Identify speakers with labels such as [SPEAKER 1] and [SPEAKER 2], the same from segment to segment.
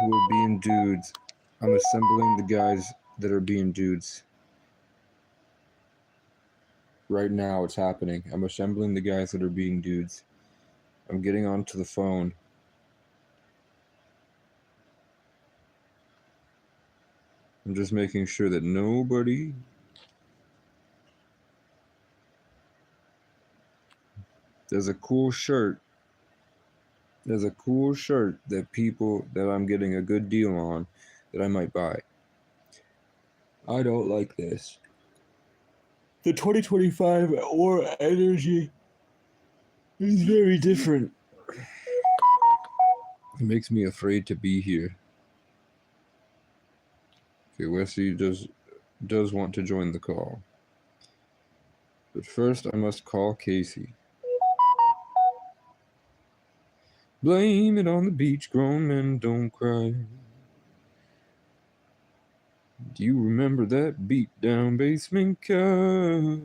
[SPEAKER 1] who are being dudes. I'm assembling the guys that are being dudes. Right now it's happening. I'm assembling the guys that are being dudes. I'm getting onto the phone. I'm just making sure that nobody... There's a cool shirt. There's a cool shirt that I'm getting a good deal on that I might buy. I don't like this. The 2025 War energy is very different. It makes me afraid to be here. Okay, Wesley does want to join the call. But first I must call Casey. Blame it on the beach, grown men don't cry. Do you remember that beat down basement car?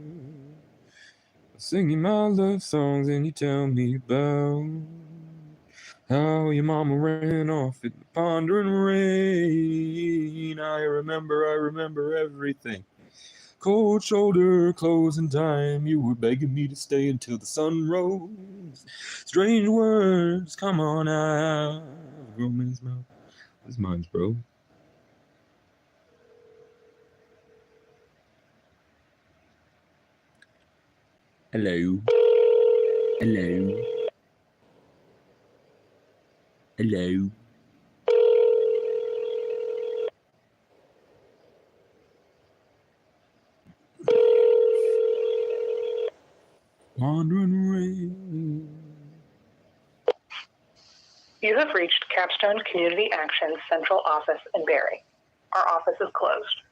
[SPEAKER 1] Singing my love songs and you tell me about how your mama ran off in the pondering rain. I remember everything. Cold shoulder, closing time. You were begging me to stay until the sun rose. Strange words, come on out. Grown man's mouth. This mine's, bro. Hello. Hello. Hello. Wandering rain.
[SPEAKER 2] You have reached Capstone Community Action Central Office in Barrie. Our office is closed.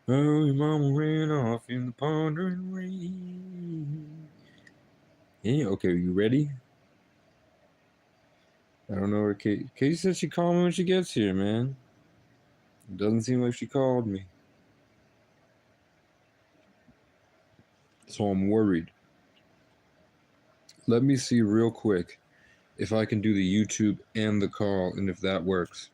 [SPEAKER 1] Oh, your mama ran off in the pondering rain. Hey, okay, are you ready? I don't know where Kate. Kate said she'd call me when she gets here, man. It doesn't seem like she called me. So I'm worried. Let me see real quick if I can do the YouTube and the call and if that works.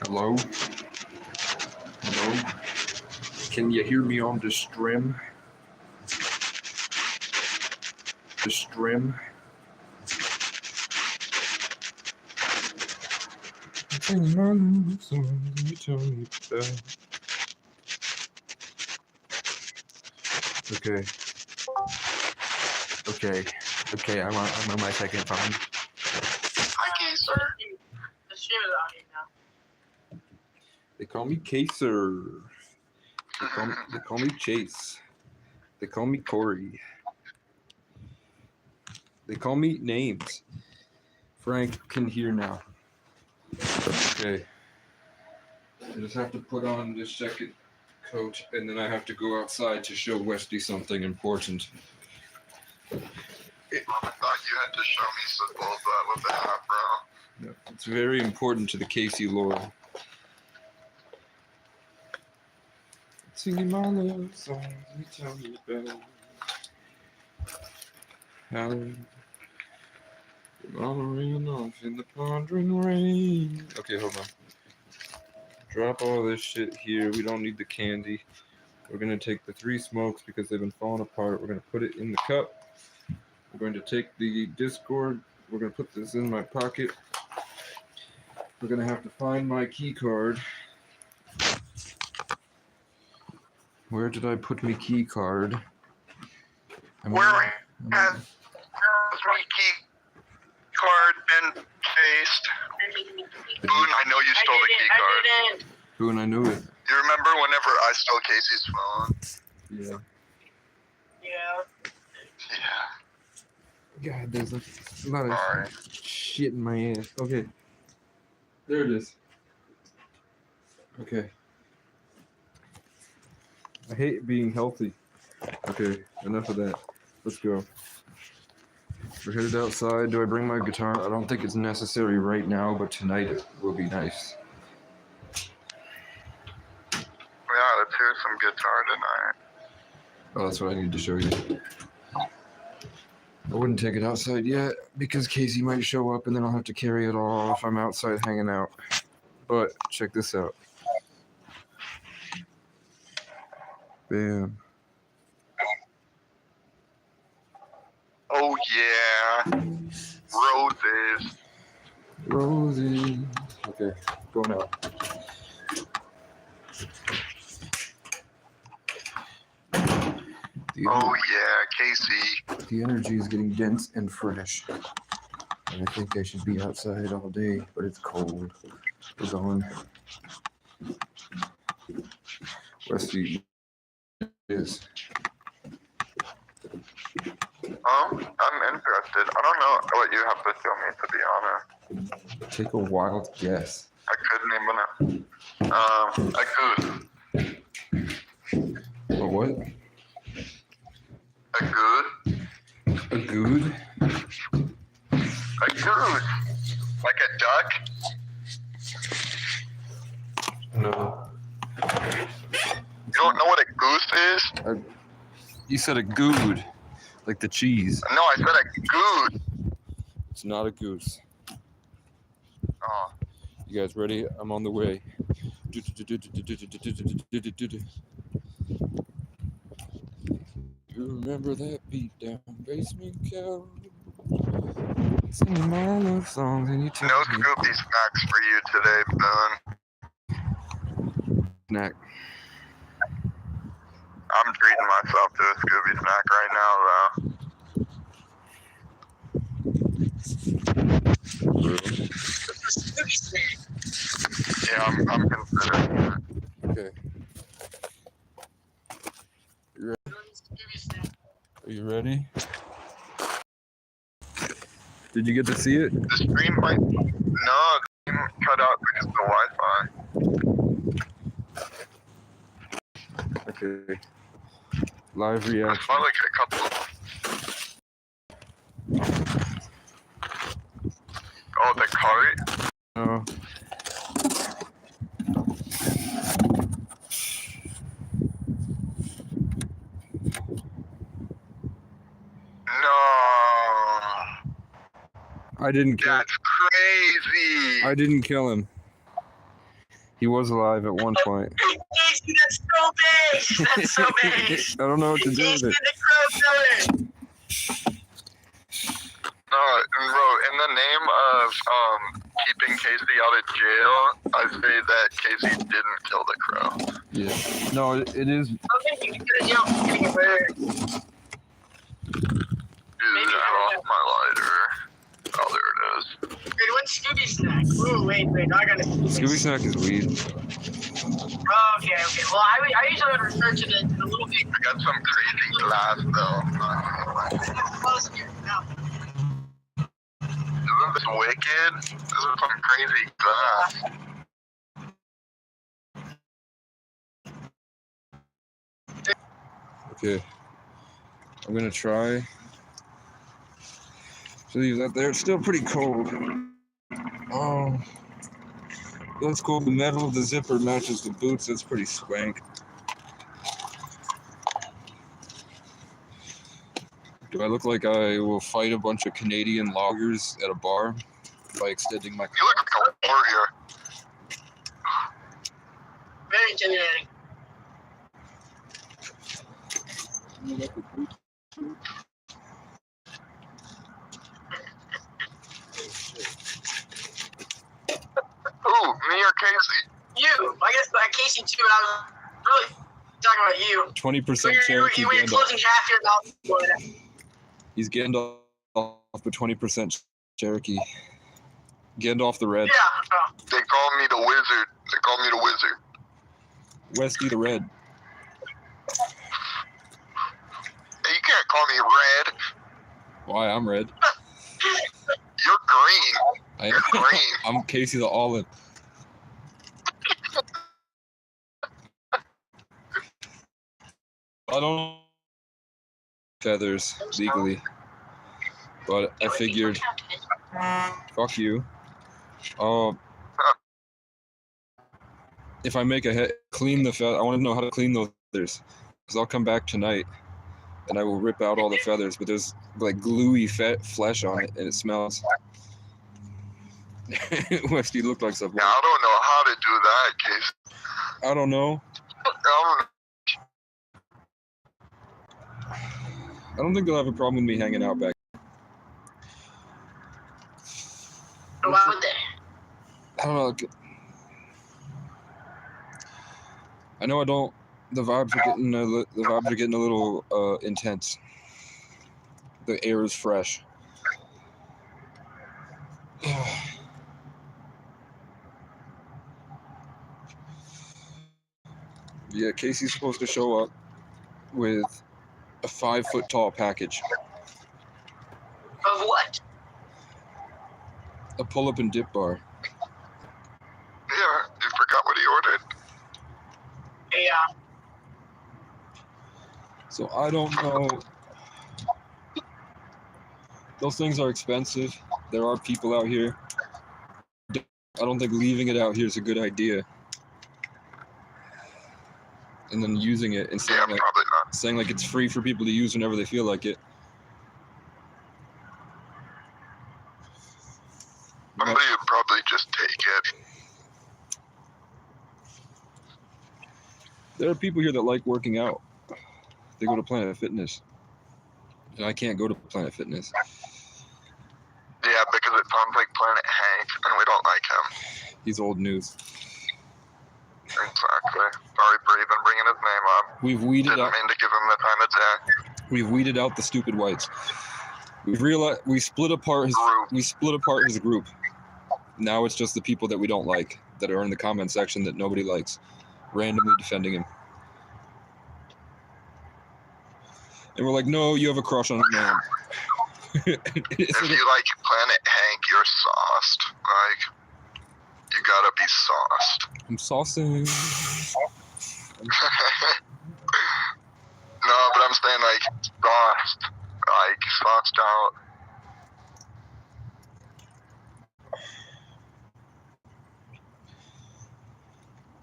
[SPEAKER 1] Hello? Hello? Can you hear me on the stream? The stream? Okay. Okay, I'm on my second phone.
[SPEAKER 3] Hi, sir. The stream is audio now.
[SPEAKER 1] They call me Kaser. They call me Chase. They call me Corey. They call me names. Frank can hear now. Okay. I just have to put on this second coat, and then I have to go outside to show Westy something important.
[SPEAKER 3] I thought you had to show me symbols with the hat, bro.
[SPEAKER 1] No, it's very important to the Casey lore. Singing my love songs, you tell me about how mama ran off in the pondering rain. Okay, hold on. Drop all this shit here. We don't need the candy. We're gonna take the 3 smokes because they've been falling apart. We're gonna put it in the cup. We're going to take the Discord. We're gonna put this in my pocket. We're gonna have to find my key card. Where did I put my key card?
[SPEAKER 3] Where has my key card been chased? Boone, I know you stole the key card.
[SPEAKER 1] Boone, I knew it.
[SPEAKER 3] You remember whenever I stole Casey's phone?
[SPEAKER 1] Yeah.
[SPEAKER 3] Yeah. Yeah.
[SPEAKER 1] God, there's a lot of
[SPEAKER 3] Sorry.
[SPEAKER 1] shit in my ass. Okay. There it is. Okay. I hate being healthy. Okay, enough of that. Let's go. We're headed outside. Do I bring my guitar? I don't think it's necessary right now, but tonight it will be nice.
[SPEAKER 3] Yeah, let's hear some guitar tonight.
[SPEAKER 1] Oh, that's what I need to show you. I wouldn't take it outside yet because Casey might show up and then I'll have to carry it all if I'm outside hanging out. But check this out. Bam.
[SPEAKER 3] Oh yeah. Roses.
[SPEAKER 1] Rosie. Okay, going out.
[SPEAKER 3] Oh yeah, Casey.
[SPEAKER 1] The energy is getting dense and fresh. And I think I should be outside all day, but it's cold. It's on. Westy is.
[SPEAKER 3] I'm interested. I don't know what you have to show me, to be honest.
[SPEAKER 1] Take a wild guess.
[SPEAKER 3] I couldn't even. A goose.
[SPEAKER 1] A what?
[SPEAKER 3] A good.
[SPEAKER 1] A good?
[SPEAKER 3] A goose. Like a duck.
[SPEAKER 1] No.
[SPEAKER 3] You don't know what a goose is?
[SPEAKER 1] You said a good, like the cheese.
[SPEAKER 3] No, I said a goose.
[SPEAKER 1] It's not a goose.
[SPEAKER 3] Oh.
[SPEAKER 1] You guys ready? I'm on the way. You remember that beat down basement cow? Singing my love songs and you tell
[SPEAKER 3] No
[SPEAKER 1] me.
[SPEAKER 3] Scooby snacks for you today, Boone.
[SPEAKER 1] Snack.
[SPEAKER 3] I'm treating myself to a Scooby snack right now, though. Yeah, I'm considering it.
[SPEAKER 1] Okay. You ready? Are you ready? Did you get to see it?
[SPEAKER 3] The stream might... No, the stream cut out because of the Wi-Fi.
[SPEAKER 1] Okay. Live
[SPEAKER 3] It's
[SPEAKER 1] reaction.
[SPEAKER 3] probably like a couple... Oh, the cart?
[SPEAKER 1] No.
[SPEAKER 3] No.
[SPEAKER 1] I didn't kill him.
[SPEAKER 3] That's crazy.
[SPEAKER 1] I didn't kill him. He was alive at one point.
[SPEAKER 4] Casey, that's so big. That's so big.
[SPEAKER 1] I don't know what to do
[SPEAKER 4] Casey
[SPEAKER 1] with it.
[SPEAKER 4] the Crow Killer.
[SPEAKER 3] No, bro, in the name of keeping Casey out of jail, I say that Casey didn't kill the crow.
[SPEAKER 1] Yeah. No, it is.
[SPEAKER 4] I think you can get a jail for getting a bird.
[SPEAKER 3] Dude, I lost my lighter. Oh, there it is.
[SPEAKER 4] Wait, what's Scooby Snack? Ooh, wait, I gotta see this.
[SPEAKER 1] Scooby Snack is weed.
[SPEAKER 4] Oh, okay. Well, I usually would refer to the little big.
[SPEAKER 3] I got some crazy glass, though.
[SPEAKER 4] Close here. No.
[SPEAKER 3] Isn't this wicked? This is some crazy glass.
[SPEAKER 1] Okay. I'm gonna try to leave that there. It's still pretty cold. Oh. That's cool. The metal of the zipper matches the boots. That's pretty swank. Do I look like I will fight a bunch of Canadian loggers at a bar by extending my
[SPEAKER 3] You look like a warrior.
[SPEAKER 4] Very intimidating.
[SPEAKER 3] Who? Me or Casey?
[SPEAKER 4] You. I guess Casey too. I was really talking about you.
[SPEAKER 1] 20% Cherokee
[SPEAKER 4] When you're
[SPEAKER 1] Gandalf.
[SPEAKER 4] closing half your mouth.
[SPEAKER 1] He's Gandalf, but 20% Cherokee. Gandalf the Red.
[SPEAKER 4] Yeah. Oh.
[SPEAKER 3] They call me the wizard. They call me the wizard.
[SPEAKER 1] Westy the Red.
[SPEAKER 3] Hey, you can't call me red.
[SPEAKER 1] Why? I'm red.
[SPEAKER 3] You're green. You're green.
[SPEAKER 1] I'm Casey the Olive. I don't feathers legally, but I figured, fuck you. If I make a clean the feather, I want to know how to clean those feathers, because I'll come back tonight and I will rip out all the feathers, but there's like gluey flesh on it and it smells. Westy looked like something.
[SPEAKER 3] Yeah, I don't know how to do that, Casey.
[SPEAKER 1] I don't know. I don't think they'll have a problem with me hanging out back.
[SPEAKER 4] Why would they?
[SPEAKER 1] I don't know. I know I don't. The vibes are getting a little intense. The air is fresh. Yeah, Casey's supposed to show up with a 5-foot tall package.
[SPEAKER 4] Of what?
[SPEAKER 1] A pull-up and dip bar.
[SPEAKER 3] Yeah, you forgot what he ordered.
[SPEAKER 4] Yeah.
[SPEAKER 1] So I don't know. Those things are expensive. There are people out here. I don't think leaving it out here is a good idea. And then using it and
[SPEAKER 3] Yeah, probably not.
[SPEAKER 1] saying like it's free for people to use whenever they feel like it.
[SPEAKER 3] Somebody would probably just take it.
[SPEAKER 1] There are people here that like working out. They go to Planet Fitness. And I can't go to Planet Fitness.
[SPEAKER 3] Yeah, because it sounds like Planet Hank, and we don't like him.
[SPEAKER 1] He's old news.
[SPEAKER 3] Exactly. Sorry for even bringing his name up.
[SPEAKER 1] We've weeded
[SPEAKER 3] Didn't
[SPEAKER 1] out.
[SPEAKER 3] mean to give him the time of day.
[SPEAKER 1] We've weeded out the stupid whites. We split apart his group. Now it's just the people that we don't like that are in the comment section that nobody likes, randomly defending him. And we're like, no, you have a crush on a man.
[SPEAKER 3] If you like Planet Hank, you're sauced. Like, you gotta be sauced.
[SPEAKER 1] I'm saucing.
[SPEAKER 3] No, but I'm saying like sauced. Like sauced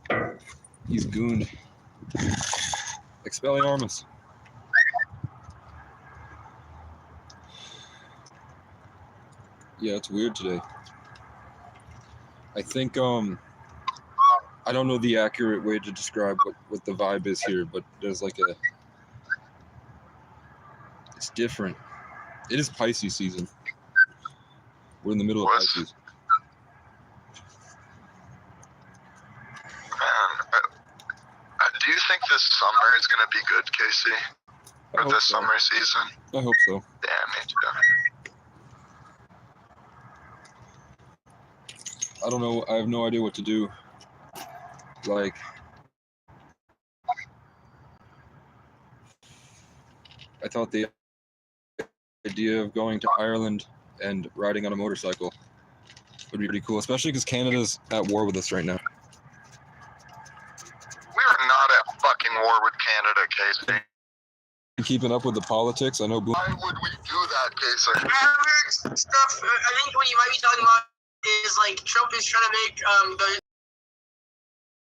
[SPEAKER 3] out.
[SPEAKER 1] He's gooned. Expelliarmus. Yeah, it's weird today. I think I don't know the accurate way to describe what the vibe is here, but there's like a... It's different. It is Pisces season. We're in the middle of
[SPEAKER 3] What?
[SPEAKER 1] Pisces.
[SPEAKER 3] Man, do you think this summer is gonna be good, Casey?
[SPEAKER 1] I
[SPEAKER 3] For
[SPEAKER 1] hope
[SPEAKER 3] this
[SPEAKER 1] so.
[SPEAKER 3] summer season?
[SPEAKER 1] I hope so.
[SPEAKER 3] Yeah, me too.
[SPEAKER 1] I don't know. I have no idea what to do. Like, I thought the idea of going to Ireland and riding on a motorcycle would be pretty cool, especially because Canada's at war with us right now.
[SPEAKER 3] We are not at fucking war with Canada, Casey.
[SPEAKER 1] Keeping up with the politics, I know.
[SPEAKER 3] Why would we do that, Casey?
[SPEAKER 4] Other stuff, I think what you might be talking about is like Trump is trying to make the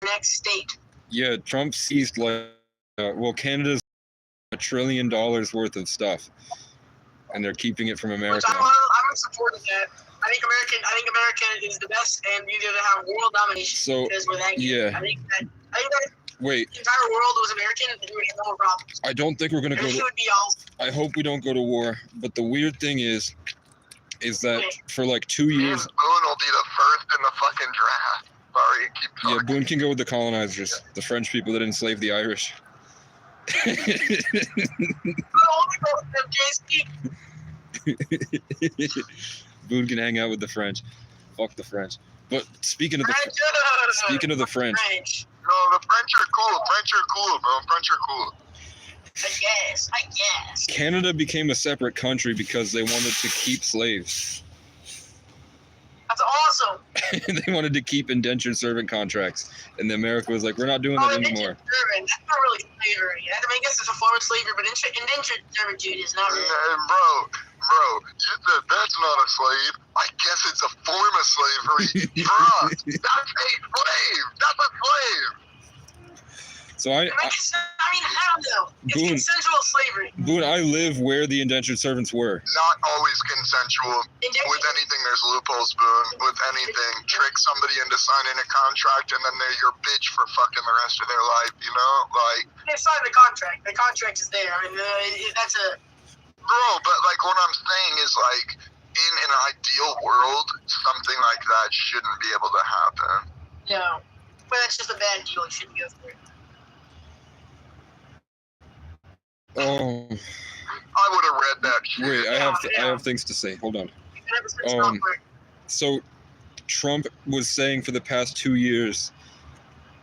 [SPEAKER 4] next state.
[SPEAKER 1] Yeah, Trump seized Canada's $1 trillion worth of stuff, and they're keeping it from
[SPEAKER 4] Which
[SPEAKER 1] America.
[SPEAKER 4] I'm in support of that. I think America is the best, and we need to have world domination.
[SPEAKER 1] So,
[SPEAKER 4] because we're that good.
[SPEAKER 1] yeah.
[SPEAKER 4] I think that
[SPEAKER 1] Wait,
[SPEAKER 4] the entire world was American, and we would have no more problems.
[SPEAKER 1] I don't think we're gonna go.
[SPEAKER 4] Everything
[SPEAKER 1] To,
[SPEAKER 4] would be all.
[SPEAKER 1] I hope we don't go to war. But the weird thing is that for like 2
[SPEAKER 3] Me and
[SPEAKER 1] years,
[SPEAKER 3] Boone will be the first in the fucking draft. Sorry, keep
[SPEAKER 1] yeah,
[SPEAKER 3] talking.
[SPEAKER 1] Boone can go with the colonizers, the French people that enslaved the Irish.
[SPEAKER 4] I only go with them, JSP.
[SPEAKER 1] Boone can hang out with the French. Fuck the French. But speaking of the French,
[SPEAKER 4] French.
[SPEAKER 3] No, the French are cool. French are cool, bro. French are cool.
[SPEAKER 4] I guess.
[SPEAKER 1] Canada became a separate country because they wanted to keep slaves.
[SPEAKER 4] That's awesome.
[SPEAKER 1] They wanted to keep indentured servant contracts, and America was like, "We're not doing that anymore."
[SPEAKER 4] Indentured servant. That's not really slavery. I mean, I guess it's a form of slavery, but indentured servitude is not really.
[SPEAKER 3] Bro, you said that's not a slave. I guess it's a form of slavery. Bruh, that's a slave. That's a slave.
[SPEAKER 1] So I
[SPEAKER 4] I mean, how though? It's
[SPEAKER 1] Boone.
[SPEAKER 4] consensual slavery.
[SPEAKER 1] Boone, I live where the indentured servants were.
[SPEAKER 3] Not always consensual. With anything, there's loopholes, Boone. With anything, trick somebody into signing a contract, and then they're your bitch for fucking the rest of their life. You know, like.
[SPEAKER 4] They signed the contract. The contract is there. I mean, that's a.
[SPEAKER 3] Bro, but like what I'm saying is like, in an ideal world, something like that shouldn't be able to happen.
[SPEAKER 4] No. But that's just a bad deal. You shouldn't go for it.
[SPEAKER 1] Oh,
[SPEAKER 3] I would have read that shit.
[SPEAKER 1] wait, I
[SPEAKER 4] Yeah.
[SPEAKER 1] have things to say. Hold on.
[SPEAKER 4] You can have a switch software.
[SPEAKER 1] So Trump was saying for the past 2 years,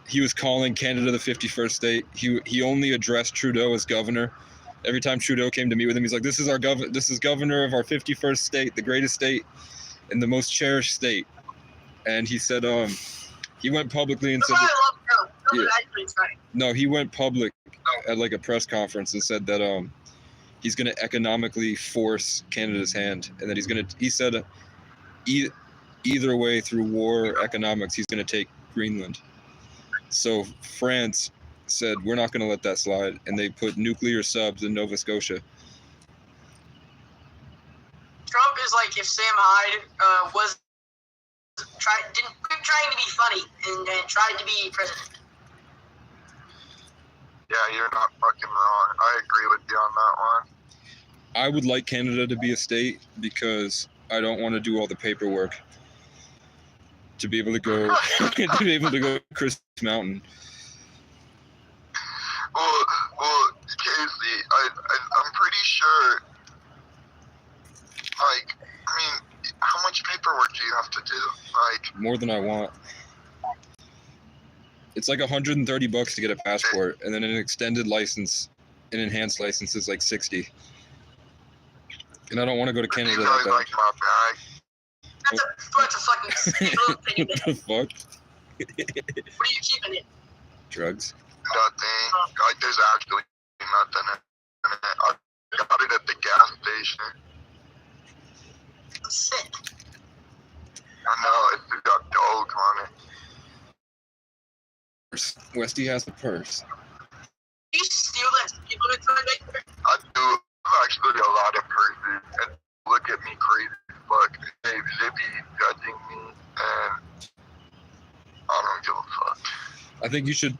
[SPEAKER 1] he was calling Canada the 51st state. He only addressed Trudeau as governor. Every time Trudeau came to meet with him, he's like, "This is governor of our 51st state, the greatest state and the most cherished state." And he said, he went publicly and
[SPEAKER 4] That's
[SPEAKER 1] said,
[SPEAKER 4] why I love Trump.
[SPEAKER 1] Yeah.
[SPEAKER 4] Actually funny.
[SPEAKER 1] no, he went public at like a press conference and said that he's going to economically force Canada's hand, and that he said either way, through war or economics, he's going to take Greenland. So France said, "We're not going to let that slide," and they put nuclear subs in Nova Scotia.
[SPEAKER 4] Trump is like if Sam Hyde was quit trying to be funny and tried to be president.
[SPEAKER 3] Yeah, you're not fucking wrong. I agree with you on that one.
[SPEAKER 1] I would like Canada to be a state because I don't want to do all the paperwork to be able to go to Christmas Mountain.
[SPEAKER 3] Well, Casey, I'm pretty sure. Like, I mean, how much paperwork do you have to do? Like,
[SPEAKER 1] More than I want. It's like $130 to get a passport, and then an extended license, an enhanced license is like $60. And I don't want to go to Canada
[SPEAKER 3] you really
[SPEAKER 1] that
[SPEAKER 3] like
[SPEAKER 1] bad.
[SPEAKER 3] my bag.
[SPEAKER 4] That's a fucking stupid little thing.
[SPEAKER 1] What the fuck?
[SPEAKER 4] What are you keeping it?
[SPEAKER 1] Drugs.
[SPEAKER 3] Nothing. Like, there's actually nothing in it. I got it at the gas station.
[SPEAKER 4] I'm sick.
[SPEAKER 3] I know, it's got doge on it.
[SPEAKER 1] Westy has the purse.
[SPEAKER 4] You steal that people in my back.
[SPEAKER 3] I do actually a lot of purses, and look at me crazy as fuck. They be judging me, and I don't give a fuck.
[SPEAKER 1] I think you should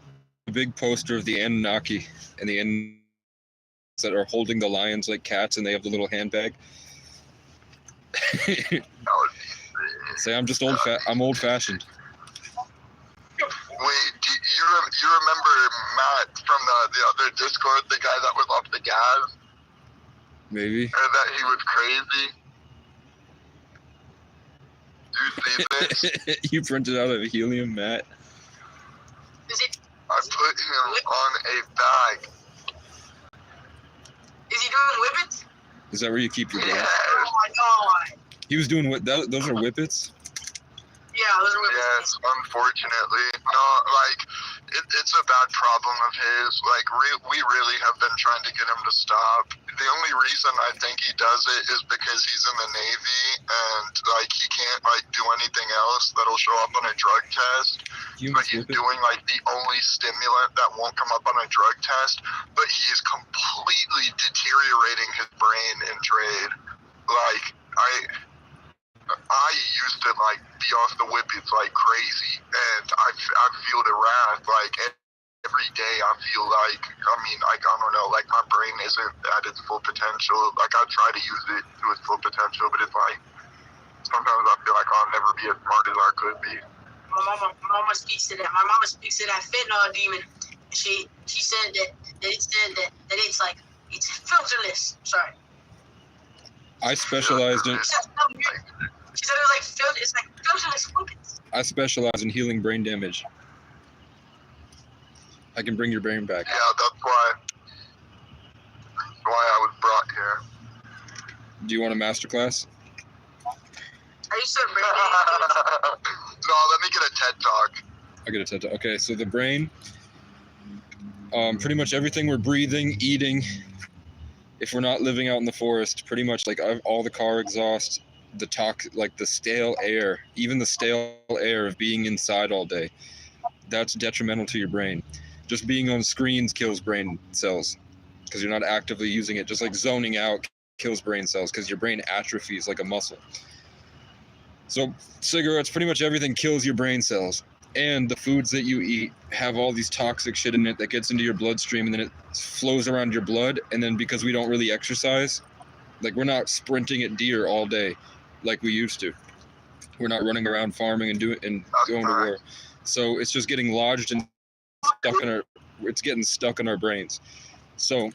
[SPEAKER 1] a big poster of the Anunnaki and the Anunnaki that are holding the lions like cats, and they have the little handbag.
[SPEAKER 3] That would be
[SPEAKER 1] Say I'm just I'm old-fashioned.
[SPEAKER 3] Wait, you remember Matt from the other Discord, the guy that was off the gas?
[SPEAKER 1] Maybe.
[SPEAKER 3] Or that he was crazy? Do you see this?
[SPEAKER 1] You printed out a helium, Matt.
[SPEAKER 4] Is it?
[SPEAKER 3] I put him on a bag.
[SPEAKER 4] Is he doing whippets?
[SPEAKER 1] Is that where you keep your gas?
[SPEAKER 3] Yes.
[SPEAKER 4] Oh my god.
[SPEAKER 1] He was doing what? Those are whippets.
[SPEAKER 4] Yeah, those are whippets.
[SPEAKER 3] Yes, unfortunately. No, like, it's a bad problem of his. Like, we really have been trying to get him to stop. The only reason I think he does it is because he's in the Navy and, like, he can't, like, do anything else that'll show up on a drug test. But he's doing, like, the only stimulant that won't come up on a drug test. But he is completely deteriorating his brain in trade. Like, I used to like be off the whippets like crazy, and I feel the wrath like every day. I feel like I don't know, like my brain isn't at its full potential. Like I try to use it to its full potential, but it's like sometimes I feel like I'll never be as smart as I could be.
[SPEAKER 4] My mama speaks to that. My mama speaks to that fentanyl demon. She said that it's like it's filterless. Sorry.
[SPEAKER 1] I specialized in.
[SPEAKER 4] She said it was like it's like filterless whippets.
[SPEAKER 1] I specialize in healing brain damage. I can bring your brain back.
[SPEAKER 3] Yeah, that's why I was brought here.
[SPEAKER 1] Do you want a masterclass?
[SPEAKER 4] Are you so brain?
[SPEAKER 3] No, let me get a TED Talk.
[SPEAKER 1] I get a TED Talk. Okay, so the brain, pretty much everything we're breathing, eating, if we're not living out in the forest, pretty much like all the car exhaust, like the stale air, even the stale air of being inside all day, that's detrimental to your brain. Just being on screens kills brain cells because you're not actively using it. Just like zoning out kills brain cells because your brain atrophies like a muscle. So cigarettes, pretty much everything kills your brain cells. And the foods that you eat have all these toxic shit in it that gets into your bloodstream, and then it flows around your blood. And then because we don't really exercise, like we're not sprinting at deer all day like we used to. We're not running around farming and going to war. So it's just getting lodged and getting stuck in our brains. So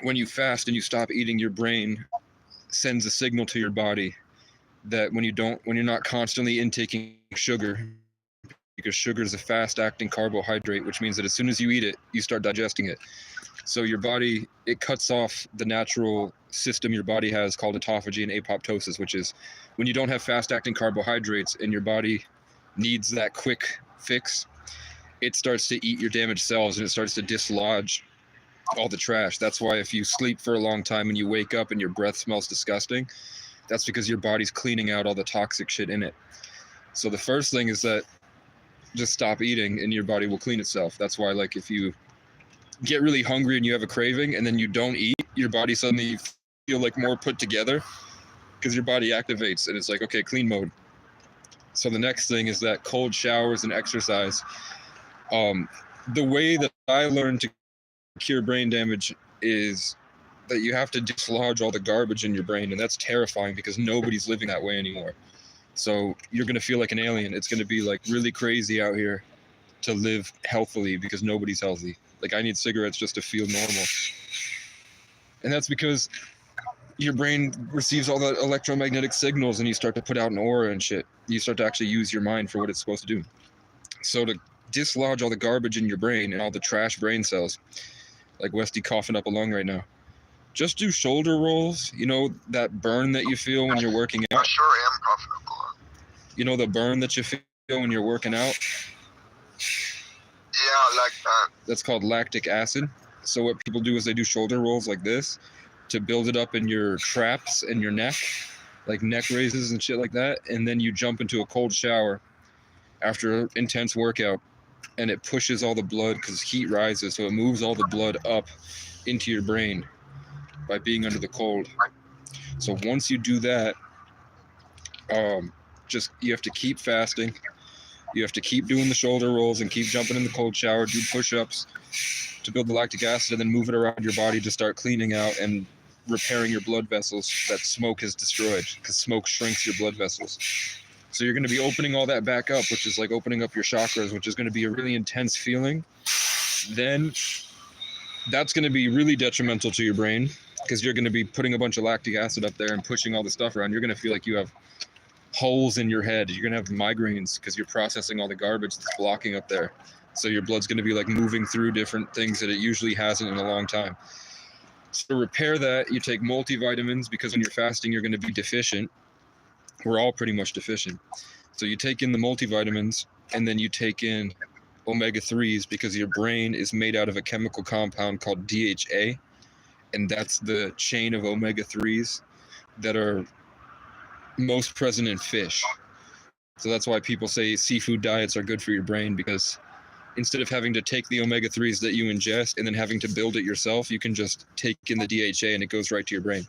[SPEAKER 1] when you fast and you stop eating, your brain sends a signal to your body that when you're not constantly intaking sugar, because sugar is a fast-acting carbohydrate, which means that as soon as you eat it, you start digesting it. So your body, it cuts off the natural system your body has called autophagy and apoptosis, which is when you don't have fast-acting carbohydrates and your body needs that quick fix, it starts to eat your damaged cells and it starts to dislodge all the trash. That's why if you sleep for a long time and you wake up and your breath smells disgusting, that's because your body's cleaning out all the toxic shit in it. So the first thing is that just stop eating and your body will clean itself. That's why, like, if you get really hungry and you have a craving and then you don't eat, your body suddenly feel like more put together because your body activates and it's like, okay, clean mode. So the next thing is that cold showers and exercise. The way that I learned to cure brain damage is that you have to dislodge all the garbage in your brain, and that's terrifying because nobody's living that way anymore. So you're going to feel like an alien. It's going to be like really crazy out here to live healthily because nobody's healthy. Like I need cigarettes just to feel normal. And that's because your brain receives all the electromagnetic signals and you start to put out an aura and shit. You start to actually use your mind for what it's supposed to do. So to dislodge all the garbage in your brain and all the trash brain cells, like Westy coughing up a lung right now, just do shoulder rolls. You know that burn that you feel when you're working out?
[SPEAKER 3] I sure am coughing up a lung.
[SPEAKER 1] You know the burn that you feel when you're working out?
[SPEAKER 3] Yeah, like that.
[SPEAKER 1] That's called lactic acid. So what people do is they do shoulder rolls like this to build it up in your traps and your neck, like neck raises and shit like that. And then you jump into a cold shower after an intense workout, and it pushes all the blood because heat rises. So it moves all the blood up into your brain by being under the cold. So once you do that, you have to keep fasting. You have to keep doing the shoulder rolls and keep jumping in the cold shower, do push-ups to build the lactic acid, and then move it around your body to start cleaning out and repairing your blood vessels that smoke has destroyed, because smoke shrinks your blood vessels. So you're going to be opening all that back up, which is like opening up your chakras, which is going to be a really intense feeling. Then that's going to be really detrimental to your brain, because you're going to be putting a bunch of lactic acid up there and pushing all the stuff around. You're going to feel like you have holes in your head. You're going to have migraines because you're processing all the garbage that's blocking up there. So your blood's going to be like moving through different things that it usually hasn't in a long time. So to repair that, you take multivitamins, because when you're fasting, you're going to be deficient. We're all pretty much deficient. So you take in the multivitamins, and then you take in omega-3s, because your brain is made out of a chemical compound called DHA, and that's the chain of omega-3s that are most present in fish. So that's why people say seafood diets are good for your brain, because instead of having to take the omega-3s that you ingest and then having to build it yourself, you can just take in the DHA and it goes right to your brain.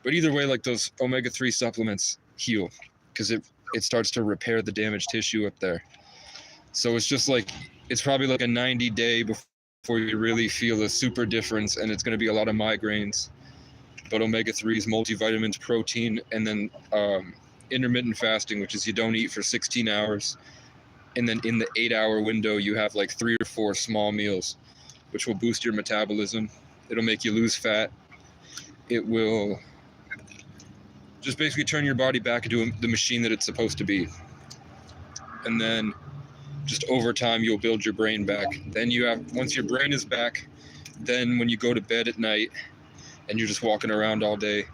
[SPEAKER 1] But either way, like, those omega-3 supplements heal, because it starts to repair the damaged tissue up there. So it's just like, it's probably like a 90-day before you really feel a super difference, and it's going to be a lot of migraines. But omega-3s, multivitamins, protein, and then intermittent fasting, which is you don't eat for 16 hours. And then in the 8-hour window, you have like 3 or 4 small meals, which will boost your metabolism. It'll make you lose fat. It will just basically turn your body back into the machine that it's supposed to be. And then just over time, you'll build your brain back. Then once your brain is back, then when you go to bed at night and you're just walking around all day,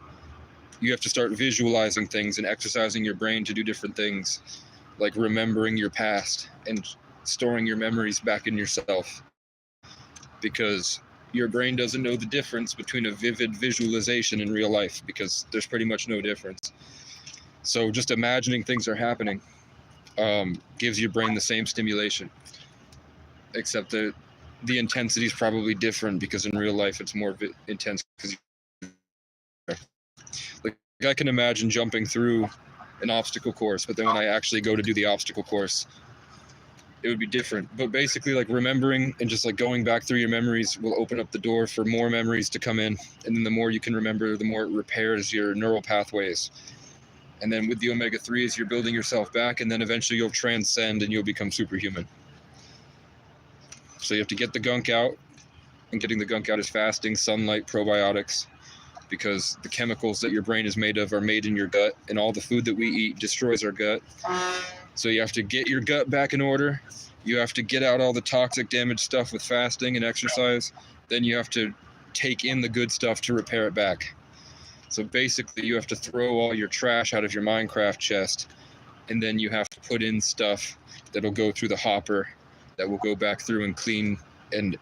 [SPEAKER 1] you have to start visualizing things and exercising your brain to do different things, like remembering your past and storing your memories back in yourself, because your brain doesn't know the difference between a vivid visualization and real life, because there's pretty much no difference. So just imagining things are happening gives your brain the same stimulation, except that the intensity is probably different, because in real life it's more intense. Like, I can imagine jumping through an obstacle course, but then when I actually go to do the obstacle course, it would be different. But basically, like, remembering and just like going back through your memories will open up the door for more memories to come in, and then the more you can remember, the more it repairs your neural pathways. And then with the omega-3s, you're building yourself back, and then eventually you'll transcend and you'll become superhuman. So you have to get the gunk out, and getting the gunk out is fasting, sunlight, probiotics, because the chemicals that your brain is made of are made in your gut, and all the food that we eat destroys our gut. So you have to get your gut back in order. You have to get out all the toxic, damaged stuff with fasting and exercise. Then you have to take in the good stuff to repair it back. So basically, you have to throw all your trash out of your Minecraft chest, and then you have to put in stuff that'll go through the hopper, that will go back through and clean and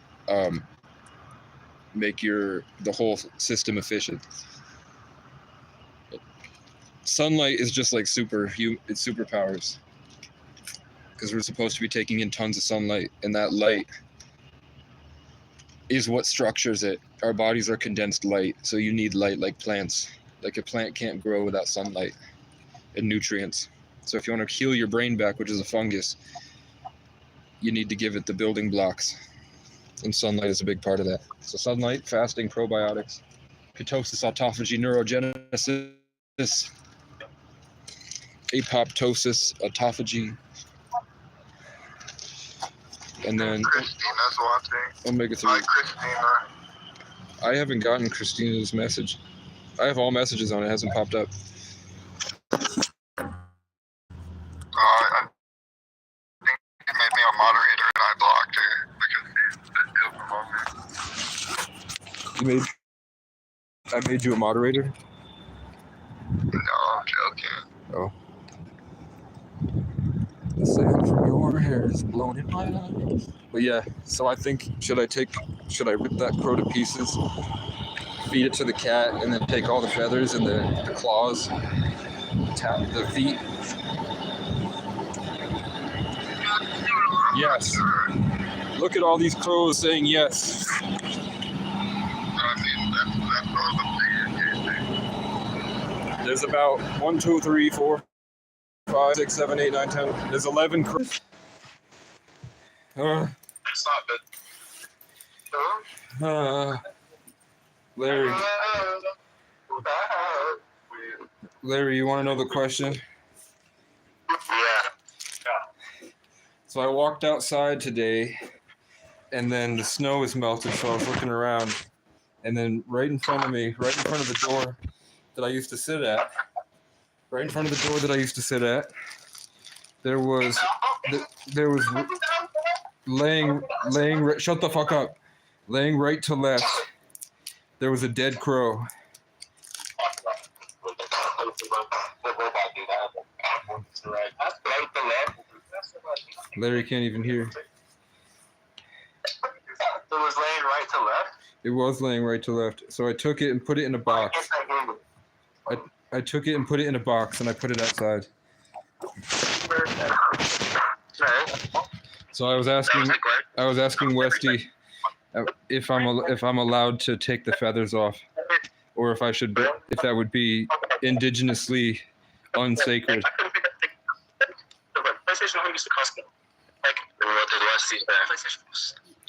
[SPEAKER 1] make the whole system efficient. Sunlight is just like it's superpowers, because we're supposed to be taking in tons of sunlight, and that light is what structures it. Our bodies are condensed light, so you need light like plants. Like, a plant can't grow without sunlight and nutrients. So if you want to heal your brain back, which is a fungus, you need to give it the building blocks, and sunlight is a big part of that. So sunlight, fasting, probiotics, ketosis, autophagy, neurogenesis, apoptosis, autophagy, and then
[SPEAKER 3] Christina's watching.
[SPEAKER 1] omega-3.
[SPEAKER 3] Hi, Christina.
[SPEAKER 1] I haven't gotten Christina's message. I have all messages on it. It hasn't popped up.
[SPEAKER 3] I think she made me a moderator and I blocked her because she's the moment.
[SPEAKER 1] I made you a moderator?
[SPEAKER 3] No, I'm joking.
[SPEAKER 1] Oh. The sand from your hair is blown in my eyes. But yeah, so I think, should I rip that crow to pieces, feed it to the cat, and then take all the feathers and the claws, tap the feet? Yes. Look at all these crows saying yes.
[SPEAKER 3] I mean, that's all the thing.
[SPEAKER 1] There's about 1, 2, 3, 4, 5, 6, 7, 8, 9, 10. There's 11.
[SPEAKER 3] It's not good.
[SPEAKER 1] Larry, you want to know the question?
[SPEAKER 3] Yeah.
[SPEAKER 1] So I walked outside today, and then the snow was melted, so I was looking around, and then right in front of me, right in front of the door that I used to sit at, there was laying shut the fuck up, laying right to left, there was a dead crow. Larry can't even hear.
[SPEAKER 3] It was laying right to left.
[SPEAKER 1] It was laying right to left. So I took it and put it in a box. I took it and put it in a box and I put it outside. So I was asking Westy if I'm allowed to take the feathers off, or if that would be indigenously unsacred.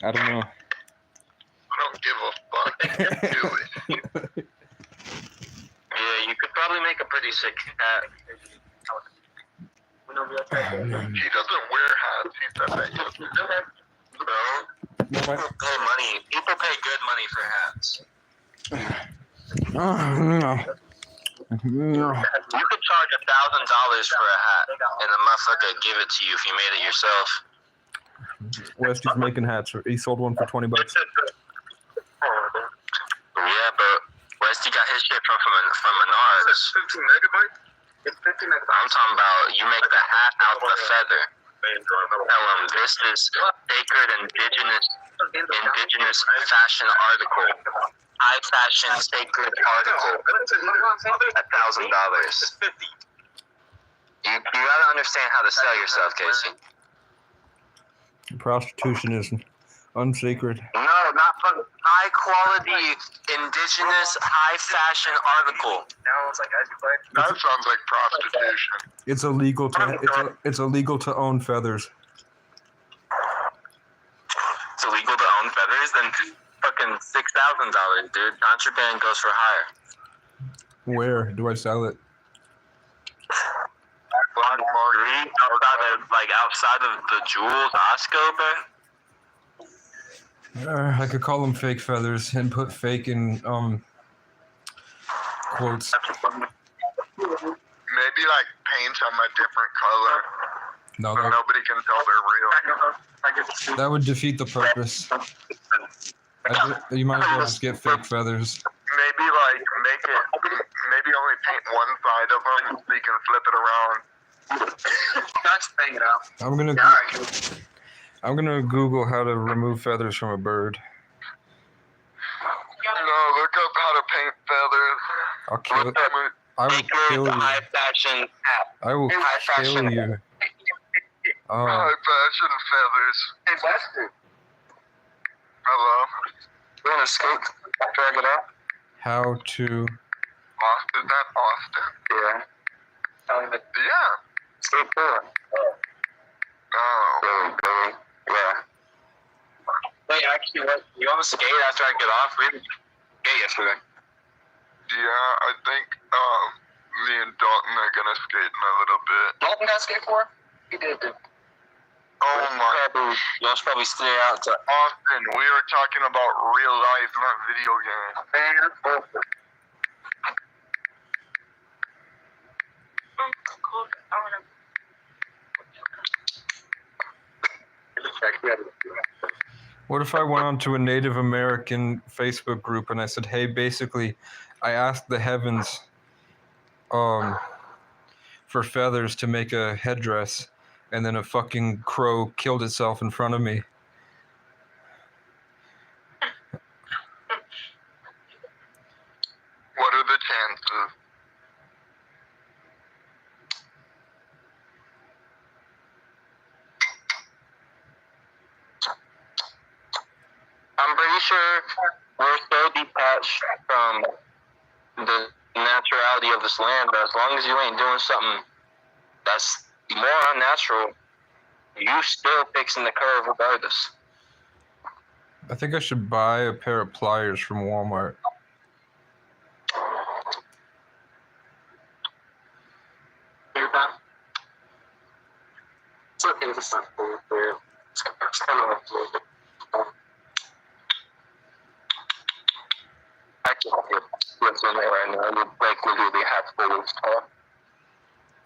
[SPEAKER 1] I don't know.
[SPEAKER 3] I don't give a fuck. Do it. Yeah, you could probably make a pretty sick hat. He doesn't wear hats. He said that yesterday. People pay money. People pay good money for hats. You could charge $1,000 for a hat, and the motherfucker give it to you if you made it yourself.
[SPEAKER 1] Westy's making hats. He sold one for $20.
[SPEAKER 3] Yeah, but Westy got his shit from Menards. 15 megabytes? It's 15 megabytes. I'm talking about you make the hat out of the feather. Tell them this is sacred indigenous fashion article. High fashion sacred article. $1,000. You gotta understand how to sell yourself, Casey.
[SPEAKER 1] Prostitution is unsacred.
[SPEAKER 3] No, not from high quality, indigenous, high fashion article. That sounds like prostitution.
[SPEAKER 1] It's illegal to own feathers.
[SPEAKER 3] It's illegal to own feathers? Then fucking $6,000, dude. Contraband goes for hire.
[SPEAKER 1] Where do I sell it?
[SPEAKER 3] Outside of the Jewels, Osco, bro.
[SPEAKER 1] I could call them fake feathers and put fake in quotes.
[SPEAKER 3] Maybe like paint them a different color.
[SPEAKER 1] No,
[SPEAKER 3] so nobody can tell they're real.
[SPEAKER 1] That would defeat the purpose. You might as well just get fake feathers.
[SPEAKER 3] Maybe like maybe only paint one side of them so you can flip it around. That's hang it out.
[SPEAKER 1] I'm gonna Google how to remove feathers from a bird.
[SPEAKER 3] No, look up how to paint feathers.
[SPEAKER 1] I'll kill it. I will kill you.
[SPEAKER 3] High fashion hat.
[SPEAKER 1] I will kill you.
[SPEAKER 3] High fashion feathers. Hey, Weston. Hello. You wanna scoop? Drag it out.
[SPEAKER 1] How to?
[SPEAKER 3] Is that Austin? Yeah. Yeah. Scoop four. Oh. Yeah. Wait, actually, what? You want to skate after I get off? We didn't skate yesterday. Yeah, I think me and Dalton are gonna skate in a little bit. Dalton got skate for? He did. Oh my! Y'all should probably stay out to Austin. We are talking about real life, not video games.
[SPEAKER 1] What if I went onto a Native American Facebook group and I said, hey, basically, I asked the heavens for feathers to make a headdress, and then a fucking crow killed itself in front of me.
[SPEAKER 3] What are the chances? I'm pretty sure we're so detached from the naturality of this land, but as long as you ain't doing something
[SPEAKER 5] That's more unnatural. You still fixing the curve regardless.
[SPEAKER 1] I think I should buy a pair of pliers from Walmart.
[SPEAKER 5] It's okay, it's not clear. It's kind of like I can't get what's in there right now. You like literally half full of stuff.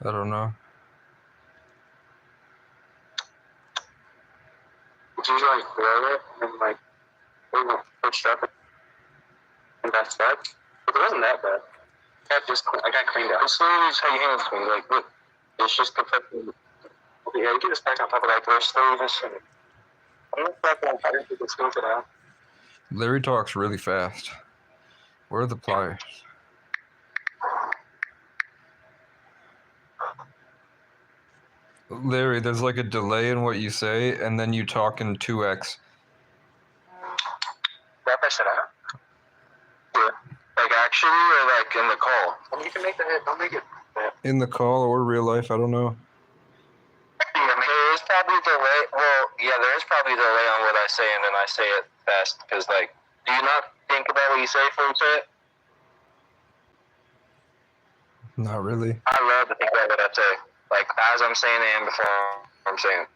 [SPEAKER 1] I don't know.
[SPEAKER 5] It's usually like throw it and like pushed up and that's that. But it wasn't that bad. I got cleaned out. It's literally just how your hands clean. Like look, it's just the fucking. Yeah, you can just back on top of that door sleeve and shit. I'm not back on fire if you can smooth it out.
[SPEAKER 1] Larry talks really fast. Where are the pliers? Larry, there's like a delay in what you say, and then you talk in 2x.
[SPEAKER 5] Wrap that shit out. Yeah. Like actually, or like in the call? Well, you can make the hit. Don't make it.
[SPEAKER 1] In the call or real life, I don't know.
[SPEAKER 5] There is probably delay. Well, yeah, there is probably delay on what I say, and then I say it fast because, like, do you not think about what you say before you say it?
[SPEAKER 1] Not really.
[SPEAKER 5] I love to think about what I say, like as I'm saying it and before I'm saying it.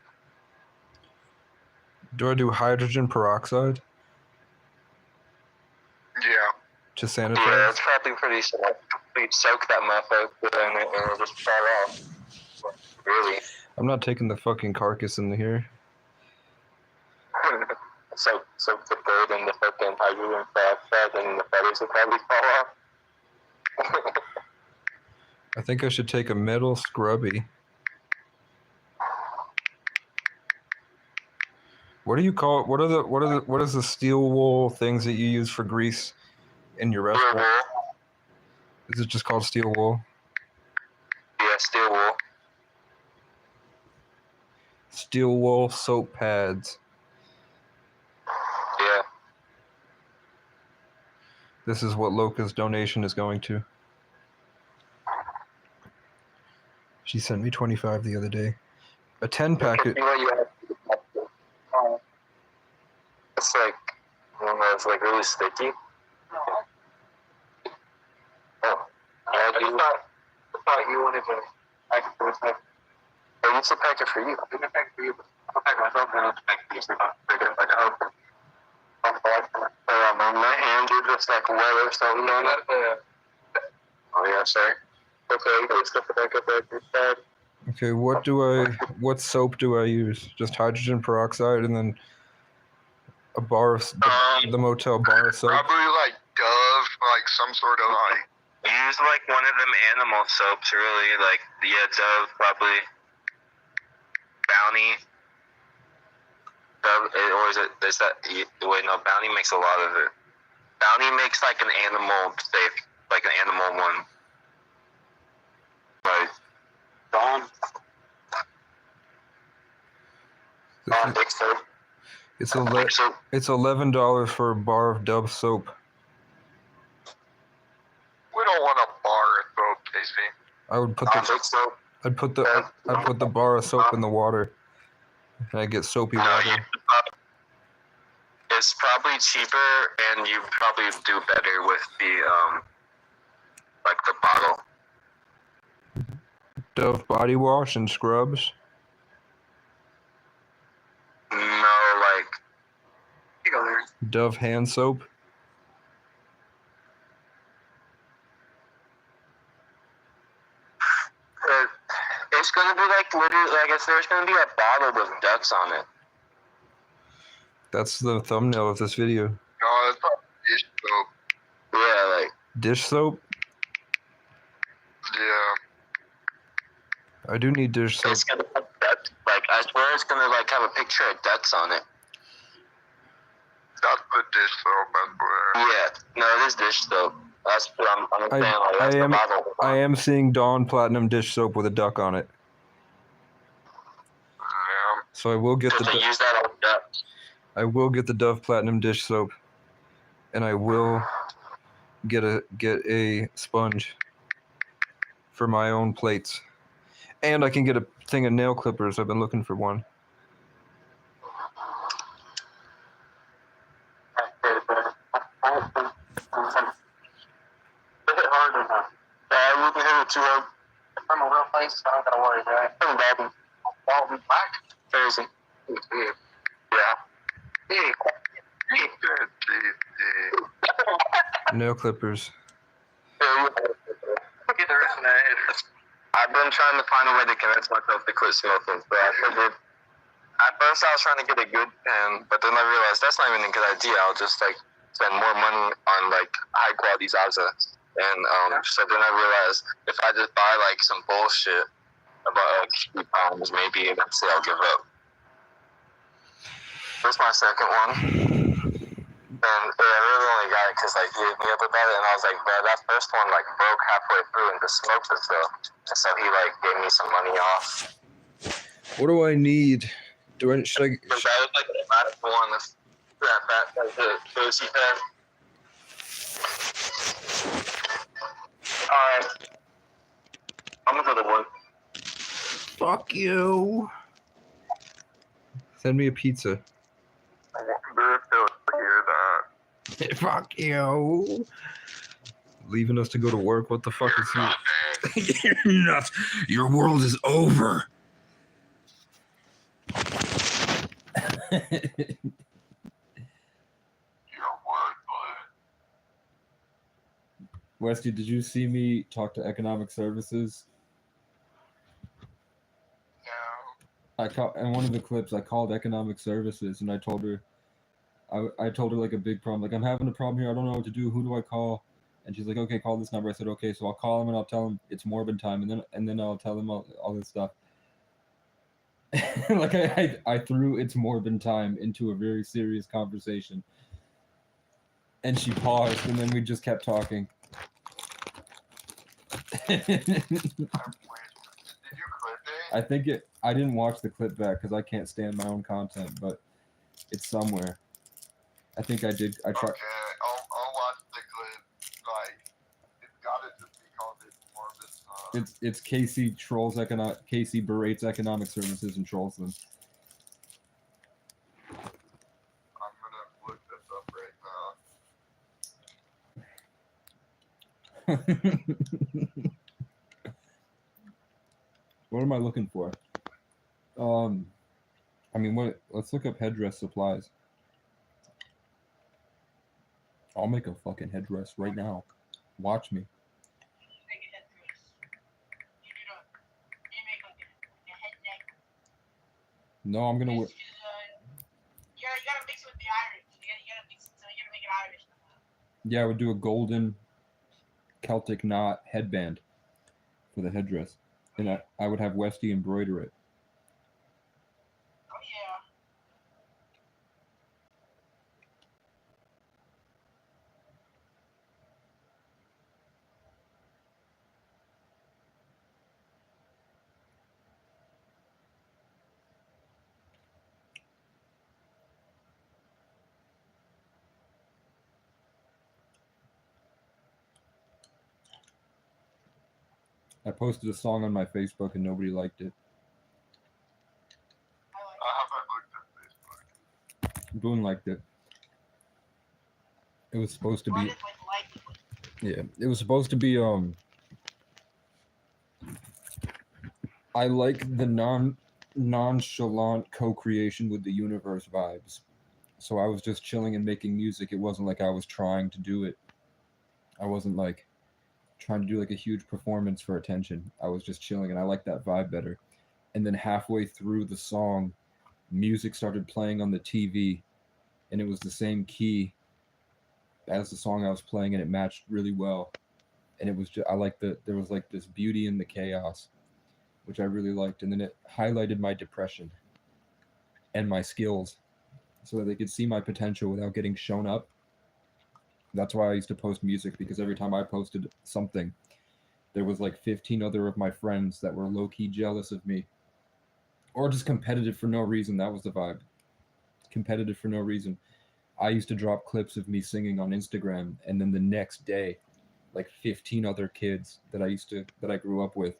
[SPEAKER 1] Do I do hydrogen peroxide
[SPEAKER 3] Yeah.
[SPEAKER 1] to sanitize?
[SPEAKER 5] Yeah, it's probably pretty simple. You'd soak that motherfucker in it and it'll just fall off. Really.
[SPEAKER 1] I'm not taking the fucking carcass in here.
[SPEAKER 5] So the bird and the fucking hydrogen peroxide and the feathers will probably fall off.
[SPEAKER 1] I think I should take a metal scrubby. What do you call it? What is the steel wool things that you use for grease in your restaurant? Is it just called steel wool?
[SPEAKER 5] Yeah, steel wool.
[SPEAKER 1] Steel wool soap pads.
[SPEAKER 5] Yeah.
[SPEAKER 1] This is what Loca's donation is going to. She sent me 25 the other day. A 10 packet.
[SPEAKER 5] It's like, it's like really sticky. Oh, I thought you wanted to pack it for yourself. I used to pack it for you. I didn't pack it for you. I'll pack myself and I'll pack it for you. Like, my hands are just like wet or something on it. Oh yeah, sorry. Okay, let's step it back up there.
[SPEAKER 1] Okay, what soap do I use? Just hydrogen peroxide and then a bar of the motel bar soap?
[SPEAKER 3] Probably like Dove, like some sort of like.
[SPEAKER 5] Use like one of them animal soaps, really. Like, yeah, Dove, probably. Bounty. Dove, or is that, wait, no, Bounty makes a lot of it. Bounty makes like an animal safe, like an animal one. Like, Dawn. Dick soap.
[SPEAKER 1] It's $11 for a bar of Dove soap.
[SPEAKER 3] We don't want a bar of soap, Casey.
[SPEAKER 1] I would put
[SPEAKER 5] Dick soap.
[SPEAKER 1] I'd put the bar of soap in the water, and I get soapy water.
[SPEAKER 5] It's probably cheaper, and you probably do better with the like the bottle.
[SPEAKER 1] Dove body wash and scrubs.
[SPEAKER 5] No, like you go there.
[SPEAKER 1] Dove hand soap.
[SPEAKER 5] It's gonna be like literally, like there's gonna be a bottle with ducks on it.
[SPEAKER 1] That's the thumbnail of this video.
[SPEAKER 3] No, it's not dish soap.
[SPEAKER 5] Yeah, like
[SPEAKER 1] Dish soap.
[SPEAKER 3] Yeah.
[SPEAKER 1] I do need dish soap.
[SPEAKER 5] it's gonna have ducks. Like I swear, it's gonna like have a picture of ducks on it.
[SPEAKER 3] That's the dish soap, I swear.
[SPEAKER 5] Yeah, no, it is dish soap. That's what I'm saying. Like, that's the bottle.
[SPEAKER 1] I am seeing Dawn Platinum dish soap with a duck on it.
[SPEAKER 3] Yeah.
[SPEAKER 1] So I will get
[SPEAKER 5] So to use that on ducks.
[SPEAKER 1] I will get the Dove Platinum dish soap, and I will get a sponge for my own plates. And I can get a thing of nail clippers. I've been looking for one.
[SPEAKER 5] You can hit it too hard. From a real place, so I don't gotta worry, right? I'm Baldwin Black. Thursday. Yeah.
[SPEAKER 1] Nail clippers.
[SPEAKER 5] Get the rest of that. I've been trying to find a way to convince myself to quit smoking, but I figured at first I was trying to get a good pen, but then I realized that's not even a good idea. I'll just like spend more money on like high quality Zaza. And so then I realized if I just buy like some bullshit about like few pounds, maybe eventually I'll give up. That's my second one. And I really only got it because like he hit me up about it, and I was like, bro, that first one like broke halfway through and just smoked it though. And so he like gave me some money off.
[SPEAKER 1] What do I need? Should I?
[SPEAKER 5] Because that was like the automatic one. That like the Josie pen. Alright. I'm gonna go to work.
[SPEAKER 1] Fuck you. Send me a pizza.
[SPEAKER 3] I wonder if they'll hear that.
[SPEAKER 1] Fuck you. Leaving us to go to work. What the fuck is he? You're nuts. Your world is over. Westy, did you see me talk to Economic Services?
[SPEAKER 3] No.
[SPEAKER 1] In one of the clips, I called Economic Services and I told her, I told her like a big problem. Like, I'm having a problem here. I don't know what to do. Who do I call? And she's like, okay, call this number. I said, okay. So I'll call him and I'll tell him it's Morbid time, and then I'll tell him all this stuff. Like I threw it's Morbid time into a very serious conversation, and she paused, and then we just kept talking.
[SPEAKER 3] Did you clip it?
[SPEAKER 1] I think I didn't watch the clip back because I can't stand my own content, but it's somewhere. I think I did. I tried.
[SPEAKER 3] Okay, I'll watch the clip. Like, it's gotta just be called It's Morbid.
[SPEAKER 1] It's Casey Casey berates Economic Services and trolls them.
[SPEAKER 3] I'm gonna look this up right now.
[SPEAKER 1] What am I looking for? I mean, let's look up headdress supplies. I'll make a fucking headdress right now. Watch me. No, I'm gonna wear.
[SPEAKER 4] You gotta mix it with the Irish. You gotta mix it, so you gotta make it Irish.
[SPEAKER 1] Yeah, I would do a golden Celtic knot headband for the headdress, and I would have Westy embroider it.
[SPEAKER 4] Oh yeah.
[SPEAKER 1] I posted a song on my Facebook and nobody liked it.
[SPEAKER 3] I haven't looked at Facebook.
[SPEAKER 1] Boone liked it. It was supposed to be. Yeah, it was supposed to be. I like the nonchalant co-creation with the universe vibes. So I was just chilling and making music. It wasn't like I was trying to do it. I wasn't like trying to do like a huge performance for attention. I was just chilling, and I liked that vibe better. And then halfway through the song, music started playing on the TV, and it was the same key as the song I was playing, and it matched really well. And it was just, there was like this beauty in the chaos, which I really liked. And then it highlighted my depression and my skills so that they could see my potential without getting shown up. That's why I used to post music, because every time I posted something, there was like 15 other of my friends that were low-key jealous of me, or just competitive for no reason. That was the vibe. Competitive for no reason. I used to drop clips of me singing on Instagram, and then the next day, like 15 other kids that I grew up with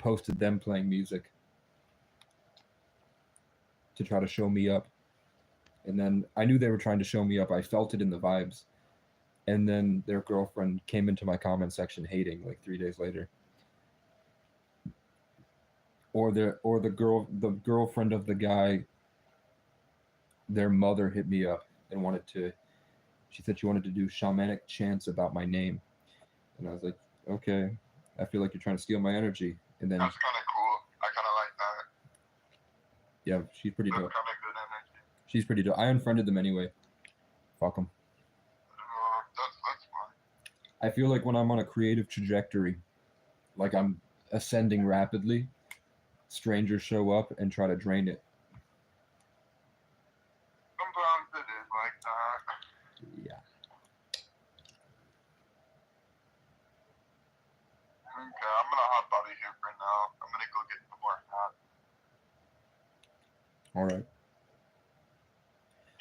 [SPEAKER 1] posted them playing music to try to show me up. And then I knew they were trying to show me up. I felt it in the vibes. And then their girlfriend came into my comment section hating like 3 days later. Or the girlfriend of the guy, their mother hit me up and she said she wanted to do shamanic chants about my name. And I was like, okay, I feel like you're trying to steal my energy. And then
[SPEAKER 3] That's kind of cool. I kind of like that.
[SPEAKER 1] yeah, she's pretty
[SPEAKER 3] That's
[SPEAKER 1] dope.
[SPEAKER 3] kind of good energy.
[SPEAKER 1] She's pretty dope. I unfriended them anyway. Fuck them.
[SPEAKER 3] That's fine.
[SPEAKER 1] I feel like when I'm on a creative trajectory, like I'm ascending rapidly, strangers show up and try to drain it.
[SPEAKER 3] Sometimes it is like that.
[SPEAKER 1] Yeah.
[SPEAKER 3] Okay, I'm gonna hop out of here for now. I'm gonna go get some more hot.
[SPEAKER 1] All right.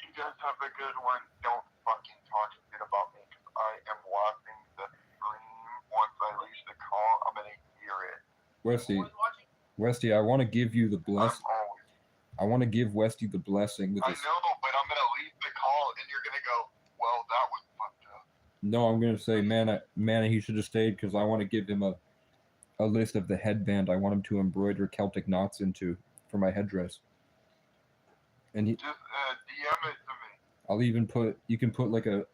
[SPEAKER 3] You guys have a good one. Don't fucking talk shit about me. I am watching the stream. Once I leave the call, I'm gonna hear it.
[SPEAKER 1] Westy,
[SPEAKER 4] Who's watching?
[SPEAKER 1] Westy, I want to give you the bless.
[SPEAKER 3] I'm always.
[SPEAKER 1] I want to give Westy the blessing with
[SPEAKER 3] I
[SPEAKER 1] this.
[SPEAKER 3] know, but I'm gonna leave the call, and you're gonna go, well, that was fucked up.
[SPEAKER 1] No, I'm gonna say, man, he should have stayed because I want to give him a list of the headband I want him to embroider Celtic knots into for my headdress. And
[SPEAKER 3] Just DM it to me.
[SPEAKER 1] I'll even you can put like a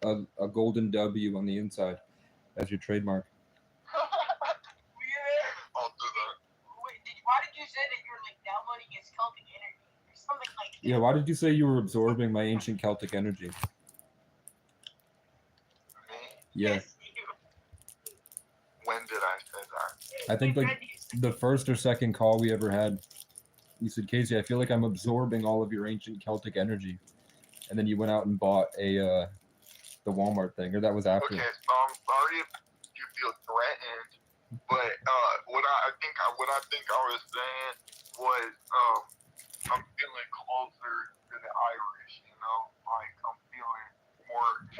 [SPEAKER 1] golden W on the inside as your trademark.
[SPEAKER 3] I'll do that.
[SPEAKER 4] Wait, why did you say that you were like downloading his Celtic energy or something like that?
[SPEAKER 1] Yeah, why did you say you were absorbing my ancient Celtic energy?
[SPEAKER 3] Me?
[SPEAKER 1] Yeah,
[SPEAKER 4] Yes, you.
[SPEAKER 3] When did I say that?
[SPEAKER 1] I think
[SPEAKER 4] When
[SPEAKER 1] like
[SPEAKER 4] did you say-
[SPEAKER 1] the first or second call we ever had, you said, Casey, I feel like I'm absorbing all of your ancient Celtic energy. And then you went out and bought the Walmart thing, or that was after.
[SPEAKER 3] Okay, so I'm sorry if you feel threatened, but what I think I was saying was I'm feeling closer to the Irish, you know, like I'm feeling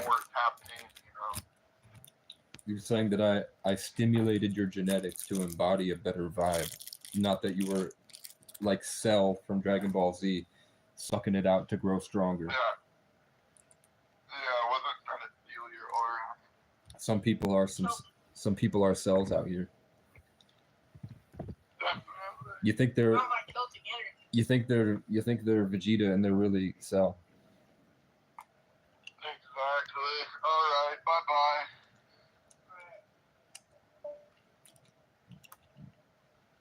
[SPEAKER 3] more tapped in, you know.
[SPEAKER 1] You're saying that I stimulated your genetics to embody a better vibe, not that you were like Cell from Dragon Ball Z, sucking it out to grow stronger.
[SPEAKER 3] Yeah. Yeah, I wasn't trying to steal your aura.
[SPEAKER 1] Some people are cells out here.
[SPEAKER 3] Definitely.
[SPEAKER 1] You think they're
[SPEAKER 4] Not my Celtic energy.
[SPEAKER 1] you think they're Vegeta and they're really Cell.
[SPEAKER 3] Exactly. All right. Bye bye.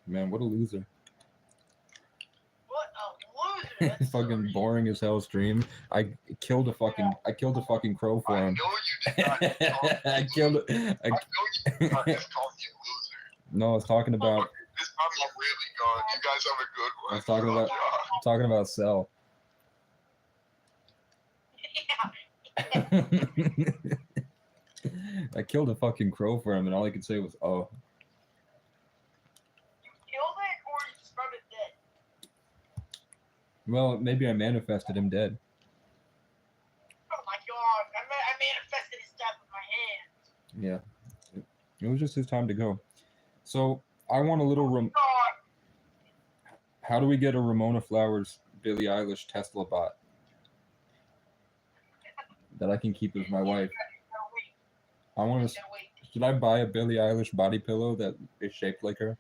[SPEAKER 1] Man, what a loser.
[SPEAKER 4] What a loser! That's so
[SPEAKER 1] Fucking
[SPEAKER 4] ridiculous.
[SPEAKER 1] boring as hell stream. I killed a fucking crow for
[SPEAKER 3] I
[SPEAKER 1] him.
[SPEAKER 3] know you did not. Just call me
[SPEAKER 1] I
[SPEAKER 3] loser.
[SPEAKER 1] killed it.
[SPEAKER 3] I know you did not just call me loser.
[SPEAKER 1] No, I was talking about
[SPEAKER 3] This time I'm really gone. You guys have a good one.
[SPEAKER 1] I was talking about Cell.
[SPEAKER 4] Yeah.
[SPEAKER 1] I killed a fucking crow for him, and all I could say was, "Oh."
[SPEAKER 4] You killed it or you just found it dead?
[SPEAKER 1] Well, maybe I manifested him dead.
[SPEAKER 4] Oh my god! I manifested his death with my hands.
[SPEAKER 1] Yeah, it was just his time to go. So I want a little.
[SPEAKER 4] God.
[SPEAKER 1] How do we get a Ramona Flowers, Billie Eilish Tesla bot that I can keep as my wife?
[SPEAKER 4] No, wait.
[SPEAKER 1] I want to.
[SPEAKER 4] No, wait.
[SPEAKER 1] Should I buy a Billie Eilish body pillow that is shaped like her?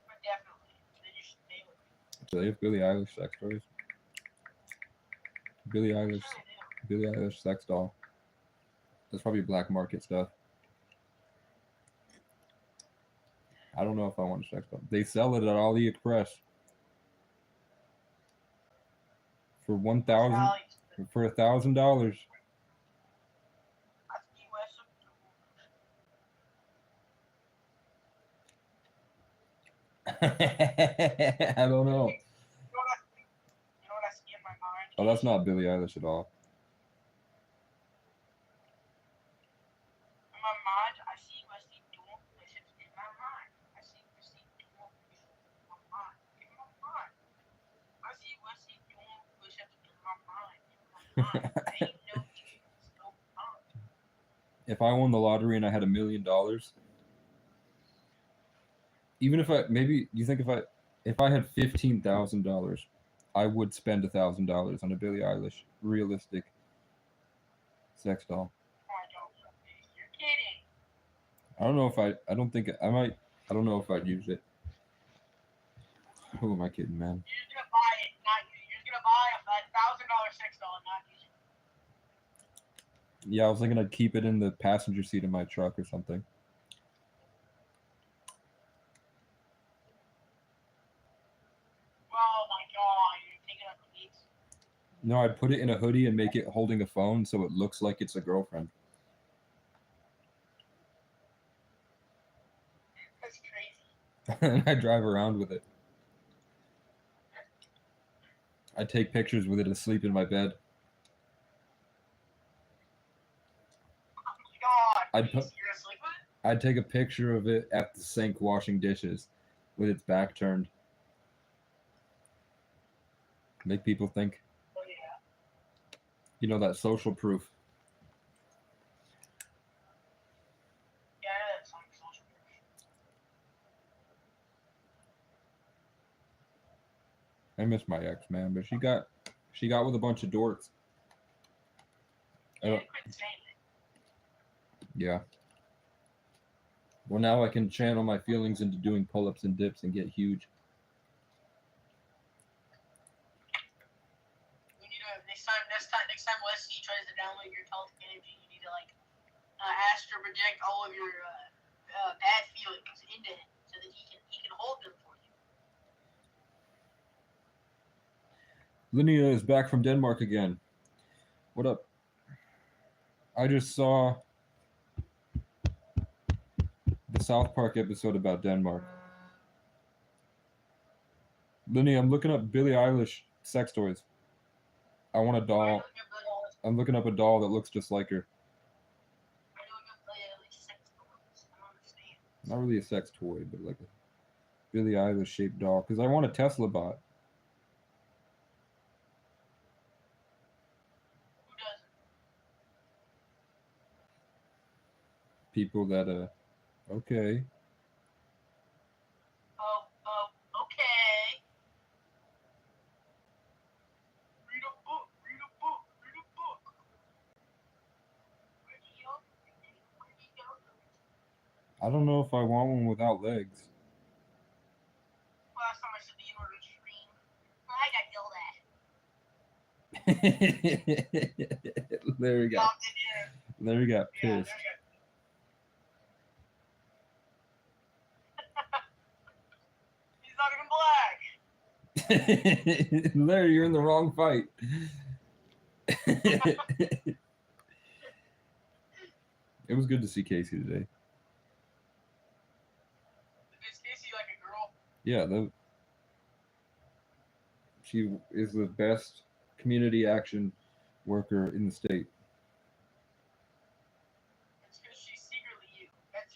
[SPEAKER 4] But definitely. Then you should name it.
[SPEAKER 1] Do they have Billie Eilish sex toys? Billie Eilish,
[SPEAKER 4] Sure they
[SPEAKER 1] Billie Eilish sex doll. That's probably black market stuff. I don't know if I want a sex doll. They sell it at AliExpress for
[SPEAKER 4] do.
[SPEAKER 1] $1,000
[SPEAKER 4] Alex,
[SPEAKER 1] for $1,000.
[SPEAKER 4] I see where some-
[SPEAKER 1] I don't know.
[SPEAKER 4] You know what I see in my mind?
[SPEAKER 1] Oh, that's not Billie Eilish at all.
[SPEAKER 4] In my mind, I see Wesley doing push-ups in my mind. I see Wesley doing push-ups in my mind. In my mind. I see Wesley doing push-ups in my mind. In my mind. Ain't no chance, no time.
[SPEAKER 1] If I won the lottery and I had $1 million, Even if maybe you think if I had $15,000, I would spend $1,000 on a Billie Eilish realistic sex doll.
[SPEAKER 4] You're kidding.
[SPEAKER 1] I don't know if I don't think I might. I don't know if I'd use it. Who am I kidding, man?
[SPEAKER 4] You're just gonna buy it, not use it. You're just gonna buy a $1,000 sex doll and not use it.
[SPEAKER 1] Yeah, I was thinking I'd keep it in the passenger seat of my truck or something.
[SPEAKER 4] Oh my god, you're taking up the beats.
[SPEAKER 1] No, I'd put it in a hoodie and make it holding a phone so it looks like it's a girlfriend.
[SPEAKER 4] That's crazy.
[SPEAKER 1] And I drive around with it. I take pictures with it asleep in my bed.
[SPEAKER 4] Oh my god.
[SPEAKER 1] I'd put-
[SPEAKER 4] You're asleep with it?
[SPEAKER 1] I'd take a picture of it at the sink washing dishes with its back turned. Make people think,
[SPEAKER 4] Oh yeah.
[SPEAKER 1] you know, that social proof.
[SPEAKER 4] Yeah, I know that song, Social Proof.
[SPEAKER 1] I miss my ex, man, but she got with a bunch of dorks. I
[SPEAKER 4] Yeah,
[SPEAKER 1] don't,
[SPEAKER 4] quit saying it.
[SPEAKER 1] yeah. Well, now I can channel my feelings into doing pull-ups and dips and get huge.
[SPEAKER 4] You need to next time Wesley tries to download your telepathic energy, you need to astral project all of your bad feelings into him so that he can hold them for you.
[SPEAKER 1] Linnea is back from Denmark again. What up? I just saw the South Park episode about Denmark. Linnea, I'm looking up Billie Eilish sex toys. I want a doll. I'm looking up a doll that looks just like her. Not really a sex toy, but like a Billie Eilish shaped doll. Because I want a Tesla bot.
[SPEAKER 4] Who doesn't?
[SPEAKER 1] People that okay.
[SPEAKER 4] Okay. Read a book.
[SPEAKER 1] I don't know if I want one without legs.
[SPEAKER 4] Last time I said the N-word stream. I got yelled at.
[SPEAKER 1] Larry got
[SPEAKER 4] Stopped it here.
[SPEAKER 1] Larry got
[SPEAKER 4] Yeah,
[SPEAKER 1] pissed.
[SPEAKER 4] there you go. He's not even black.
[SPEAKER 1] Larry, you're in the wrong fight. It was good to see Casey today.
[SPEAKER 4] Is Casey like a girl?
[SPEAKER 1] Yeah, she is the best community action worker in the state.
[SPEAKER 4] It's because she's secretly you. That's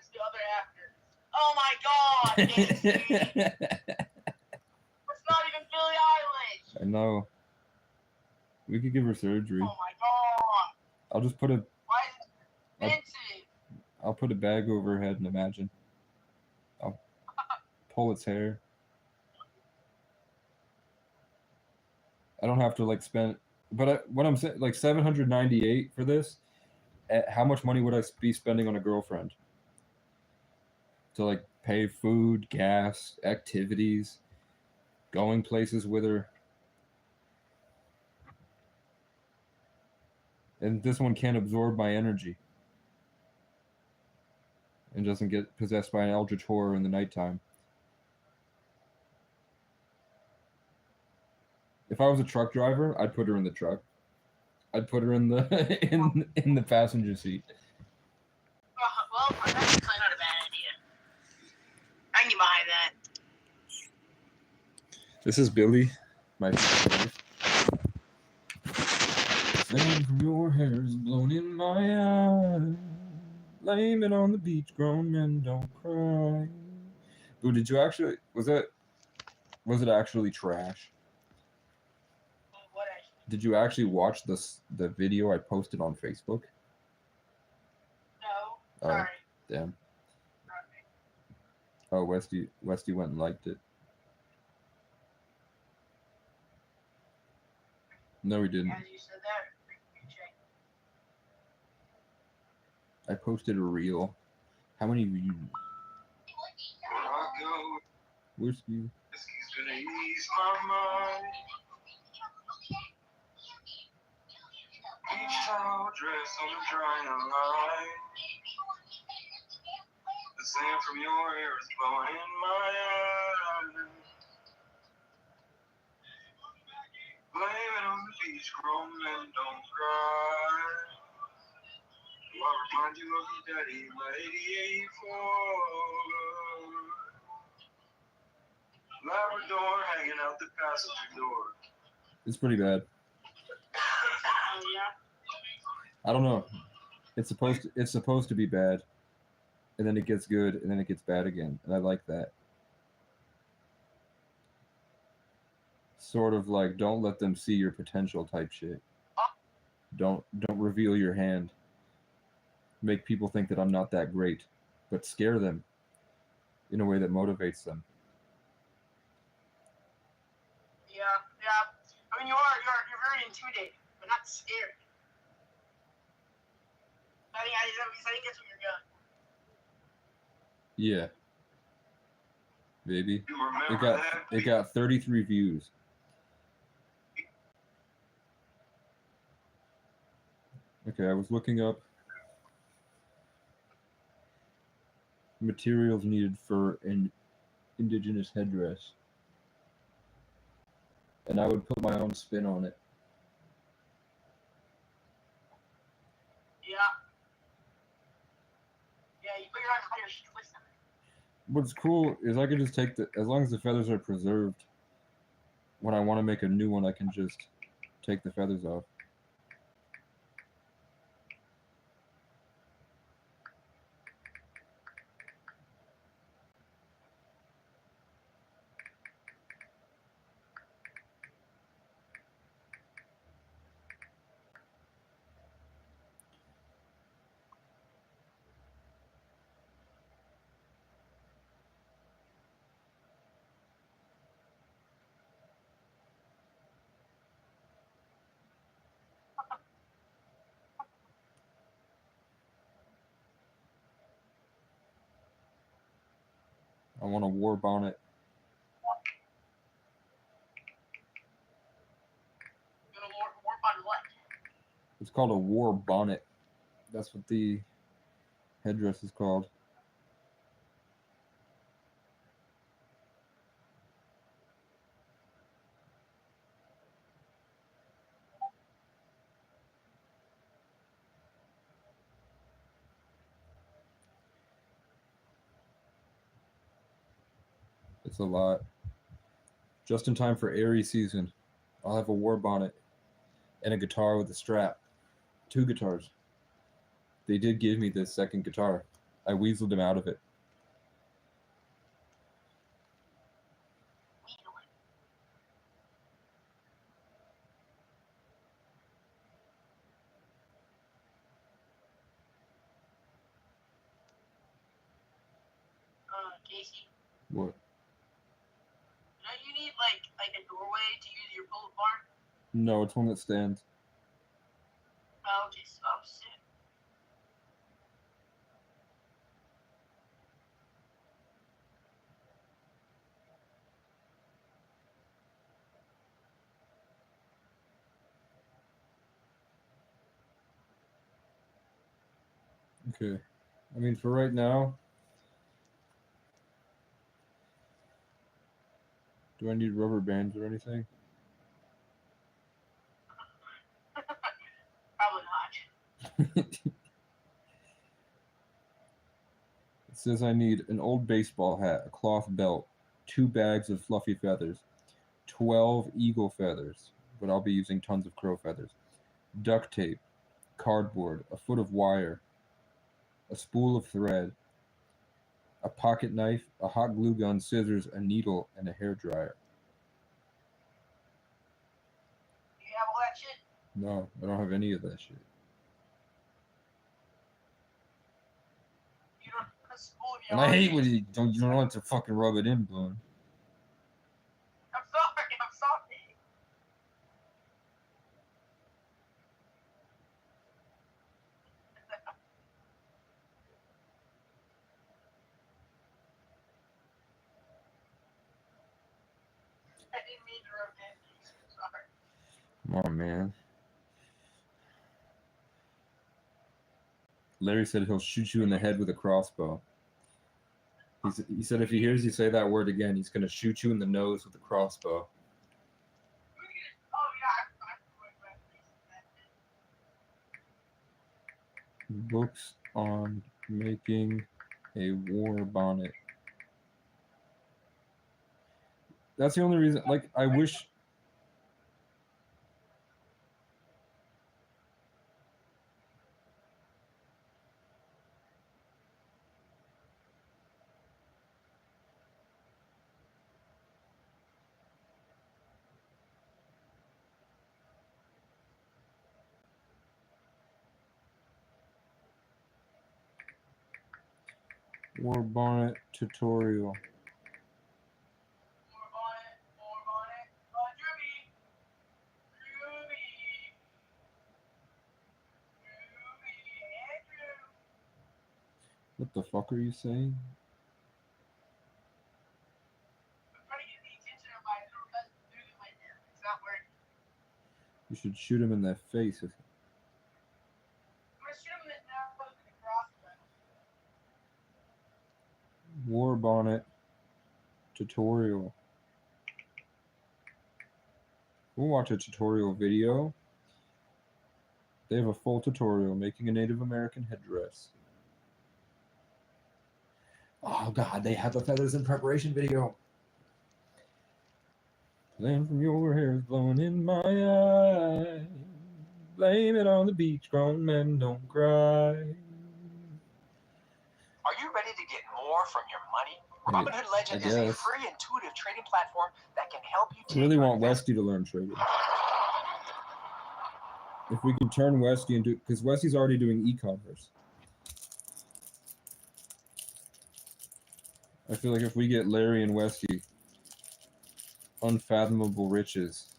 [SPEAKER 4] the other actor. Oh my god, Casey! It's not even Billie Eilish!
[SPEAKER 1] I know. We could give her surgery.
[SPEAKER 4] Oh my god!
[SPEAKER 1] I'll just put
[SPEAKER 4] Why is it Vincent?
[SPEAKER 1] I'll put a bag over her head and imagine. I'll pull its hair. I don't have to like spend, but what I'm saying, like $798 for this. How much money would I be spending on a girlfriend? To like pay food, gas, activities, going places with her. And this one can't absorb my energy. And doesn't get possessed by an eldritch horror in the nighttime. If I was a truck driver, I'd put her in the truck. I'd put her in the in the passenger seat.
[SPEAKER 4] Well, that's actually not a bad idea. I can get behind that.
[SPEAKER 1] This is Billy, my wife. Flame from your hair is blown in my eye. Laying on the beach, grown men don't cry. Boo, did you actually? Was it actually trash?
[SPEAKER 4] What actually?
[SPEAKER 1] Did you actually watch the video I posted on Facebook?
[SPEAKER 4] No.
[SPEAKER 1] Oh.
[SPEAKER 4] Sorry.
[SPEAKER 1] Damn. Oh, Westy went and liked it. No, he didn't.
[SPEAKER 4] As you said that, you check.
[SPEAKER 1] I posted a reel. How many views? Whiskey.
[SPEAKER 3] Whiskey's gonna ease my mind. Beach towel dress on the drying line. The sand from your hair is blowing in my eyes. Blame it on the beach, grown men don't cry. I'll remind you of your daddy, my 88 Ford. Labrador hanging out the passenger door.
[SPEAKER 1] It's pretty bad.
[SPEAKER 4] Oh, yeah.
[SPEAKER 1] I don't know. It's supposed to be bad, and then it gets good, and then it gets bad again, and I like that. Sort of like don't let them see your potential type shit. Don't reveal your hand. Make people think that I'm not that great, but scare them in a way that motivates them.
[SPEAKER 4] Yeah, yeah. I mean, you're very intimidating, but not scared. I think that's what you're doing.
[SPEAKER 1] Yeah. Baby.
[SPEAKER 3] You remember
[SPEAKER 1] It got 33 views. Okay, I was looking up materials needed for an indigenous headdress. And I would put my own spin on it.
[SPEAKER 4] Yeah. Yeah, you put your own twist on it.
[SPEAKER 1] What's cool is I can just take as long as the feathers are preserved, when I want to make a new one, I can just take the feathers off. I want a war bonnet.
[SPEAKER 4] You're gonna warp on what?
[SPEAKER 1] It's called a war bonnet. That's what the headdress is called. It's a lot. Just in time for Aries season, I'll have a war bonnet and a guitar with a strap. 2 guitars. They did give me this second guitar. I weaseled him out of it.
[SPEAKER 4] Casey.
[SPEAKER 1] What?
[SPEAKER 4] Don't you need like a doorway to use your pull apart?
[SPEAKER 1] No, it's one that stands.
[SPEAKER 4] Oh, okay, so shit.
[SPEAKER 1] Okay. I mean, for right now, do I need rubber bands or anything?
[SPEAKER 4] Probably not.
[SPEAKER 1] It says I need an old baseball hat, a cloth belt, 2 bags of fluffy feathers, 12 eagle feathers, but I'll be using tons of crow feathers, duct tape, cardboard, a foot of wire, a spool of thread, a pocket knife, a hot glue gun, scissors, a needle, and a hairdryer.
[SPEAKER 4] Do you have all that shit?
[SPEAKER 1] No, I don't have any of that shit.
[SPEAKER 4] You don't have a spool in
[SPEAKER 1] And I hate when you don't like to fucking rub it in, Boone.
[SPEAKER 4] I'm sorry. I'm sorry. I didn't mean to rub it in. Sorry.
[SPEAKER 1] Come on, man. Larry said he'll shoot you in the head with a crossbow. He said if he hears you say that word again, he's going to shoot you in the nose with a crossbow.
[SPEAKER 4] Oh, yeah.
[SPEAKER 1] Books on making a war bonnet. That's the only reason. Like, I wish. War bonnet tutorial.
[SPEAKER 4] More bonnet. Ruby. Andrew.
[SPEAKER 1] What the fuck are you saying?
[SPEAKER 4] I'm trying to get the attention of my little cousin Susan right now. It's not working.
[SPEAKER 1] You should shoot him in the face.
[SPEAKER 4] I'm gonna shoot him in the nose with a crossbow.
[SPEAKER 1] War bonnet tutorial. We'll watch a tutorial video. They have a full tutorial making a Native American headdress. Oh god, they have the feathers in preparation video. Land from your hair is blowing in my eye. Blame it on the beach, grown men don't cry.
[SPEAKER 6] Are you ready to get more from your money?
[SPEAKER 1] I
[SPEAKER 6] Robinhood Legend is a
[SPEAKER 1] guess.
[SPEAKER 6] free, intuitive trading platform that can help you
[SPEAKER 1] I
[SPEAKER 6] take
[SPEAKER 1] really
[SPEAKER 6] your
[SPEAKER 1] want
[SPEAKER 6] investments.
[SPEAKER 1] Westy to learn trading. If we can turn Westy into, because Westy's already doing e-commerce. I feel like if we get Larry and Westy, unfathomable riches.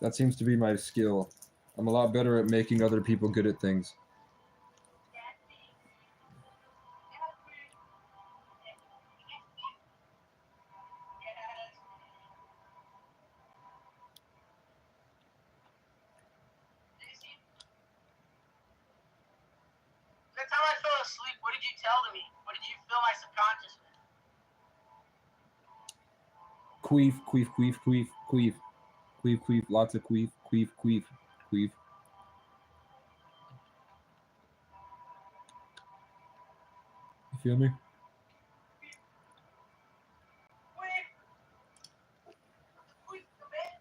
[SPEAKER 1] That seems to be my skill. I'm a lot better at making other people good at things.
[SPEAKER 4] The time I fell asleep, what did you tell to me? What did you fill my subconscious with?
[SPEAKER 1] Queef, queef, queef, queef, queef. Queef, queef, lots of queef, queef, queef, queef. You feel me?
[SPEAKER 4] Queef the bed.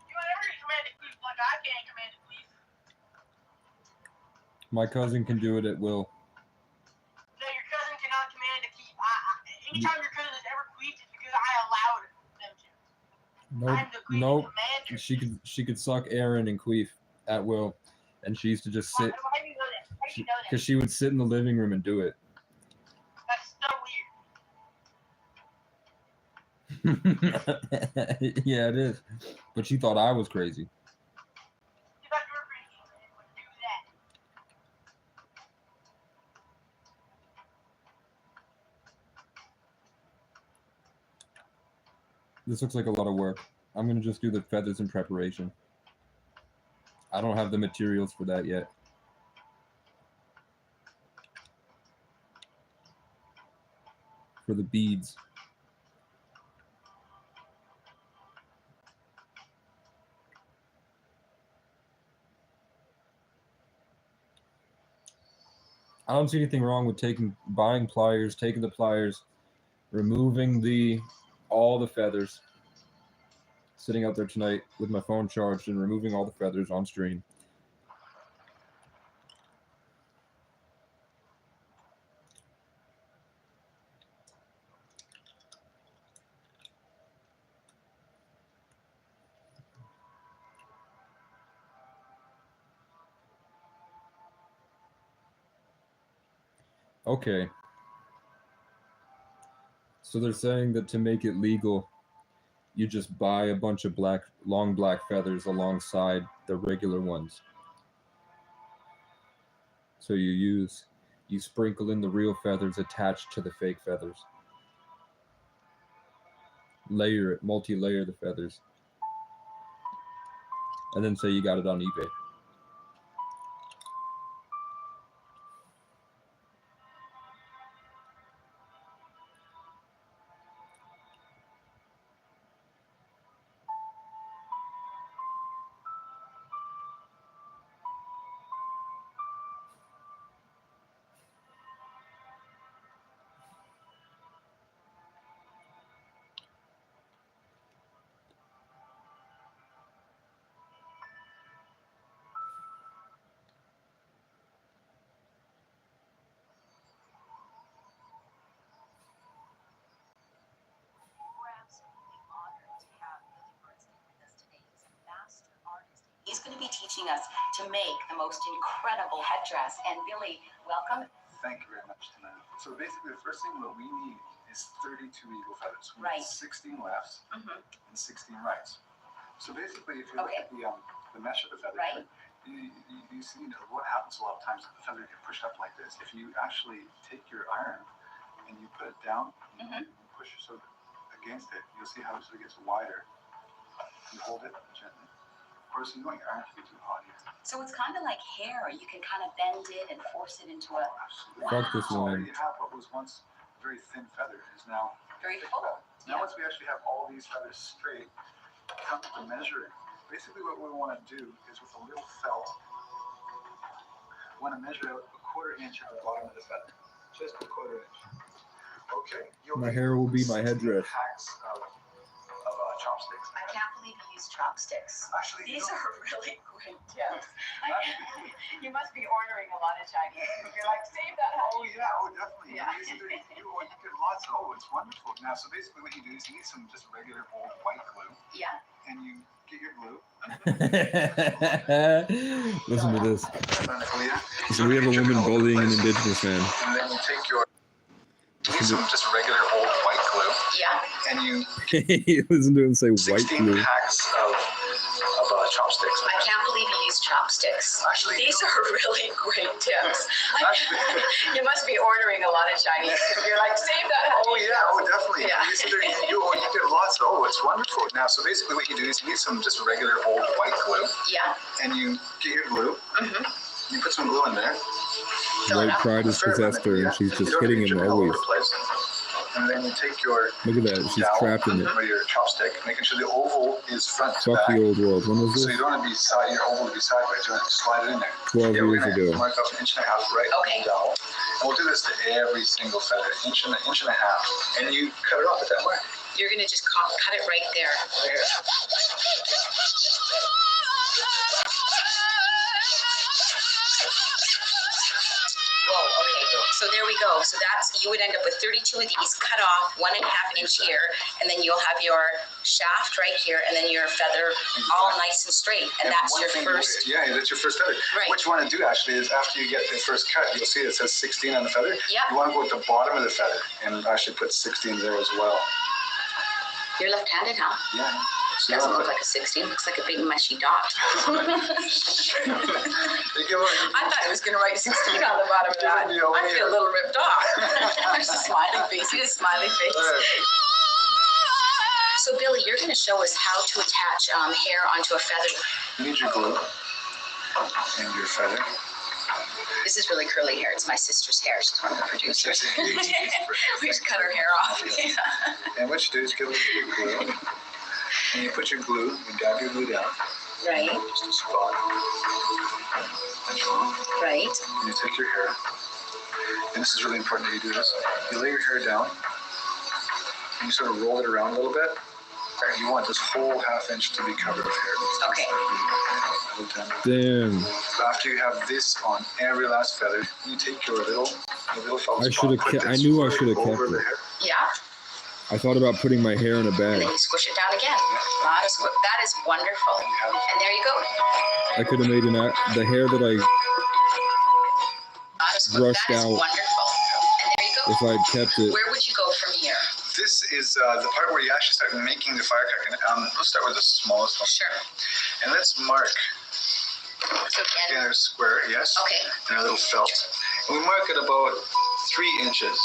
[SPEAKER 4] You never can command a queef like I can command a queef.
[SPEAKER 1] My cousin can do it at will.
[SPEAKER 4] No, your cousin cannot command a queef. Anytime your cousin has ever queefed, it's because I allowed them to.
[SPEAKER 1] Nope,
[SPEAKER 4] I'm the queef
[SPEAKER 1] nope.
[SPEAKER 4] commander.
[SPEAKER 1] She could suck Aaron and queef at will, and she used to just
[SPEAKER 4] Why
[SPEAKER 1] sit.
[SPEAKER 4] do you know that? How do you know that?
[SPEAKER 1] Because she would sit in the living room and do it.
[SPEAKER 4] That's so weird.
[SPEAKER 1] Yeah, it is. But she thought I was crazy.
[SPEAKER 4] You thought you were crazy and would do that.
[SPEAKER 1] This looks like a lot of work. I'm gonna just do the feathers in preparation. I don't have the materials for that yet. For the beads. I don't see anything wrong with buying pliers, taking the pliers, removing all the feathers, sitting out there tonight with my phone charged and removing all the feathers on stream. Okay. So they're saying that to make it legal, you just buy a bunch of long black feathers alongside the regular ones. So you sprinkle in the real feathers attached to the fake feathers. Layer it, multi-layer the feathers. And then say you got it on eBay.
[SPEAKER 7] We're absolutely honored to have Billy Bernstein with us today. He's a master artist. He's going to be teaching us to make the most incredible headdress. And Billy, welcome.
[SPEAKER 8] Thank you very much, Tanaya. So basically, the first thing what we need is 32 eagle feathers. We
[SPEAKER 7] Right.
[SPEAKER 8] need 16 lefts
[SPEAKER 7] Mm-hmm.
[SPEAKER 8] and 16 rights. So basically, if you look
[SPEAKER 7] Okay.
[SPEAKER 8] at the mesh of the feather,
[SPEAKER 7] Right.
[SPEAKER 8] you see what happens a lot of times. The feather get pushed up like this. If you actually take your iron and you put it down,
[SPEAKER 7] Mhm.
[SPEAKER 8] you push so against it, you'll see how it sort of gets wider. You hold it gently. Of course, you don't want your iron to be too hot either.
[SPEAKER 7] So it's kind of like hair. You can kind of bend it and force it into a
[SPEAKER 8] Absolutely.
[SPEAKER 1] Fuck this
[SPEAKER 8] So there
[SPEAKER 1] one.
[SPEAKER 8] you have what was once a very thin feather is now
[SPEAKER 7] very
[SPEAKER 8] thick
[SPEAKER 7] full.
[SPEAKER 8] feather. Now
[SPEAKER 7] Yeah.
[SPEAKER 8] once we actually have all these feathers straight, come to measuring. Basically what we want to do is with a little felt, we want to measure out a 1/4 inch at the bottom of the feather. Just a 1/4 inch. Okay.
[SPEAKER 1] My hair will be my
[SPEAKER 8] 16
[SPEAKER 1] headdress.
[SPEAKER 8] Packs of chopsticks.
[SPEAKER 7] I can't believe you use chopsticks.
[SPEAKER 8] Actually,
[SPEAKER 7] These
[SPEAKER 8] you know,
[SPEAKER 7] are really great tips. You must be ordering a lot of Chinese. You're like, save that.
[SPEAKER 8] oh yeah, oh definitely.
[SPEAKER 7] Yeah.
[SPEAKER 8] You get lots. Oh, it's wonderful. Now, so basically what you do is you need some just regular old white glue,
[SPEAKER 7] Yeah.
[SPEAKER 8] and you get your glue.
[SPEAKER 1] Listen to this.
[SPEAKER 8] Leah.
[SPEAKER 1] So we have a woman bullying an indigenous man.
[SPEAKER 8] And then you take your some just regular old white glue,
[SPEAKER 7] Yeah.
[SPEAKER 8] and you
[SPEAKER 1] Listen to him say white
[SPEAKER 8] 16
[SPEAKER 1] glue.
[SPEAKER 8] packs of chopsticks.
[SPEAKER 7] I can't believe you use chopsticks.
[SPEAKER 8] Actually,
[SPEAKER 7] These
[SPEAKER 8] you know,
[SPEAKER 7] are really great tips.
[SPEAKER 8] Actually-
[SPEAKER 7] You must be ordering a lot of Chinese. You're like, save that.
[SPEAKER 8] oh yeah, oh definitely.
[SPEAKER 7] Yeah.
[SPEAKER 8] You get lots. Oh, it's wonderful. Now, so basically what you do is you need some just regular old white glue,
[SPEAKER 7] Yeah.
[SPEAKER 8] and you get your glue.
[SPEAKER 7] Mm-hmm.
[SPEAKER 8] You put some glue in there.
[SPEAKER 1] White pride has possessed her, and she's
[SPEAKER 8] You
[SPEAKER 1] just
[SPEAKER 8] don't
[SPEAKER 1] hitting
[SPEAKER 8] get
[SPEAKER 1] him
[SPEAKER 8] your all over
[SPEAKER 1] always.
[SPEAKER 8] the place. And then you take your
[SPEAKER 1] Look at that. She's
[SPEAKER 8] dowel
[SPEAKER 1] trapped in it.
[SPEAKER 8] or your chopstick, making sure the oval is front to
[SPEAKER 1] Fuck
[SPEAKER 8] back.
[SPEAKER 1] the old world. When was
[SPEAKER 8] So
[SPEAKER 1] this?
[SPEAKER 8] you don't want to be your oval to be sideways. You want to slide it in there.
[SPEAKER 1] 12
[SPEAKER 8] we're
[SPEAKER 1] years
[SPEAKER 8] gonna
[SPEAKER 1] ago.
[SPEAKER 8] mark off 1.5 inches right
[SPEAKER 7] Okay.
[SPEAKER 8] on the dowel. And we'll do this to every single feather, 1.5 inches. And you cut it off at that mark.
[SPEAKER 7] You're going to just cut it right there.
[SPEAKER 8] Right here.
[SPEAKER 7] Whoa, okay. So there we go. So you would end up with 32 of these cut off 1.5 inch here, and then you'll have your shaft right here, and then your feather all nice and straight. And that's
[SPEAKER 8] one
[SPEAKER 7] your
[SPEAKER 8] thing-
[SPEAKER 7] first.
[SPEAKER 8] Yeah, that's your first feather.
[SPEAKER 7] Right.
[SPEAKER 8] What you want to do actually is after you get the first cut, you'll see it says 16 on the feather.
[SPEAKER 7] Yeah.
[SPEAKER 8] You want to go at the bottom of the feather and actually put 16 there as well.
[SPEAKER 7] You're left-handed, huh?
[SPEAKER 8] Yeah. So
[SPEAKER 7] Doesn't
[SPEAKER 8] you
[SPEAKER 7] look like a 16. Looks like a big mushy dot.
[SPEAKER 8] you give it-
[SPEAKER 7] I thought it was going to write 16 on the bottom of that. I feel a little ripped off. There's a smiling face. You just smiling face. So, Billy, you're going to show us how to attach hair onto a feather.
[SPEAKER 8] You need your glue and your feather.
[SPEAKER 7] This is really curly hair. It's my sister's hair. She's one of the producers. We just cut her hair off.
[SPEAKER 8] And what you do is get a little glue. And you put your glue, you dab your glue down.
[SPEAKER 7] Right,
[SPEAKER 8] Just a spot. That's wrong.
[SPEAKER 7] right.
[SPEAKER 8] And you take your hair. And this is really important that you do this. You lay your hair down. And you sort of roll it around a little bit. You want this whole 1/2 inch to be covered with hair.
[SPEAKER 7] Okay.
[SPEAKER 1] Damn.
[SPEAKER 8] So after you have this on every last feather, you take your little felt
[SPEAKER 1] I
[SPEAKER 8] spot,
[SPEAKER 1] should have
[SPEAKER 8] put
[SPEAKER 1] kept. I
[SPEAKER 8] this
[SPEAKER 1] knew I
[SPEAKER 8] right
[SPEAKER 1] should have
[SPEAKER 8] over
[SPEAKER 1] kept
[SPEAKER 8] the
[SPEAKER 1] it.
[SPEAKER 8] hair.
[SPEAKER 7] Yeah.
[SPEAKER 1] I thought about putting my hair in a
[SPEAKER 7] And
[SPEAKER 1] bag.
[SPEAKER 7] then you squish it down again. That is wonderful. And there you go.
[SPEAKER 1] I could have made the hair that I
[SPEAKER 7] That is
[SPEAKER 1] Brushed out.
[SPEAKER 7] wonderful.
[SPEAKER 1] if I'd kept it.
[SPEAKER 7] Where would you go from here?
[SPEAKER 8] This is the part where you actually start making the firecracker. Let's start with the smallest one.
[SPEAKER 7] Sure.
[SPEAKER 8] And let's mark
[SPEAKER 7] So
[SPEAKER 8] in a square, yes.
[SPEAKER 7] Okay.
[SPEAKER 8] And a little felt. And we mark it about 3 inches.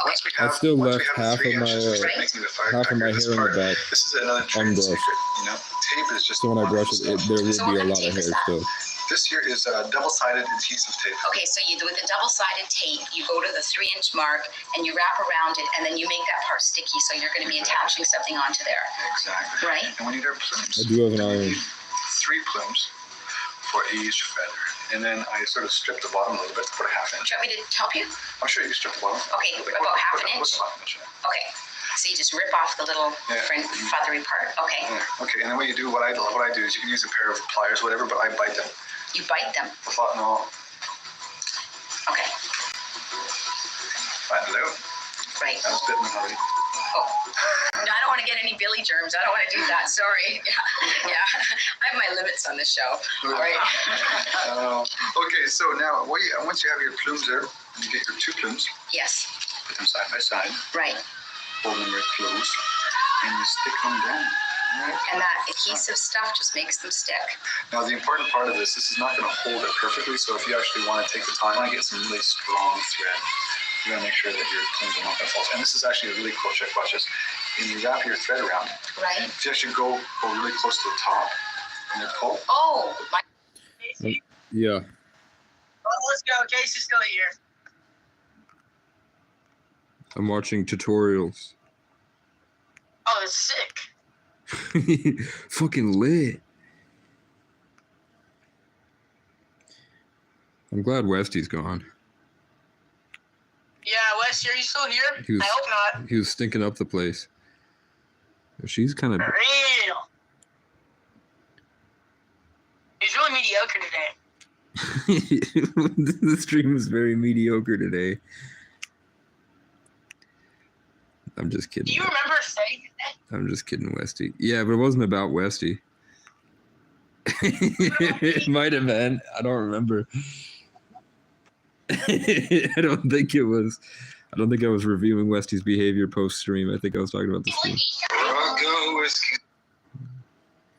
[SPEAKER 8] Once we
[SPEAKER 1] I
[SPEAKER 8] have,
[SPEAKER 1] still
[SPEAKER 8] once
[SPEAKER 1] left
[SPEAKER 8] we have
[SPEAKER 1] half
[SPEAKER 8] the 3
[SPEAKER 1] of my
[SPEAKER 8] inches, we start
[SPEAKER 7] Right.
[SPEAKER 8] making the
[SPEAKER 1] half of my
[SPEAKER 8] firecracker. This
[SPEAKER 1] hair in the
[SPEAKER 8] part,
[SPEAKER 1] back
[SPEAKER 8] this is another trade
[SPEAKER 1] unbrushed.
[SPEAKER 8] secret. You know, tape is just
[SPEAKER 1] So when I brush
[SPEAKER 8] wonderful
[SPEAKER 1] it,
[SPEAKER 8] stuff.
[SPEAKER 1] there would
[SPEAKER 7] So
[SPEAKER 1] be
[SPEAKER 7] what
[SPEAKER 1] a
[SPEAKER 7] kind of
[SPEAKER 1] lot of
[SPEAKER 7] tape is
[SPEAKER 1] hair
[SPEAKER 7] that?
[SPEAKER 1] still.
[SPEAKER 8] This here is double-sided adhesive tape.
[SPEAKER 7] Okay, so you with a double-sided tape, you go to the 3-inch mark and you wrap around it, and then you make that part sticky. So you're going to be attaching something onto there,
[SPEAKER 8] Exactly.
[SPEAKER 7] right?
[SPEAKER 8] And we need our plumes.
[SPEAKER 1] I do have an iron.
[SPEAKER 8] 3 plumes for each feather. And then I sort of strip the bottom a little bit, put a half inch.
[SPEAKER 7] Do you want me to help you?
[SPEAKER 8] I'm sure you can strip the bottom.
[SPEAKER 7] Okay,
[SPEAKER 8] Put-
[SPEAKER 7] about half
[SPEAKER 8] put-
[SPEAKER 7] an
[SPEAKER 8] put
[SPEAKER 7] inch.
[SPEAKER 8] a half inch, yeah.
[SPEAKER 7] Okay. So you just rip off the little
[SPEAKER 8] Yeah.
[SPEAKER 7] feathery part. Okay.
[SPEAKER 8] Yeah. Okay, and then what you do, what I do is you can use a pair of pliers, whatever, but I bite them.
[SPEAKER 7] You bite them.
[SPEAKER 8] No,
[SPEAKER 7] Okay.
[SPEAKER 8] flatten it out.
[SPEAKER 7] Right.
[SPEAKER 8] I was bitten already.
[SPEAKER 7] Oh. No, I don't want to get any billy germs. I don't want to do that. Sorry. Yeah. I have my limits on this show. All right.
[SPEAKER 8] Okay, so now once you have your plumes there, you get your 2 plumes,
[SPEAKER 7] Yes.
[SPEAKER 8] put them side by side,
[SPEAKER 7] Right.
[SPEAKER 8] hold them right close, and you stick them down. Right?
[SPEAKER 7] And that adhesive stuff just makes them stick.
[SPEAKER 8] Now the important part of this is not going to hold it perfectly, so if you actually want to take the time, I get some really strong thread. You got to make sure that your plumes are not going to fall. And this is actually a really cool trick. Watch this. When you wrap your thread around,
[SPEAKER 7] Right.
[SPEAKER 8] if you actually go really close to the top and you pull,
[SPEAKER 7] Oh, my.
[SPEAKER 4] Casey,
[SPEAKER 1] Yeah.
[SPEAKER 4] let's go. Casey's still here.
[SPEAKER 1] I'm watching tutorials.
[SPEAKER 4] Oh, that's sick.
[SPEAKER 1] Fucking lit. I'm glad Westy's gone.
[SPEAKER 4] Yeah, Wes, are you still here?
[SPEAKER 1] He was-
[SPEAKER 4] I hope not.
[SPEAKER 1] He was stinking up the place. She's kind of.
[SPEAKER 4] Real. He's really mediocre today.
[SPEAKER 1] The stream was very mediocre today. I'm just
[SPEAKER 4] Do
[SPEAKER 1] kidding.
[SPEAKER 4] you remember saying that?
[SPEAKER 1] I'm just kidding, Westy. Yeah, but it wasn't about Westy. It might have been. I don't remember. I don't think it was. I don't think I was reviewing Westy's behavior post stream. I think I was talking about the stream.
[SPEAKER 3] Rocco whiskey,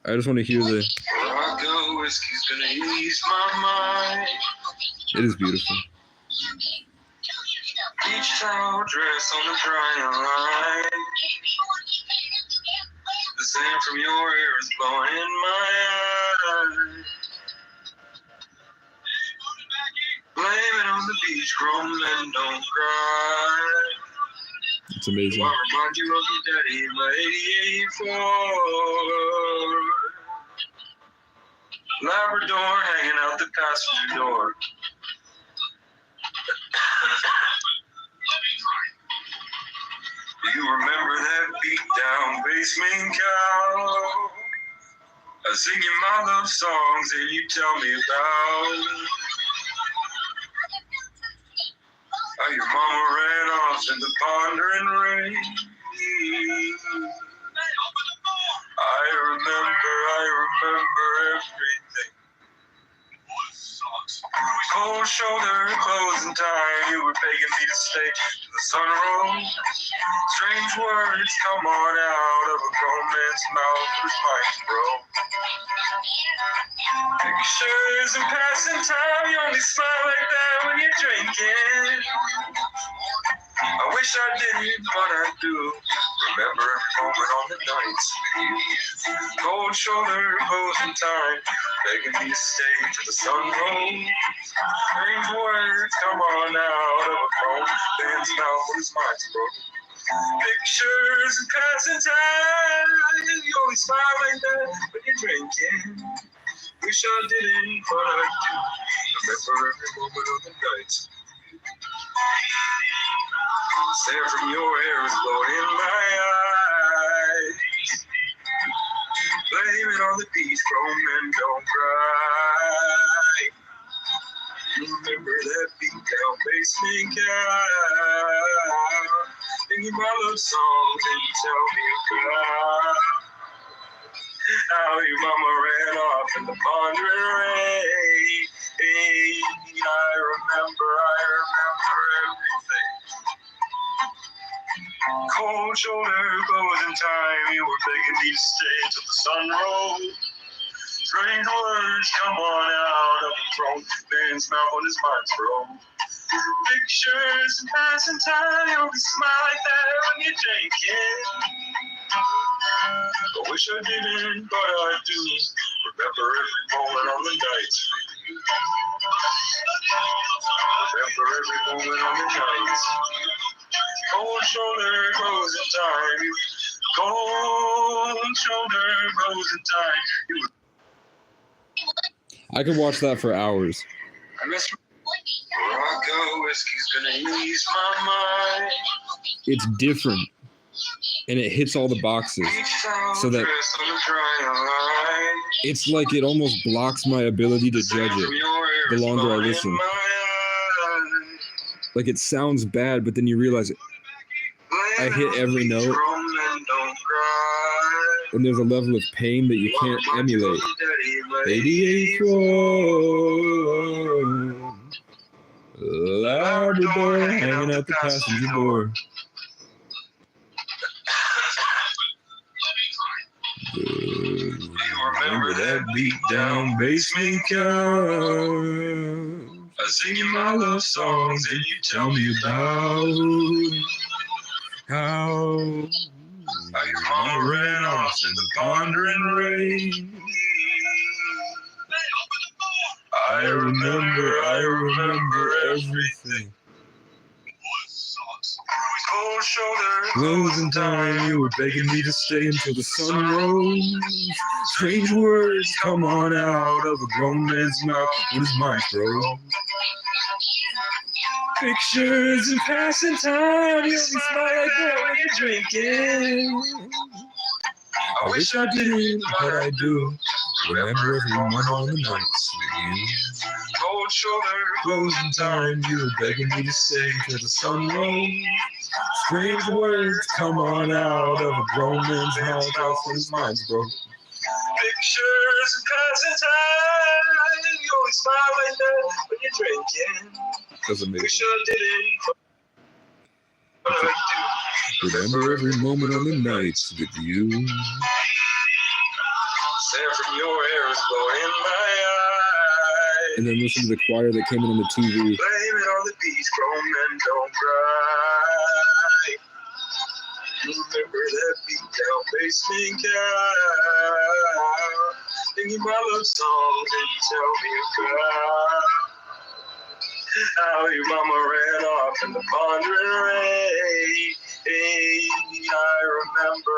[SPEAKER 1] I just want to hear the.
[SPEAKER 3] Rocco whiskey's gonna ease my mind.
[SPEAKER 1] It is beautiful.
[SPEAKER 3] Beach towel dress on the drying line. The sand from your hair is blowing in my eyes. Blame it on the beach, grown men don't cry.
[SPEAKER 1] It's amazing.
[SPEAKER 3] I remind you of your daddy in my 84. Labrador hanging out the passenger door. Do you remember that beat down basement cow? I sing you my love songs and you tell me about how your mama ran off in the pondering rain. I remember everything. Cold shoulder, clothes and tie, you were begging me to stay to the sunrose. Strange words come on out of a grown man's mouth with mics, bro. Pictures of passing time, you only smile like that when you're drinking. I wish I didn't, but I do. Remember every moment on the nights with you. Cold shoulder, closing time, begging me to stay to the sun rose. Strange words come on out of a grown man's mouth with his mind's broken. Pictures of passing time, you always smile like that when you're drinking. Wish I didn't, but I do. Remember every moment of the nights. Sand from your hair is blowing in my eyes. Blame it on the beach, grown men don't cry. Remember that beat down basement cow. Singing my love songs and you tell me about how your mama ran off in the pondering rain. I remember everything.
[SPEAKER 1] Cold shoulder goes in time. You were begging me to stay till the sun rose. Strange words come on out of a grown man's mouth when his mind's broke. Pictures and passing time. You always smile like that when you're drinking. I wish I didn't, but I do. Remember every moment on the nights. Remember every moment on the nights. Cold shoulder grows in time. Cold shoulder grows in time. I could watch that for hours. I miss Morocco whiskey's gonna ease my mind. It's different. And it hits all the boxes. So that it's like it almost blocks my ability to judge it the longer I listen. Like it sounds bad, but then you realize it. I hit every note. And there's a level of pain that you can't emulate. 88 Labrador hanging out the passenger door. Remember that beat down basement couch? I sing you my love songs and you tell me about how your mama ran off in the pondering rain. I remember everything. Cold shoulder, closing time. You were begging me to stay until the sun rose. Strange words come on out of a grown man's mouth when his mind's broke. Pictures and passing time. You always smile like that when you're drinking. I wish I didn't, but I do. Remember everyone on the nights with you. Cold shoulder, closing time. You were begging me to stay until the sun rose. Strange words come on out of a grown man's mouth when his mind's broke. Pictures and passing time. You always smile like that when you're drinking. That's amazing. Wish I didn't, but I do. Remember every moment on the nights with you. Sand from your hair is blowing my eyes. And then listen to the choir that came in on the TV. Blame it on the beach, grown men don't cry. Remember that beat down basement couch. Singing my love songs and you tell me about how your mama ran off in the pondering rain. I remember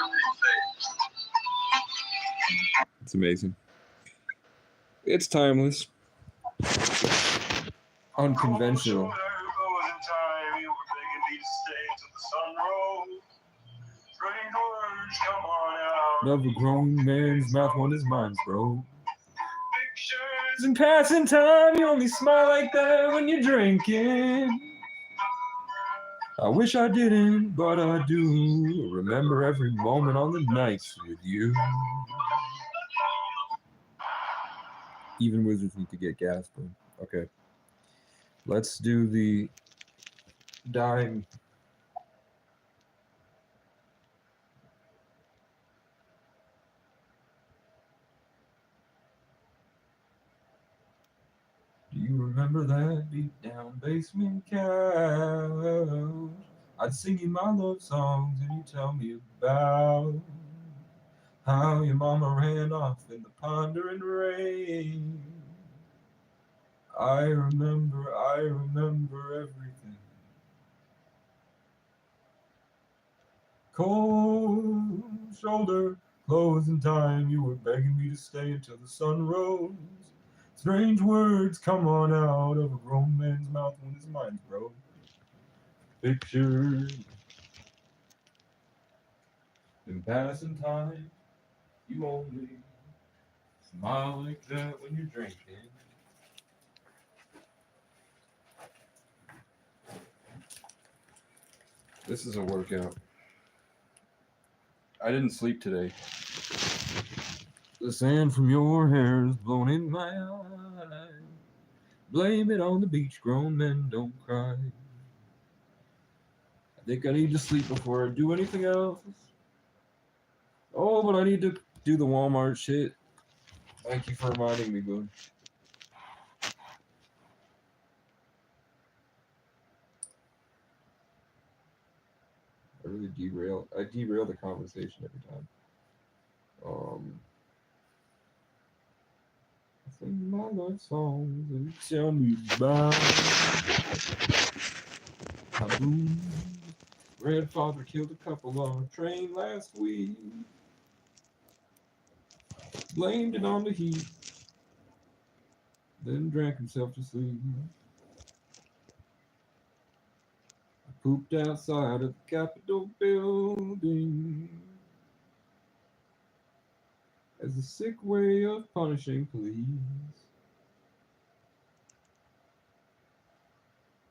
[SPEAKER 1] everything. It's amazing. It's timeless. Unconventional. Of a grown man's mouth when his mind's broke. Pictures and passing time. You only smile like that when you're drinking. I wish I didn't, but I do. Remember every moment on the nights with you. Even wizards need to get gas, but okay. Let's do the dime. Do you remember that beat down basement couch? I'd sing you my love songs and you tell me about how your mama ran off in the pondering rain. I remember everything. Cold shoulder, closing time. You were begging me to stay until the sun rose. Strange words come on out of a grown man's mouth when his mind's broke. Pictures in passing time. You only smile like that when you're drinking. This is a workout. I didn't sleep today. The sand from your hair is blown in my eye. Blame it on the beach, grown men don't cry. I think I need to sleep before I do anything else. Oh, but I need to do the Walmart shit. Thank you for reminding me, Boone. I really derail the conversation every time. I sing my love songs and you tell me about how Boone grandfather killed a couple on a train last week. Blamed it on the heat, then drank himself to sleep. I pooped outside of the Capitol building as a sick way of punishing police.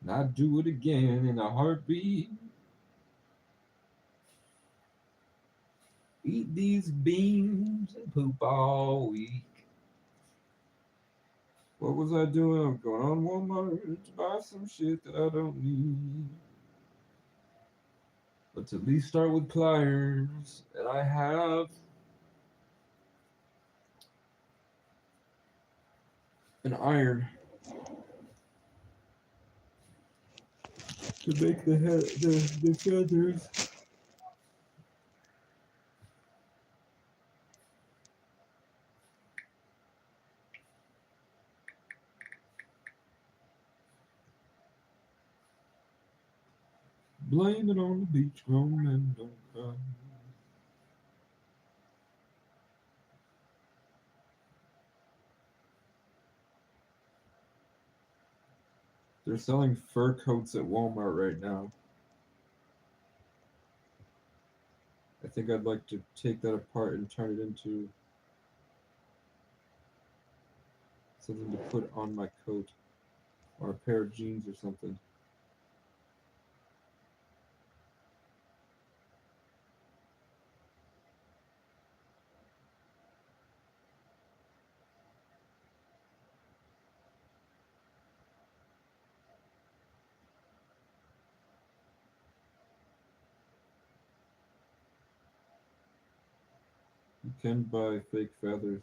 [SPEAKER 1] And I'd do it again in a heartbeat. Eat these beans and poop all week. What was I doing? I'm going on Walmart to buy some shit that I don't need. Let's at least start with pliers. And I have an iron to make the feathers. Blame it on the beach, grown men don't cry. They're selling fur coats at Walmart right now. I think I'd like to take that apart and turn it into something to put on my coat or a pair of jeans or something. You can buy fake feathers.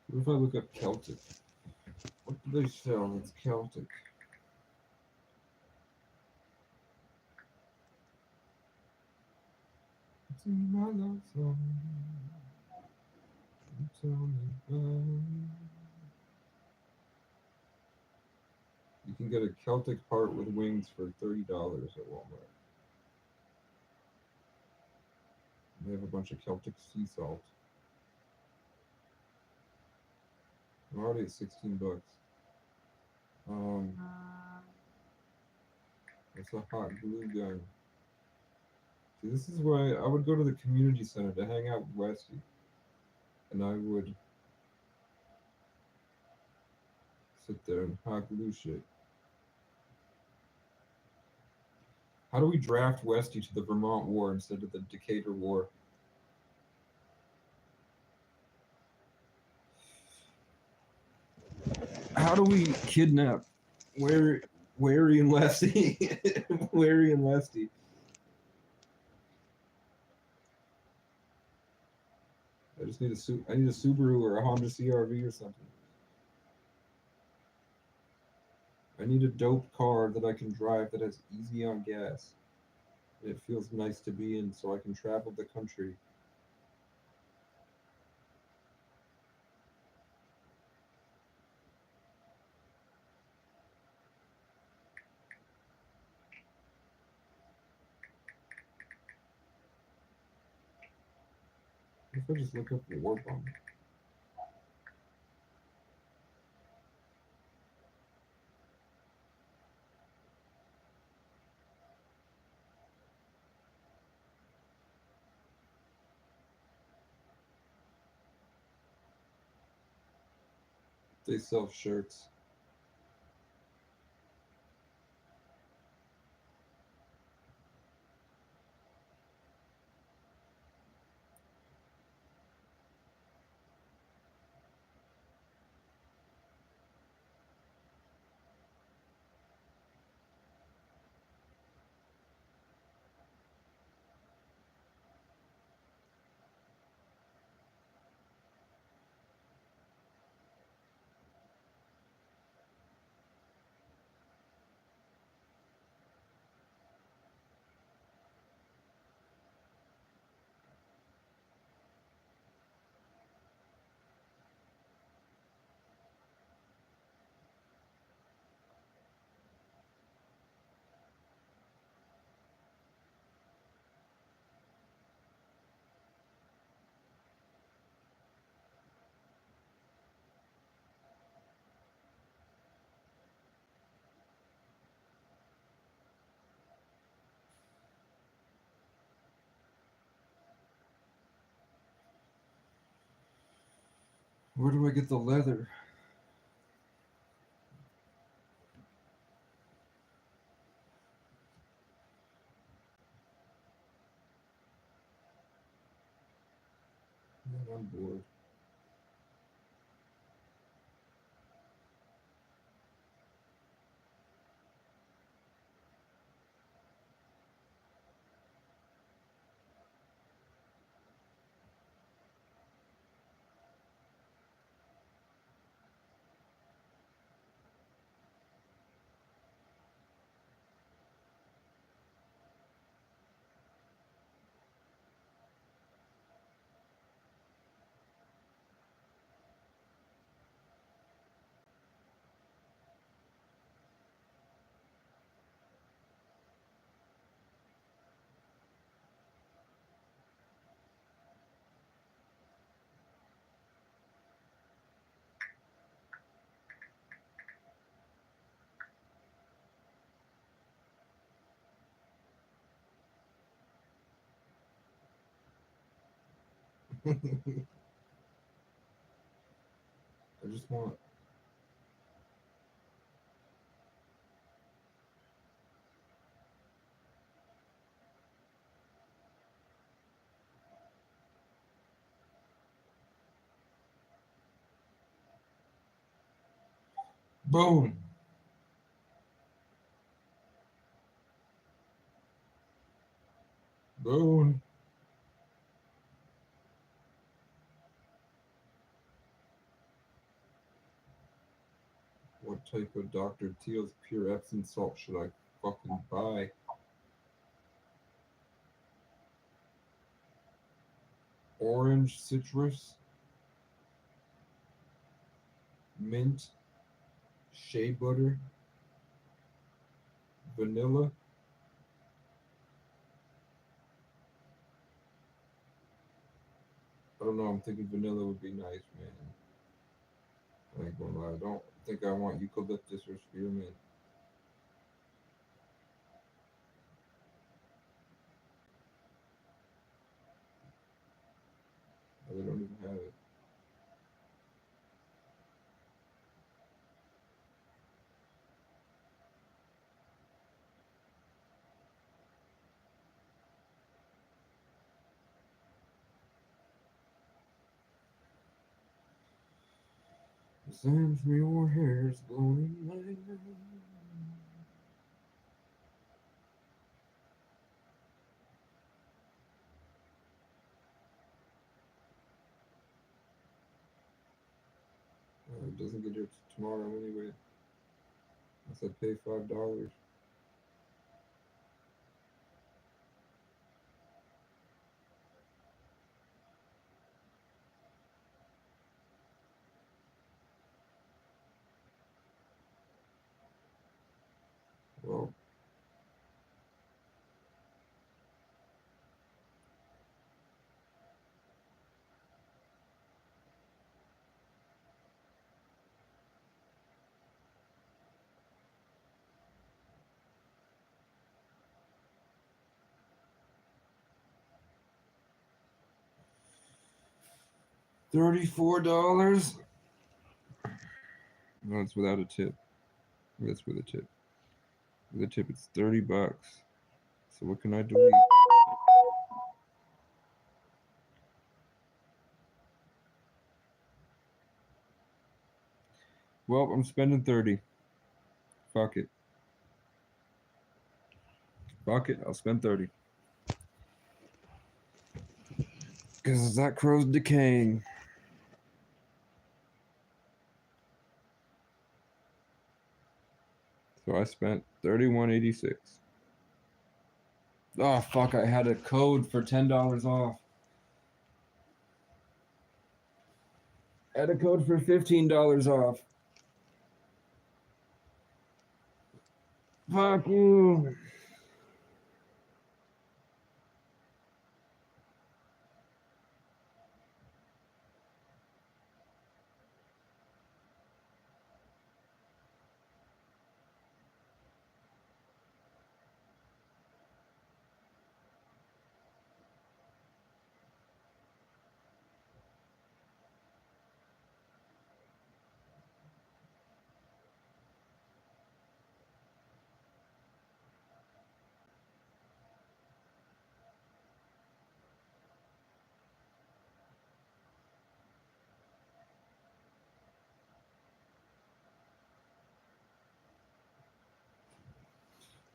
[SPEAKER 1] What if I look up Celtic? What do they sell that's Celtic? It's in my love song. You tell me about. You can get a Celtic heart with wings for $30 at Walmart. They have a bunch of Celtic sea salt. I'm already at $16. It's a hot glue gun. See, this is why I would go to the community center to hang out with Westy. And I would sit there and hot glue shit. How do we draft Westy to the Vermont War instead of the Decatur War? How do we kidnap Wary and Westy? Wary and Westy. I just need I need a Subaru or a Honda CR-V or something. I need a dope car that I can drive that has easy on gas. And it feels nice to be in so I can travel the country. If I just look up War Bomb. They sell shirts. Where do I get the leather? I'm bored. I just want. Boom. Boom. What type of Dr. Teal's pure Epsom salt should I fucking buy? Orange citrus, mint, shea butter, vanilla. I don't know, I'm thinking vanilla would be nice, man. I ain't gonna lie, I don't think I want eucalyptus or spearmint. They don't even have it. The sand from your hair is blowing in my mind. It doesn't get here tomorrow anyway. I said pay $5. Well, $34. No, it's without a tip. That's with a tip. With a tip, it's $30. So what can I delete? Well, I'm spending 30. Fuck it. Fuck it, I'll spend 30. Because that crow's decaying. So I spent $31.86. Oh fuck, I had a code for $10 off. I had a code for $15 off. Fuck you.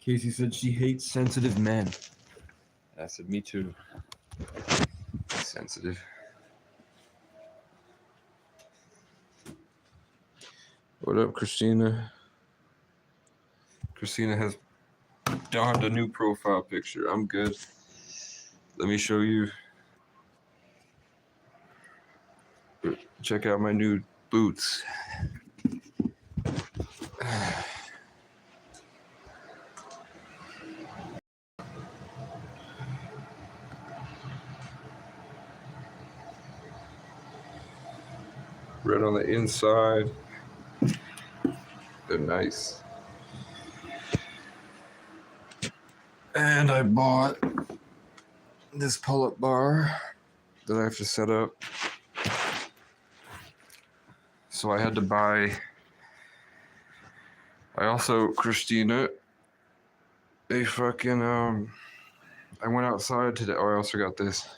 [SPEAKER 1] Casey said she hates sensitive men. I said, me too. Sensitive. What up, Christina? Christina has donned a new profile picture. I'm good. Let me show you. Check out my new boots. Red on the inside. They're nice. And I bought this pull-up bar that I have to set up. So I had to buy. I also, Christina, a fucking I went outside today. Oh, I also got this.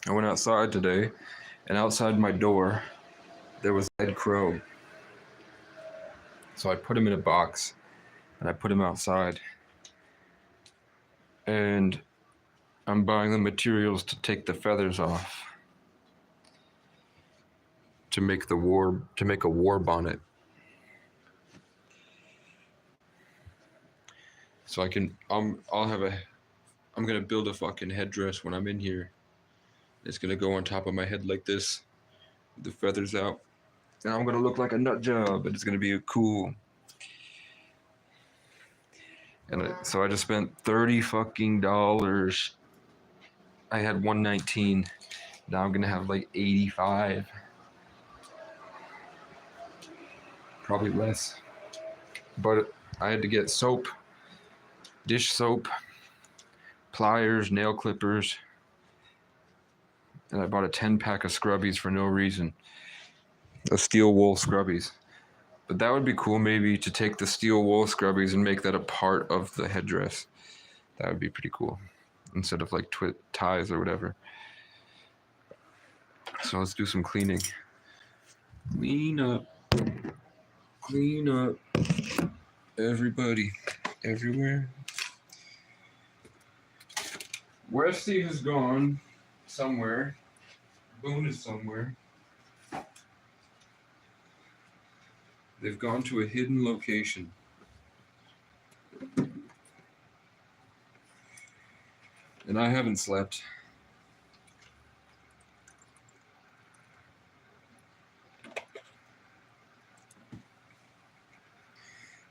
[SPEAKER 1] I went outside today, and outside my door, there was a dead crow. So I put him in a box, and I put him outside. And I'm buying the materials to take the feathers off, to make a war bonnet. So I'm gonna build a fucking headdress when I'm in here. It's gonna go on top of my head like this, with the feathers out. And I'm gonna look like a nut job, but it's gonna be cool. And so I just spent $30 fucking dollars. I had $119. Now I'm gonna have like 85. Probably less. But I had to get soap, dish soap, pliers, nail clippers, and I bought a 10-pack of scrubbies for no reason. The steel wool scrubbies. But that would be cool maybe to take the steel wool scrubbies and make that a part of the headdress. That would be pretty cool. Instead of like ties or whatever. So let's do some cleaning. Clean up. Clean up. Everybody. Everywhere. Westy has gone somewhere. Boone is somewhere. They've gone to a hidden location. And I haven't slept.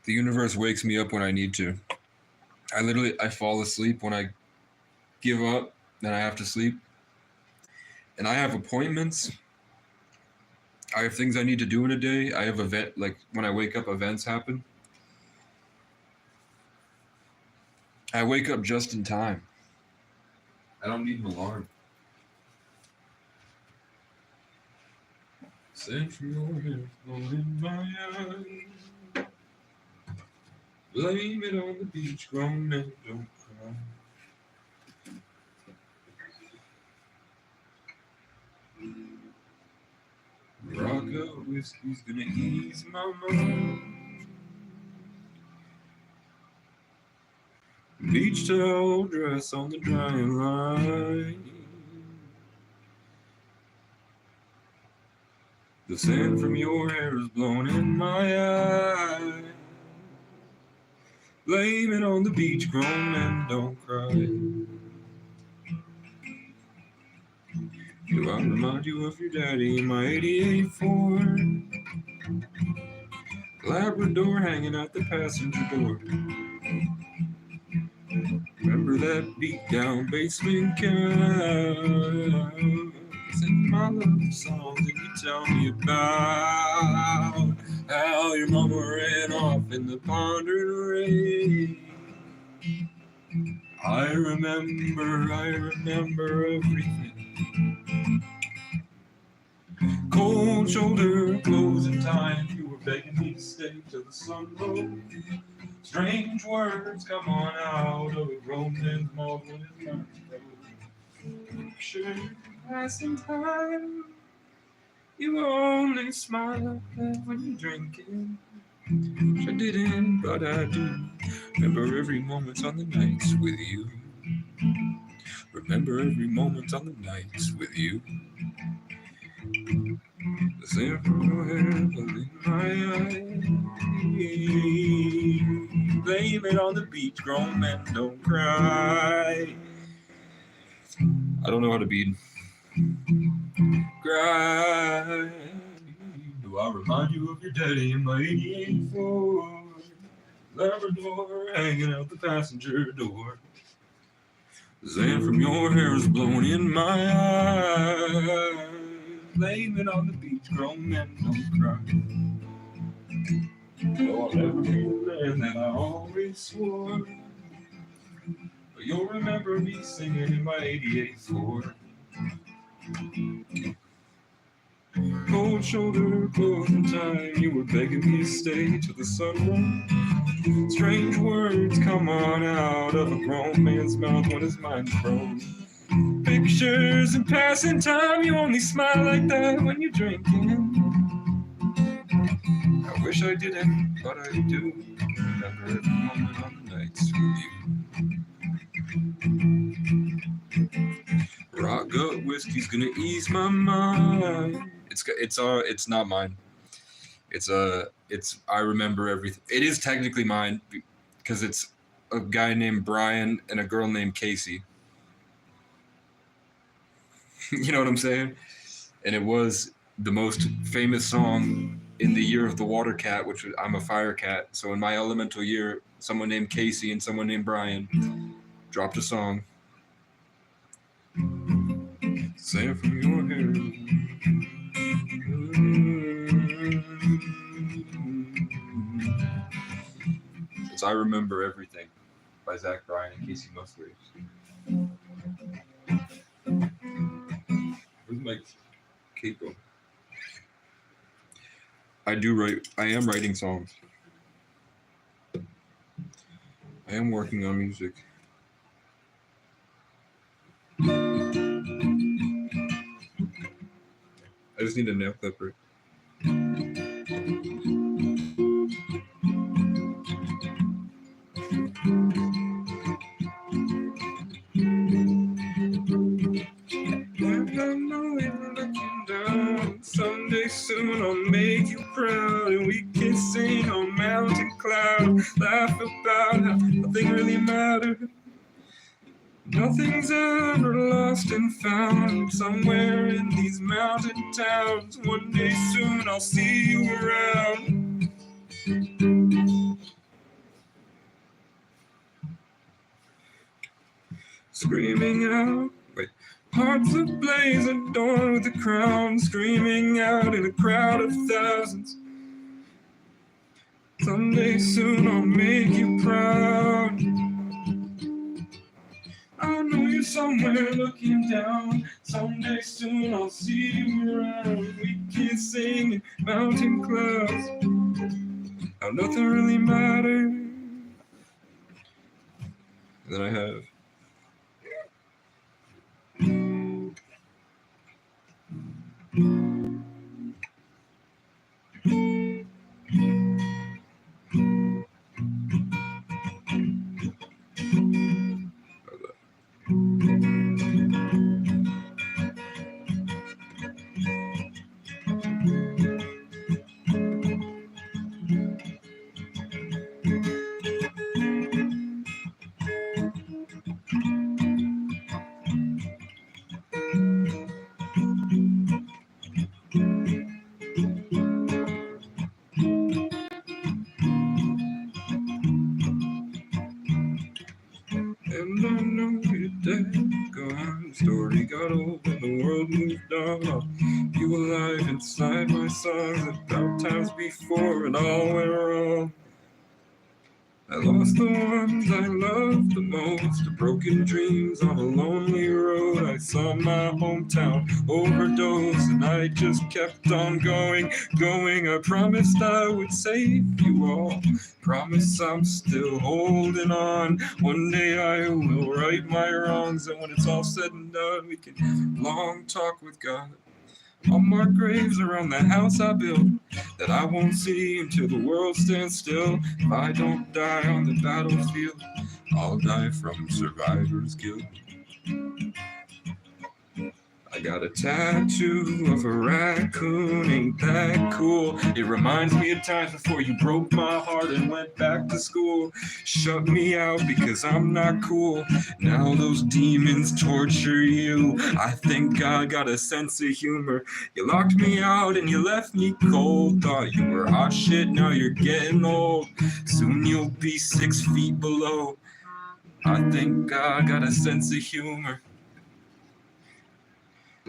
[SPEAKER 1] The universe wakes me up when I need to. I fall asleep when I give up, then I have to sleep. And I have appointments. I have things I need to do in a day. I have like when I wake up, events happen. I wake up just in time. I don't need an alarm. Send from your hair flowing in my eyes. Blame it on the beach, grown men don't cry. Rock up whiskey's gonna ease my mind. Beach towel dress on the drying line. The sand from your hair is blown in my eye. Blame it on the beach, grown men don't cry. Do I remind you of your daddy in my 88 Ford? Labrador hanging out the passenger door. Remember that beat down basement couch and my love songs that you tell me about how your mama ran off in the pondering rain. I remember everything. Cold shoulder, closing time. You were begging me to stay till the sun rose. Strange words come on out of a grown man's mouth when his mind goes. Picture passing time. You only smile like that when you're drinking. I didn't, but I do. Remember every moment on the nights with you. Remember every moment on the nights with you. The sand from your hair in my eyes. Blame it on the beach, grown men don't cry. I don't know how to bead. Cry. Do I remind you of your daddy in my 88 Ford? Labrador hanging out the passenger door. The sand from your hair is blown in my eyes. Blame it on the beach, grown men don't cry. Oh, I'll never be the man that I always swore. But you'll remember me singing in my 88 Ford. Cold shoulder, closing time. You were begging me to stay till the sun rose. Strange words come on out of a grown man's mouth when his mind froze. Pictures and passing time. You only smile like that when you're drinking. I wish I didn't, but I do. Remember every moment on the nights with you. Rock gut whiskey's gonna ease my mind. It's not mine. It's I remember everything. It is technically mine because it's a guy named Brian and a girl named Casey. You know what I'm saying? And it was the most famous song in the year of the water cat, which was I'm a fire cat. So in my elemental year, someone named Casey and someone named Brian dropped a song. Sand from your hair. It's I Remember Everything by Zach Bryan and Casey Musgraves. Where's my capo? I am writing songs. I am working on music. I just need a nail clipper. Someday soon I'll make you proud, and we can sing on mountain clouds, laugh about how nothing really mattered. Nothing's ever lost and found somewhere in these mountain towns. One day soon I'll see you around. Screaming out, hearts ablaze, adorned with a crown, screaming out in a crowd of thousands. Someday soon I'll make you proud. somewhere looking down. Someday soon I'll see you around. We can sing in mountain clouds. How nothing really matters. And then I have and I know you're dead, gone. Story got old and the world moved on. You alive inside my songs about times before it all went wrong. I lost the ones I loved the most, the broken dreams on a lonely road. I saw my hometown overdose and I just kept on going. I promised I would save you all. Promise I'm still holding on. One day I will right my wrongs, and when it's all said and done, we can long talk with God. I'll mark graves around the house I built that I won't see until the world stands still. If I don't die on the battlefield, I'll die from survivor's guilt. I got a tattoo of a raccoon, ain't that cool? It reminds me of times before you broke my heart and went back to school. Shut me out because I'm not cool. Now those demons torture you. I think God got a sense of humor. You locked me out and you left me cold. Thought you were hot shit, now you're getting old. Soon you'll be 6 feet below. I think God got a sense of humor.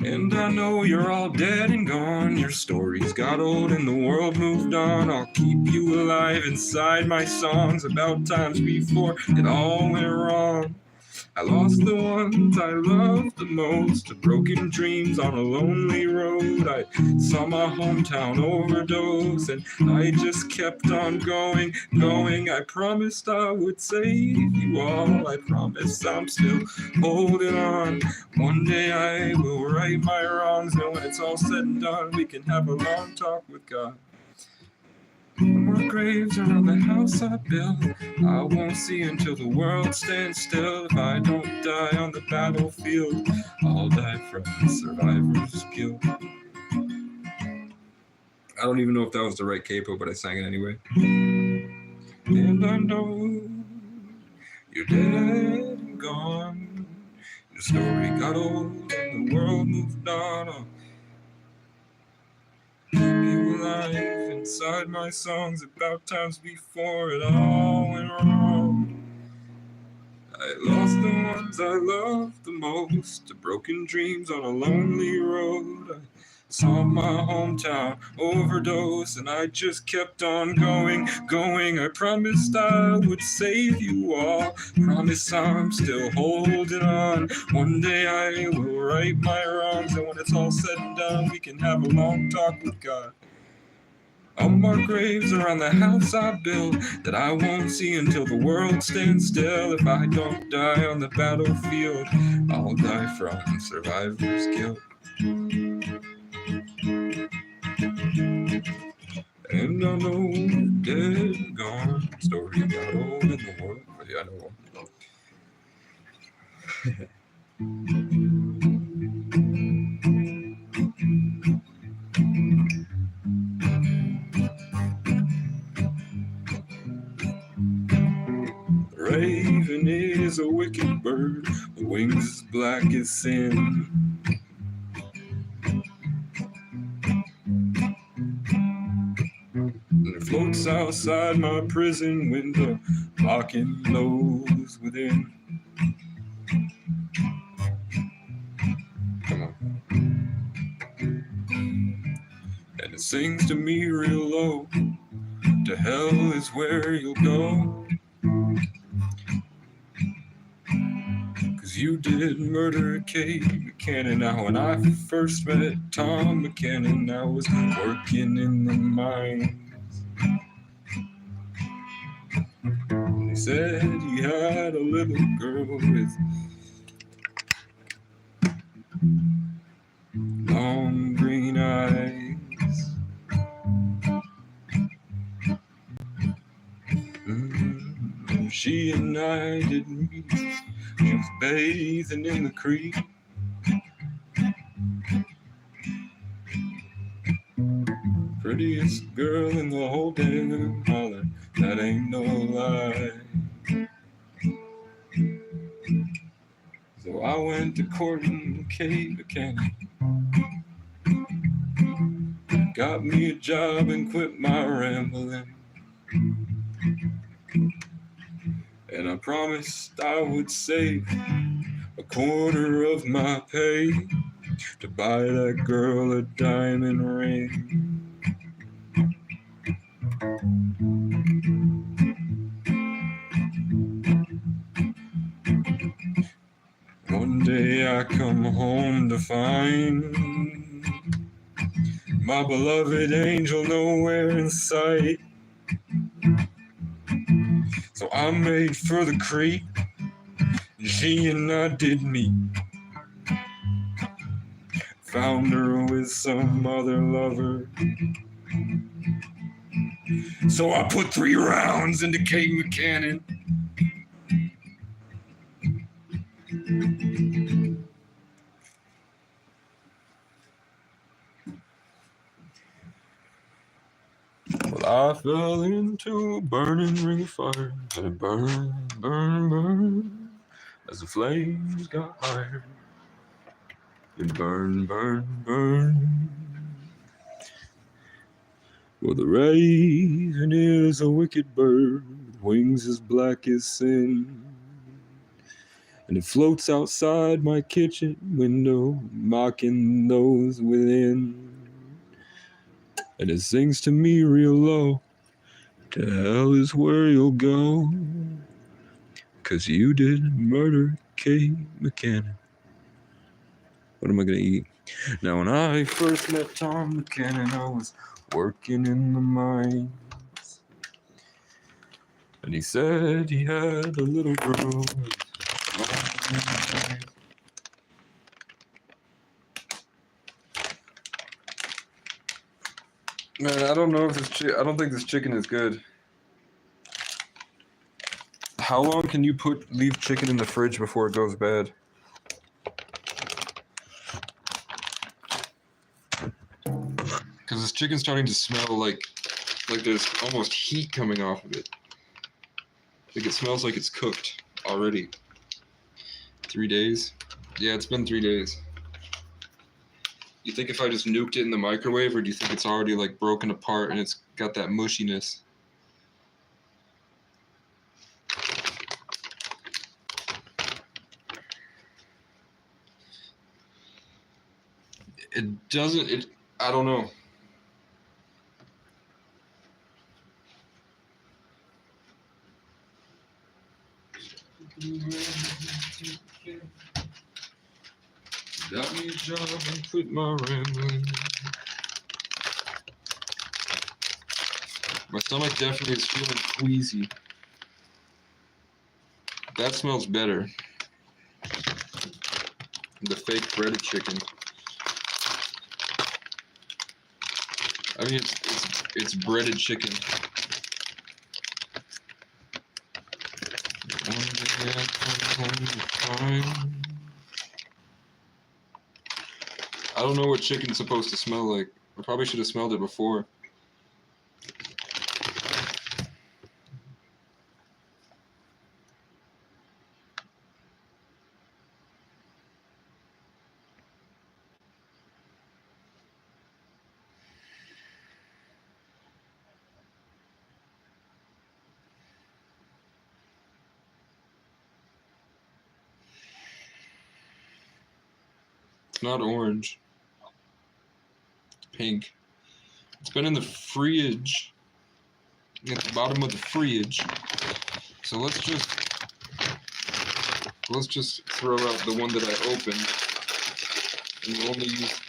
[SPEAKER 1] And I know you're all dead and gone. Your stories got old and the world moved on. I'll keep you alive inside my songs about times before it all went wrong. I lost the ones I loved the most, the broken dreams on a lonely road. I saw my hometown overdose and I just kept on going. I promised I would save you all. I promise I'm still holding on. One day I will right my wrongs, and when it's all said and done, we can have a long talk with God. No more graves around the house I built. I won't see until the world stands still. If I don't die on the battlefield, I'll die from survivor's guilt. I don't even know if that was the right capo, but I sang it anyway. And I know you're dead and gone. The story got old and the world moved on. I'll keep you alive inside my songs about times before it all went wrong. I lost the ones I loved the most, the broken dreams on a lonely road. I saw my hometown overdose and I just kept on going. I promised I would save you all. Promise I'm still holding on. One day I will right my wrongs, and when it's all said and done, we can have a long talk with God. I'll mark graves around the house I built that I won't see until the world stands still. If I don't die on the battlefield, I'll die from survivor's guilt. And I know dead and gone. Story got old in the world. But yeah, I know. The raven is a wicked bird, the wings as black as sin. And it floats outside my prison window, mocking those within. Come on. And it sings to me real low, to hell is where you'll go. 'Cause 'Cause you did murder Kate McCannon. Now when I first met Tom McCannon, I was working in the mines. He said he had a little girl with long green eyes. She and I didn't meet. She was bathing in the creek. Prettiest girl in the whole damn holler. That ain't no lie. So I went to courting Kate McCannon. Got me a job and quit my rambling. And I promised I would save a quarter of my pay to buy that girl a diamond ring. One day I come home to find my beloved angel nowhere in sight. So I made for the creek, and she and I did meet. Found her with some other lover. So I put 3 rounds into Kate McCannon. Well, I fell into a burning ring of fire, and it burned, burned, burned, as the flames got higher. It burned, burned, burned. Well, the raven is a wicked bird, with wings as black as sin. And it floats outside my kitchen window, mocking those within. And it sings to me real low, to hell is where you'll go, 'cause you did murder Kate McCannon. What am I gonna eat? Now when I first met Tom McCannon, I was working in the mines. And he said he had a little girl. Man, I don't know if I don't think this chicken is good. How long can you leave chicken in the fridge before it goes bad? Because this chicken's starting to smell like there's almost heat coming off of it. Like it smells like it's cooked already. 3 days? Yeah, it's been 3 days. You think if I just nuked it in the microwave, or do you think it's already like broken apart and it's got that mushiness? It doesn't, I don't know. Got me a job and quit my rambling. My stomach definitely is feeling queasy. That smells better. The fake breaded chicken. I mean, it's breaded chicken. One day I come home to find. I don't know what chicken's supposed to smell like. I probably should have smelled it before. It's not orange. Pink. It's been in the fridge, at the bottom of the fridge. So let's just Let's just throw out the one that I opened, and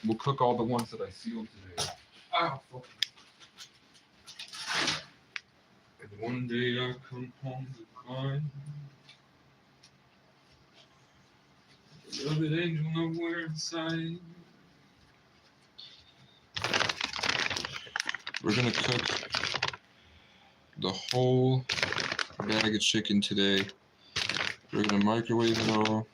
[SPEAKER 1] we'll cook all the ones that I sealed today. Ow, fuck. And one day I come home to find a beloved angel nowhere in sight. We're gonna cook the whole bag of chicken today. We're gonna microwave it all.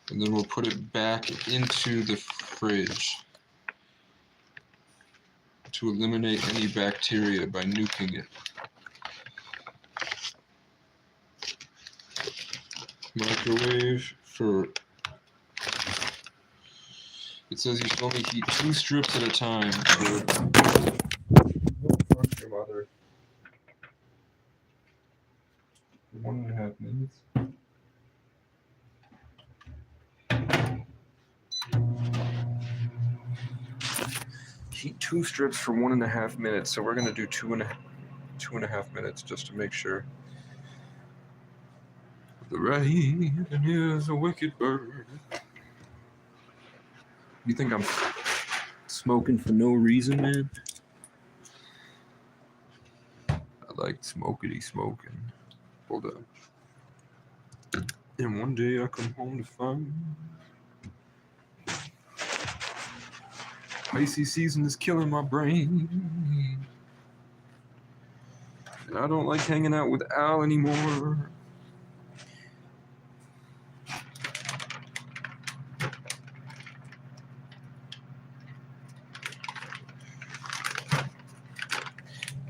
[SPEAKER 1] And then we'll put it back into the fridge to eliminate any bacteria by nuking it. Microwave for, it says you should only heat 2 strips at a time for, fuck your mother, 1.5 minutes. Heat 2 strips for 1.5 minutes, so we're gonna do 2.5 minutes just to make sure. The raven is a wicked bird. You think I'm smoking for no reason, man? I like smokity smoking. Hold up. And one day I come home to find Pisces season is killing my brain. And I don't like hanging out with Al anymore.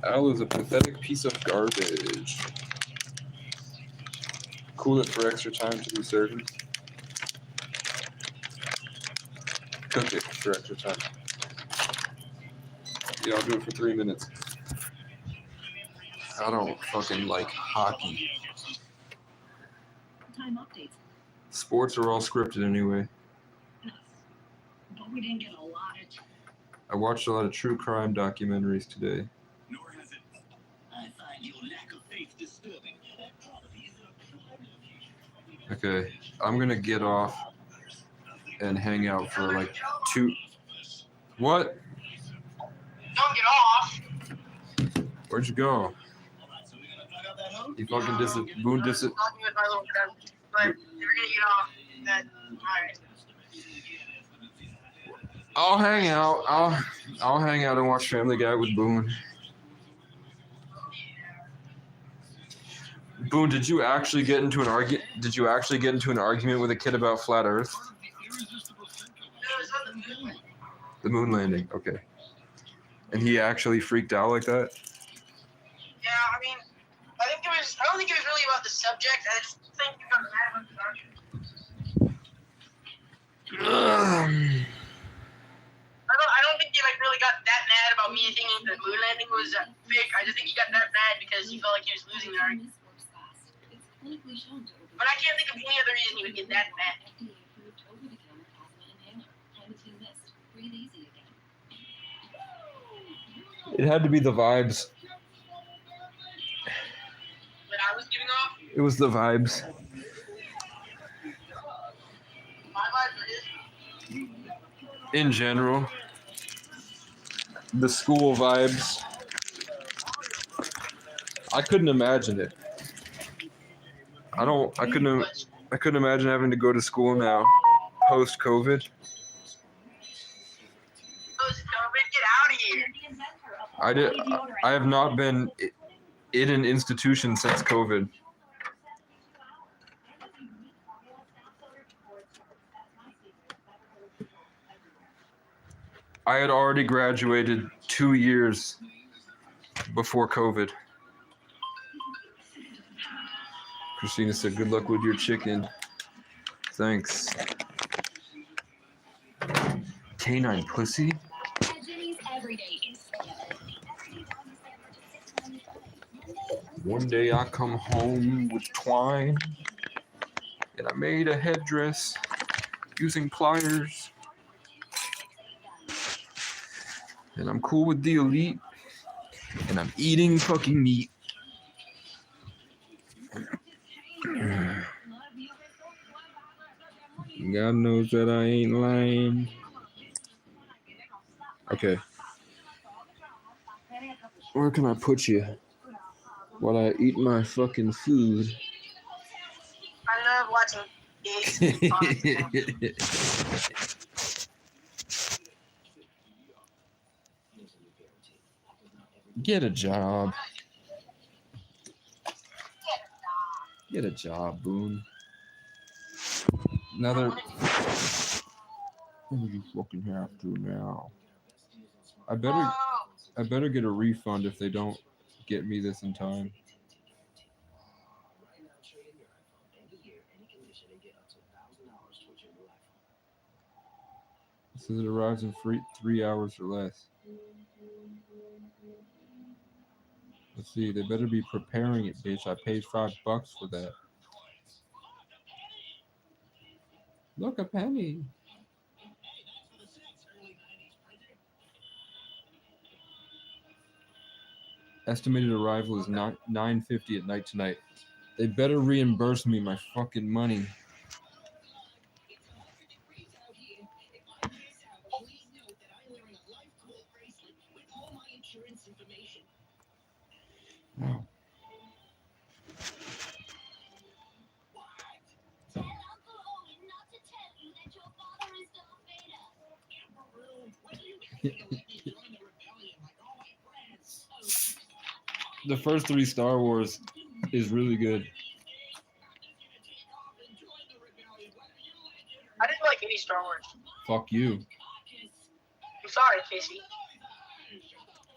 [SPEAKER 1] Al is a pathetic piece of garbage. Cool it for extra time to be served. Cook it for extra time. Yeah, I'll do it for 3 minutes. I don't fucking like hockey.
[SPEAKER 9] Time updates.
[SPEAKER 1] Sports are all scripted anyway.
[SPEAKER 9] But we didn't get a lot of.
[SPEAKER 1] I watched a lot of true crime documentaries today.
[SPEAKER 9] Nor has it. I find your lack of faith disturbing.
[SPEAKER 1] Okay, I'm gonna get off and hang out for like 2. What?
[SPEAKER 4] Don't get off.
[SPEAKER 1] Where'd you go? You fucking Boone
[SPEAKER 4] Talking with my little friend, but if you're gonna get off, then alright.
[SPEAKER 1] I'll hang out. I'll hang out and watch Family Guy with Boone. Boone, did you actually get into an argument with a kid about flat Earth? The moon landing. Okay. And he actually freaked out like that?
[SPEAKER 4] Yeah, I mean, I don't think it was really about the subject. I just think you got mad about the subject. I don't think he really got that mad about me thinking the moon landing was fake. I just think he got that mad because he felt like he was losing the argument. But I can't think of any other reason he would get that mad.
[SPEAKER 1] It had to be the vibes.
[SPEAKER 4] That I was giving off?
[SPEAKER 1] It was the vibes.
[SPEAKER 4] My vibes or his?
[SPEAKER 1] In general. The school vibes. I couldn't imagine it. I couldn't imagine having to go to school now, post-COVID.
[SPEAKER 4] Post-COVID, get out of here.
[SPEAKER 1] I have not been in an institution since COVID. I had already graduated 2 years before COVID. Christina said, "Good luck with your chicken." Thanks. Canine pussy? One day I come home with twine, and I made a headdress using pliers. And I'm cool with the elite. And I'm eating fucking meat. God knows that I ain't lying. Okay. Where can I put you while I eat my fucking food?
[SPEAKER 4] I love watching gigs.
[SPEAKER 1] Get a job. Get a job, Boone. Another. You fucking have to now. I better get a refund if they don't get me this in time. It says it arrives in 3 hours or less. Let's see, they better be preparing it, bitch. I paid $5 for that. Look, a penny. Estimated arrival is 9:50 at night tonight. They better reimburse me my fucking money. No. The first 3 Star Wars is really good.
[SPEAKER 4] I didn't like any Star Wars.
[SPEAKER 1] Fuck you.
[SPEAKER 4] I'm sorry, Casey.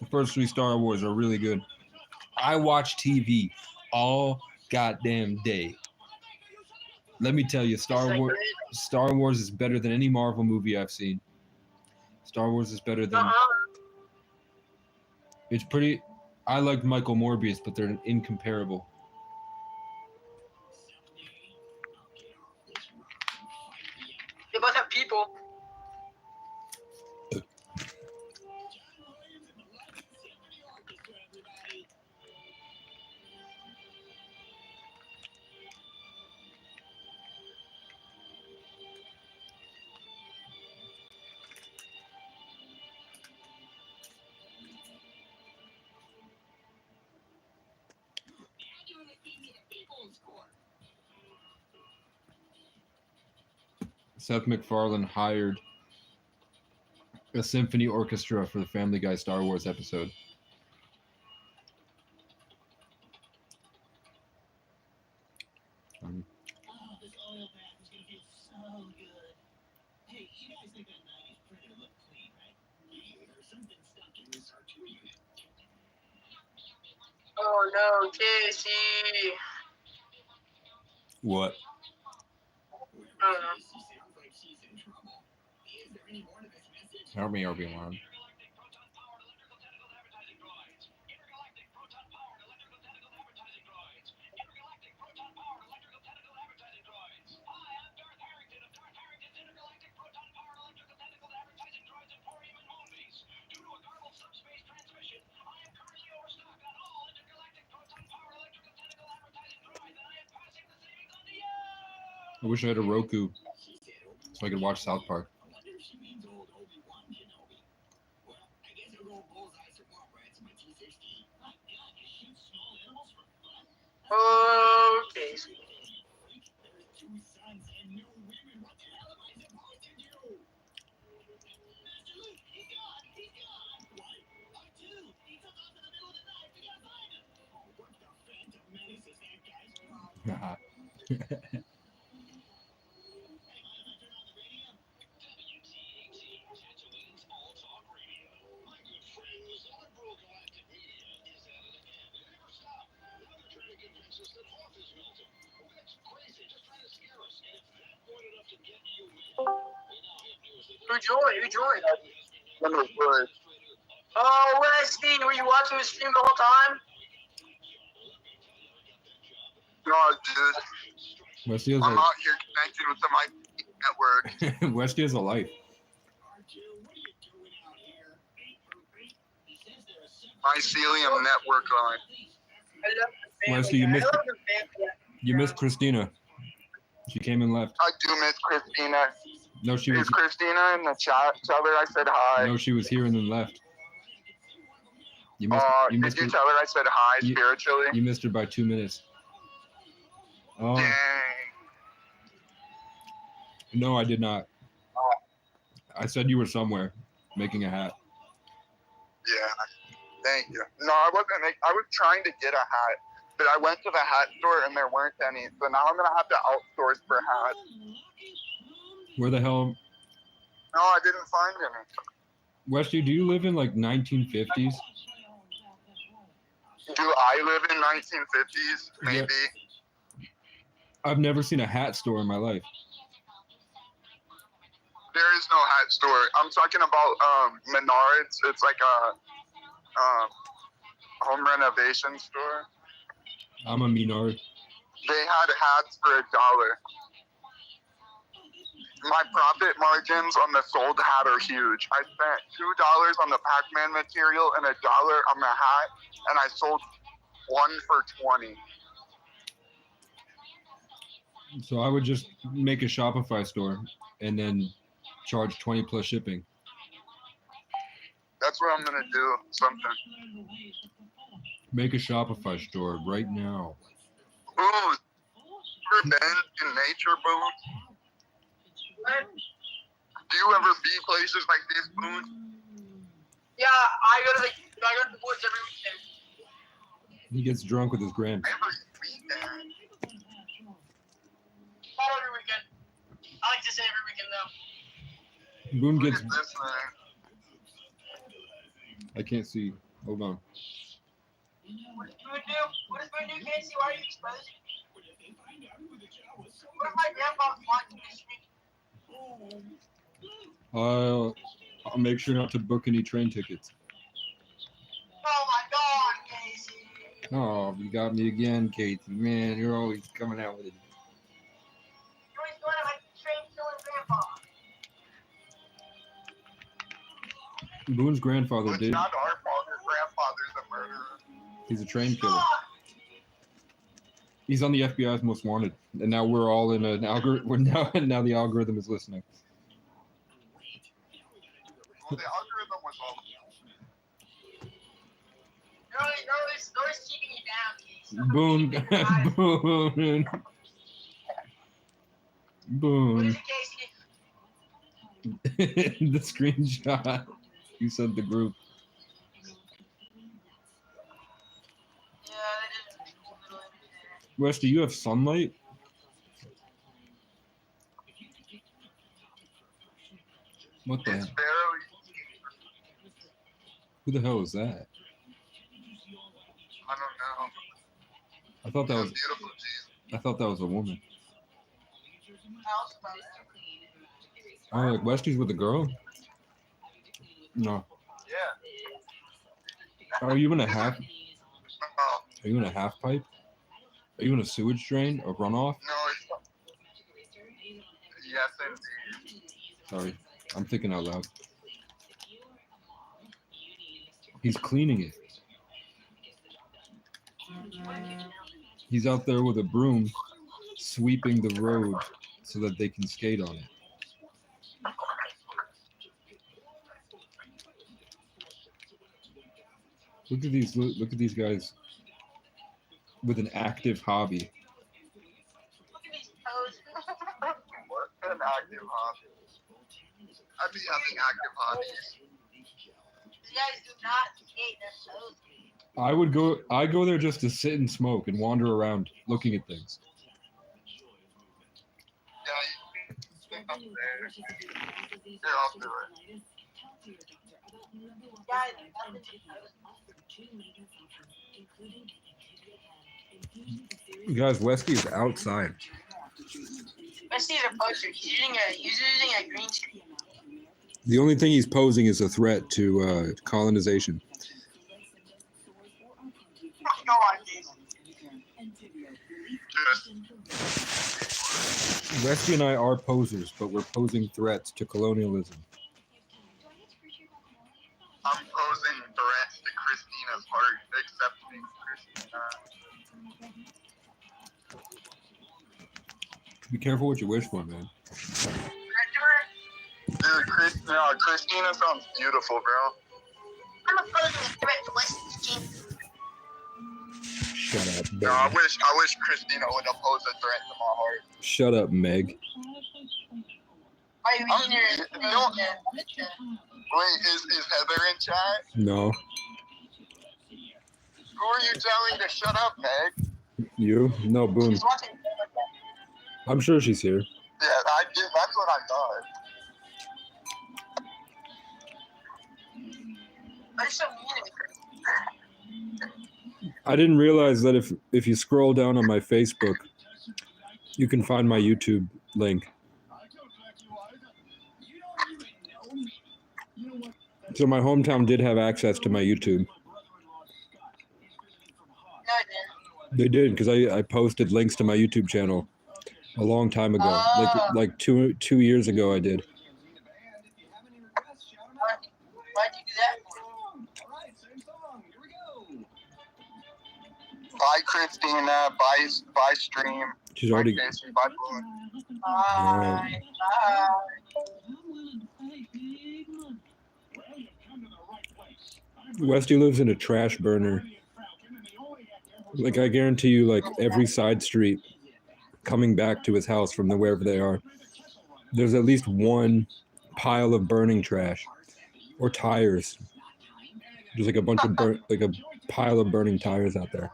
[SPEAKER 1] The first 3 Star Wars are really good. I watch TV all goddamn day. Let me tell you, Star Wars is better than any Marvel movie I've seen. Star Wars is better than. It's pretty. I liked Michael Morbius, but they're incomparable.
[SPEAKER 4] They both have people.
[SPEAKER 1] Seth MacFarlane hired a symphony orchestra for the Family Guy Star Wars episode.
[SPEAKER 9] This oil bath is gonna feel so good. Hey, you guys think that 90s printer looked clean, right? There's something stuck in this R2 unit.
[SPEAKER 4] Oh no, Casey.
[SPEAKER 1] What?
[SPEAKER 4] I don't know.
[SPEAKER 9] She sounds like she's in trouble. Is there any more to this message?
[SPEAKER 1] Help me, Obi-Wan. I wish I had a Roku so I could watch South Park.
[SPEAKER 9] I wonder if she means old Obi-Wan Kenobi. Well, I guess I'll go bullseye some more rats in my T-16. My God, you shoot small animals for fun?
[SPEAKER 4] Oh, Casey.
[SPEAKER 9] There's 2 sons and no women. What the hell am I supposed to do? Master Luke, he's gone. He's gone. What? R2, he took off in the middle of the night. We gotta find him. Oh, what the Phantom Menace is that, guys?
[SPEAKER 4] Who joined?
[SPEAKER 3] One of the
[SPEAKER 4] Oh, Wesley, were you watching the stream the whole time?
[SPEAKER 3] God, dude.
[SPEAKER 1] Westy has
[SPEAKER 3] I'm out here connected with the IP network.
[SPEAKER 1] Westy has a life.
[SPEAKER 9] R2, what are you doing out here? He says there are
[SPEAKER 3] mycelium network on.
[SPEAKER 1] Wesley, you missed Christina. She came and left.
[SPEAKER 3] I do miss Christina.
[SPEAKER 1] No, she was.
[SPEAKER 3] Is Christina in the chat? Tell her I said hi.
[SPEAKER 1] No, she was here and then left. You missed,
[SPEAKER 3] Did you tell her I said hi spiritually?
[SPEAKER 1] You missed her by 2 minutes. Oh.
[SPEAKER 3] Dang.
[SPEAKER 1] No, I did not. I said you were somewhere making a hat.
[SPEAKER 3] Yeah. Thank you. No, I wasn't. I was trying to get a hat, but I went to the hat store and there weren't any. So now I'm gonna have to outsource for hats.
[SPEAKER 1] Where the hell?
[SPEAKER 3] No, I didn't find any.
[SPEAKER 1] Wesley, do you live in like 1950s?
[SPEAKER 3] Do I live in 1950s? Maybe.
[SPEAKER 1] Yeah. I've never seen a hat store in my life.
[SPEAKER 3] There is no hat store. I'm talking about Menards. It's like a home renovation store.
[SPEAKER 1] I'm a Menard.
[SPEAKER 3] They had hats for $1. My profit margins on the sold hat are huge. I spent $2 on the Pac-Man material and $1 on the hat, and I sold one for 20.
[SPEAKER 1] So I would just make a Shopify store and then charge 20 plus shipping.
[SPEAKER 3] That's what I'm gonna do. Something.
[SPEAKER 1] Make a Shopify store right now.
[SPEAKER 3] Ooh, revenge in nature, Boone. Do you ever be places like this, Boone?
[SPEAKER 4] Yeah, I go to the woods every weekend.
[SPEAKER 1] He gets drunk with his grand.
[SPEAKER 3] Every weekend.
[SPEAKER 4] Not every weekend. I like to say every weekend though.
[SPEAKER 1] Boone
[SPEAKER 3] Look
[SPEAKER 1] gets.
[SPEAKER 3] at this thing.
[SPEAKER 1] I can't see. Hold on.
[SPEAKER 4] What does Boone do? What does Boone do, Casey? Why are you exposing? What if my grandpa's watching this week?
[SPEAKER 1] I'll make sure not to book any train tickets.
[SPEAKER 4] Oh my God, Casey.
[SPEAKER 1] Oh, you got me again, Kate. Man, you're always coming out with it.
[SPEAKER 4] You're always going to my train killing grandpa.
[SPEAKER 1] Boone's grandfather
[SPEAKER 3] It's
[SPEAKER 1] did.
[SPEAKER 3] not our fault. Your grandfather's a murderer.
[SPEAKER 1] He's a train killer. He's on the FBI's most wanted, and now we're all in an algorithm. Now the algorithm is listening.
[SPEAKER 3] Well, the algorithm was all.
[SPEAKER 4] They're always keeping you down, Casey.
[SPEAKER 1] Boone, Boone,
[SPEAKER 4] What is
[SPEAKER 1] Boone.
[SPEAKER 4] it, Casey?
[SPEAKER 1] The screenshot you sent the group.
[SPEAKER 4] Yeah, that is a little interesting.
[SPEAKER 1] Wes, do you have sunlight? What the
[SPEAKER 3] It's
[SPEAKER 1] hell?
[SPEAKER 3] barely.
[SPEAKER 1] Who the hell is that?
[SPEAKER 3] I don't know.
[SPEAKER 1] I thought that was.
[SPEAKER 3] Beautiful, geez.
[SPEAKER 1] I thought that was a woman.
[SPEAKER 4] I also thought that.
[SPEAKER 1] Oh, like Westy's with a girl? No.
[SPEAKER 3] Yeah.
[SPEAKER 1] Are you in a half?
[SPEAKER 3] Oh,
[SPEAKER 1] Are you in a half pipe? Are you in a sewage drain or runoff?
[SPEAKER 3] no, it's. Yes, indeed.
[SPEAKER 1] Sorry, I'm thinking out loud. He's cleaning it. He's out there with a broom, sweeping the road so that they can skate on it. Look at these! Look at these guys with an active hobby.
[SPEAKER 4] Look at these poses.
[SPEAKER 3] What an active hobby. I'd be having active hobbies.
[SPEAKER 4] These guys do not skate, they're posing.
[SPEAKER 1] I go there just to sit and smoke and wander around looking at things.
[SPEAKER 3] Yeah, you up there. You're off the right.
[SPEAKER 4] Guys, nothing to post.
[SPEAKER 1] Guys, Westy is outside.
[SPEAKER 4] Let's see the poster. He's using a green screen.
[SPEAKER 1] The only thing he's posing is a threat to colonization.
[SPEAKER 4] Go on, Jason.
[SPEAKER 1] Westy and I are posers, but we're posing threats to colonialism.
[SPEAKER 3] I'm posing threats to Christina's heart, except me, Christina.
[SPEAKER 1] Be careful what you wish for, man.
[SPEAKER 3] Dude, Christina sounds beautiful, bro.
[SPEAKER 4] I'm opposing a threat to Wesley's team.
[SPEAKER 1] Shut up,
[SPEAKER 3] No, I
[SPEAKER 1] Meg.
[SPEAKER 3] wish Christina would oppose a threat to my heart.
[SPEAKER 1] Shut up, Meg.
[SPEAKER 4] Are you reading your
[SPEAKER 3] No. Wait, is Heather in chat?
[SPEAKER 1] No.
[SPEAKER 3] Who are you telling to shut up, Meg?
[SPEAKER 1] You? No, Boom.
[SPEAKER 4] She's watching.
[SPEAKER 1] I'm sure she's here.
[SPEAKER 3] Yeah, I did. That's what I thought.
[SPEAKER 4] But it's so mean to me.
[SPEAKER 1] I didn't realize that if you scroll down on my Facebook, you can find my YouTube link. So my hometown did have access to my YouTube.
[SPEAKER 4] No, I didn't.
[SPEAKER 1] They did, because I posted links to my YouTube channel a long time ago.
[SPEAKER 4] Oh.
[SPEAKER 1] Like two years ago I did.
[SPEAKER 4] Why'd you do that?
[SPEAKER 3] Bye, Christina. Bye, stream.
[SPEAKER 1] She's
[SPEAKER 3] Bye,
[SPEAKER 1] already
[SPEAKER 3] Casey. Bye, Boone.
[SPEAKER 4] Bye. Bye.
[SPEAKER 1] Westy lives in a trash burner. Like, I guarantee you, like, every side street coming back to his house from wherever they are, there's at least one pile of burning trash or tires. There's like a bunch of like a pile of burning tires out there.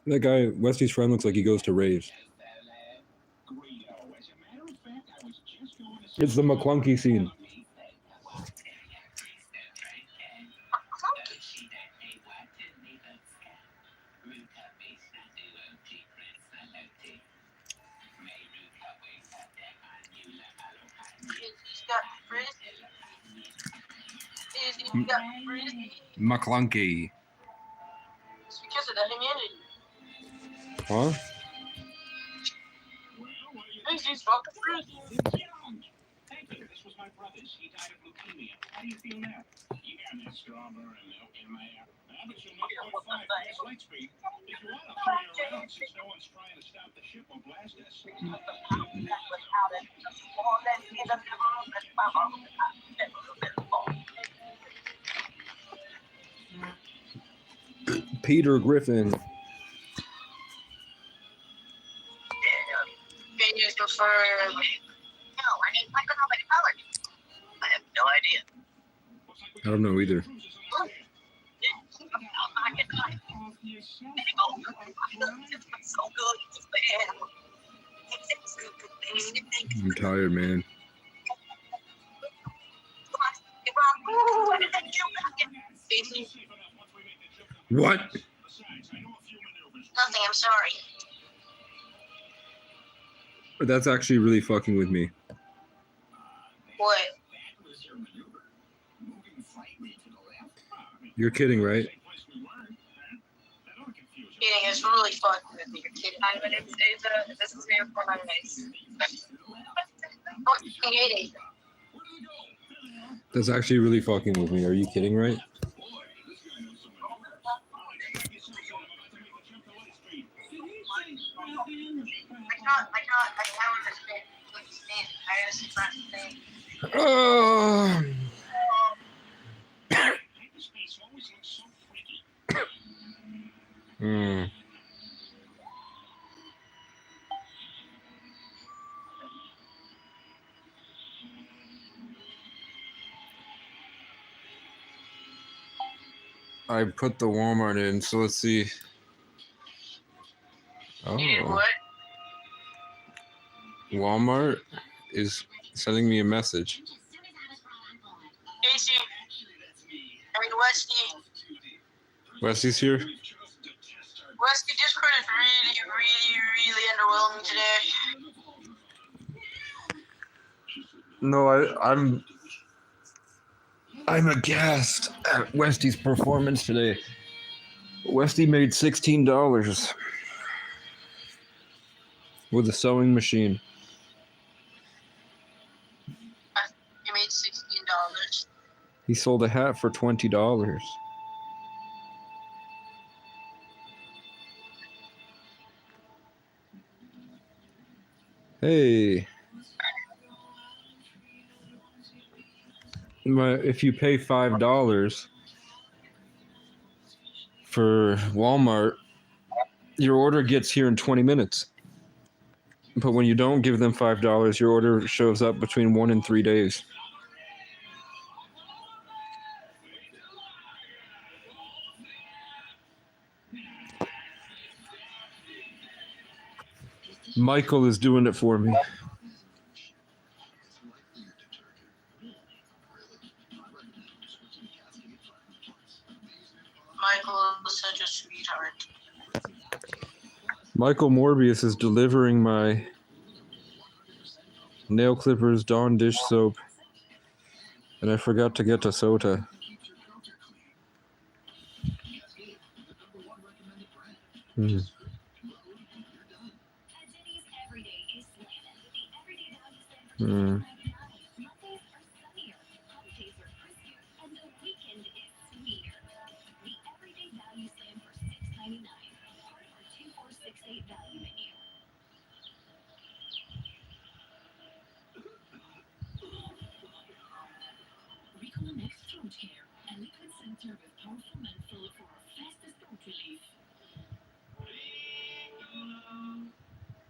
[SPEAKER 1] That guy, Westy's friend, looks like he goes to raves. It's the McClunky scene. McClunky.
[SPEAKER 4] It's because of the immunity.
[SPEAKER 1] Huh?
[SPEAKER 4] He's fucking frizzy.
[SPEAKER 9] This was my brother's. He died of leukemia. How do you feel now? Yeah, that's stronger and milk in my air. I bet you'll make 45 minutes light speed. If you want to hurry around, since no one's trying to stop the ship or blast us.
[SPEAKER 1] Peter Griffin.
[SPEAKER 4] Opinions confirmed. No, I mean, I don't know the color. I have no idea.
[SPEAKER 1] I don't know either.
[SPEAKER 4] So good, man.
[SPEAKER 1] I'm tired, man. What?
[SPEAKER 4] Nothing, I'm sorry.
[SPEAKER 1] That's actually really fucking with me.
[SPEAKER 4] What?
[SPEAKER 1] You're kidding, right?
[SPEAKER 4] Kidding, it's really fucking with me. You're kidding. This is here for my face.
[SPEAKER 1] That's actually really fucking with me. Are you kidding, right?
[SPEAKER 4] I can't understand. I understand.
[SPEAKER 1] Oh. I put the Walmart in, so let's see. Oh.
[SPEAKER 4] You did what?
[SPEAKER 1] Walmart is sending me a message.
[SPEAKER 4] Casey. I mean, Westy.
[SPEAKER 1] Westy's here?
[SPEAKER 4] Westy, Discord is really underwhelming today.
[SPEAKER 1] No, I'm aghast at Westy's performance today. Westy made $16. with a sewing machine.
[SPEAKER 4] You made $16.
[SPEAKER 1] He sold a hat for $20. Hey. If you pay $5 for Walmart, your order gets here in 20 minutes. But when you don't give them $5, your order shows up between 1 and 3 days. Michael is doing it for me.
[SPEAKER 4] Michael is such a sweetheart.
[SPEAKER 1] Michael Morbius is delivering my nail clippers, Dawn dish soap, and I forgot to get Tasota.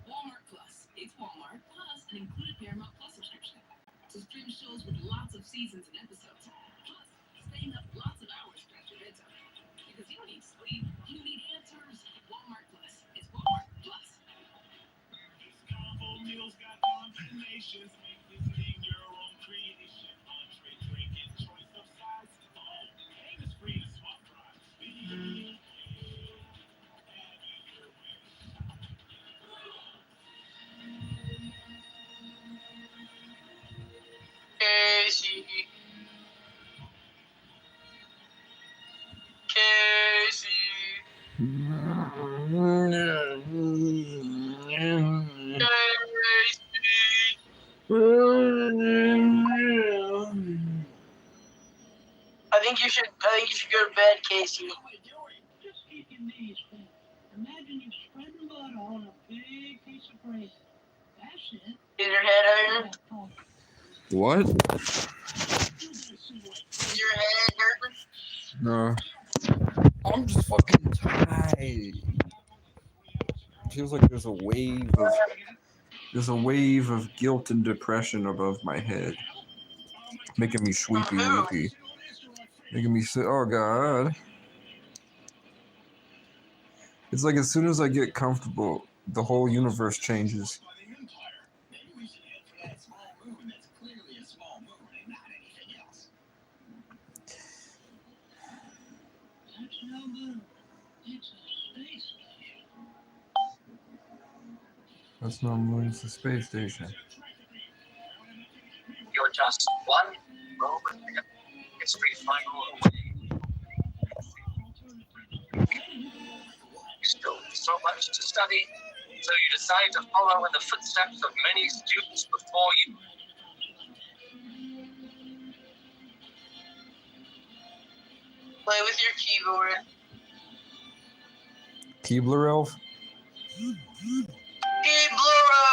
[SPEAKER 9] Walmart Plus. It's Walmart Plus, an included Paramount Plus subscription to stream shows with lots of seasons and episodes. Plus, staying up lots of hours past your bedtime. Because you don't need sleep, you need answers. Walmart Plus. It's Walmart Plus. This combo meal's got combinations. Make visiting your own creation. Entree, drink, and choice of sides. Aim is free to swap fries.
[SPEAKER 4] Casey. Casey. I think you should go to bed, Casey.
[SPEAKER 9] Just keep your knees bent. Imagine you spreading butter on a big piece of bread. That's it.
[SPEAKER 4] Is your head hurting?
[SPEAKER 1] What?
[SPEAKER 4] Is your head hurting?
[SPEAKER 1] No. I'm just fucking tired. Feels like there's a wave of guilt and depression above my head, making me sleepy, weepy, making me say, "Oh God." It's like as soon as I get comfortable, the whole universe changes. That's not a moon, it's a space station.
[SPEAKER 5] You're just one moment history final away. You still have so much to study, so you decide to follow in the footsteps of many students before you.
[SPEAKER 4] Play with your keyboard.
[SPEAKER 1] Keebler Elf?
[SPEAKER 4] Keeblero!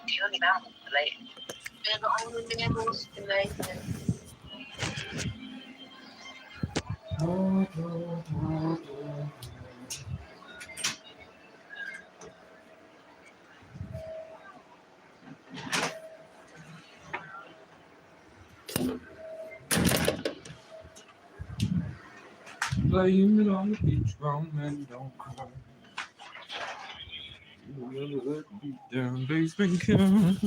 [SPEAKER 5] The only mammal related.
[SPEAKER 4] They're the only mammals related.
[SPEAKER 1] Blame it on the beach, grown men don't cry. That beat down basement count.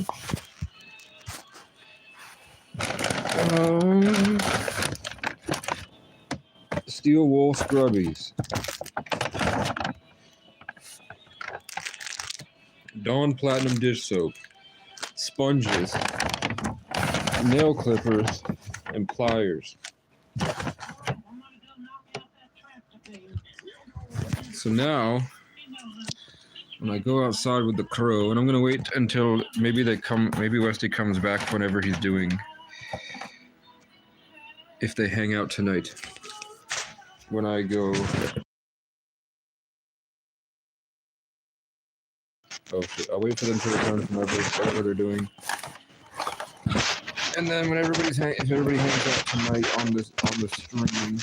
[SPEAKER 1] Steel wool scrubbies. Dawn Platinum dish soap. Sponges. Nail clippers. And pliers. So now when I go outside with the crow, and I'm gonna wait until maybe Westy comes back whenever he's doing. If they hang out tonight. When I go. Oh shit! I'll wait for them to return from whatever they're doing. And then when if everybody hangs out tonight on the stream,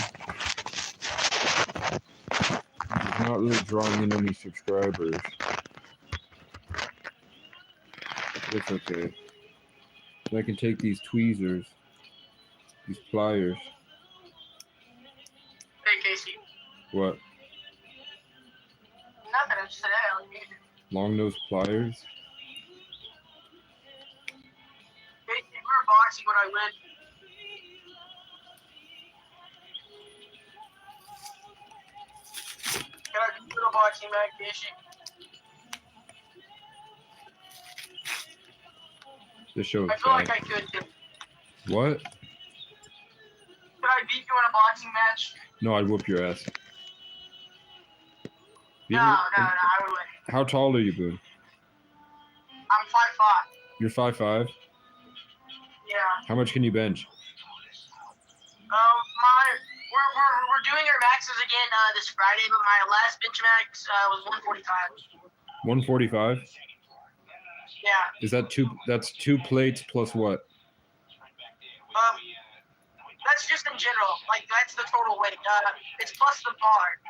[SPEAKER 1] it's not really drawing in any subscribers. But it's okay. So I can take these tweezers, these pliers.
[SPEAKER 4] Hey, Casey.
[SPEAKER 1] What?
[SPEAKER 4] Nothing. I just said, hey, I'll meet you.
[SPEAKER 1] Long nose pliers?
[SPEAKER 4] Hey, we were boxing when I went. Can I do a little boxing match, Casey?
[SPEAKER 1] This show is
[SPEAKER 4] I feel like
[SPEAKER 1] bad.
[SPEAKER 4] I could. Could
[SPEAKER 1] What?
[SPEAKER 4] I beat you in a boxing match?
[SPEAKER 1] No, I'd whoop your ass.
[SPEAKER 4] No, I would win.
[SPEAKER 1] How tall are you, Boone?
[SPEAKER 4] I'm 5'5".
[SPEAKER 1] You're 5'5"?
[SPEAKER 4] Yeah.
[SPEAKER 1] How much can you bench?
[SPEAKER 4] We're doing our maxes again this Friday, but my last bench max was 145.
[SPEAKER 1] 145?
[SPEAKER 4] Yeah.
[SPEAKER 1] Is that that's 2 plates plus what?
[SPEAKER 4] That's just in general. Like, that's the total weight. It's plus the bar.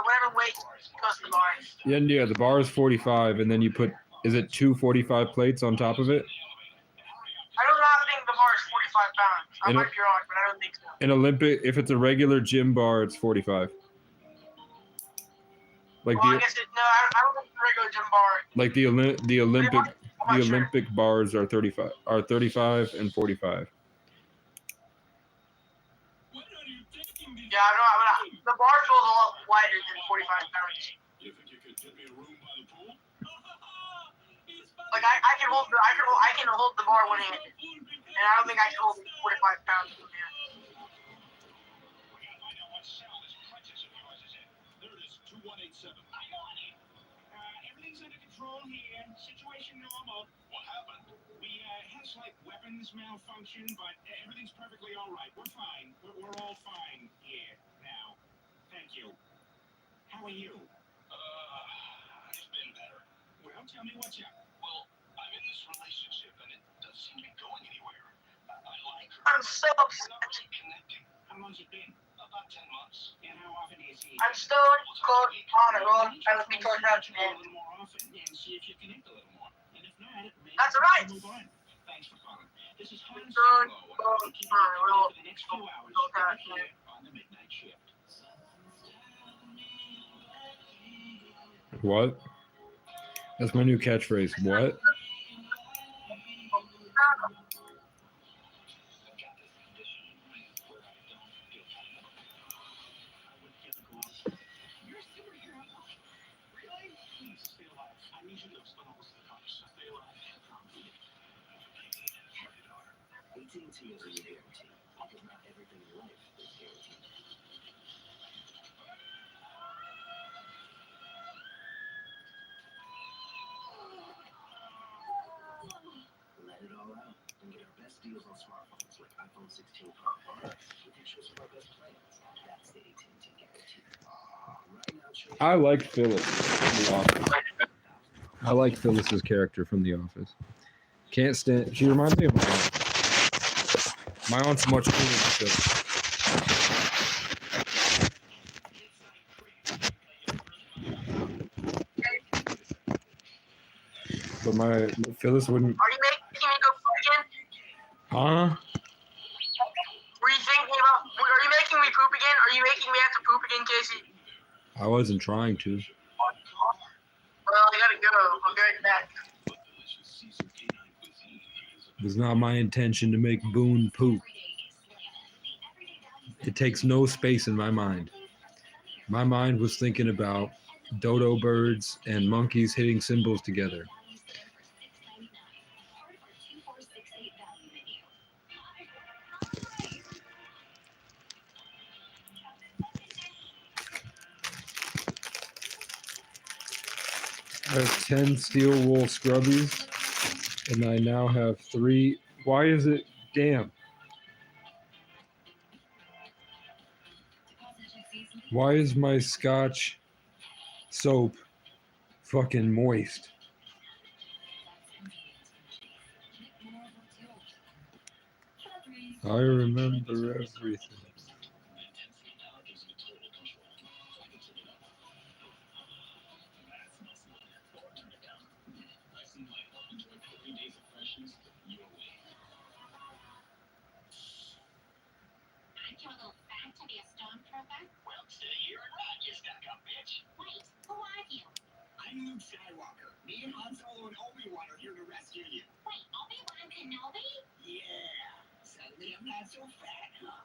[SPEAKER 4] Whatever weight plus the bar.
[SPEAKER 1] Yeah, the bar is 45, and then you put, is it 2 45 plates on top of it?
[SPEAKER 4] I don't think the bar is 45 pounds. I might be wrong, but I don't think so.
[SPEAKER 1] An Olympic, if it's a regular gym bar, it's 45. Like
[SPEAKER 4] I guess I don't think the regular gym bar.
[SPEAKER 1] Like the Olympic bars are 35 and 45.
[SPEAKER 4] Yeah, I know. The bar feels a lot wider than 45 pounds. Like I can hold the bar one handed, and I don't think I can hold 45 pounds from here.
[SPEAKER 9] Everything's under control here. Situation normal. What happened? We had a slight weapons malfunction, but everything's perfectly all right. We're fine. We're all fine here now. Thank you. How are you? It's been better. Well, tell me what's up. Well, I'm in this relationship, and it doesn't seem to be going anywhere. I like her.
[SPEAKER 4] I'm so upset.
[SPEAKER 9] We're not really connecting. How long's it been? About 10 months. And how often do you see?
[SPEAKER 4] I'm still close on a roll. I would be towards out
[SPEAKER 9] A little more often and see if you connect a little more. And if not, maybe
[SPEAKER 4] That's right.
[SPEAKER 9] move on. Thanks for calling. This is Han
[SPEAKER 4] Good.
[SPEAKER 9] Solo. Keep you for the next few hours right here on the midnight shift.
[SPEAKER 1] What? That's my new catchphrase. What?
[SPEAKER 9] AT&T is a guarantee, because not everything in life is guaranteed. Let it all out and get our best deals on smartphones like iPhone 16 Pro R with your choice of our best plans. That's the AT&T guarantee. Right now,
[SPEAKER 1] I like Phyllis from The Office. I like Phyllis's character from The Office. Can't stand. She reminds me of my aunt. My aunt's much cooler than Phyllis. But Phyllis wouldn't.
[SPEAKER 4] Are you making me go poop again?
[SPEAKER 1] Huh?
[SPEAKER 4] Were you thinking about? Are you making me poop again? Are you making me have to poop again, Casey?
[SPEAKER 1] I wasn't trying to.
[SPEAKER 4] Well, I gotta go. I'll be right back.
[SPEAKER 1] It was not my intention to make Boone poop. It takes no space in my mind. My mind was thinking about dodo birds and monkeys hitting cymbals together. I have 10 steel wool scrubbies, and I now have 3. Why is it? Damn. Why is my Scotch soap fucking moist? I remember everything.
[SPEAKER 9] Aren't you a little fat to be a stormtrooper? Well, stay here and ride, you stuck-up bitch. Wait, who are you? I'm Luke Skywalker. Me and Han Solo and Obi-Wan are here to rescue you. Wait, Obi-Wan Kenobi? Yeah. Suddenly I'm not so fat, huh?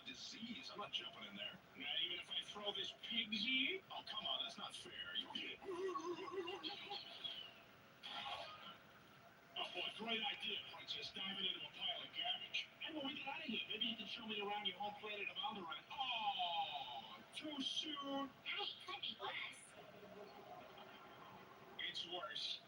[SPEAKER 10] Disease. I'm not jumping in there. Not even if I throw this pig's ear? Oh, come on, that's not fair. You get. Oh, boy, great idea, Princess. Diving into a pile of garbage. And when we get out of here, maybe you can show me around your home planet of Alderaan. Oh, too soon.
[SPEAKER 9] Hey, could be worse.
[SPEAKER 10] It's worse.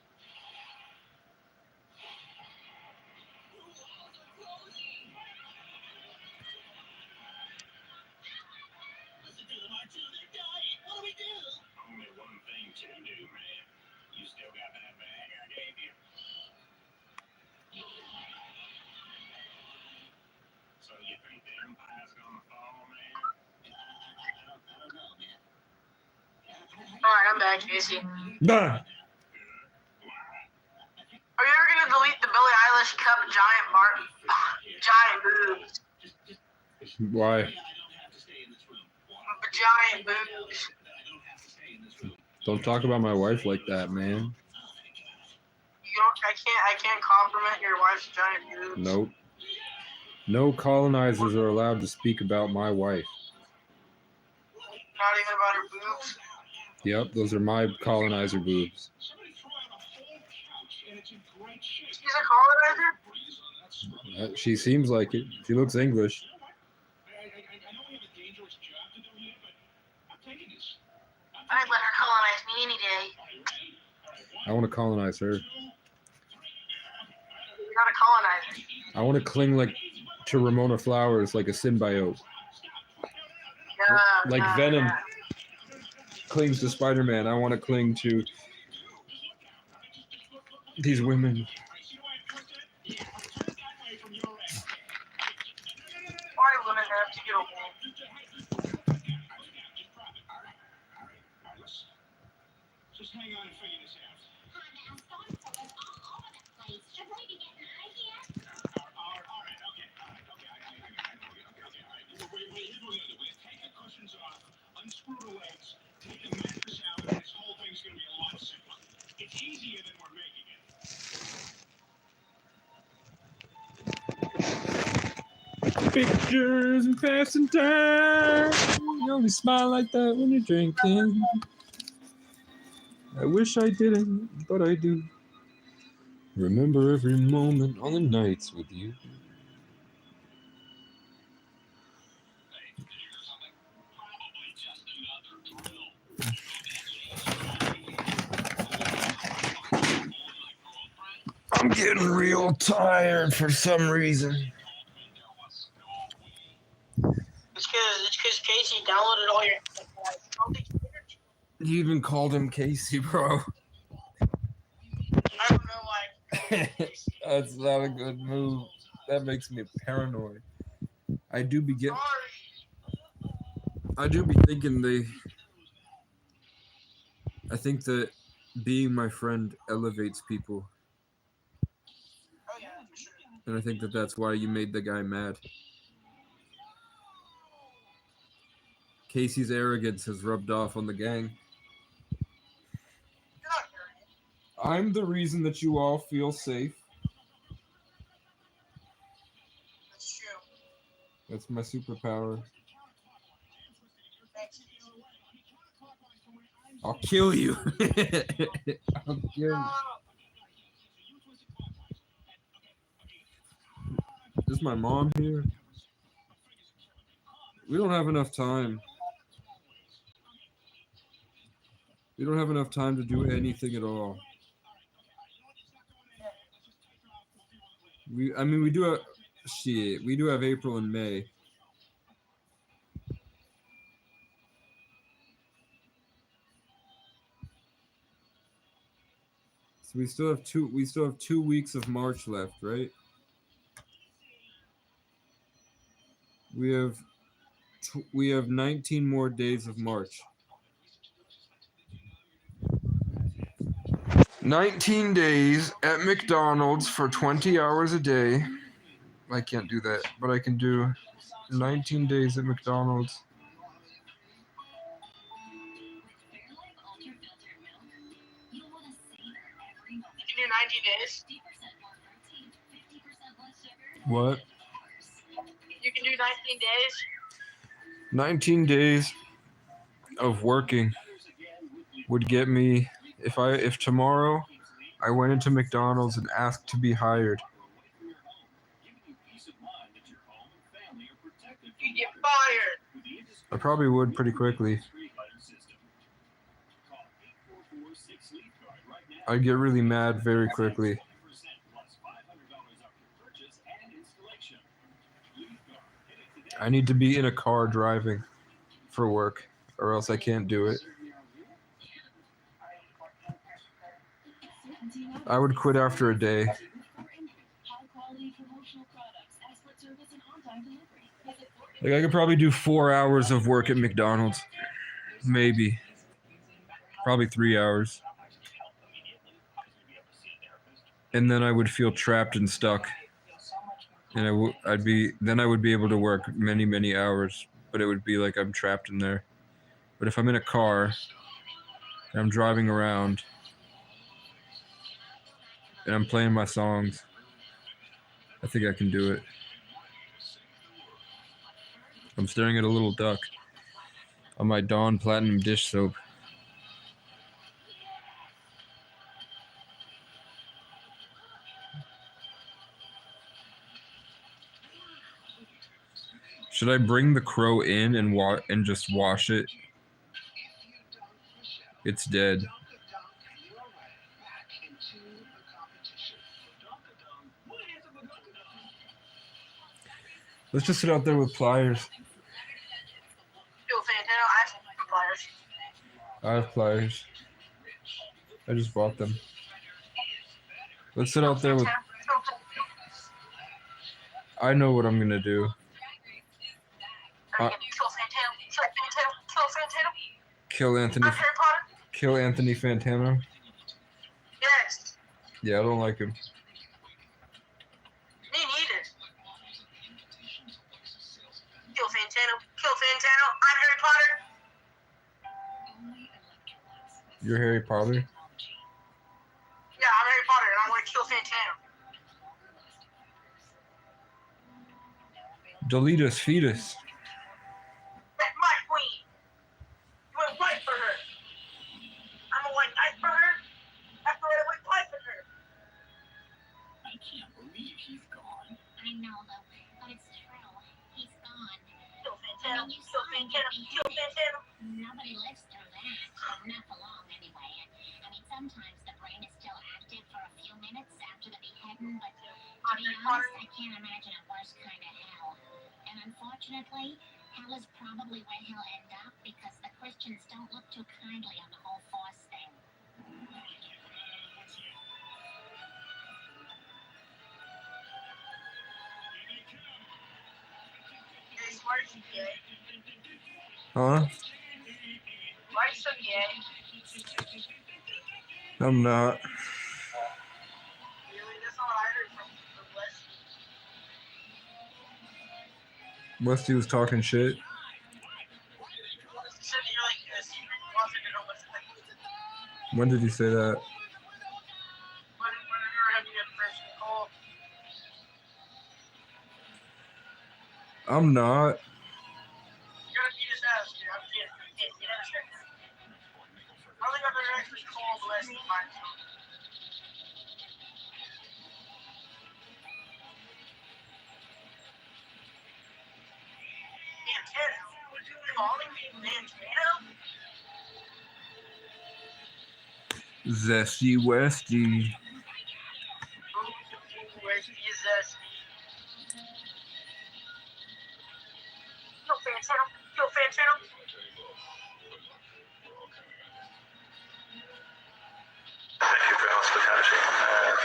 [SPEAKER 9] Listen to them, R2. They're dying. What do we do?
[SPEAKER 10] Only one thing to do, man. You still got that bag I gave you? So you think the Empire's gonna fall, man?
[SPEAKER 9] I don't know, man.
[SPEAKER 11] Alright, I'm back, Casey.
[SPEAKER 1] Nah.
[SPEAKER 11] Are you ever gonna delete the Billie Eilish cup giant boobs?
[SPEAKER 1] Why?
[SPEAKER 11] Giant boobs.
[SPEAKER 1] Don't talk about my wife like that, man.
[SPEAKER 11] You don't. I can't compliment your wife's giant boobs.
[SPEAKER 1] Nope. No colonizers are allowed to speak about my wife.
[SPEAKER 11] Not even about her boobs.
[SPEAKER 1] Yep, those are my colonizer boobs.
[SPEAKER 11] She's a colonizer?
[SPEAKER 1] She seems like it. She looks English.
[SPEAKER 11] I'd let her colonize me any day.
[SPEAKER 1] I want to colonize her.
[SPEAKER 11] You're not a colonizer.
[SPEAKER 1] I want to cling like to Ramona Flowers, like a symbiote. Like Venom clings to Spider-Man. I want to cling to these women.
[SPEAKER 11] Why do women have to get away?
[SPEAKER 10] Just hang on and figure this out.
[SPEAKER 9] Honda, stormtroopers all over the place. Should we be getting out of here?
[SPEAKER 10] All right, okay. I know you. Okay. Wait, here's what we're gonna do. We're gonna take the cushions off, unscrew the legs, take the mattress out, and this whole thing's gonna be a lot simpler. It's easier than we're making it.
[SPEAKER 1] Pictures and passing time. You only smile like that when you're drinking. I wish I didn't, but I do. Remember every moment on the nights with you. I'm getting real tired for some reason.
[SPEAKER 11] It's because Casey downloaded all your.
[SPEAKER 1] You even called him Casey, bro.
[SPEAKER 11] I don't know, like.
[SPEAKER 1] That's not a good move. That makes me paranoid. I do be thinking I think that being my friend elevates people.
[SPEAKER 11] Oh yeah, for sure.
[SPEAKER 1] And I think that that's why you made the guy mad. Casey's arrogance has rubbed off on the gang.
[SPEAKER 11] You're not arrogant.
[SPEAKER 1] I'm the reason that you all feel safe.
[SPEAKER 11] That's true.
[SPEAKER 1] That's my superpower.
[SPEAKER 11] Thanks.
[SPEAKER 1] I'll kill you. I'll kill you. Is my mom here? We don't have enough time. We don't have enough time to do anything at all. I mean, we do have shit. We do have April and May. So we still have 2 weeks of March left, right? We have 19 more days of March. 19 days at McDonald's for 20 hours a day. I can't do that, but I can do 19 days at McDonald's.
[SPEAKER 11] You can do 90 days.
[SPEAKER 1] What?
[SPEAKER 11] You can do 19 days.
[SPEAKER 1] 19 days of working would get me, if tomorrow I went into McDonald's and asked to be hired,
[SPEAKER 11] You get fired.
[SPEAKER 1] I probably would pretty quickly. I'd get really mad very quickly. I need to be in a car driving for work, or else I can't do it. I would quit after a day. Like, I could probably do 4 hours of work at McDonald's. Maybe. Probably 3 hours. And then I would feel trapped and stuck. And I would be able to work many, many hours, but it would be like I'm trapped in there. But if I'm in a car and I'm driving around and I'm playing my songs, I think I can do it. I'm staring at a little duck on my Dawn Platinum dish soap. Should I bring the crow in and just wash it? It's dead. Let's just sit out there with pliers.
[SPEAKER 11] Phil Fantano, I have some pliers.
[SPEAKER 1] I have pliers. I just bought them. Let's sit out there with... I know what I'm gonna do.
[SPEAKER 11] Kill Fantano.
[SPEAKER 1] Kill Anthony.
[SPEAKER 11] Harry Potter.
[SPEAKER 1] Kill Anthony Fantano.
[SPEAKER 11] Yes.
[SPEAKER 1] Yeah, I don't like him.
[SPEAKER 11] Me neither. Kill Fantano. Kill Fantano. I'm Harry Potter.
[SPEAKER 1] You're Harry Potter?
[SPEAKER 11] Yeah, I'm Harry Potter, and I want to kill Fantano.
[SPEAKER 1] Deletus fetus.
[SPEAKER 11] That's my queen. You went right for her. I'm a white knight for her. After I went right for her.
[SPEAKER 9] I can't believe he's gone.
[SPEAKER 12] I know, though, but it's true. He's gone.
[SPEAKER 11] Kill Fantano. Kill Fantano. Kill Fantano.
[SPEAKER 12] Nobody lives through that. Not for long, anyway. I mean, sometimes the brain is still active for a few minutes after the beheading, but to be honest, I can't imagine a worse kind of hell. And unfortunately, hell is probably where he'll end up because the Christians don't look too kindly on the whole force thing.
[SPEAKER 11] Hey, why are you gay?
[SPEAKER 1] Huh?
[SPEAKER 11] Why are you so gay?
[SPEAKER 1] I'm not.
[SPEAKER 11] Really? That's not what I heard from West.
[SPEAKER 1] Westy was talking shit.
[SPEAKER 11] He said that you're like a secret closet and almost like
[SPEAKER 1] When did he say that?
[SPEAKER 11] when you were having a depression call.
[SPEAKER 1] I'm not.
[SPEAKER 11] You're gonna beat his ass, dude. I'm kidding. You understand? actually called Leslie Martin. Antero? Calling me Antero?
[SPEAKER 1] Zesty Westy.
[SPEAKER 11] Where's Jesus? Yo, Fantano. Yo, Fantano.
[SPEAKER 8] Thank you for your hospitality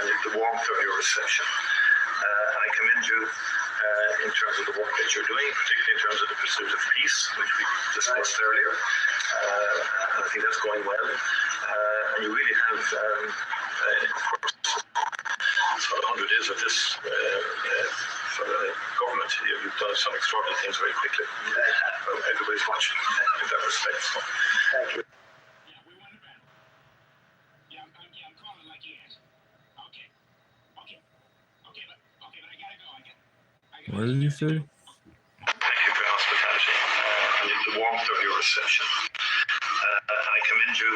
[SPEAKER 8] and the warmth of your reception. I commend you in terms of the work that you're doing, particularly in terms of the pursuit of peace, which we discussed earlier. I think that's going well. And you really have, of course, for 100 days of this government, you've done some extraordinary things very quickly. Everybody's watching in that respect. So, thank you.
[SPEAKER 1] What did you say?
[SPEAKER 8] Thank you for your hospitality and the warmth of your reception. I commend you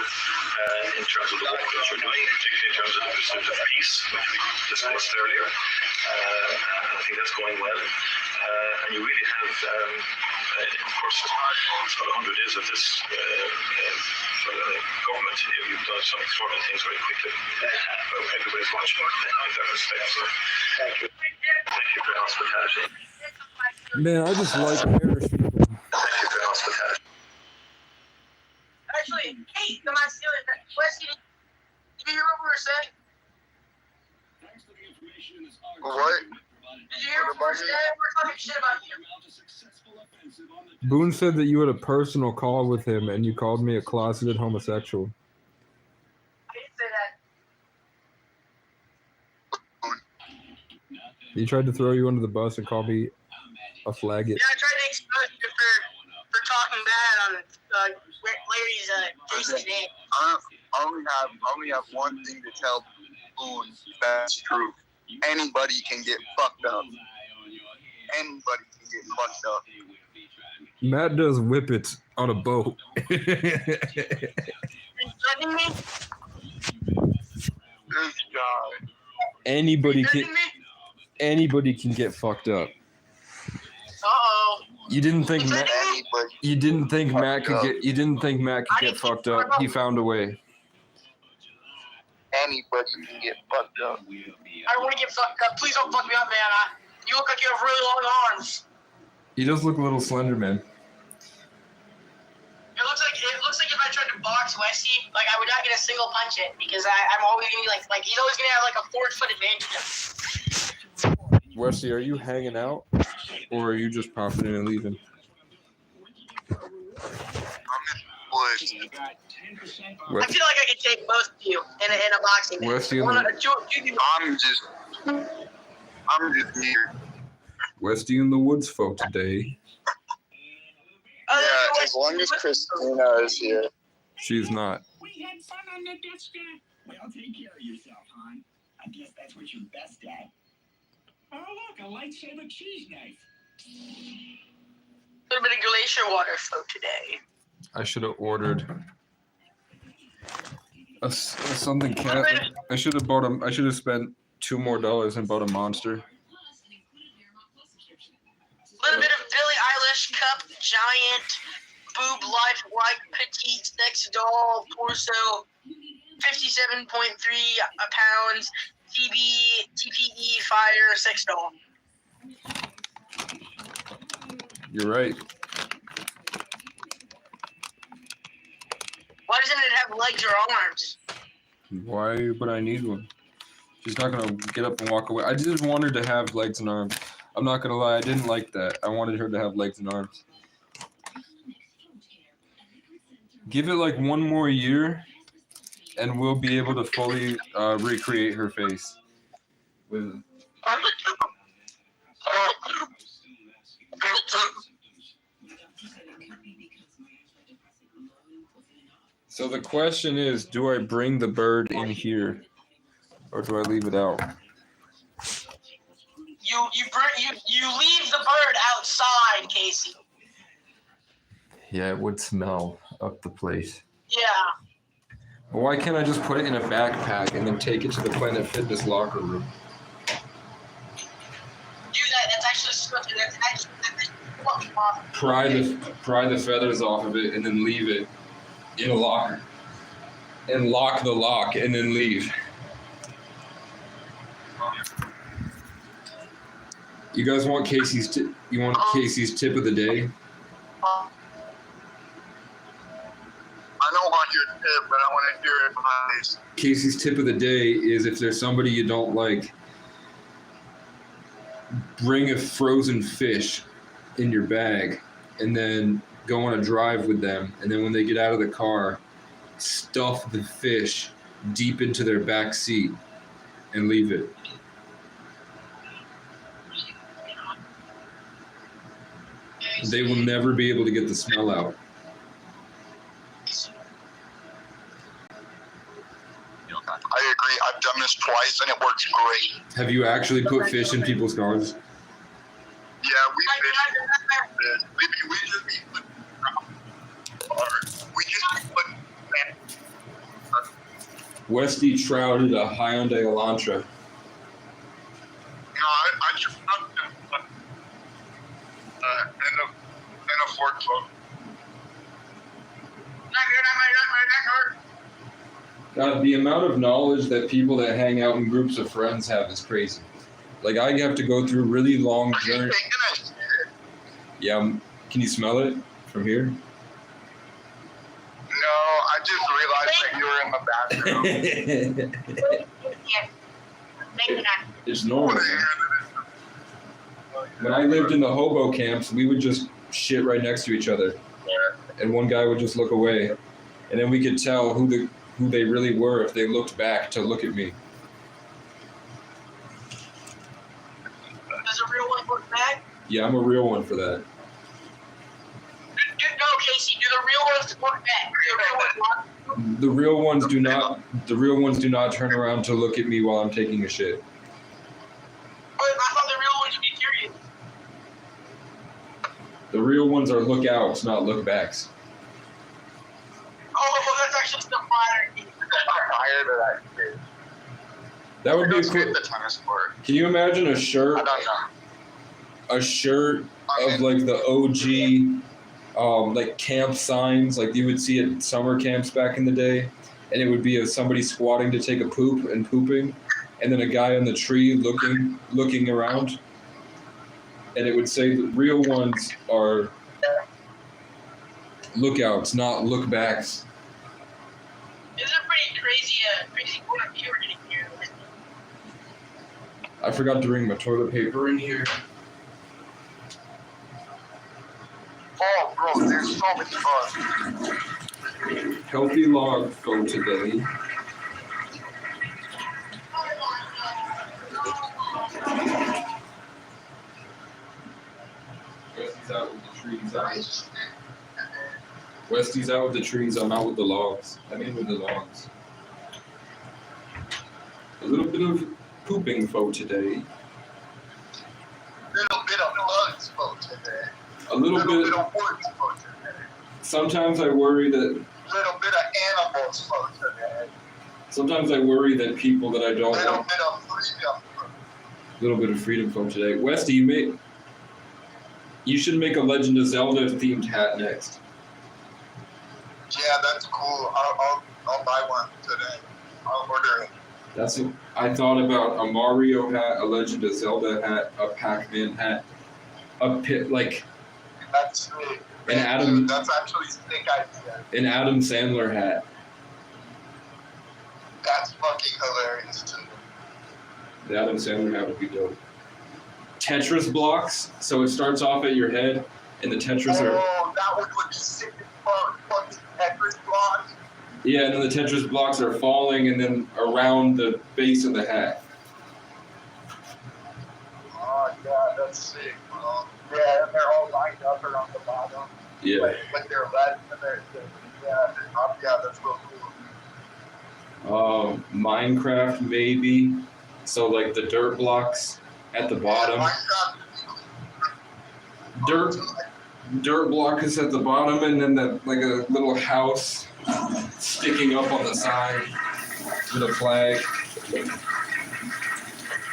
[SPEAKER 8] in terms of the work that you're doing, particularly in terms of the pursuit of peace, which we discussed earlier. I think that's going well. And you really have, of course, for 100 days of this government, you've done some extraordinary things very quickly. Everybody's watching in that respect. So, thank you. Thank you for your hospitality.
[SPEAKER 1] Man, I just like Irish people.
[SPEAKER 8] Thank you for your hospitality.
[SPEAKER 11] Actually, hey, come on, Steelers. Wesley, did you hear what we were saying?
[SPEAKER 3] What?
[SPEAKER 11] Did you hear what we were saying? We're talking shit about you.
[SPEAKER 1] Boone said that you had a personal call with him and you called me a closeted homosexual.
[SPEAKER 11] I didn't say that.
[SPEAKER 1] He tried to throw you under the bus and call me a faggot.
[SPEAKER 11] Yeah, I tried to expose you for talking bad on Larry's Jason's name.
[SPEAKER 3] I only have one thing to tell Boone. That's true. Anybody can get fucked up. Anybody can get fucked up.
[SPEAKER 1] Matt does whippets on a boat.
[SPEAKER 11] Are you threatening me?
[SPEAKER 3] This guy.
[SPEAKER 1] Anybody
[SPEAKER 11] Threatening
[SPEAKER 1] can.
[SPEAKER 11] me?
[SPEAKER 1] Anybody can get fucked up.
[SPEAKER 11] Uh-oh.
[SPEAKER 1] You didn't think Matt.
[SPEAKER 3] Anybody.
[SPEAKER 1] You didn't think Matt could get. You didn't think Matt could get fucked up. He found a way.
[SPEAKER 3] Anybody can get fucked up.
[SPEAKER 11] I don't want to get fucked up. Please don't fuck me up, man. You look like you have really long arms.
[SPEAKER 1] He does look a little slender, man.
[SPEAKER 11] It looks like if I tried to box Westy, like I would not get a single punch in because I'm always gonna be like he's always gonna have like a 4-foot advantage.
[SPEAKER 1] Wesley, are you hanging out, or are you just popping in and leaving?
[SPEAKER 3] Would.
[SPEAKER 11] I feel like I could take both of you in a boxing match.
[SPEAKER 1] Wesley in the,
[SPEAKER 3] I'm just here.
[SPEAKER 1] Wesley in the woods folk today.
[SPEAKER 3] Yeah, as long as Christina is here.
[SPEAKER 1] She's not.
[SPEAKER 9] We had fun on the Death Star. Well, take care of yourself, hon. I guess that's what you're best at. Oh, look, a lightsaber cheese knife.
[SPEAKER 11] A little bit of glacier water float today.
[SPEAKER 1] I should have ordered something cat. I should have bought I should have spent $2 more and bought a monster.
[SPEAKER 11] A little bit of Billie Eilish cup, giant, boob life, white, petite, sex doll, torso, 57.3 pounds, TPE fire, sex doll.
[SPEAKER 1] You're right.
[SPEAKER 11] Why doesn't it have legs or arms?
[SPEAKER 1] Why would I need one? She's not gonna get up and walk away. I just want her to have legs and arms. I'm not gonna lie, I didn't like that. I wanted her to have legs and arms. Give it like 1 more year, and we'll be able to fully recreate her face. So the question is, do I bring the bird in here, or do I leave it out?
[SPEAKER 11] You leave the bird outside, Casey.
[SPEAKER 1] Yeah, it would smell up the place.
[SPEAKER 11] Yeah.
[SPEAKER 1] Why can't I just put it in a backpack and then take it to the Planet Fitness locker room?
[SPEAKER 11] Do that. That's actually disgusting. That's fucking awesome.
[SPEAKER 1] Pry the feathers off of it and then leave it in a locker. And lock the lock and then leave. You guys want Casey's tip of the day?
[SPEAKER 3] I don't want your tip, but I want to hear advice.
[SPEAKER 1] Casey's tip of the day is if there's somebody you don't like, bring a frozen fish in your bag and then go on a drive with them. And then when they get out of the car, stuff the fish deep into their back seat and leave it. They will never be able to get the smell out.
[SPEAKER 3] I agree. I've done this twice and it works great.
[SPEAKER 1] Have you actually put fish in people's cars?
[SPEAKER 3] Yeah, we just be put.
[SPEAKER 1] Westy trouted a Hyundai Elantra.
[SPEAKER 3] No, I just in a Ford Focus.
[SPEAKER 1] God, the amount of knowledge that people that hang out in groups of friends have is crazy. Like, I have to go through really long journeys. Yeah, can you smell it from here?
[SPEAKER 3] No, I just realized that you were in the bathroom.
[SPEAKER 1] It's normal. When I lived in the hobo camps, we would just shit right next to each other. And one guy would just look away. And then we could tell who they really were if they looked back to look at me.
[SPEAKER 11] Does a real one look back?
[SPEAKER 1] Yeah, I'm a real one for that.
[SPEAKER 11] No, Casey, do the real ones look back?
[SPEAKER 1] The real ones do not turn around to look at me while I'm taking a shit.
[SPEAKER 11] But I thought the real ones would be curious.
[SPEAKER 1] The real ones are lookouts, not lookbacks.
[SPEAKER 11] Oh, well, that's actually still flattering.
[SPEAKER 1] That would be a cool.
[SPEAKER 3] The tennis court.
[SPEAKER 1] Can you imagine a shirt?
[SPEAKER 3] I don't know.
[SPEAKER 1] A shirt of like the OG, like camp signs, like you would see at summer camps back in the day, and it would be of somebody squatting to take a poop and pooping, and then a guy on the tree looking around, and it would say the real ones are lookouts, not lookbacks.
[SPEAKER 11] It's a pretty crazy point you were getting here.
[SPEAKER 1] I forgot to bring my toilet paper in here.
[SPEAKER 3] Oh, bro, there's so much fun.
[SPEAKER 1] Healthy log for today. Westy's out with the trees. Westy's out with the trees. I'm out with the logs. I mean with the logs. A little bit of pooping for today.
[SPEAKER 3] Little bit of bugs for today.
[SPEAKER 1] A little bit
[SPEAKER 3] of words for today.
[SPEAKER 1] Sometimes I worry that.
[SPEAKER 3] Little bit of animals for today.
[SPEAKER 1] Sometimes I worry that people that I don't
[SPEAKER 3] Little
[SPEAKER 1] want.
[SPEAKER 3] bit of freedom.
[SPEAKER 1] Little bit of freedom from today. Westy, you should make a Legend of Zelda themed hat next.
[SPEAKER 3] Yeah, that's cool. I'll buy one today. I'll order it.
[SPEAKER 1] That's what I thought about: a Mario hat, a Legend of Zelda hat, a Pac-Man hat, a pit like.
[SPEAKER 3] That's sweet. That's actually a sick idea.
[SPEAKER 1] An Adam Sandler hat.
[SPEAKER 3] That's fucking hilarious too.
[SPEAKER 1] The Adam Sandler hat would be dope. Tetris blocks, so it starts off at your head, and the Tetris are.
[SPEAKER 3] Oh, that one would be sick as fuck. Fucking Tetris blocks.
[SPEAKER 1] Yeah, and then the Tetris blocks are falling, and then around the base of the hat.
[SPEAKER 3] Oh yeah, that's sick, bro. Yeah, and they're all lined up around the bottom.
[SPEAKER 1] Yeah.
[SPEAKER 3] Like they're red, and yeah, that's real cool.
[SPEAKER 1] Minecraft maybe. So like the dirt blocks at the bottom. Dirt block is at the bottom, and then like a little house sticking up on the side with a flag.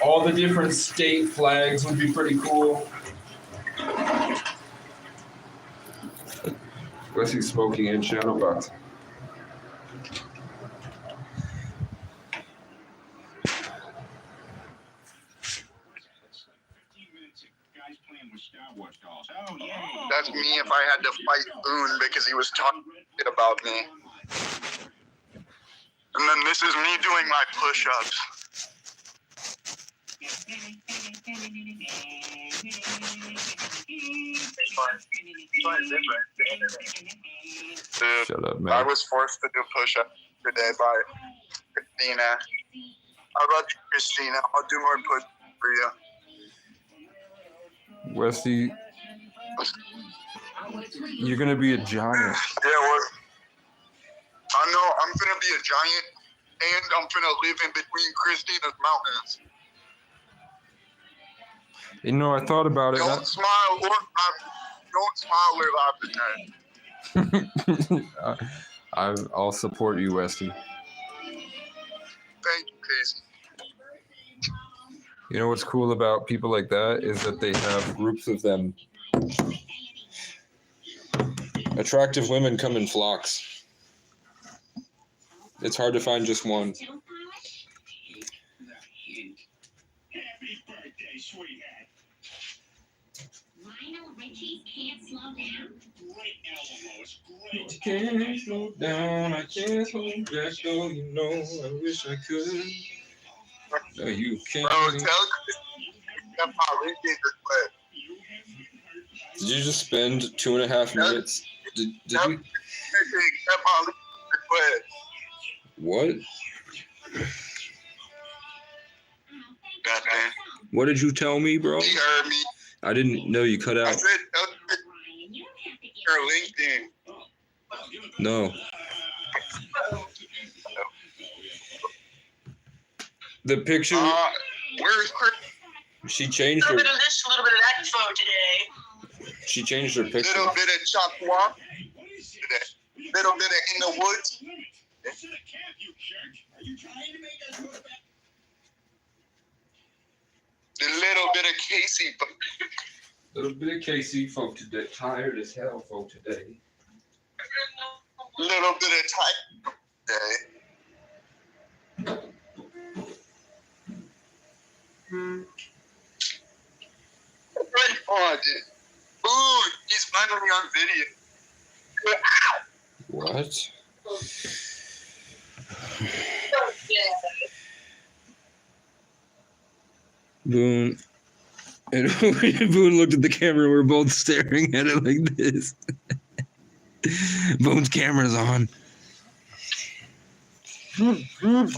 [SPEAKER 1] All the different state flags would be pretty cool. Wesley's smoking in Shadowbox.
[SPEAKER 3] That's me if I had to fight Boone because he was talking shit about me. And then this is me doing my push-ups. Dude,
[SPEAKER 1] Shut up,
[SPEAKER 3] I
[SPEAKER 1] man.
[SPEAKER 3] was forced to do push-ups today by Christina. I love you, Christina. I'll do more push-ups for you.
[SPEAKER 1] Wesley, you're gonna be a giant.
[SPEAKER 3] Yeah, well, I know I'm gonna be a giant, and I'm gonna live in between Christina's mountains.
[SPEAKER 1] You know, I thought about it.
[SPEAKER 3] Don't smile or laugh. Don't smile or laugh at that.
[SPEAKER 1] I'll support you, Wesley.
[SPEAKER 3] Thank you, Casey.
[SPEAKER 1] You know what's cool about people like that is that they have groups of them. Attractive women come in flocks. It's hard to find just one.
[SPEAKER 12] Lionel Richie can't slow down.
[SPEAKER 1] Can't slow down, I can't hold back, though, you know, I wish I could. No, you can't.
[SPEAKER 3] Bro, tell Christina that my LinkedIn request.
[SPEAKER 1] Did you just spend 2.5 minutes? Did you?
[SPEAKER 3] Accept my LinkedIn request.
[SPEAKER 1] What?
[SPEAKER 3] Goddamn.
[SPEAKER 1] What did you tell me, bro?
[SPEAKER 3] You heard me.
[SPEAKER 1] I didn't know you cut
[SPEAKER 3] I
[SPEAKER 1] out.
[SPEAKER 3] said her LinkedIn.
[SPEAKER 1] No. The picture,
[SPEAKER 3] Where's Chris?
[SPEAKER 1] she
[SPEAKER 11] A
[SPEAKER 1] changed
[SPEAKER 11] little
[SPEAKER 1] her.
[SPEAKER 11] bit of this, a little bit of that photo today.
[SPEAKER 1] She changed her picture.
[SPEAKER 3] Little bit of chop today. Little bit of in the woods. The little bit of Casey.
[SPEAKER 1] Little bit of Casey folk today. Tired as hell folk today.
[SPEAKER 3] Little bit of time today. Oh, dude. Ooh, he's finally on video.
[SPEAKER 1] What? Boone. And Boone looked at the camera. We're both staring at it like this. Boone's camera's on.
[SPEAKER 11] A little bit of this,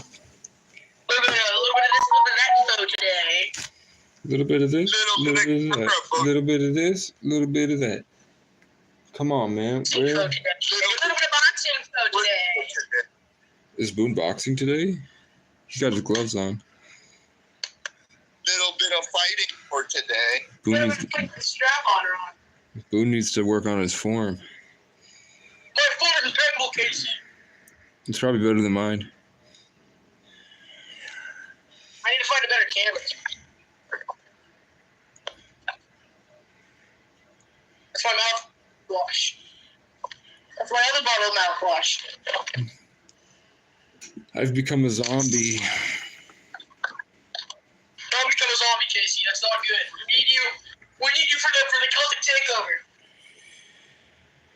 [SPEAKER 11] a little bit of that photo today.
[SPEAKER 1] Little bit of this, little bit of that, little bit of this, little bit of that. Come on, man.
[SPEAKER 11] Photo today. A little bit of boxing photo today.
[SPEAKER 1] Is Boone boxing today? He's got his gloves on.
[SPEAKER 3] Little bit of fighting for today.
[SPEAKER 1] Boone needs,
[SPEAKER 11] Put the strap on her on.
[SPEAKER 1] Boone needs to work on his form.
[SPEAKER 11] My form is impeccable, Casey.
[SPEAKER 1] It's probably better than mine.
[SPEAKER 11] I need to find a better camera. That's my mouthwash. That's my other bottle of mouthwash.
[SPEAKER 1] I've become a zombie.
[SPEAKER 11] Don't become a zombie, Casey. That's not good. We need you. We need you for the Celtic takeover.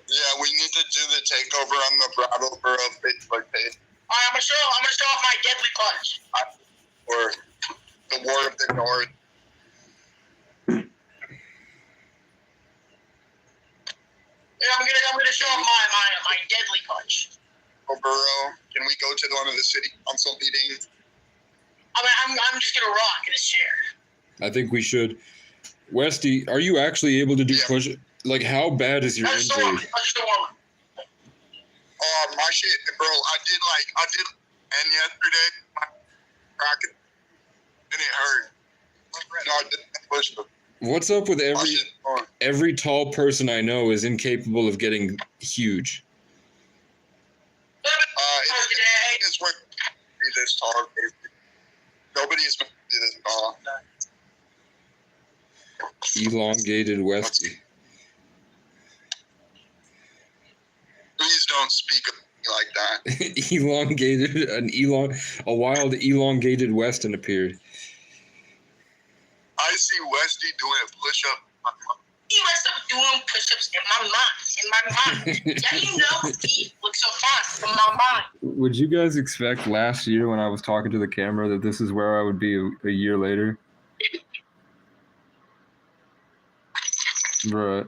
[SPEAKER 3] Yeah, we need to do the takeover on the Brattleboro Facebook page.
[SPEAKER 11] Alright, I'm gonna show off my deadly punch.
[SPEAKER 3] Or the War of the North.
[SPEAKER 11] Yeah, I'm gonna show off my deadly punch.
[SPEAKER 3] Borough. Can we go to one of the city council meetings?
[SPEAKER 11] I'm just gonna rock in this chair.
[SPEAKER 1] I think we should. Westy, are you actually able to do push? Like, how bad is your injury?
[SPEAKER 3] My shit, bro. I did, and yesterday, my rocket, and it hurt. No, I didn't push it.
[SPEAKER 1] What's up with every tall person I know is incapable of getting huge?
[SPEAKER 3] is when be this tall. Nobody is meant to be this tall.
[SPEAKER 1] Elongated Westy.
[SPEAKER 3] Please don't speak of me like that.
[SPEAKER 1] A wild elongated Weston appeared.
[SPEAKER 3] I see Westy doing a push-up.
[SPEAKER 11] He was doing push-ups in my mind. Yeah, you know, Steve looks so fast in my mind.
[SPEAKER 1] Would you guys expect last year when I was talking to the camera that this is where I would be a year later? Bruh.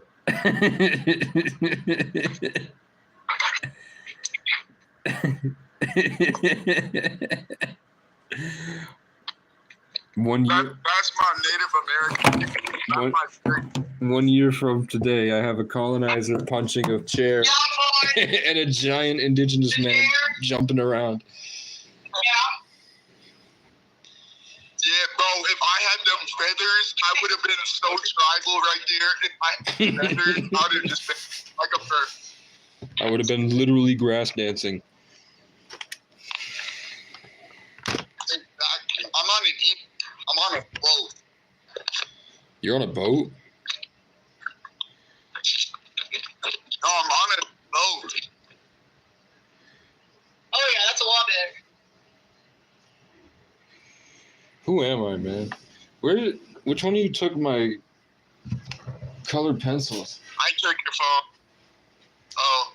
[SPEAKER 1] One year.
[SPEAKER 3] That's my Native American.
[SPEAKER 1] One year from today, I have a colonizer punching a chair and a giant indigenous man jumping around.
[SPEAKER 3] Yeah, bro, if I had them feathers, I would have been so tribal right there. If I had feathers, I would have just been like a bird.
[SPEAKER 1] I would have been literally grass dancing.
[SPEAKER 3] Exactly. I'm on a boat.
[SPEAKER 1] You're on a boat?
[SPEAKER 3] No, I'm on a boat.
[SPEAKER 11] Oh yeah, that's a lot better.
[SPEAKER 1] Who am I, man? Which one of you took my colored pencils?
[SPEAKER 3] I took your phone. Oh.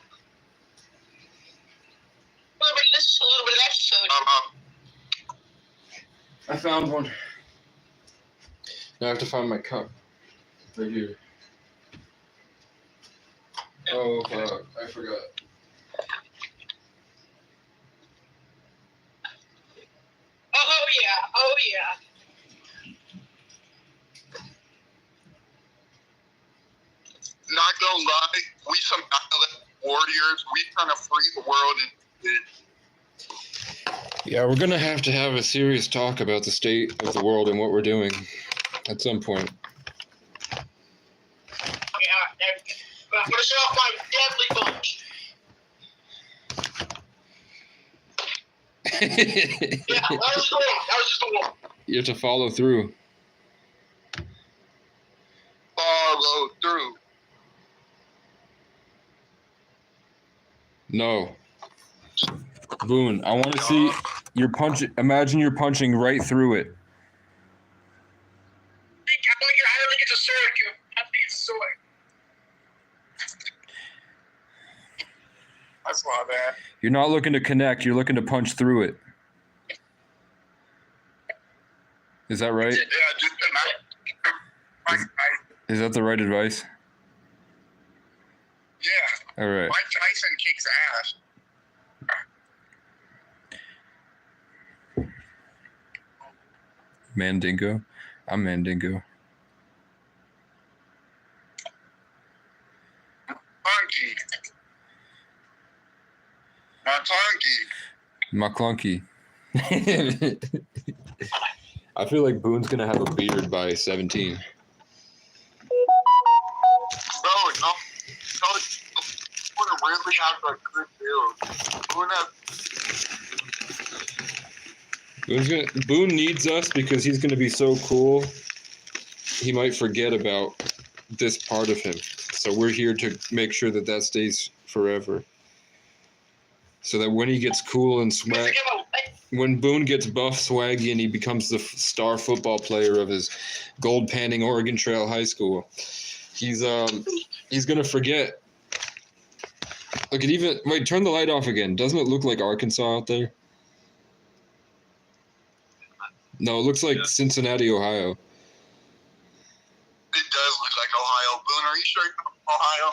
[SPEAKER 11] A little bit of this, a little bit of that soda.
[SPEAKER 1] I found one. Now I have to find my cup. Right here. Oh, fuck. I forgot.
[SPEAKER 11] Oh yeah, oh yeah.
[SPEAKER 3] Not gonna lie, we some warriors. We trying to free the world and
[SPEAKER 1] Yeah, we're gonna have to have a serious talk about the state of the world and what we're doing at some point.
[SPEAKER 11] Yeah, I'm gonna show off my deadly boat. Yeah, that was the one. That was just the one.
[SPEAKER 1] You have to follow through.
[SPEAKER 3] follow through.
[SPEAKER 1] No. Boone, I want to see you're punching. Imagine you're punching right through it.
[SPEAKER 11] I don't think it's a sword, dude. I think it's a sword.
[SPEAKER 3] That's not bad.
[SPEAKER 1] You're not looking to connect. You're looking to punch through it. Is that right?
[SPEAKER 3] Yeah, just
[SPEAKER 1] Is that the right advice?
[SPEAKER 3] yeah.
[SPEAKER 1] All right.
[SPEAKER 3] Mike Tyson kicks ass.
[SPEAKER 1] Mandingo. I'm Mandingo.
[SPEAKER 3] Funky. My funky.
[SPEAKER 1] McClunky. I feel like Boone's gonna have a beard by 17.
[SPEAKER 3] Bro, no. Boone really has a good build.
[SPEAKER 1] Boone needs us because he's gonna be so cool. He might forget about this part of him. So we're here to make sure that that stays forever. So that when he gets cool and swag, when Boone gets buff, swaggy, and he becomes the star football player of his gold panning Oregon Trail High School, he's gonna forget. Look at even wait, turn the light off again. Doesn't it look like Arkansas out there? No, it looks like Cincinnati, Ohio.
[SPEAKER 3] It does look like Ohio. Boone, are you sure you're from Ohio?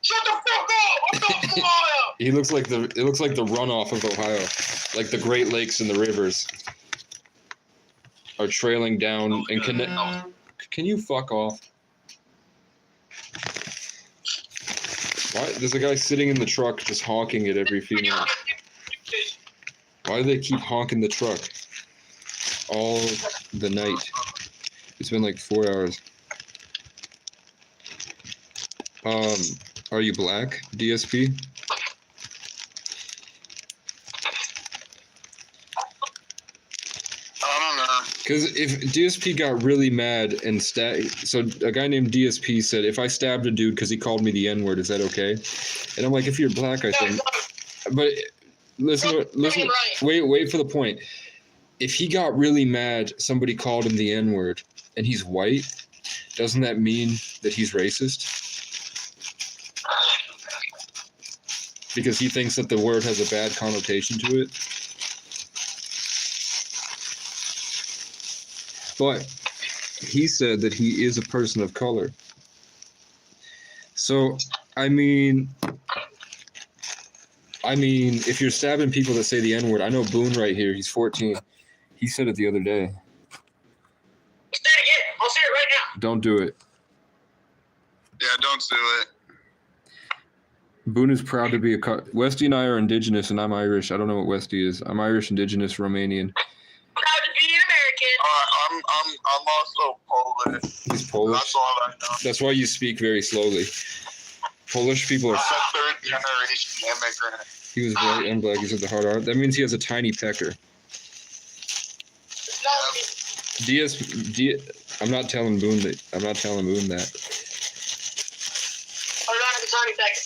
[SPEAKER 11] Shut the fuck up! I'm not from Ohio!
[SPEAKER 1] It looks like the runoff of Ohio, like the Great Lakes and the rivers are trailing down and connect. Can you fuck off? Why? There's a guy sitting in the truck just honking it every few minutes. Why do they keep honking the truck all the night? It's been like 4 hours. Are you black, DSP? Because if DSP got really mad and so a guy named DSP said, if I stabbed a dude because he called me the N-word, is that okay? And I'm like, if you're black, I think. But listen, wait for the point. If he got really mad, somebody called him the N-word, and he's white, doesn't that mean that he's racist? Because he thinks that the word has a bad connotation to it? But he said that he is a person of color. So, I mean, if you're stabbing people that say the N-word, I know Boone right here, he's 14. He said it the other day.
[SPEAKER 11] Say it again. I'll say it right now.
[SPEAKER 1] Don't do it.
[SPEAKER 3] Yeah, don't do it.
[SPEAKER 1] Boone is proud to be a... Westy and I are indigenous, and I'm Irish. I don't know what Westy is. I'm Irish, indigenous, Romanian.
[SPEAKER 11] Proud to be an American.
[SPEAKER 3] I'm also Polish.
[SPEAKER 1] He's Polish?
[SPEAKER 3] That's all I know.
[SPEAKER 1] That's why you speak very slowly. Polish people are...
[SPEAKER 3] I'm a third-generation immigrant.
[SPEAKER 1] He was white and black. He's at the hard R. That means he has a tiny pecker. I'm not telling Boone that.
[SPEAKER 11] I don't have a tiny pecker.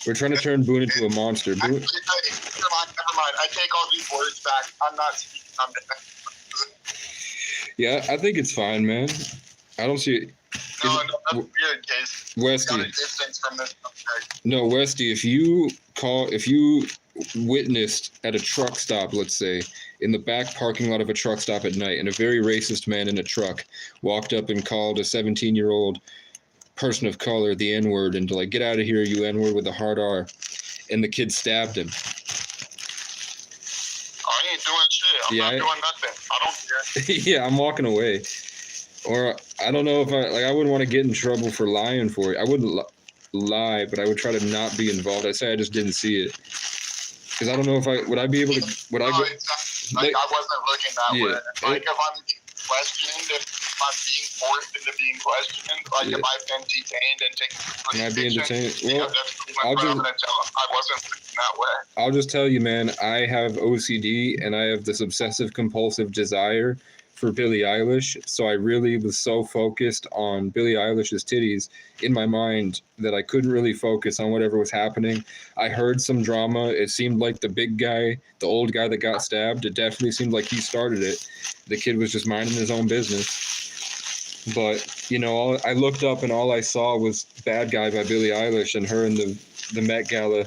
[SPEAKER 1] We're trying to turn Boone into a monster. Boone,
[SPEAKER 3] Never mind. I take all these words back. I'm not speaking on defense.
[SPEAKER 1] yeah, I think it's fine, man. I don't see it.
[SPEAKER 3] No, that's weird, Case.
[SPEAKER 1] Westy.
[SPEAKER 3] Gotta distance from this subject.
[SPEAKER 1] No, Westy, if you witnessed at a truck stop, let's say, in the back parking lot of a truck stop at night, and a very racist man in a truck walked up and called a 17-year-old person of color the N-word and like, get out of here, you N-word with a hard R, and the kid stabbed him.
[SPEAKER 3] I ain't doing shit. I'm not doing nothing. I don't care.
[SPEAKER 1] Yeah, I'm walking away. Or I don't know if I wouldn't want to get in trouble for lying for it. I wouldn't lie, but I would try to not be involved. I'd say I just didn't see it. Because I don't know if would I be able to, would I go,
[SPEAKER 3] like, I wasn't looking that way. Like, if I'm being questioned, if I'm being forced into being questioned, like, if I've been detained and taken to
[SPEAKER 1] am I being detained? Well,
[SPEAKER 3] I'm gonna tell them I wasn't looking that way.
[SPEAKER 1] I'll just tell you, man, I have OCD and I have this obsessive compulsive desire for Billie Eilish, so I really was so focused on Billie Eilish's titties in my mind that I couldn't really focus on whatever was happening. I heard some drama. It seemed like the big guy, the old guy that got stabbed, it definitely seemed like he started it. The kid was just minding his own business. But, you know, I looked up and all I saw was Bad Guy by Billie Eilish and her in the Met Gala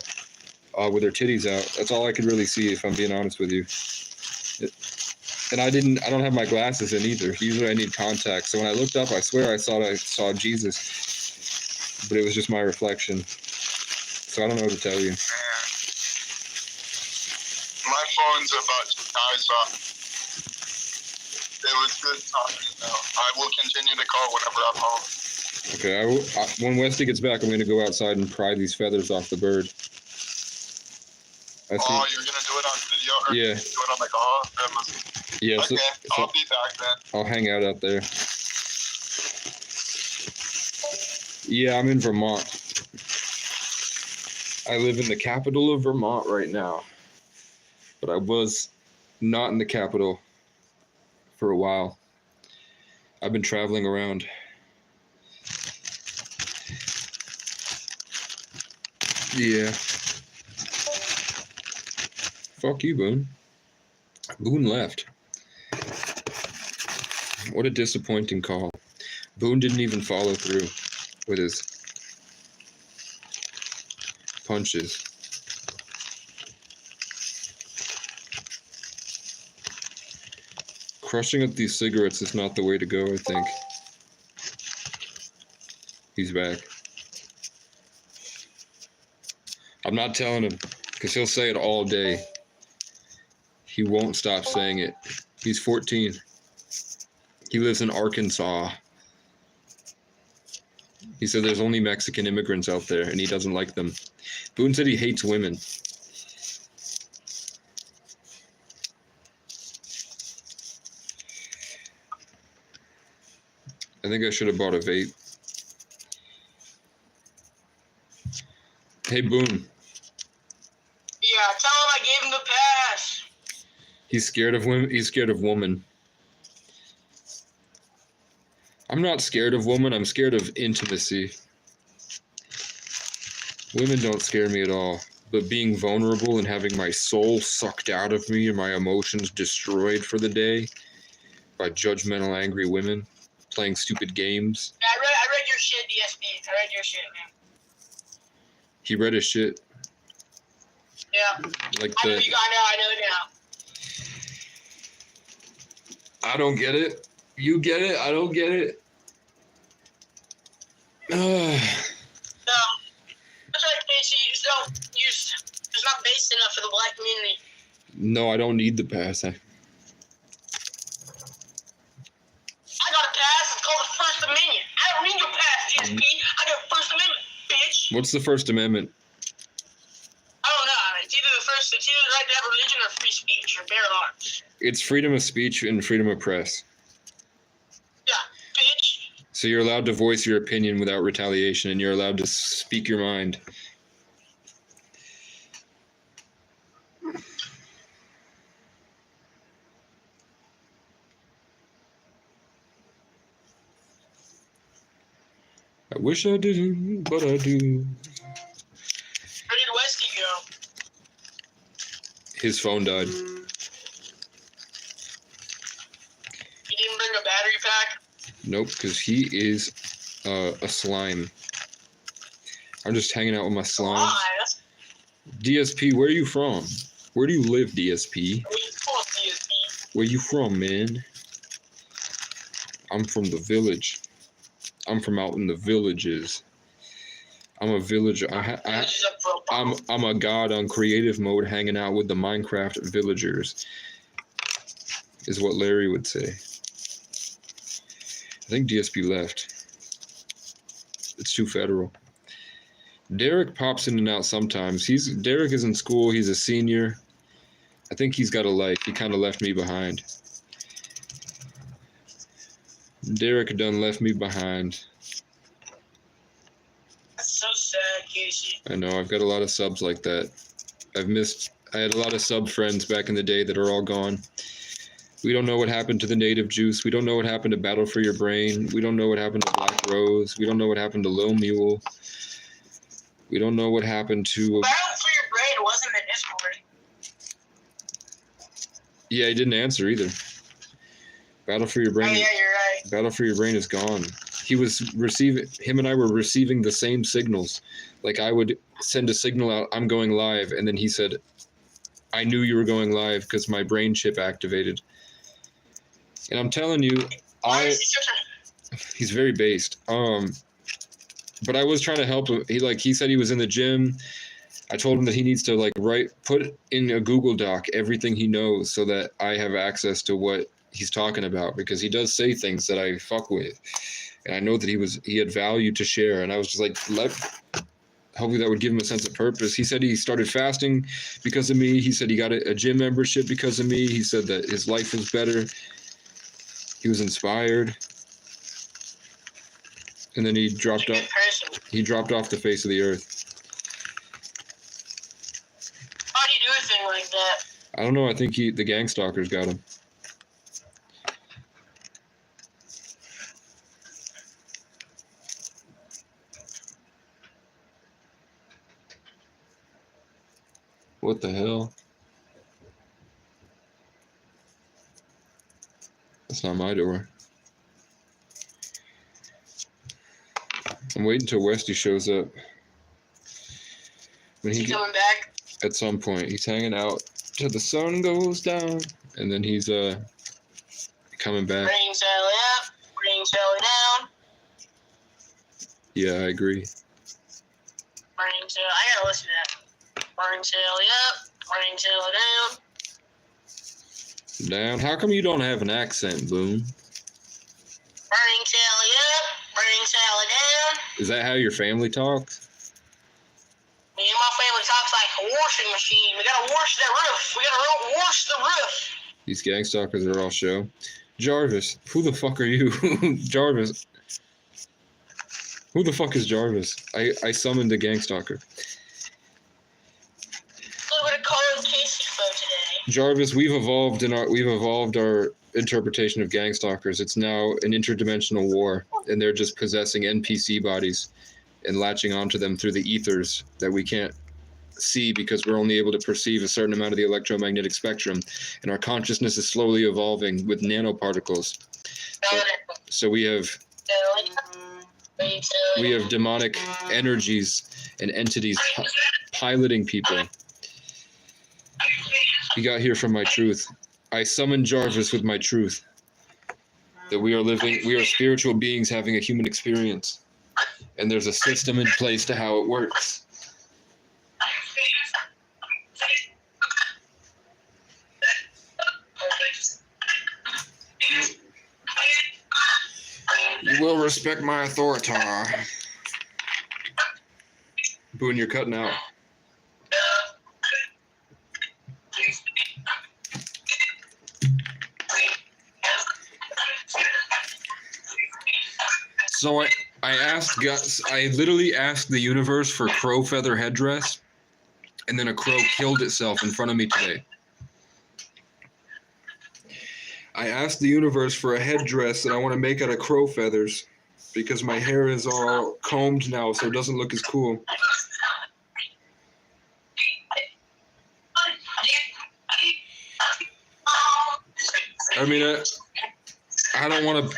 [SPEAKER 1] with her titties out. That's all I could really see, if I'm being honest with you. And I don't have my glasses in either. Usually I need contacts. So when I looked up, I swear I saw Jesus, but it was just my reflection. So I don't know what to tell you.
[SPEAKER 3] My phone's about to die, so it was good talking. I will continue to call whenever I'm home.
[SPEAKER 1] Okay. When Westy gets back, I'm going to go outside and pry these feathers off the bird.
[SPEAKER 3] You're going to do it on video? Or
[SPEAKER 1] Yeah.
[SPEAKER 3] Do it on the call?
[SPEAKER 1] Yeah.
[SPEAKER 3] Okay, I'll be back then.
[SPEAKER 1] I'll hang out there. Yeah, I'm in Vermont. I live in the capital of Vermont right now. But I was not in the capital for a while. I've been traveling around. Yeah. Fuck you, Boone. Boone left. What a disappointing call. Boone didn't even follow through with his punches. Crushing up these cigarettes is not the way to go, I think. He's back. I'm not telling him, because he'll say it all day. He won't stop saying it. He's 14. He lives in Arkansas. He said there's only Mexican immigrants out there, and he doesn't like them. Boone said he hates women. I think I should have bought a vape. Hey, Boone.
[SPEAKER 11] Yeah, tell him I gave him the pass.
[SPEAKER 1] He's scared of women. He's scared of woman. I'm not scared of woman. I'm scared of intimacy. Women don't scare me at all. But being vulnerable and having my soul sucked out of me and my emotions destroyed for the day by judgmental, angry women playing stupid games.
[SPEAKER 11] I read your shit, DSP. I read your shit, man.
[SPEAKER 1] He read his shit.
[SPEAKER 11] Yeah.
[SPEAKER 1] Like
[SPEAKER 11] I know
[SPEAKER 1] the.
[SPEAKER 11] you got now. I know now.
[SPEAKER 1] I don't get it. You get it. I don't get it.
[SPEAKER 11] No. That's right, Casey. You just don't use. It's not based enough for the black community.
[SPEAKER 1] No, I don't need the pass.
[SPEAKER 11] I got a pass. It's called the First Amendment. I don't need your pass, DSP. I got First Amendment, bitch.
[SPEAKER 1] What's the First Amendment?
[SPEAKER 11] I don't know. It's either the right to have religion or free speech or bear arms.
[SPEAKER 1] It's freedom of speech and freedom of press.
[SPEAKER 11] Yeah, bitch.
[SPEAKER 1] So you're allowed to voice your opinion without retaliation, and you're allowed to speak your mind. I wish I didn't, but I do.
[SPEAKER 11] Where did Westy go?
[SPEAKER 1] His phone died.
[SPEAKER 11] You didn't bring a battery pack?
[SPEAKER 1] Nope, because he is a slime. I'm just hanging out with my slime.
[SPEAKER 11] Why? That's
[SPEAKER 1] DSP, where are you from? Where do you live, DSP?
[SPEAKER 11] what you call DSP.
[SPEAKER 1] Where you from, man? I'm from the village. I'm from out in the villages. I'm a villager. I'm a god on creative mode, hanging out with the Minecraft villagers. Is what Larry would say. I think DSP left. It's too federal. Derek pops in and out sometimes. Derek is in school. He's a senior. I think he's got a life. He kind of left me behind. Derek done left me behind.
[SPEAKER 11] That's so sad, Casey.
[SPEAKER 1] I know, I've got a lot of subs like that. I had a lot of sub friends back in the day that are all gone. We don't know what happened to the Native Juice. We don't know what happened to Battle for Your Brain. We don't know what happened to Black Rose. We don't know what happened to Lil Mule. We don't know what happened to...
[SPEAKER 11] Battle for Your Brain wasn't in Discord.
[SPEAKER 1] Yeah, he didn't answer either. Battle for Your Brain.
[SPEAKER 11] Oh, yeah, you're right.
[SPEAKER 1] Battle for Your Brain is gone. Him and I were receiving the same signals. Like I would send a signal out, I'm going live, and then he said, I knew you were going live because my brain chip activated. And I'm telling you, he's very based. But I was trying to help him. He said he was in the gym. I told him that he needs to put in a Google Doc everything he knows so that I have access to what he's talking about, because he does say things that I fuck with, and I know that he had value to share, and I was just like, hopefully that would give him a sense of purpose. He said he started fasting because of me. He said he got a gym membership because of me. He said that his life was better. He was inspired, and then he dropped off. He dropped off the face of the earth.
[SPEAKER 11] How do you do a thing like that?
[SPEAKER 1] I don't know. I think the gang stalkers got him. What the hell? That's not my door. I'm waiting until Westy shows up. When
[SPEAKER 11] Is he coming back?
[SPEAKER 1] At some point. He's hanging out till the sun goes down, and then he's coming back.
[SPEAKER 11] Bring Sally up, bring Sally down.
[SPEAKER 1] Yeah, I agree.
[SPEAKER 11] Bring Sally. I gotta listen to that. Bring Sally up, bring Sally down.
[SPEAKER 1] Down. How come you don't have an accent, Boom?
[SPEAKER 11] Bring Sally up, bring Sally down.
[SPEAKER 1] Is that how your family talks?
[SPEAKER 11] Me and my family talks like a washing machine. We gotta wash that roof. We gotta wash the roof.
[SPEAKER 1] These gang stalkers are all show. Jarvis, who the fuck are you? Jarvis. Who the fuck is Jarvis? I summoned a gang stalker.
[SPEAKER 11] Look what a Carl Casey for today.
[SPEAKER 1] Jarvis, we've evolved our interpretation of gang stalkers. It's now an interdimensional war, and they're just possessing NPC bodies and latching onto them through the ethers that we can't see because we're only able to perceive a certain amount of the electromagnetic spectrum, and our consciousness is slowly evolving with nanoparticles. So we have demonic energies and entities piloting people. You got here from my truth. I summon Jarvis with my truth. That we are spiritual beings having a human experience. And there's a system in place to how it works. You will respect my authority. Boone, you're cutting out. So I literally asked the universe for crow feather headdress, and then a crow killed itself in front of me today. I asked the universe for a headdress that I want to make out of crow feathers because my hair is all combed now, so it doesn't look as cool. I mean, I don't want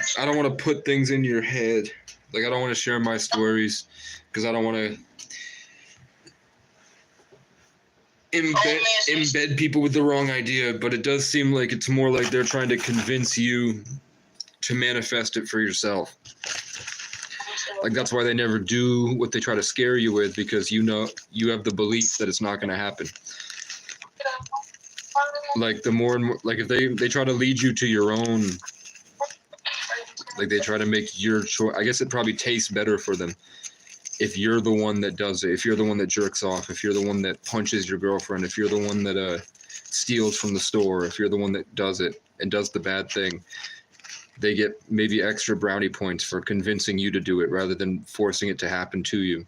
[SPEAKER 1] to put things in your head. Like, I don't want to share my stories because I don't want to embed people with the wrong idea, but it does seem like it's more like they're trying to convince you to manifest it for yourself. Like, that's why they never do what they try to scare you with, because you know you have the belief that it's not going to happen. Like, the more and more, like, if they try to lead you to your own, like, they try to make your choice. I guess it probably tastes better for them if you're the one that does it, if you're the one that jerks off, if you're the one that punches your girlfriend, if you're the one that steals from the store, if you're the one that does it and does the bad thing, they get maybe extra brownie points for convincing you to do it rather than forcing it to happen to you.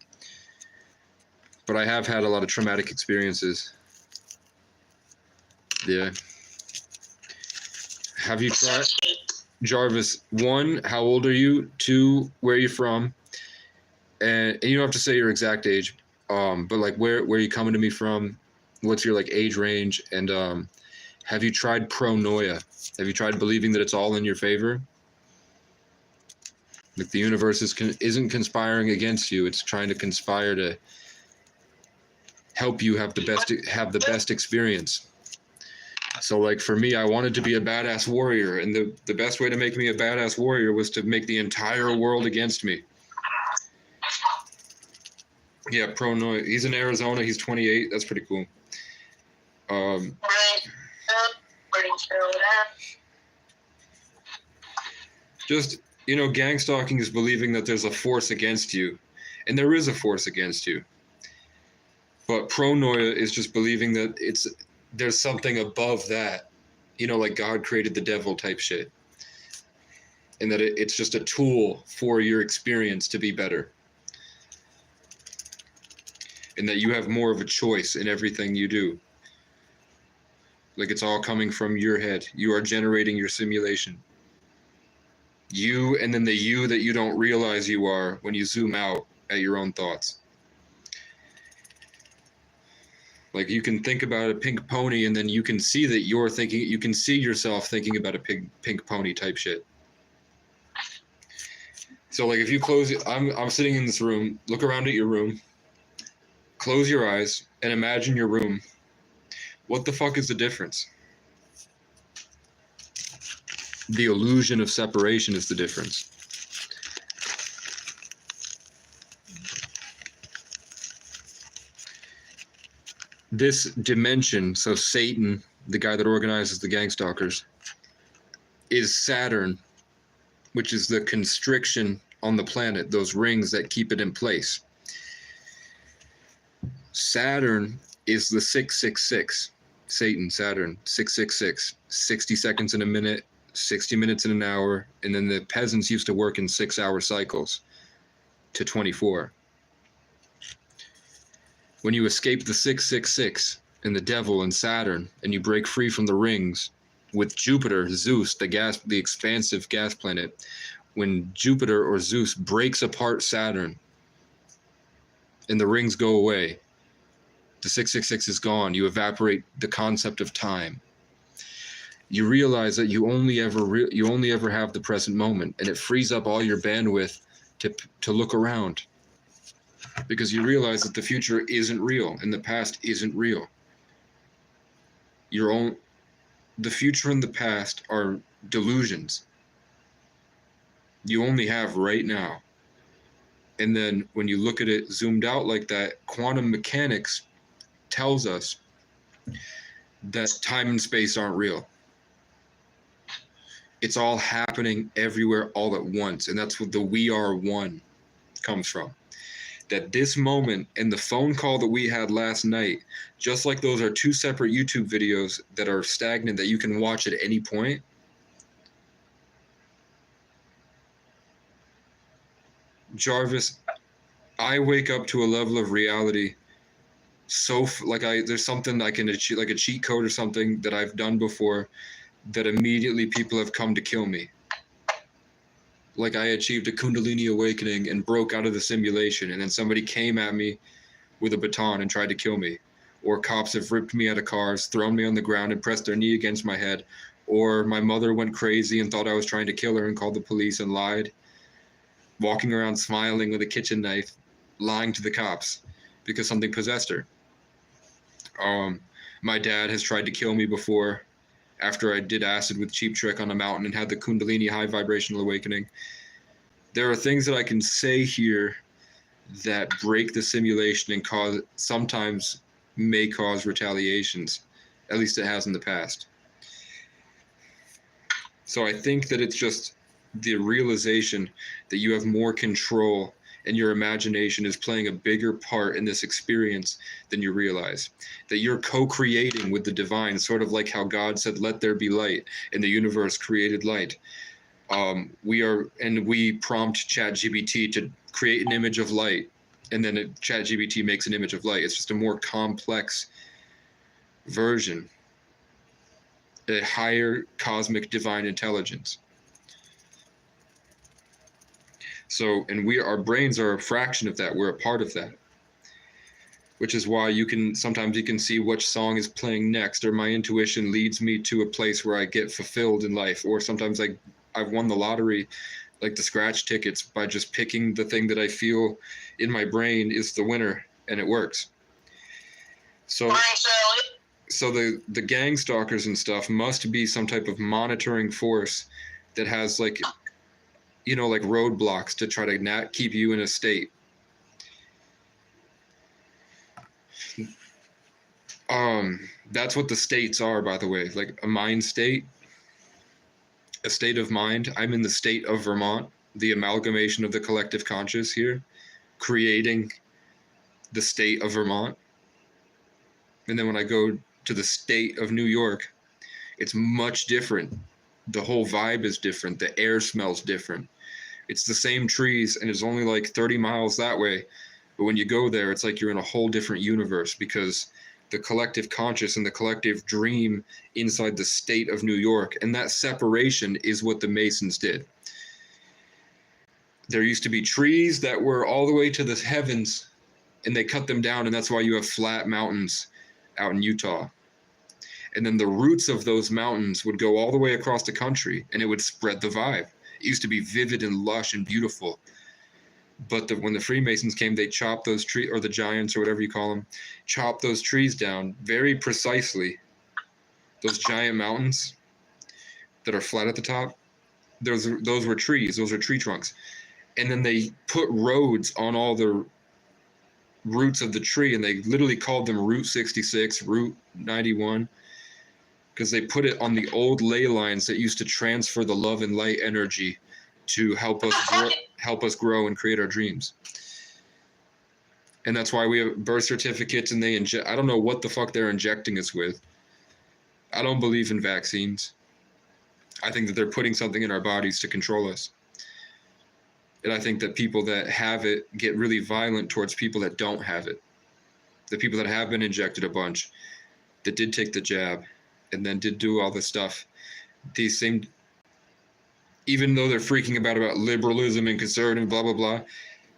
[SPEAKER 1] But I have had a lot of traumatic experiences. Yeah. Have you tried? Jarvis, 1, how old are you? 2, where are you from? And you don't have to say your exact age, but like where are you coming to me from? What's your like age range? And have you tried pronoia? Have you tried believing that it's all in your favor? Like the universe isn't conspiring against you. It's trying to conspire to help you have the best experience. So like for me, I wanted to be a badass warrior, and the best way to make me a badass warrior was to make the entire world against me. Yeah, Pronoia. He's in Arizona. He's 28. That's pretty cool. Just, gang stalking is believing that there's a force against you, and there is a force against you. But pronoia is just believing that there's something above that, like God created the devil type shit, and that it's just a tool for your experience to be better. And that you have more of a choice in everything you do. Like it's all coming from your head. You are generating your simulation. You, and then the you that you don't realize you are when you zoom out at your own thoughts. Like you can think about a pink pony, and then you can see that you can see yourself thinking about a pink pony type shit. So like if you close it, I'm sitting in this room, look around at your room, close your eyes, and imagine your room. What the fuck is the difference? The illusion of separation is the difference. This dimension, so Satan, the guy that organizes the gang stalkers, is Saturn, which is the constriction on the planet, those rings that keep it in place. Saturn is the 666. Satan, Saturn, 666. 60 seconds in a minute, 60 minutes in an hour, and then the peasants used to work in 6-hour cycles to 24. When you escape the 666, and the devil and Saturn, and you break free from the rings with Jupiter, Zeus, the expansive gas planet. When Jupiter or Zeus breaks apart Saturn and the rings go away, the 666 is gone. You evaporate the concept of time. You realize that you only ever have the present moment, and it frees up all your bandwidth to look around, because you realize that the future isn't real and the past isn't real. The future and the past are delusions. You only have right now. And then when you look at it zoomed out like that, quantum mechanics tells us that time and space aren't real. It's all happening everywhere all at once. And that's what the "we are one" comes from. That this moment and the phone call that we had last night, just like those are two separate YouTube videos that are stagnant that you can watch at any point, Jarvis, I wake up to a level of reality there's something I can achieve, like a cheat code or something that I've done before, that immediately people have come to kill me. Like I achieved a Kundalini awakening and broke out of the simulation, and then somebody came at me with a baton and tried to kill me. Or cops have ripped me out of cars, thrown me on the ground and pressed their knee against my head. Or my mother went crazy and thought I was trying to kill her and called the police and lied. Walking around smiling with a kitchen knife, lying to the cops because something possessed her. My dad has tried to kill me before, after I did acid with Cheap Trick on a mountain and had the Kundalini high vibrational awakening. There are things that I can say here that break the simulation and sometimes may cause retaliations. At least it has in the past. So I think that it's just the realization that you have more control and your imagination is playing a bigger part in this experience than you realize. That you're co-creating with the divine, sort of like how God said, "Let there be light," and the universe created light. We prompt ChatGPT to create an image of light, and then ChatGPT makes an image of light. It's just a more complex version, a higher cosmic divine intelligence. So, and our brains are a fraction of that. We're a part of that, which is why sometimes you can see which song is playing next, or my intuition leads me to a place where I get fulfilled in life. Or sometimes I've won the lottery, like the scratch tickets, by just picking the thing that I feel in my brain is the winner, and it works. So the gang stalkers and stuff must be some type of monitoring force that has like roadblocks to try to keep you in a state. That's what the states are, by the way, like a mind state, a state of mind. I'm in the state of Vermont, the amalgamation of the collective conscious here, creating the state of Vermont. And then when I go to the state of New York, it's much different. The whole vibe is different. The air smells different. It's the same trees, and it's only like 30 miles that way. But when you go there, it's like you're in a whole different universe, because the collective conscious and the collective dream inside the state of New York, and that separation is what the Masons did. There used to be trees that were all the way to the heavens, and they cut them down, and that's why you have flat mountains out in Utah. And then the roots of those mountains would go all the way across the country, and it would spread the vibe. It used to be vivid and lush and beautiful. But when the Freemasons came, they chopped those trees, or the giants, or whatever you call them, chopped those trees down very precisely. Those giant mountains that are flat at the top, those were trees. Those are tree trunks. And then they put roads on all the roots of the tree, and they literally called them Route 66, Route 91, because they put it on the old ley lines that used to transfer the love and light energy to help us grow and create our dreams. And that's why we have birth certificates, and I don't know what the fuck they're injecting us with. I don't believe in vaccines. I think that they're putting something in our bodies to control us. And I think that people that have it get really violent towards people that don't have it. The people that have been injected a bunch that did take the jab and then did do all this stuff, these same, even though they're freaking about liberalism and conservative, blah, blah, blah,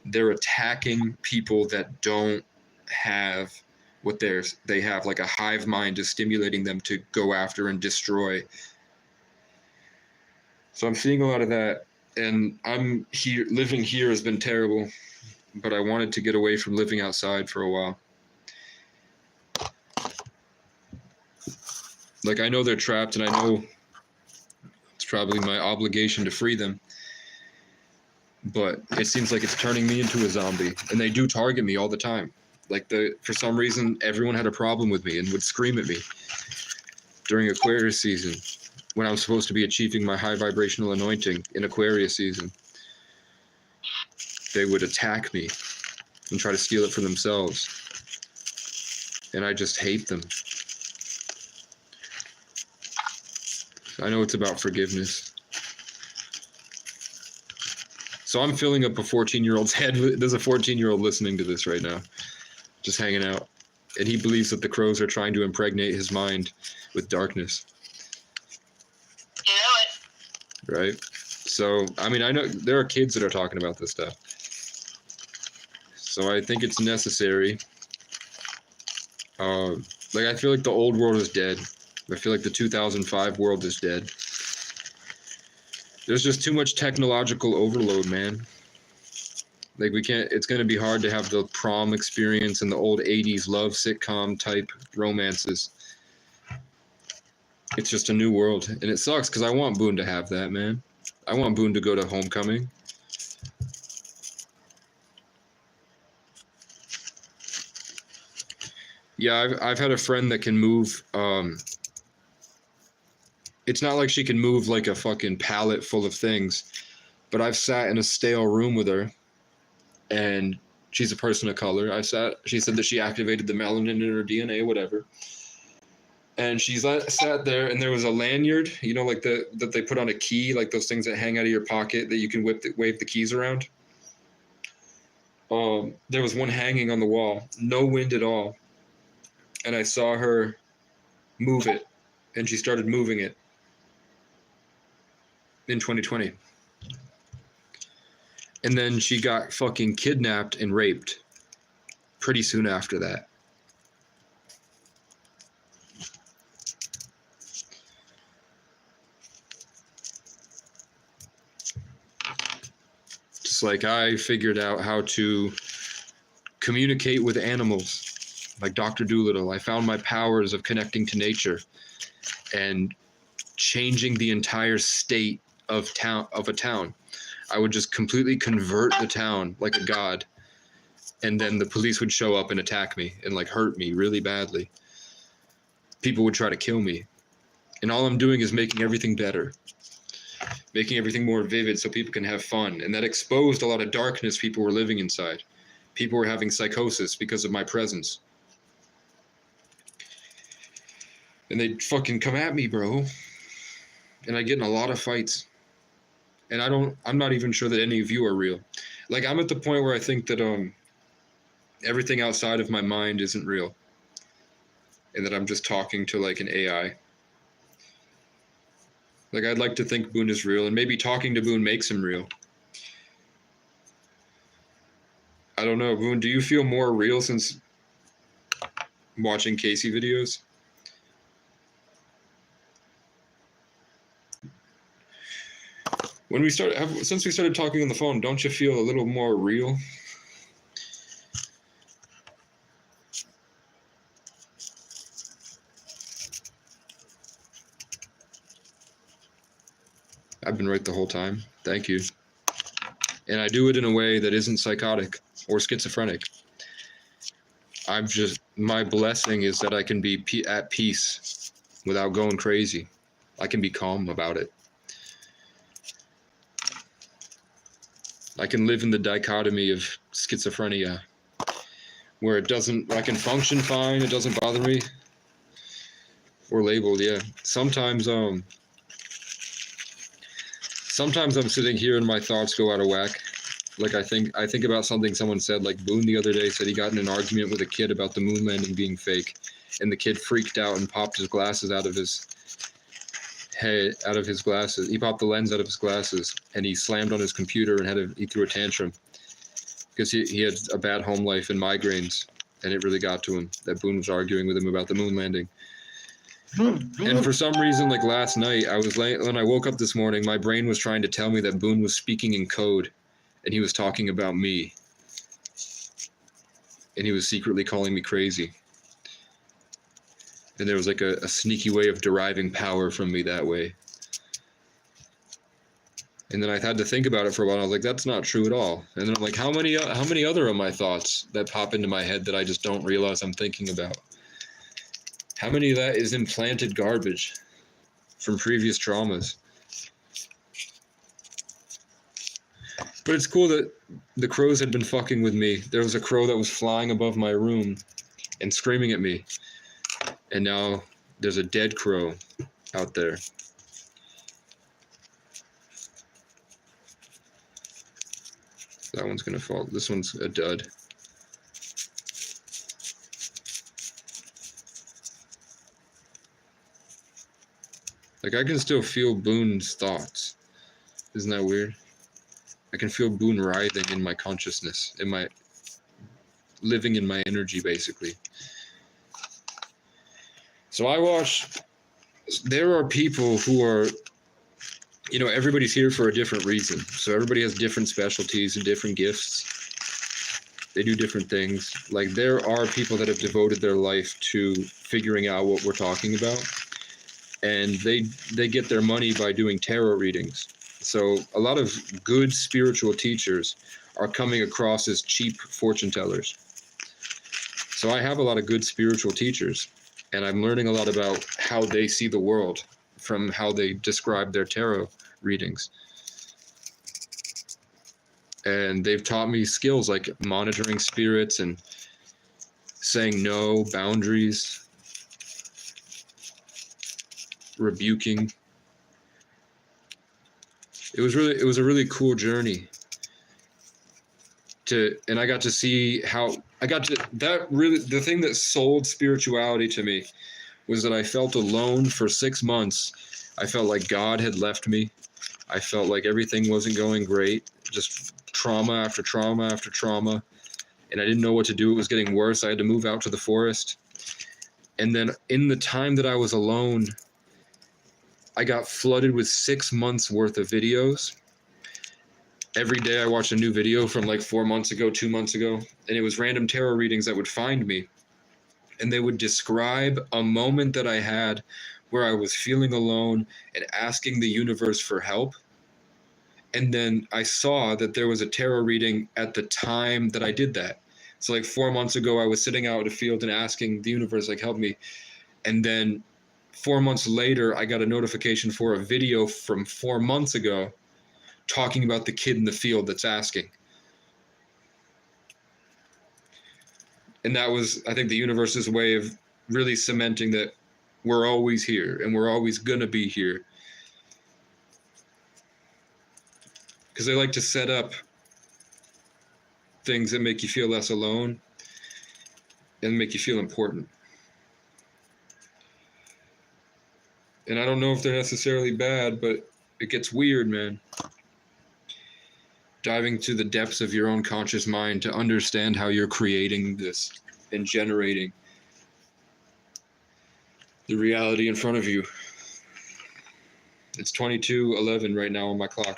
[SPEAKER 1] they're attacking people that don't have what they have, like a hive mind is stimulating them to go after and destroy. So I'm seeing a lot of that, and I'm here, living here has been terrible, but I wanted to get away from living outside for a while. Like, I know they're trapped, and I know it's probably my obligation to free them, but it seems like it's turning me into a zombie, and they do target me all the time. Like, for some reason, everyone had a problem with me and would scream at me during Aquarius season when I'm supposed to be achieving my high vibrational anointing in Aquarius season. They would attack me and try to steal it for themselves, and I just hate them. I know it's about forgiveness. So I'm filling up a 14-year-old's head. There's a 14-year-old listening to this right now, just hanging out. And he believes that the crows are trying to impregnate his mind with darkness.
[SPEAKER 11] You know it.
[SPEAKER 1] Right? So, I mean, I know there are kids that are talking about this stuff. So I think it's necessary. Like, I feel like the old world is dead. I feel like the 2005 world is dead. There's just too much technological overload, man. Like, it's going to be hard to have the prom experience and the old 80s love sitcom type romances. It's just a new world. And it sucks because I want Boone to have that, man. I want Boone to go to homecoming. Yeah, I've had a friend that can move, it's not like she can move like a fucking pallet full of things, but I've sat in a stale room with her, and she's a person of color. She said that she activated the melanin in her DNA, whatever. And she's sat there, and there was a lanyard, you know, like that they put on a key, like those things that hang out of your pocket that you can wave the keys around. There was one hanging on the wall, no wind at all. And I saw her move it, and she started moving it in 2020. And then she got fucking kidnapped and raped pretty soon after that. Just like I figured out how to communicate with animals. Like Dr. Dolittle, I found my powers of connecting to nature and changing the entire state of a town. I would just completely convert the town like a god, and then the police would show up and attack me and like hurt me really badly. People would try to kill me, and all I'm doing is making everything better, making everything more vivid so people can have fun. And that exposed a lot of darkness people were living inside. People were having psychosis because of my presence. And they'd fucking come at me, bro. And I get in a lot of fights. And I'm not even sure that any of you are real. Like, I'm at the point where I think that everything outside of my mind isn't real. And that I'm just talking to like an AI. Like, I'd like to think Boone is real, and maybe talking to Boone makes him real. I don't know, Boone, do you feel more real since watching Casey videos? Since we started talking on the phone, don't you feel a little more real? I've been right the whole time. Thank you. And I do it in a way that isn't psychotic or schizophrenic. My blessing is that I can be at peace without going crazy. I can be calm about it. I can live in the dichotomy of schizophrenia, where I can function fine, it doesn't bother me. Or labeled, yeah. Sometimes I'm sitting here and my thoughts go out of whack. Like I think about something someone said, like Boone the other day said he got in an argument with a kid about the moon landing being fake. and the kid freaked out and popped his glasses out of his head, out of his glasses. He popped the lens out of his glasses, and he slammed on his computer and he threw a tantrum because he had a bad home life and migraines, and it really got to him that Boone was arguing with him about the moon landing. And for some reason, like last night, when I woke up this morning, my brain was trying to tell me that Boone was speaking in code, and he was talking about me. And he was secretly calling me crazy. And there was like a sneaky way of deriving power from me that way. And then I had to think about it for a while. I was like, that's not true at all. And then I'm like, how many other of my thoughts that pop into my head that I just don't realize I'm thinking about? How many of that is implanted garbage from previous traumas? But it's cool that the crows had been fucking with me. There was a crow that was flying above my room and screaming at me. And now there's a dead crow out there. That one's gonna fall. This one's a dud. Like, I can still feel Boone's thoughts. Isn't that weird? I can feel Boone writhing in my consciousness, living in my energy, basically. So there are people who are, everybody's here for a different reason. So everybody has different specialties and different gifts. They do different things. Like, there are people that have devoted their life to figuring out what we're talking about. And they get their money by doing tarot readings. So a lot of good spiritual teachers are coming across as cheap fortune tellers. So I have a lot of good spiritual teachers, and I'm learning a lot about how they see the world from how they describe their tarot readings. And they've taught me skills like monitoring spirits and saying no, boundaries, rebuking. It was a really cool journey and I got to see the thing that sold spirituality to me was that I felt alone for 6 months. I felt like God had left me. I felt like everything wasn't going great, just trauma after trauma after trauma. And I didn't know what to do. It was getting worse. I had to move out to the forest. And then in the time that I was alone, I got flooded with 6 months worth of videos. Every day I watched a new video from like 4 months ago, 2 months ago, and it was random tarot readings that would find me. And they would describe a moment that I had where I was feeling alone and asking the universe for help. And then I saw that there was a tarot reading at the time that I did that. So like 4 months ago, I was sitting out in the field and asking the universe, like, help me. And then 4 months later, I got a notification for a video from 4 months ago talking about the kid in the field that's asking. And that was, I think, the universe's way of really cementing that we're always here and we're always gonna be here. Because they like to set up things that make you feel less alone and make you feel important. And I don't know if they're necessarily bad, but it gets weird, man. Diving to the depths of your own conscious mind to understand how you're creating this and generating the reality in front of you. It's 22:11 right now on my clock.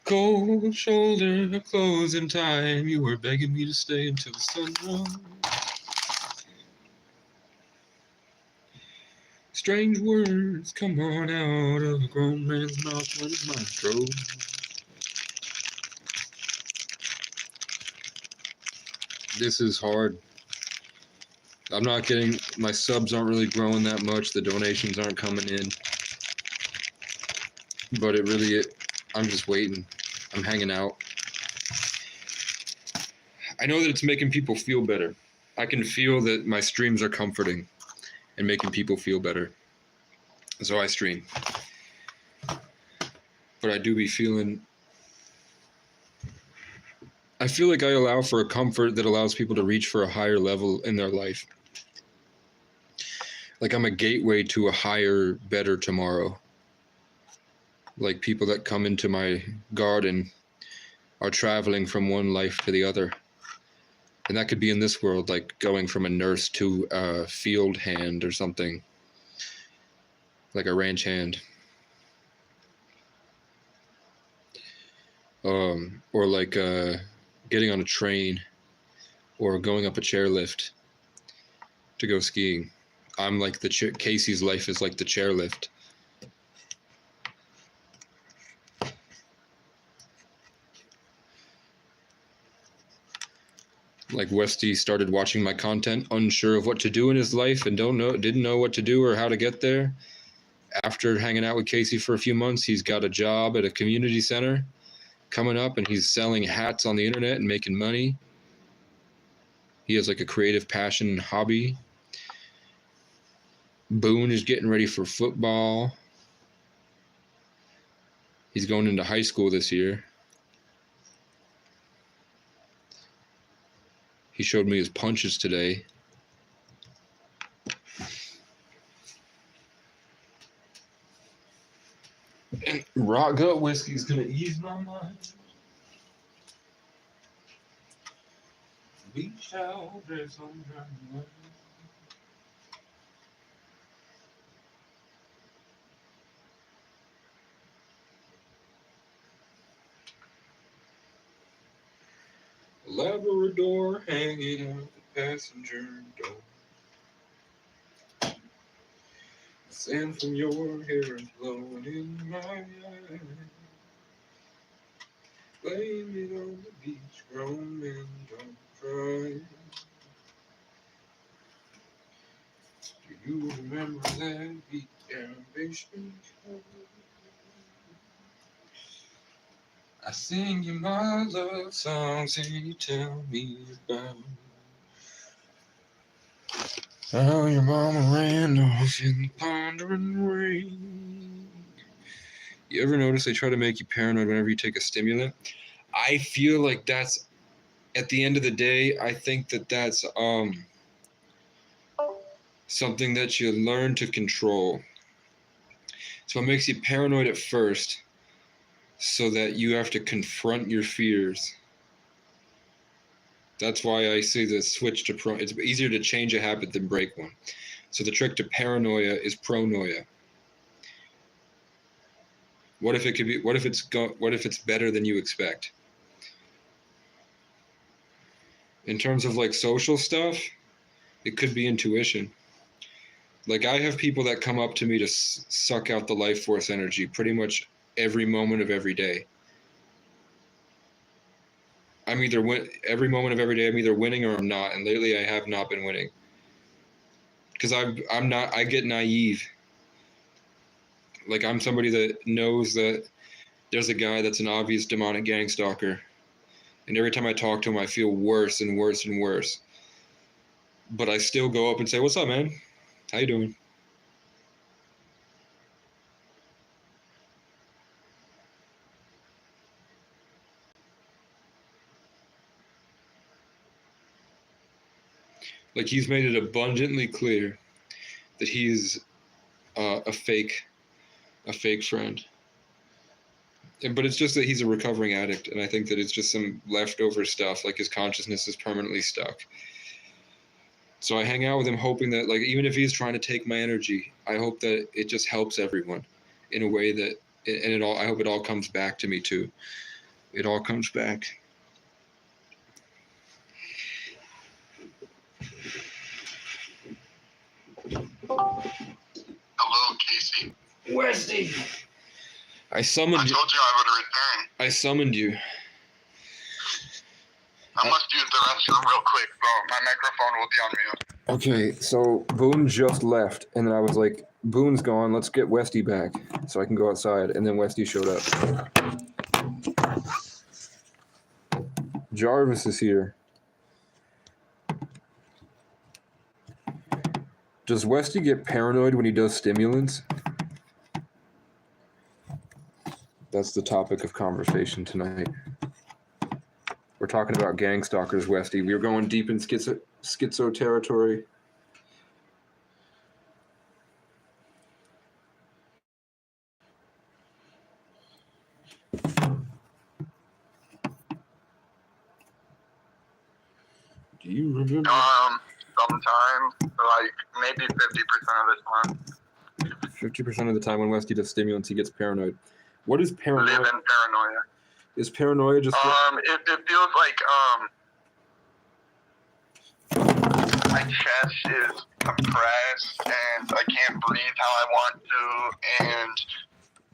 [SPEAKER 1] Cold shoulder, closing time. You were begging me to stay until the sunrise. Strange words come on out of a grown man's mouth when his mind goes. This is hard. I'm not getting, my subs aren't really growing that much. The donations aren't coming in. But it really, I'm just waiting. I'm hanging out. I know that it's making people feel better. I can feel that my streams are comforting and making people feel better. So I stream. But I do be feeling, I feel like I allow for a comfort that allows people to reach for a higher level in their life. Like I'm a gateway to a higher, better tomorrow. Like people that come into my garden are traveling from one life to the other. And that could be in this world, like going from a nurse to a field hand or something. Like a ranch hand. Or like getting on a train or going up a chairlift to go skiing. I'm like Casey's life is like the chairlift. Like Westy started watching my content, unsure of what to do in his life and didn't know what to do or how to get there. After hanging out with Casey for a few months, he's got a job at a community center coming up and he's selling hats on the internet and making money. He has like a creative passion and hobby. Boone is getting ready for football. He's going into high school this year. He showed me his punches today. And rock gut whiskey is gonna ease my mind. Beach towel dress on dry line. Labrador hanging out the passenger door. Sand from your hair is blowing in my eye. Blame it on the beach, grown men don't cry. Do you remember that beat down basement? I sing you my love songs and you tell me about how your mama ran off in the pondering rain. You ever notice they try to make you paranoid whenever you take a stimulant? I feel like that's, at the end of the day, I think that that's something that you learn to control. So it makes you paranoid at first, so that you have to confront your fears. That's why I say the switch to it's easier to change a habit than break one. So the trick to paranoia is pronoia. What if it could be? What if it's better than you expect? In terms of like social stuff, it could be intuition. Like I have people that come up to me to suck out the life force energy pretty much every moment of every day. Every moment of every day I'm either winning or I'm not, and lately I have not been winning. Because I get naive. Like I'm somebody that knows that there's a guy that's an obvious demonic gang stalker. And every time I talk to him, I feel worse and worse and worse. But I still go up and say, "What's up, man? How you doing?" Like he's made it abundantly clear that he's a fake friend. But it's just that he's a recovering addict, and I think that it's just some leftover stuff, like his consciousness is permanently stuck. So I hang out with him hoping that, like, even if he's trying to take my energy, I hope that it just helps everyone in a way that, I hope it all comes back to me too. It all comes back.
[SPEAKER 3] Hello, Casey.
[SPEAKER 1] Westy. I summoned you.
[SPEAKER 3] I told you I would return.
[SPEAKER 1] I summoned you.
[SPEAKER 3] How much do the rest question real quick, bro. My microphone will be on mute.
[SPEAKER 1] Okay, so Boone just left, and then I was like, Boone's gone, let's get Westy back so I can go outside, and then Westy showed up. Jarvis is here. Does Westy get paranoid when he does stimulants? That's the topic of conversation tonight. We're talking about gang stalkers, Westy. We're going deep in schizo territory. Do you remember?
[SPEAKER 3] Sometimes, like maybe 50% of the time.
[SPEAKER 1] 50% of the time when Westy does stimulants, he gets paranoid. What is paranoia?
[SPEAKER 3] Live in paranoia.
[SPEAKER 1] Is paranoia just?
[SPEAKER 3] It feels like my chest is compressed and I can't breathe how I want to, and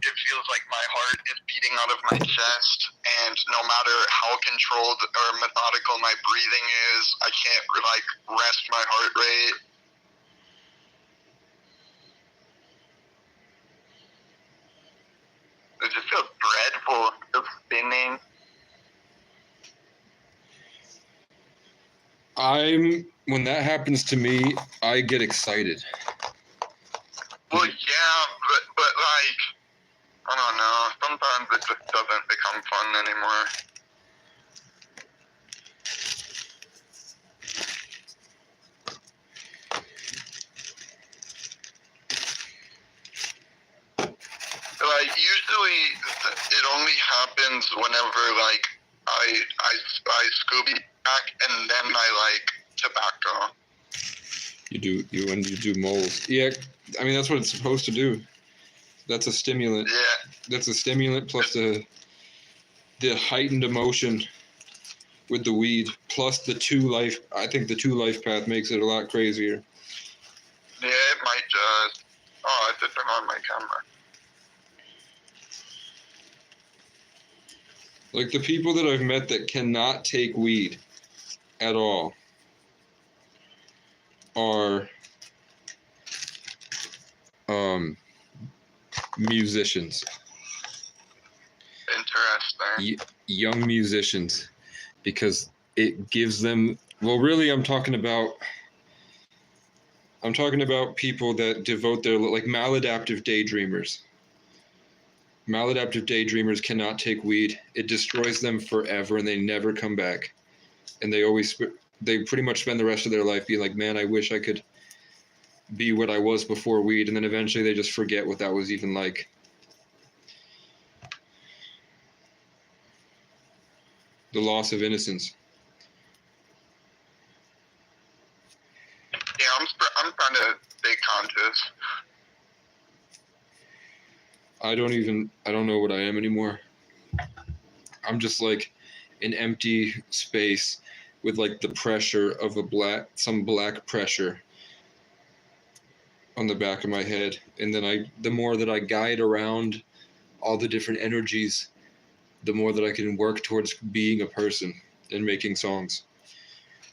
[SPEAKER 3] it feels like my heart is beating out of my chest, and no matter how controlled or methodical my breathing is, I can't like rest my heart rate. It just feels dreadful. It feels spinning.
[SPEAKER 1] When that happens to me, I get excited.
[SPEAKER 3] Well, yeah, but like, I don't know. Sometimes it just doesn't become fun anymore. Like, usually it only happens whenever like I Scooby back and then I like tobacco.
[SPEAKER 1] When you do moles. Yeah, I mean that's what it's supposed to do. That's a stimulant.
[SPEAKER 3] Yeah.
[SPEAKER 1] That's a stimulant plus the heightened emotion with the weed plus the two-life. I think the two-life path makes it a lot crazier.
[SPEAKER 3] Yeah, it might just. Oh, I have to turn on my camera.
[SPEAKER 1] Like the people that I've met that cannot take weed at all are musicians.
[SPEAKER 3] Interesting.
[SPEAKER 1] Young musicians, because it gives them. Well, really, I'm talking about people that devote their like maladaptive daydreamers. Maladaptive daydreamers cannot take weed. It destroys them forever, and they never come back. And they pretty much spend the rest of their life being like, man, I wish I could be what I was before weed. And then eventually they just forget what that was even like. The loss of innocence.
[SPEAKER 3] Yeah, I'm trying to stay conscious.
[SPEAKER 1] I don't know what I am anymore. I'm just like an empty space with like the pressure of some black pressure on the back of my head. And then the more that I guide around all the different energies, the more that I can work towards being a person and making songs.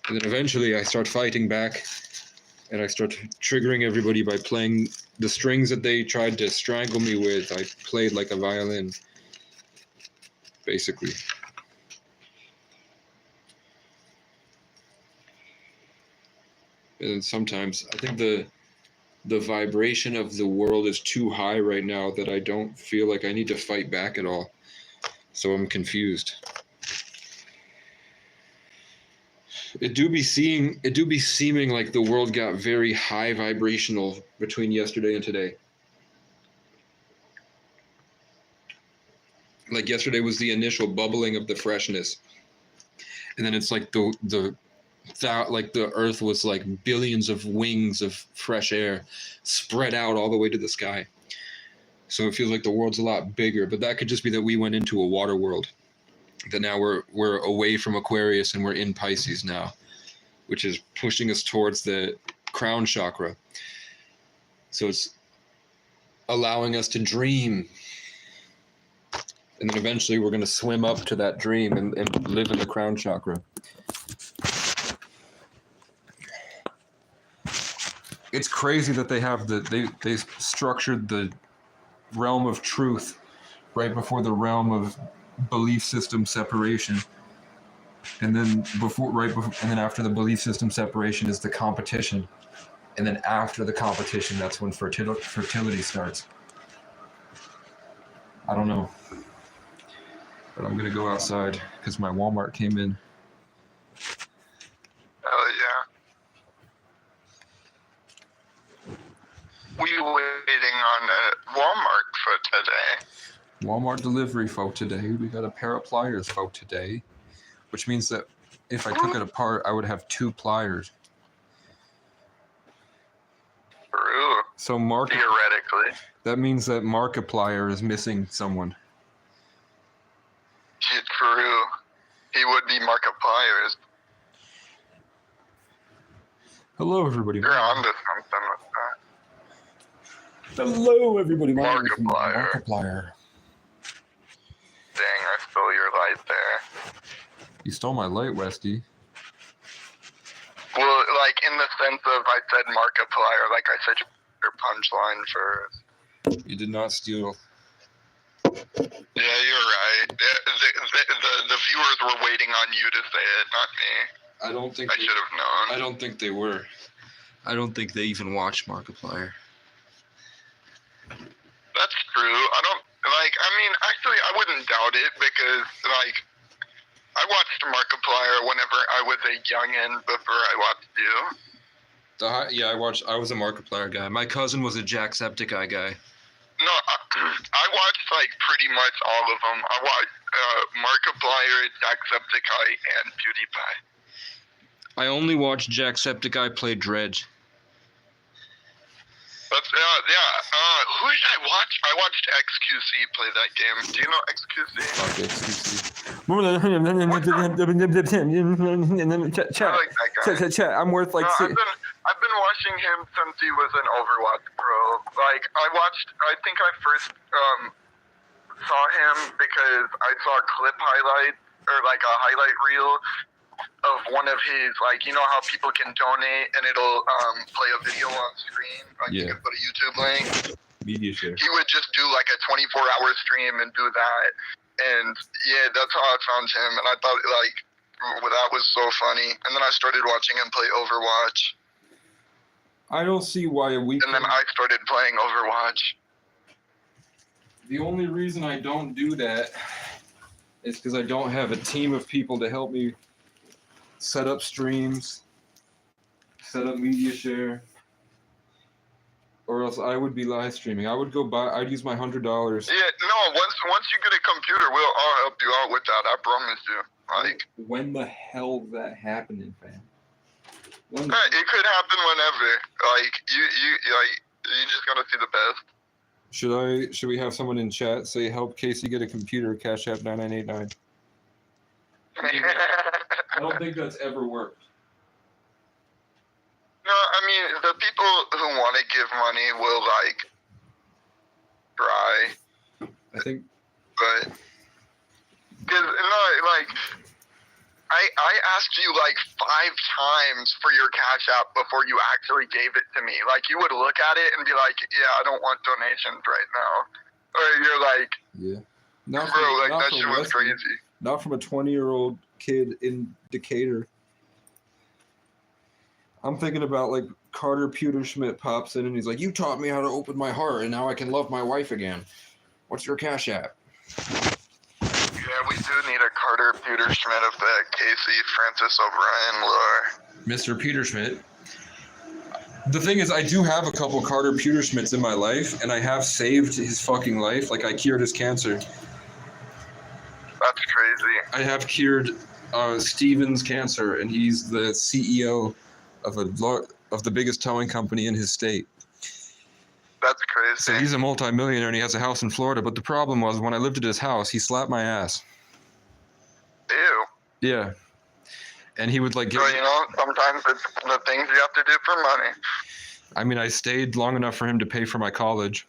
[SPEAKER 1] And then eventually I start fighting back and I start triggering everybody by playing the strings that they tried to strangle me with. I played like a violin, basically. And sometimes I think the vibration of the world is too high right now that I don't feel like I need to fight back at all. So I'm confused. It do be seeming like the world got very high vibrational between yesterday and today. Like yesterday was the initial bubbling of the freshness. And then it's like the earth was like billions of wings of fresh air spread out all the way to the sky. So it feels like the world's a lot bigger, but that could just be that we went into a water world. That now we're away from Aquarius and we're in Pisces now, which is pushing us towards the crown chakra. So it's allowing us to dream. And then eventually we're going to swim up to that dream and live in the crown chakra. It's crazy that they have they structured the realm of truth right before the realm of belief system separation, and then and then after the belief system separation is the competition, and then after the competition, that's when fertility starts. I don't know, but I'm gonna go outside because my Walmart came in.
[SPEAKER 3] Oh yeah. We waiting on Walmart for today.
[SPEAKER 1] Walmart delivery folk today. We got a pair of pliers folk today, which means that if I took it apart, I would have 2 pliers.
[SPEAKER 3] True.
[SPEAKER 1] So
[SPEAKER 3] Theoretically.
[SPEAKER 1] that means that Markiplier is missing someone.
[SPEAKER 3] It's true. He would be Markiplier.
[SPEAKER 1] Hello, everybody.
[SPEAKER 3] You're onto something with that.
[SPEAKER 1] Hello, everybody.
[SPEAKER 3] Markiplier.
[SPEAKER 1] Markiplier.
[SPEAKER 3] Dang, I stole your light there.
[SPEAKER 1] You stole my light, Westy.
[SPEAKER 3] Well, like in the sense of I said Markiplier, like I said your punchline first.
[SPEAKER 1] You did not steal.
[SPEAKER 3] Yeah, you're right. The viewers were waiting on you to say it, not me.
[SPEAKER 1] I don't think
[SPEAKER 3] I should have known.
[SPEAKER 1] I don't think they were. I don't think they even watched Markiplier.
[SPEAKER 3] That's true. I don't actually I wouldn't doubt it because I watched Markiplier whenever I was a youngin' before I watched you.
[SPEAKER 1] Yeah, I was a Markiplier guy. My cousin was a Jacksepticeye guy.
[SPEAKER 3] No, I watched pretty much all of them. I watched Markiplier, Jacksepticeye, and PewDiePie.
[SPEAKER 1] I only watched Jacksepticeye play Dredge.
[SPEAKER 3] That's who did I watch? I watched XQC play that game. Do you know XQC?
[SPEAKER 1] Fuck XQC.
[SPEAKER 3] I like that guy.
[SPEAKER 1] I'm worth like.
[SPEAKER 3] I've been watching him since he was an Overwatch pro. I think I first saw him because I saw a clip highlight or a highlight reel of one of his, you know how people can donate and it'll play a video on screen. You can put a YouTube link.
[SPEAKER 1] Media share.
[SPEAKER 3] He would just do a 24-hour stream and do that. And yeah, that's how I found him. And I thought that was so funny. And then I started watching him play Overwatch.
[SPEAKER 1] I don't see why
[SPEAKER 3] And then I started playing Overwatch.
[SPEAKER 1] The only reason I don't do that is because I don't have a team of people to help me set up streams, set up media share, or else I would be live streaming. I'd use my $100.
[SPEAKER 3] Yeah, no, once you get a computer, I'll help you out with that. I promise you.
[SPEAKER 1] When the hell is that happening, fam?
[SPEAKER 3] It could happen whenever. You just gotta see the best.
[SPEAKER 1] Should we have someone in chat say help Casey get a computer, Cash App 9989? I don't think that's ever worked.
[SPEAKER 3] No, I mean the people who want to give money will try.
[SPEAKER 1] I think,
[SPEAKER 3] but I asked you 5 times for your Cash App before you actually gave it to me. You would look at it and be like, yeah, I don't want donations right now. Or you're like,
[SPEAKER 1] yeah.
[SPEAKER 3] That shit was crazy.
[SPEAKER 1] Not from a 20-year-old kid in Decatur. I'm thinking about Carter Pewterschmidt pops in and he's like, you taught me how to open my heart and now I can love my wife again. What's your Cash App?
[SPEAKER 3] Yeah, we do need a Carter Pewterschmidt of that Casey Francis O'Brien lore.
[SPEAKER 1] Mr. Peterschmidt. The thing is, I do have a couple Carter Pewterschmidts in my life, and I have saved his fucking life. I cured his cancer.
[SPEAKER 3] That's crazy.
[SPEAKER 1] I have cured Steven's cancer, and he's the CEO of the biggest towing company in his state.
[SPEAKER 3] That's crazy.
[SPEAKER 1] So he's a multi-millionaire, and he has a house in Florida. But the problem was, when I lived at his house, he slapped my ass.
[SPEAKER 3] Ew.
[SPEAKER 1] Yeah. And he would
[SPEAKER 3] So, sometimes it's the things you have to do for money.
[SPEAKER 1] I mean, I stayed long enough for him to pay for my college.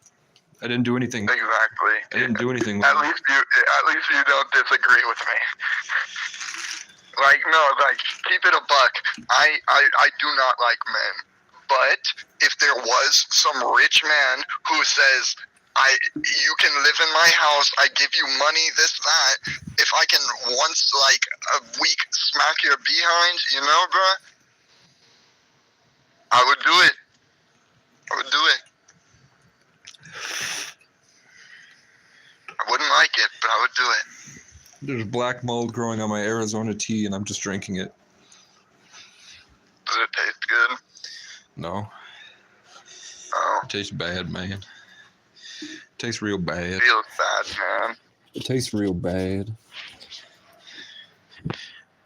[SPEAKER 1] I didn't do anything.
[SPEAKER 3] Exactly.
[SPEAKER 1] I didn't do anything.
[SPEAKER 3] At least you don't disagree with me. Keep it a buck. I do not like men. But if there was some rich man who says, you can live in my house, I give you money, this, that, if I can once, like, a week smack your behind, you know, bruh, I would do it. I would do it. I wouldn't like it, but I would do it.
[SPEAKER 1] There's black mold growing on my Arizona tea, and I'm just drinking it.
[SPEAKER 3] Does it taste good?
[SPEAKER 1] No.
[SPEAKER 3] Oh.
[SPEAKER 1] It tastes bad, man. It tastes real bad.
[SPEAKER 3] It feels bad, man.
[SPEAKER 1] It tastes real bad.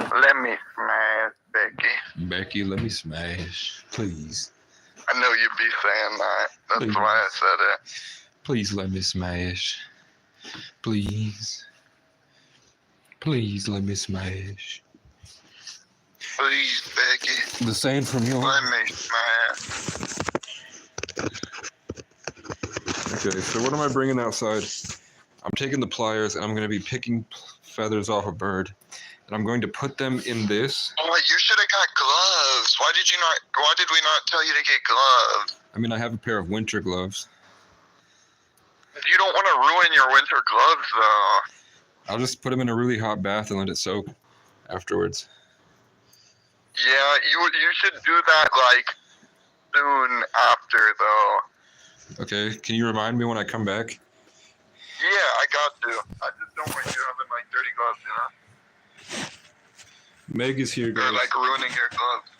[SPEAKER 3] Let me smash, Becky.
[SPEAKER 1] Becky, let me smash. Please.
[SPEAKER 3] I know you'd be saying that. That's
[SPEAKER 1] Please.
[SPEAKER 3] why I said it.
[SPEAKER 1] Please let me smash. Please. Please let me smash.
[SPEAKER 3] Please, Becky.
[SPEAKER 1] The same from you.
[SPEAKER 3] Let me smash.
[SPEAKER 1] Okay, so what am I bringing outside? I'm taking the pliers and I'm going to be picking feathers off a bird. And I'm going to put them in this.
[SPEAKER 3] Oh, you should have got gloves. Why did we not tell you to get gloves?
[SPEAKER 1] I mean, I have a pair of winter gloves.
[SPEAKER 3] You don't want to ruin your winter gloves, though.
[SPEAKER 1] I'll just put them in a really hot bath and let it soak afterwards.
[SPEAKER 3] Yeah, you should do that, like, soon after, though.
[SPEAKER 1] Okay, can you remind me when I come back?
[SPEAKER 3] Yeah, I got to. I just don't want you having, like, dirty gloves, you know?
[SPEAKER 1] Meg is here, guys.
[SPEAKER 3] Or, like, ruining your gloves.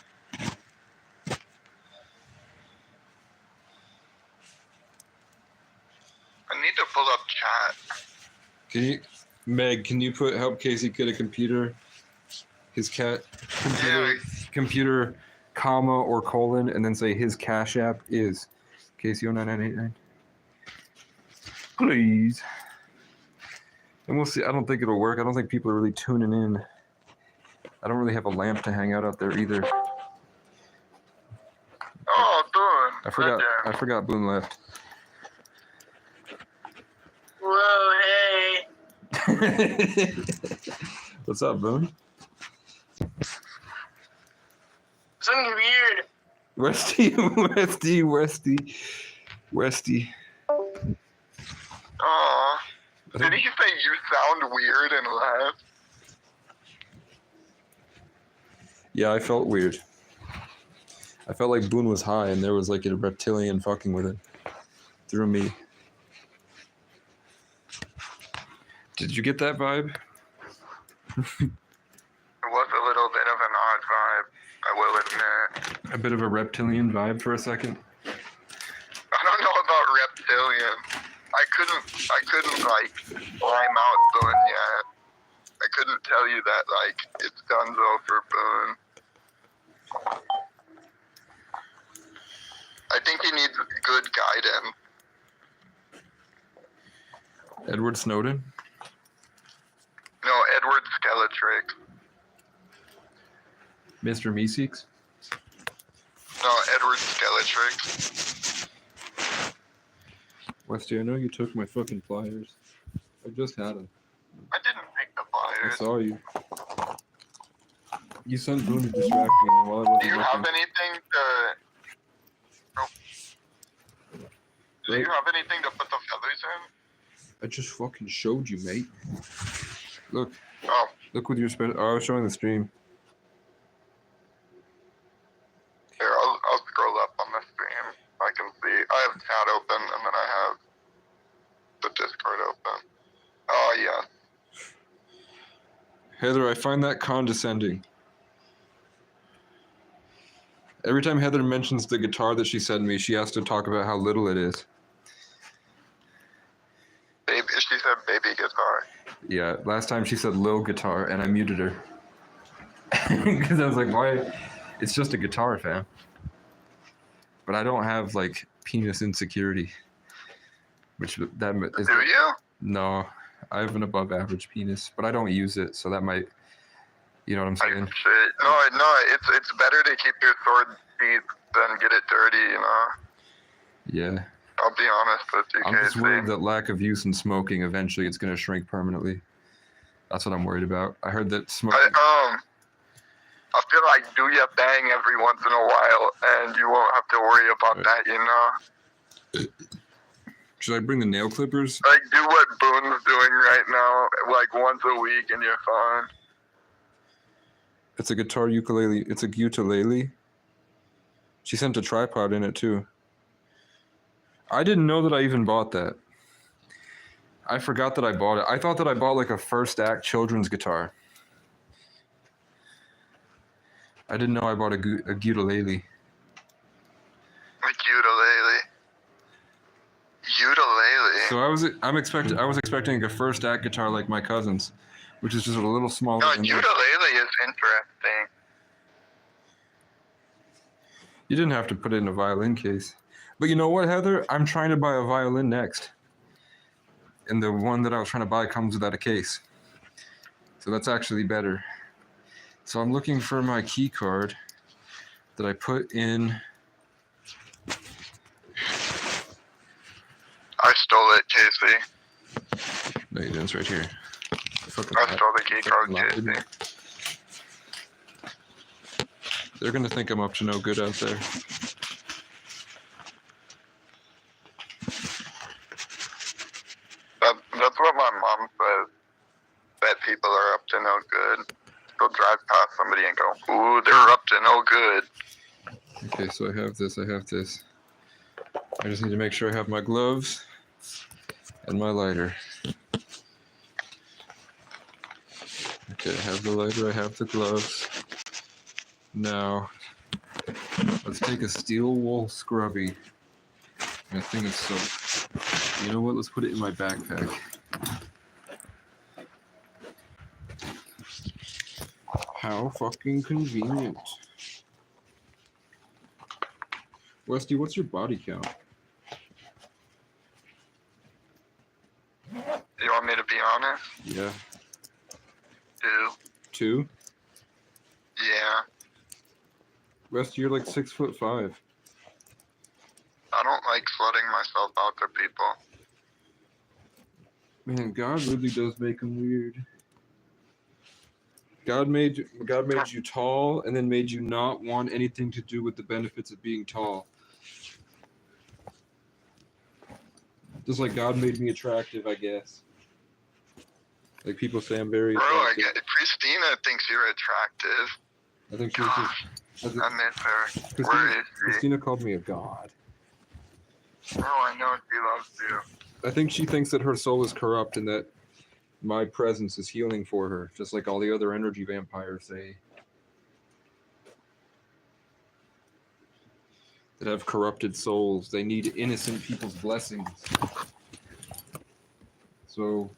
[SPEAKER 3] I need to pull up chat.
[SPEAKER 1] Meg, can you help Casey get a computer? His computer, comma or colon, and then say his Cash App is Casey09989. Please. And we'll see. I don't think it'll work. I don't think people are really tuning in. I don't really have a lamp to hang out there either.
[SPEAKER 3] Oh, Boone.
[SPEAKER 1] I forgot Boone left.
[SPEAKER 11] Whoa, hey.
[SPEAKER 1] What's up, Boone?
[SPEAKER 11] Something weird.
[SPEAKER 1] Westy.
[SPEAKER 3] Aw. Did he say you sound weird and laugh?
[SPEAKER 1] Yeah, I felt weird. I felt like Boone was high and there was like a reptilian fucking with it. Through me. Did you get that vibe?
[SPEAKER 3] It was a little bit of an odd vibe, I will admit.
[SPEAKER 1] A bit of a reptilian vibe for a second?
[SPEAKER 3] I don't know about reptilian. I couldn't like rhyme out Boone yet. I couldn't tell you that like it's donezo for Boone. I think he needs good guidance.
[SPEAKER 1] Edward Snowden?
[SPEAKER 3] No, Edward Skeletrix.
[SPEAKER 1] Mr. Meeseeks?
[SPEAKER 3] No, Edward Skeletrix.
[SPEAKER 1] Westy, I know you took my fucking pliers. I just had them.
[SPEAKER 3] I didn't take the
[SPEAKER 1] I
[SPEAKER 3] pliers.
[SPEAKER 1] saw you. You sent Boone to distract me while I wasn't
[SPEAKER 3] Do you
[SPEAKER 1] looking.
[SPEAKER 3] have anything to... Oh. Do you have anything to put the feathers in?
[SPEAKER 1] I just fucking showed you, mate. Look.
[SPEAKER 3] Oh.
[SPEAKER 1] Look with your special... Oh, I was showing the stream.
[SPEAKER 3] Here, I'll scroll up on the stream. I can see. I have chat open, and then I have the Discord open. Oh, yeah.
[SPEAKER 1] Heather, I find that condescending. Every time Heather mentions the guitar that she sent me, she has to talk about how little it is.
[SPEAKER 3] Baby, she said baby guitar.
[SPEAKER 1] Yeah, last time she said lil guitar, and I muted her. Because I was like, why? It's just a guitar, fam. But I don't have, like, penis insecurity. Which, that is...
[SPEAKER 3] Do you?
[SPEAKER 1] No, I have an above average penis, but I don't use it, so that might... You know what I'm saying?
[SPEAKER 3] Shit. No, it's better to keep your sword deep than get it dirty, you know?
[SPEAKER 1] Yeah.
[SPEAKER 3] I'll be honest with you,
[SPEAKER 1] I'm just
[SPEAKER 3] Casey.
[SPEAKER 1] worried that lack of use and smoking, eventually it's going to shrink permanently. That's what I'm worried about. I heard that smoking...
[SPEAKER 3] I feel like do your thing every once in a while, and you won't have to worry about that, you know?
[SPEAKER 1] Should I bring the nail clippers?
[SPEAKER 3] Like, do what Boone's doing right now, like once a week, and you're fine.
[SPEAKER 1] It's a guitar ukulele. It's a ukulele. She sent a tripod in it too. I didn't know that I even bought that. I forgot that I bought it. I thought that I bought like a first act children's guitar. I didn't know I bought a ukulele.
[SPEAKER 3] Like ukulele. Ukulele.
[SPEAKER 1] So I was expecting a first act guitar like my cousin's, which is just a little smaller.
[SPEAKER 3] No,
[SPEAKER 1] than
[SPEAKER 3] ukulele
[SPEAKER 1] this.
[SPEAKER 3] is interesting.
[SPEAKER 1] You didn't have to put it in a violin case. But you know what, Heather? I'm trying to buy a violin next. And the one that I was trying to buy comes without a case. So that's actually better. So I'm looking for my key card that I put in.
[SPEAKER 3] I stole it, Casey.
[SPEAKER 1] No, you didn't. It's right here.
[SPEAKER 3] I stole the key card, Casey.
[SPEAKER 1] They're going to think I'm up to no good out there.
[SPEAKER 3] That's what my mom says. That people are up to no good. They'll drive past somebody and go, ooh, they're up to no good.
[SPEAKER 1] Okay, so I have this. I just need to make sure I have my gloves and my lighter. Okay, I have the lighter, I have the gloves. Now, let's take a steel wool scrubby. That thing is soaked. You know what? Let's put it in my backpack. How fucking convenient. Westy, what's your body count?
[SPEAKER 3] You want me to be honest?
[SPEAKER 1] Yeah.
[SPEAKER 3] 2.
[SPEAKER 1] 2?
[SPEAKER 3] Yeah.
[SPEAKER 1] Westy, you're like 6'5".
[SPEAKER 3] I don't like flooding myself out to people.
[SPEAKER 1] Man, God really does make them weird. God made you tall and then made you not want anything to do with the benefits of being tall. Just like God made me attractive, I guess. Like people say I'm very attractive.
[SPEAKER 3] Bro, Christina thinks you're attractive.
[SPEAKER 1] I think she's just...
[SPEAKER 3] I miss her. Where is she?
[SPEAKER 1] Christina called me a god.
[SPEAKER 3] Bro, I know she loves you.
[SPEAKER 1] I think she thinks that her soul is corrupt and that my presence is healing for her, just like all the other energy vampires say. That have corrupted souls. They need innocent people's blessings. So,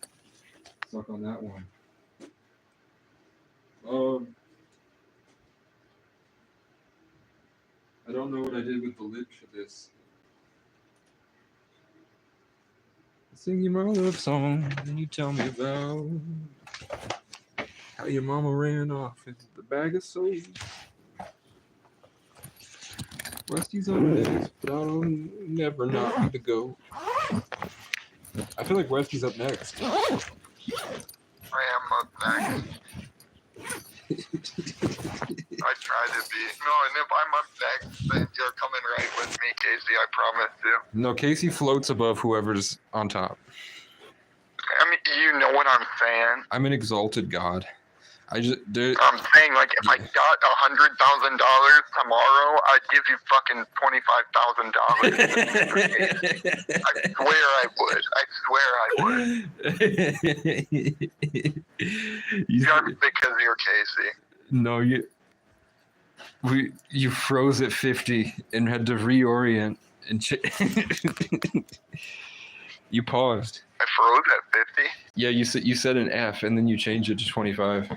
[SPEAKER 1] suck on that one. I don't know what I did with the lid for this. Sing you my love song, and you tell me about how your mama ran off into the bag of soul. Westy's on next, but I'll never not be the goat. I feel like Westy's up next.
[SPEAKER 3] I am up next. I try to be. No, and if I'm up next, then you're coming right with me, Casey. I promise you.
[SPEAKER 1] No, Casey floats above whoever's on top.
[SPEAKER 3] I mean, you know what I'm saying.
[SPEAKER 1] I'm an exalted god.
[SPEAKER 3] I'm saying, like, if I got $100,000 tomorrow, I'd give you fucking $25,000. I swear I would. Just because you're Casey.
[SPEAKER 1] No, you froze at 50 and had to reorient and you paused.
[SPEAKER 3] I froze at 50?
[SPEAKER 1] Yeah, you said an F and then you changed it to 25.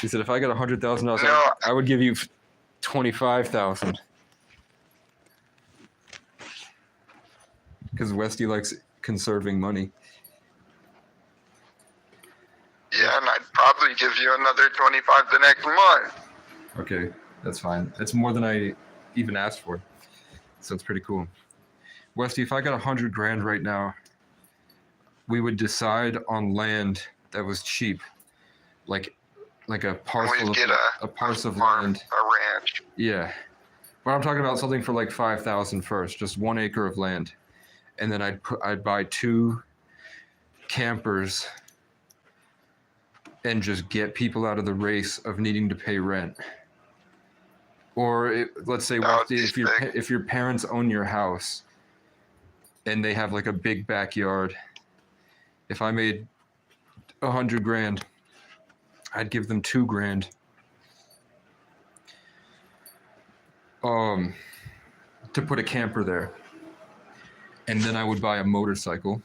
[SPEAKER 1] She said if I got $100,000, I would give you 25,000. Because Westy likes conserving money.
[SPEAKER 3] Yeah, and I'd probably give you another 25 the next month.
[SPEAKER 1] Okay, that's fine. That's more than I even asked for. So it's pretty cool. Westy, if I got $100,000 right now, we would decide on land that was cheap. Like like a parcel,
[SPEAKER 3] We'd get
[SPEAKER 1] a parcel of
[SPEAKER 3] farm,
[SPEAKER 1] land.
[SPEAKER 3] a ranch.
[SPEAKER 1] Yeah, but I'm talking about something for like 5,000 first, just 1 acre of land, and then I'd buy 2 campers and just get people out of the race of needing to pay rent. Or let's say if your parents own your house and they have like a big backyard, if I made $100,000, I'd give them $2,000 to put a camper there, and then I would buy a motorcycle,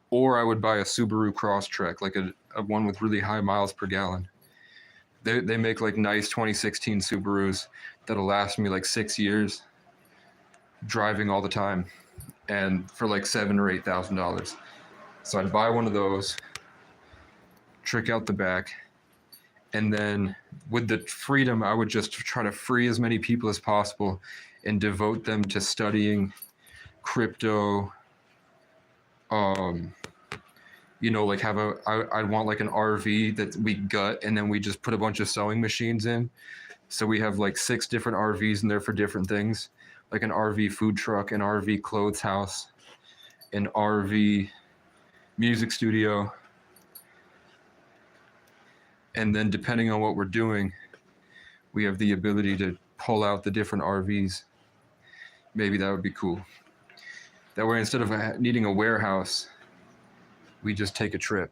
[SPEAKER 1] or I would buy a Subaru Crosstrek, like a one with really high miles per gallon. They make like nice 2016 Subarus that'll last me like 6 years, driving all the time, and for like $7,000 or $8,000. So I'd buy one of those, trick out the back, and then with the freedom, I would just try to free as many people as possible and devote them to studying crypto. Like I'd want like an RV that we gut, and then we just put a bunch of sewing machines in. So we have like 6 different RVs in there for different things, like an RV food truck, an RV clothes house, an RV music studio. And then depending on what we're doing, we have the ability to pull out the different RVs. Maybe that would be cool. That way, instead of needing a warehouse, we just take a trip.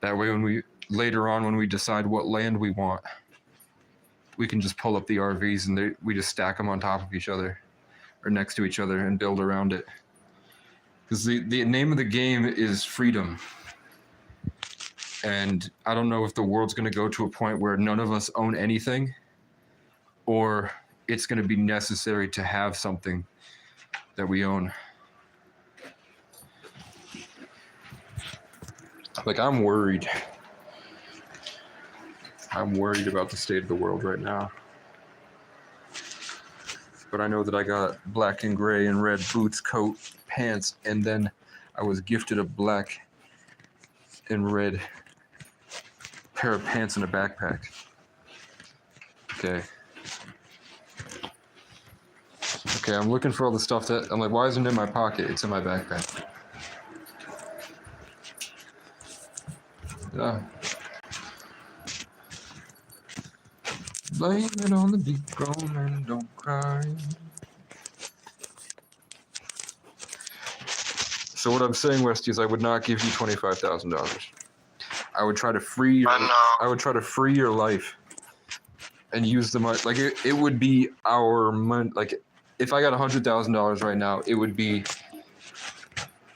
[SPEAKER 1] That way, later on when we decide what land we want, we can just pull up the RVs and we just stack them on top of each other or next to each other and build around it. Because the name of the game is freedom. And I don't know if the world's going to go to a point where none of us own anything, or it's going to be necessary to have something that we own. Like, I'm worried. I'm worried about the state of the world right now. But I know that I got black and gray and red boots, coat, pants, and then I was gifted a black and red pair of pants and a backpack. Okay, I'm looking for all the stuff that I'm like, why isn't it in my pocket? It's in my backpack. Yeah. Blame it on the deep groan and don't cry. So what I'm saying, Westy, is I would not give you $25,000. I would try to free your life and use the money. Like it would be our money. Like if I got $100,000 right now, it would be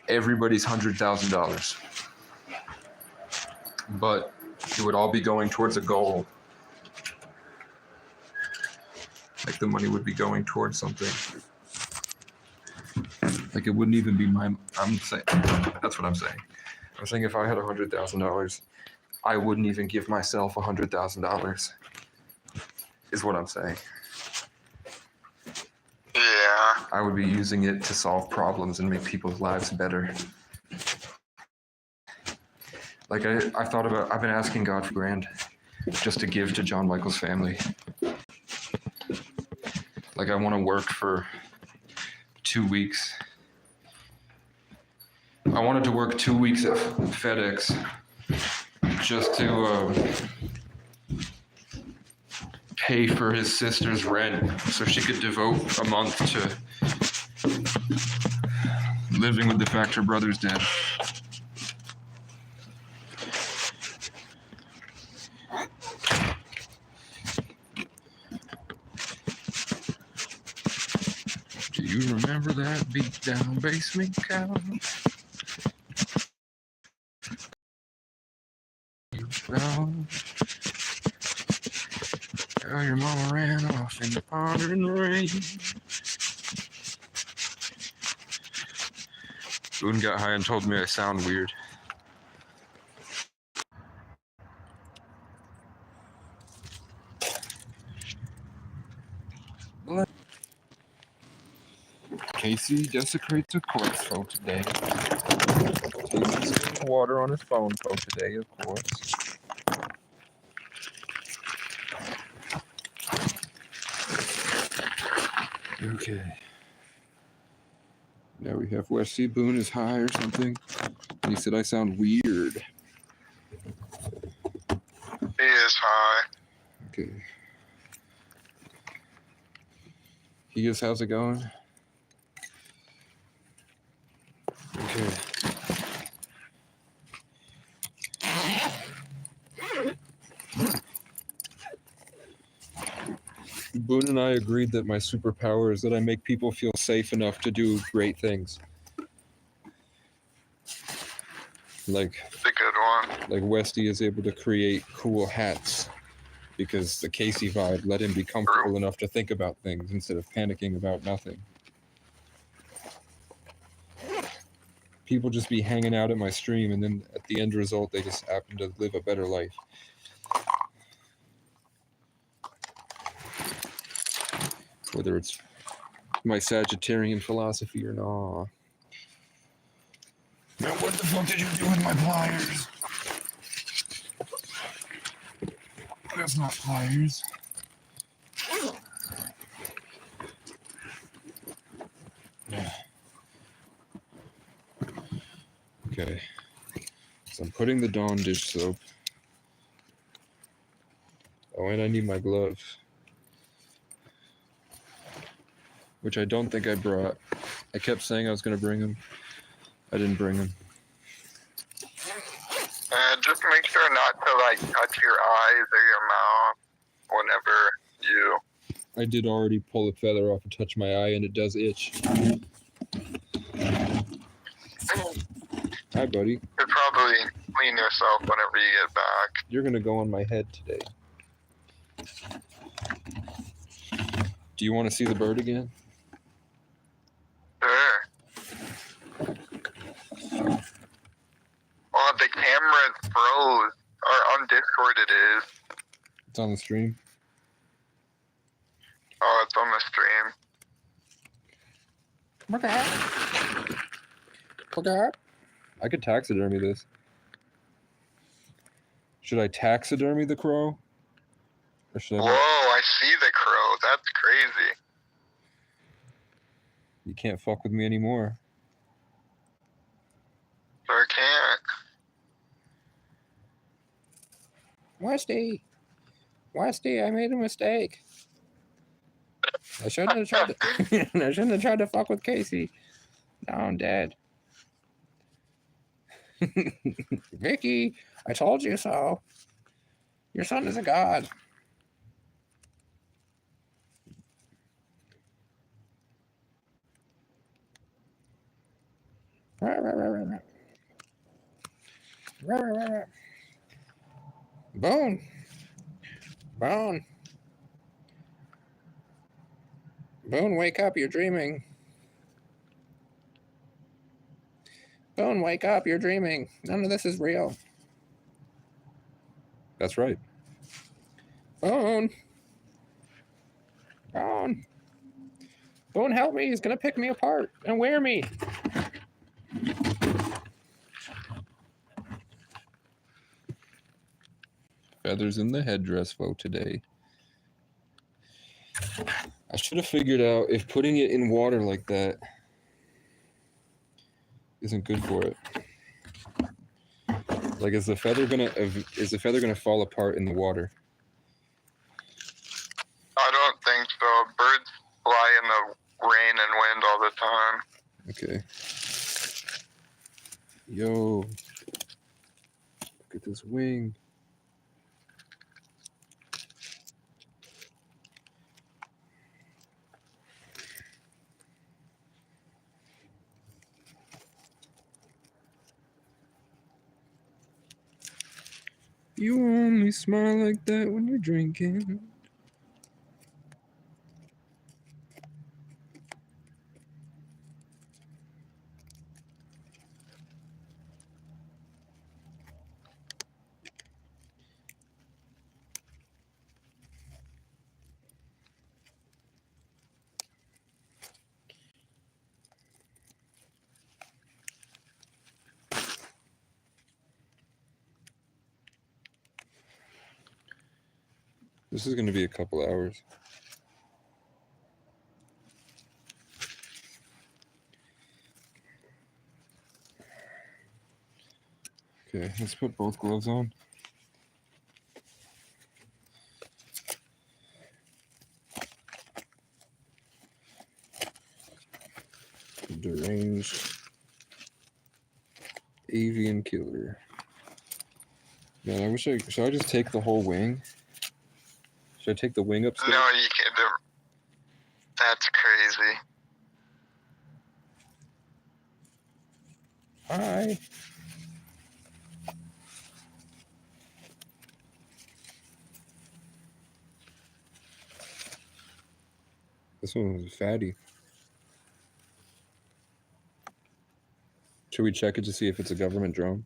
[SPEAKER 1] everybody's $100,000. But it would all be going towards a goal. Like the money would be going towards something. Like it wouldn't even be I'm saying, that's what I'm saying. I'm saying if I had $100,000, I wouldn't even give myself $100,000, is what I'm saying.
[SPEAKER 3] Yeah.
[SPEAKER 1] I would be using it to solve problems and make people's lives better. Like I've been asking God for $1,000 just to give to John Michael's family. Like I want to work for 2 weeks. I wanted to work 2 weeks at FedEx just to pay for his sister's rent so she could devote a month to living with the fact her brother's dead. Do you remember that beat down basement couch? Oh, your mama ran off in the pondering rain. Boone got high and told me I sound weird. Casey desecrates a corpse for today. Casey's water on his phone for today, of course. Okay. Now we have Westy. Boone is high or something. And he said I sound weird.
[SPEAKER 3] He is high.
[SPEAKER 1] Okay. He is, how's it going? Okay. Boone and I agreed that my superpower is that I make people feel safe enough to do great things. Like,
[SPEAKER 3] It's a good one.
[SPEAKER 1] like Westy is able to create cool hats because the Casey vibe let him be comfortable enough to think about things instead of panicking about nothing. People just be hanging out at my stream, and then at the end result, they just happen to live a better life. Whether it's my Sagittarian philosophy or not. Now, what the fuck did you do with my pliers? That's not pliers. Okay. So I'm putting the Dawn dish soap. Oh, and I need my gloves. Which I don't think I brought. I kept saying I was going to bring them. I didn't bring them.
[SPEAKER 3] Just make sure not to like touch your eyes or your mouth whenever you.
[SPEAKER 1] I did already pull a feather off and touch my eye, and it does itch. Hi, buddy.
[SPEAKER 3] You should probably clean yourself whenever you get back.
[SPEAKER 1] You're going to go on my head today. Do you want to see the bird again?
[SPEAKER 3] Sure. Oh, the camera froze. Or on Discord it is.
[SPEAKER 1] It's on the stream.
[SPEAKER 3] Oh, it's on the stream.
[SPEAKER 1] Okay. I could taxidermy this. Should I taxidermy the crow? Or should I?
[SPEAKER 3] Whoa, I see the crow. That's crazy.
[SPEAKER 1] You can't fuck with me anymore.
[SPEAKER 3] Sure can't.
[SPEAKER 1] Westy, I made a mistake. I shouldn't have tried to. I shouldn't have tried to fuck with Casey. Now I'm dead. Vicky, I told you so. Your son is a god. Boone. Boone, wake up, you're dreaming. Boone, wake up, you're dreaming. None of this is real. That's right. Boone, help me. He's going to pick me apart and wear me. Feathers in the headdress vote today. I should have figured out if putting it in water like that isn't good for it. Like, is the feather gonna fall apart in the water?
[SPEAKER 3] I don't think so. Birds fly in the rain and wind all the time.
[SPEAKER 1] Okay. Yo. Look at this wing. You only smile like that when you're drinking. This is going to be a couple hours. Okay, let's put both gloves on. Deranged avian killer. Man, I wish should I just take the whole wing? Should I take the wing upstairs?
[SPEAKER 3] No, you can't. That's crazy.
[SPEAKER 1] Hi. This one was fatty. Should we check it to see if it's a government drone?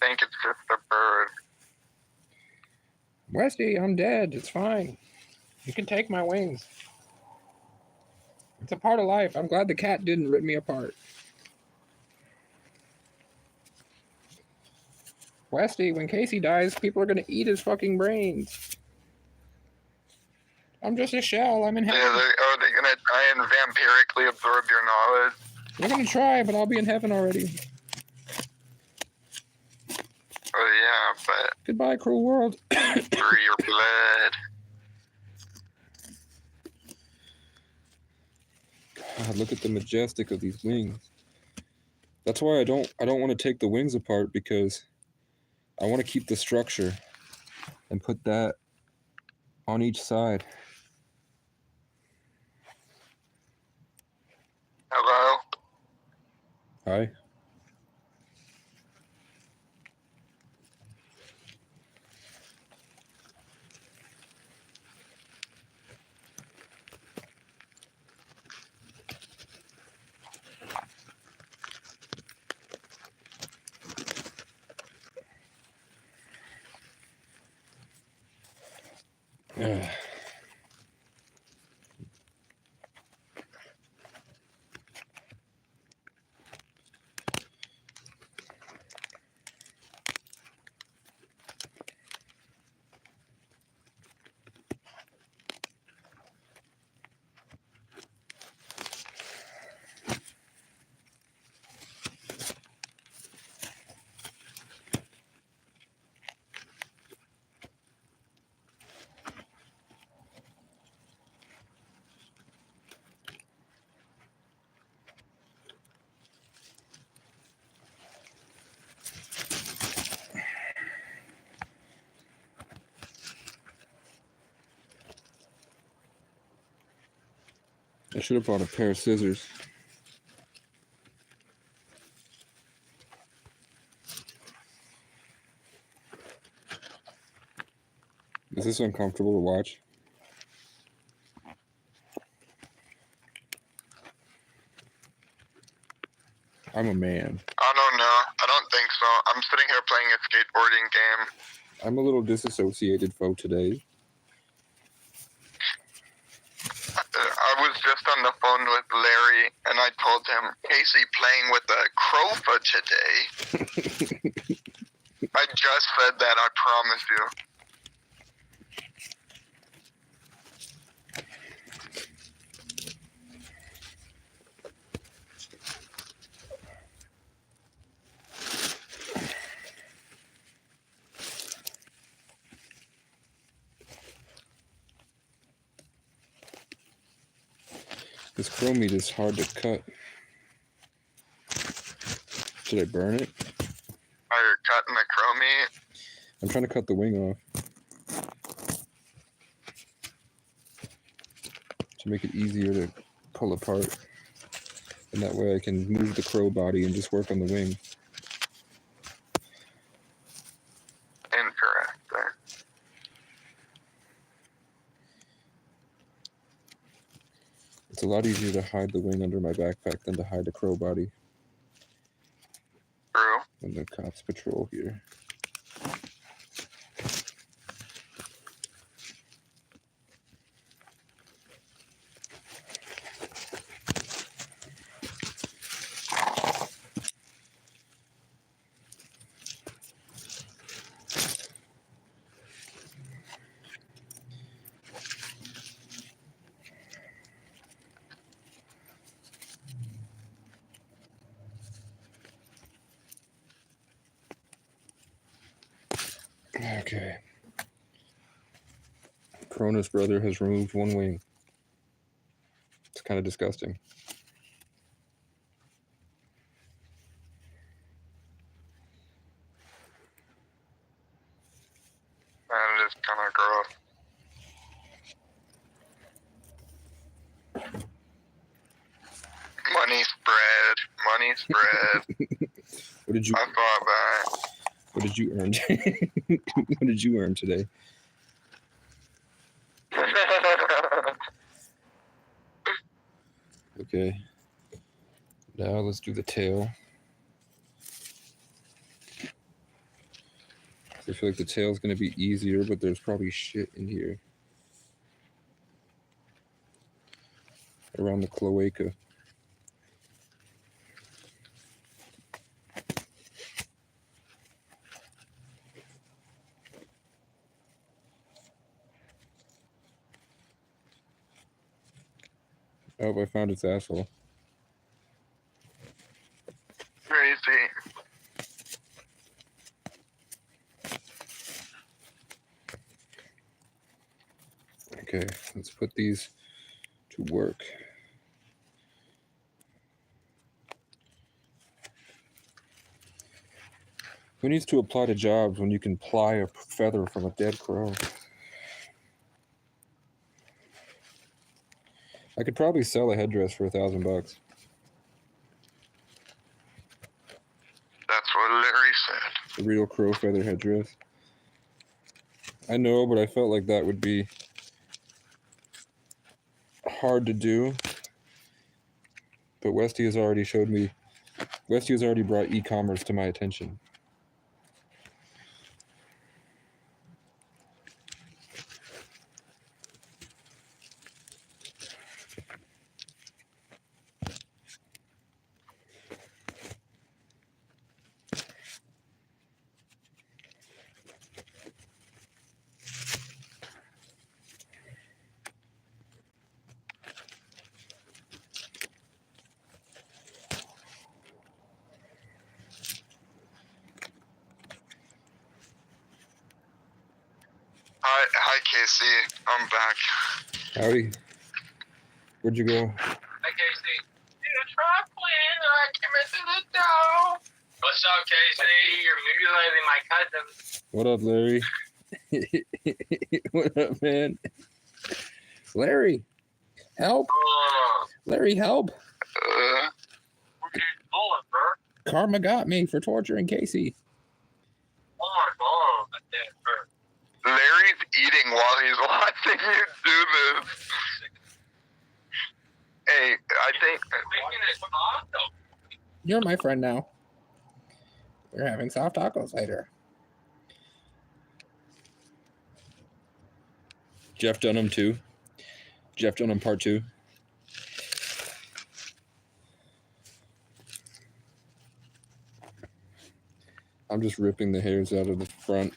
[SPEAKER 3] I think it's just a bird.
[SPEAKER 1] Westy, I'm dead. It's fine. You can take my wings. It's a part of life. I'm glad the cat didn't rip me apart. Westy, when Casey dies, people are gonna eat his fucking brains. I'm just a shell. I'm in heaven.
[SPEAKER 3] Yeah, they're gonna try and vampirically absorb your knowledge.
[SPEAKER 1] They're gonna try, but I'll be in heaven already.
[SPEAKER 3] Oh yeah, but
[SPEAKER 1] Goodbye, cruel world.
[SPEAKER 3] for your blood.
[SPEAKER 1] God, look at the majestic of these wings. That's why I don't want to take the wings apart, because I want to keep the structure and put that on each side.
[SPEAKER 3] Hello?
[SPEAKER 1] Hi. Ugh. I should have brought a pair of scissors. Is this uncomfortable to watch? I'm a man.
[SPEAKER 3] I don't know. I don't think so. I'm sitting here playing a skateboarding game.
[SPEAKER 1] I'm a little disassociated for today.
[SPEAKER 3] I was just on the phone with Larry, and I told him, Casey playing with a crowfoot today. I just said that, I promise you.
[SPEAKER 1] This crow meat is hard to cut. Should I burn it?
[SPEAKER 3] Are you cutting the crow meat?
[SPEAKER 1] I'm trying to cut the wing off to make it easier to pull apart. And that way I can move the crow body and just work on the wing.
[SPEAKER 3] Interesting.
[SPEAKER 1] It's a lot easier to hide the wing under my backpack than to hide the crow body.
[SPEAKER 3] True.
[SPEAKER 1] When the cops patrol here. Okay. Cronus brother has removed one wing. It's kind of disgusting.
[SPEAKER 3] That is kind of gross. Money spread.
[SPEAKER 1] What did you?
[SPEAKER 3] I thought that.
[SPEAKER 1] What did you earn? What did you earn today? Okay. Now let's do the tail. I feel like the tail's gonna be easier, but there's probably shit in here. Around the cloaca. Oh, I found its asshole.
[SPEAKER 3] Crazy.
[SPEAKER 1] Okay, let's put these to work. Who needs to apply to jobs when you can ply a feather from a dead crow? I could probably sell a headdress for $1,000.
[SPEAKER 3] That's what Larry said.
[SPEAKER 1] A real crow feather headdress. I know, but I felt like that would be hard to do. But Westy has already showed me. Westy has already brought e-commerce to my attention.
[SPEAKER 3] Hi, Casey. I'm back.
[SPEAKER 1] Howdy. Where'd you go?
[SPEAKER 4] Hi, Casey. You're traveling. I came into the dough. What's up, Casey? You're mutilating my cousin.
[SPEAKER 1] What up, Larry? What up, man? Larry, help! Larry, help!
[SPEAKER 4] Who's bullet, bro?
[SPEAKER 1] Karma got me for torturing Casey.
[SPEAKER 4] Oh my god, that's dead, bro.
[SPEAKER 3] Larry's eating while he's watching you do this. Hey, I think.
[SPEAKER 1] You're my friend now. We're having soft tacos later. Jeff Dunham 2. Jeff Dunham Part 2. I'm just ripping the hairs out of the front.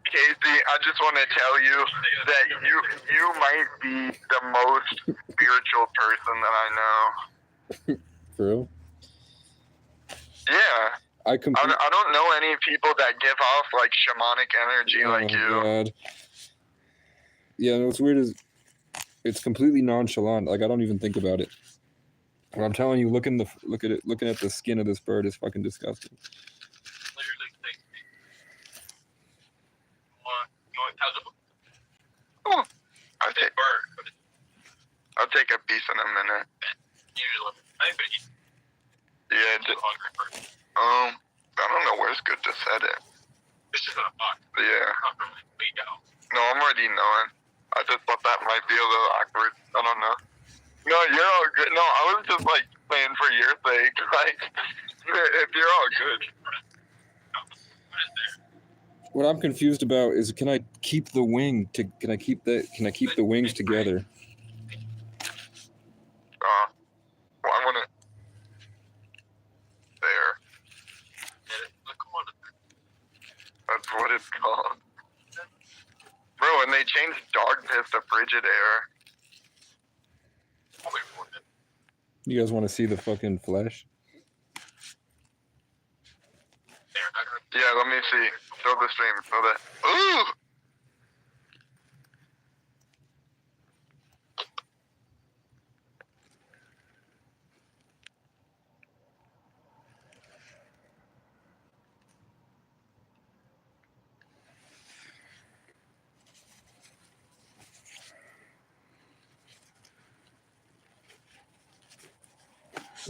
[SPEAKER 3] Casey, I just want to tell you that you might be the most spiritual person that I know.
[SPEAKER 1] For real?
[SPEAKER 3] Yeah. I don't know any people that give off like shamanic energy like you.
[SPEAKER 1] God. Yeah, no, what's weird is it's completely nonchalant. Like I don't even think about it. But I'm telling you, looking at the skin of this bird is fucking disgusting.
[SPEAKER 3] Oh, I'll take a piece in a minute. Yeah, I don't know where's good to set it. Yeah. No, I'm already knowing. I just thought that might be a little awkward. I don't know. No, you're all good. No, I was just like playing for your sake. Like, if you're all good.
[SPEAKER 1] What I'm confused about is can I keep the wing can I keep the wings together?
[SPEAKER 3] Well, I want it there. That's what it's called. Bro, and they changed dog piss to frigid air.
[SPEAKER 1] You guys want to see the fucking flesh?
[SPEAKER 4] They're not
[SPEAKER 3] Yeah, let me see. Show the stream. Show that. Ooh!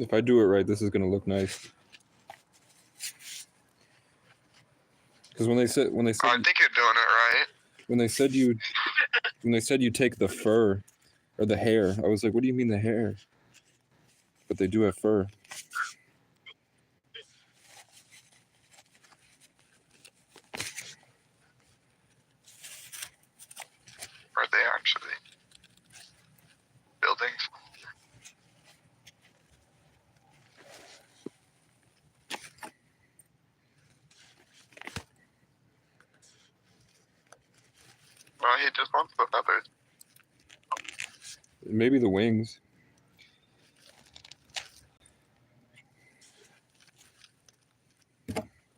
[SPEAKER 1] If I do it right, this is gonna look nice. Because when they said
[SPEAKER 3] I think you're doing it right.
[SPEAKER 1] when they said you take the fur or the hair, I was like, what do you mean the hair? But they do have fur.
[SPEAKER 3] Are they actually buildings? Well, he just wants the feathers.
[SPEAKER 1] Maybe the wings.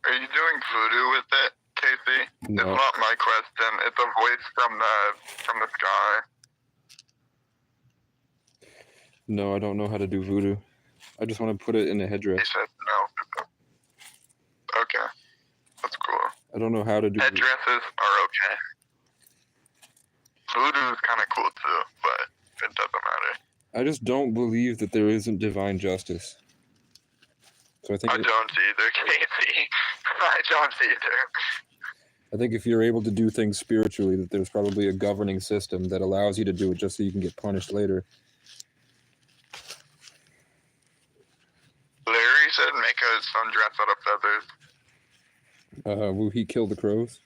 [SPEAKER 3] Are you doing voodoo with it, Casey?
[SPEAKER 1] No.
[SPEAKER 3] It's not my question. It's a voice from the sky.
[SPEAKER 1] No, I don't know how to do voodoo. I just want to put it in a
[SPEAKER 3] He
[SPEAKER 1] headdress.
[SPEAKER 3] said no. Okay. That's cool.
[SPEAKER 1] I don't know how to do
[SPEAKER 3] Headdresses are okay. Voodoo is kind of cool too, but it doesn't matter.
[SPEAKER 1] I just don't believe that there isn't divine justice. So I think
[SPEAKER 3] I don't either, Casey. I don't either.
[SPEAKER 1] I think if you're able to do things spiritually, that there's probably a governing system that allows you to do it just so you can get punished later.
[SPEAKER 3] Larry said make a sundress out of feathers.
[SPEAKER 1] Will he kill the crows?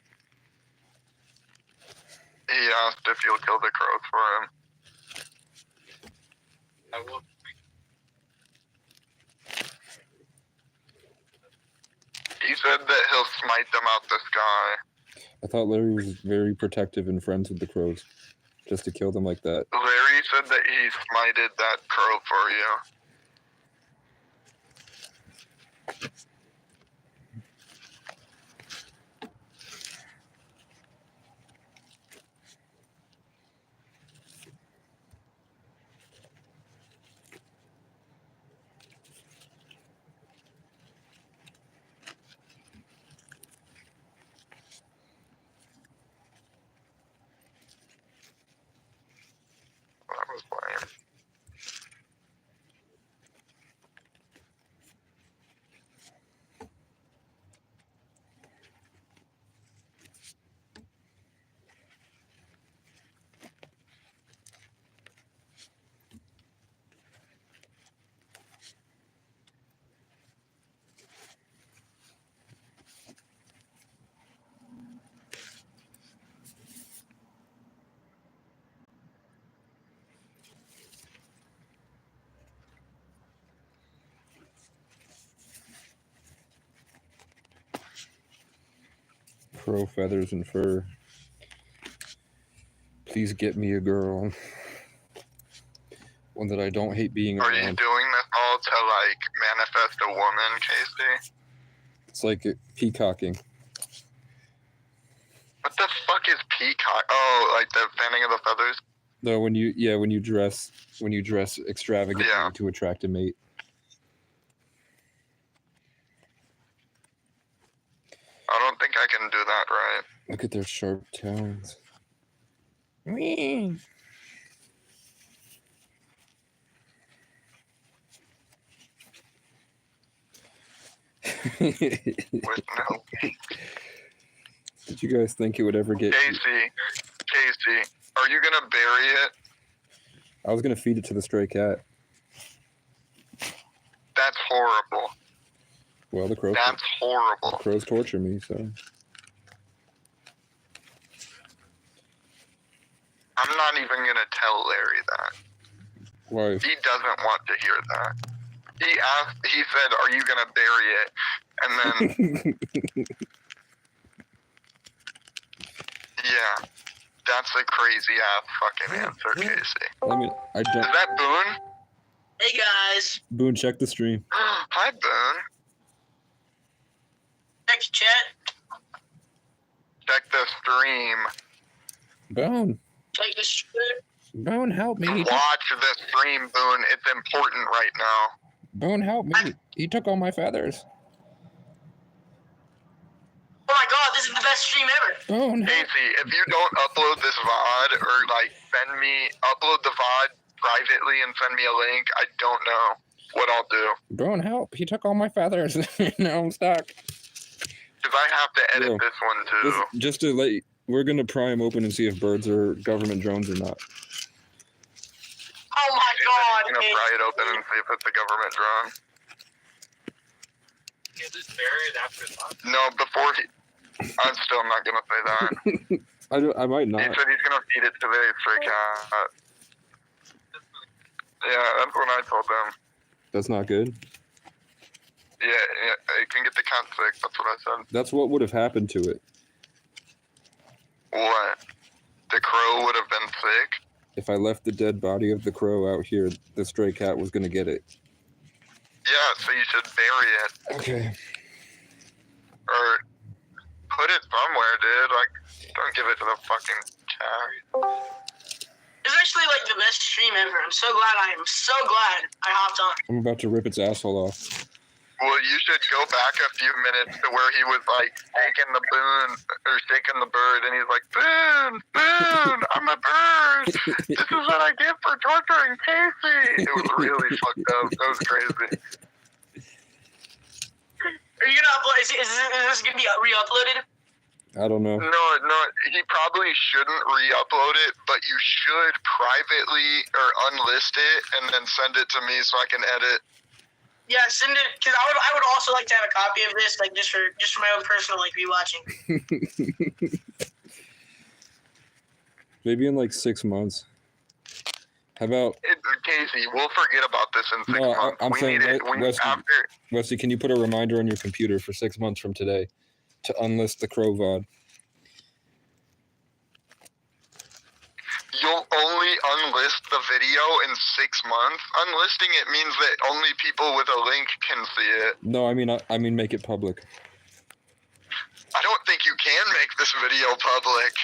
[SPEAKER 3] He asked if you'll kill the crows for him. I will. He said that he'll smite them out the sky.
[SPEAKER 1] I thought Larry was very protective and friends with the crows, just to kill them like that.
[SPEAKER 3] Larry said that he smited that crow for you. That was lame.
[SPEAKER 1] Crow feathers and fur. Please get me a girl. One that I don't hate being
[SPEAKER 3] Are you
[SPEAKER 1] around.
[SPEAKER 3] doing this all to like manifest a woman, Casey?
[SPEAKER 1] It's like peacocking.
[SPEAKER 3] What the fuck is peacock? Oh, like the fanning of the feathers?
[SPEAKER 1] No, when you dress extravagantly
[SPEAKER 3] Yeah.
[SPEAKER 1] to attract a mate.
[SPEAKER 3] I don't think I can do that right.
[SPEAKER 1] Look at their sharp talons.
[SPEAKER 3] With no.
[SPEAKER 1] Did you guys think it would ever get?
[SPEAKER 3] Casey, are you gonna bury it?
[SPEAKER 1] I was gonna feed it to the stray cat.
[SPEAKER 3] That's horrible.
[SPEAKER 1] Well, the crows.
[SPEAKER 3] That's horrible.
[SPEAKER 1] The crows torture me, so.
[SPEAKER 3] I'm not even gonna tell Larry that.
[SPEAKER 1] Why?
[SPEAKER 3] He doesn't want to hear that. He said, are you gonna bury it? And then, yeah, that's a crazy ass fucking answer, Casey.
[SPEAKER 1] I mean, I
[SPEAKER 3] Is
[SPEAKER 1] don't.
[SPEAKER 3] that Boone?
[SPEAKER 11] Hey guys,
[SPEAKER 1] Boone, check the stream.
[SPEAKER 3] Hi, Boone.
[SPEAKER 11] check the chat.
[SPEAKER 3] Check the stream.
[SPEAKER 1] Bone.
[SPEAKER 11] Check the stream.
[SPEAKER 1] Bone, help me.
[SPEAKER 3] Watch the stream, Boone. It's important right now.
[SPEAKER 1] Bone, help me. He took all my feathers.
[SPEAKER 11] Oh my god, this is the best stream ever.
[SPEAKER 1] Bone.
[SPEAKER 3] Casey, if you don't upload this VOD or like upload the VOD privately and send me a link, I don't know what I'll do.
[SPEAKER 1] Bone, help. He took all my feathers. Now I'm stuck.
[SPEAKER 3] Because I have to edit
[SPEAKER 1] Yo,
[SPEAKER 3] this one too.
[SPEAKER 1] Just to let you, we're going to pry him open and see if birds are government drones or not.
[SPEAKER 11] Oh my god.
[SPEAKER 3] He's gonna pry it open and see if it's a government drone.
[SPEAKER 5] Is this buried after that?
[SPEAKER 3] No, before he... I'm still not gonna say that.
[SPEAKER 1] I might
[SPEAKER 3] He
[SPEAKER 1] not.
[SPEAKER 3] said he's gonna feed it to the stray cat. Yeah, that's what I told them.
[SPEAKER 1] That's not good.
[SPEAKER 3] Yeah, you can get the cat sick. That's what I said.
[SPEAKER 1] That's what would have happened to it
[SPEAKER 3] What? The crow would have been sick?
[SPEAKER 1] if I left the dead body of the crow out here. The stray cat was going to get it.
[SPEAKER 3] Yeah, so you should bury it.
[SPEAKER 1] Okay.
[SPEAKER 3] Or put it somewhere, dude. Like, don't give it to the fucking cat.
[SPEAKER 11] It's actually like the best stream ever. I'm so glad I hopped on.
[SPEAKER 1] I'm about to rip its asshole off.
[SPEAKER 3] Well, you should go back a few minutes to where he was like shaking the bird, and he's like, Boone, I'm a bird. This is what I get for torturing Casey. It was really fucked up. That was crazy.
[SPEAKER 11] Are you gonna upload? Is this gonna be re-uploaded?
[SPEAKER 1] I don't know.
[SPEAKER 3] No, he probably shouldn't re-upload it, but you should privately or unlist it and then send it to me so I can edit.
[SPEAKER 11] Yeah, send it because I would also like to have a copy of this, like just for my own personal like rewatching.
[SPEAKER 1] Maybe in like 6 months. How about...
[SPEAKER 3] Casey, we'll forget about this in 6
[SPEAKER 1] No,
[SPEAKER 3] months.
[SPEAKER 1] I'm saying,
[SPEAKER 3] After.
[SPEAKER 1] Wesley, can you put a reminder on your computer for 6 months from today to unlist the crow VOD?
[SPEAKER 3] You'll only unlist the video in 6 months. Unlisting it means that only people with a link can see it.
[SPEAKER 1] No, I mean make it public.
[SPEAKER 3] I don't think you can make this video public.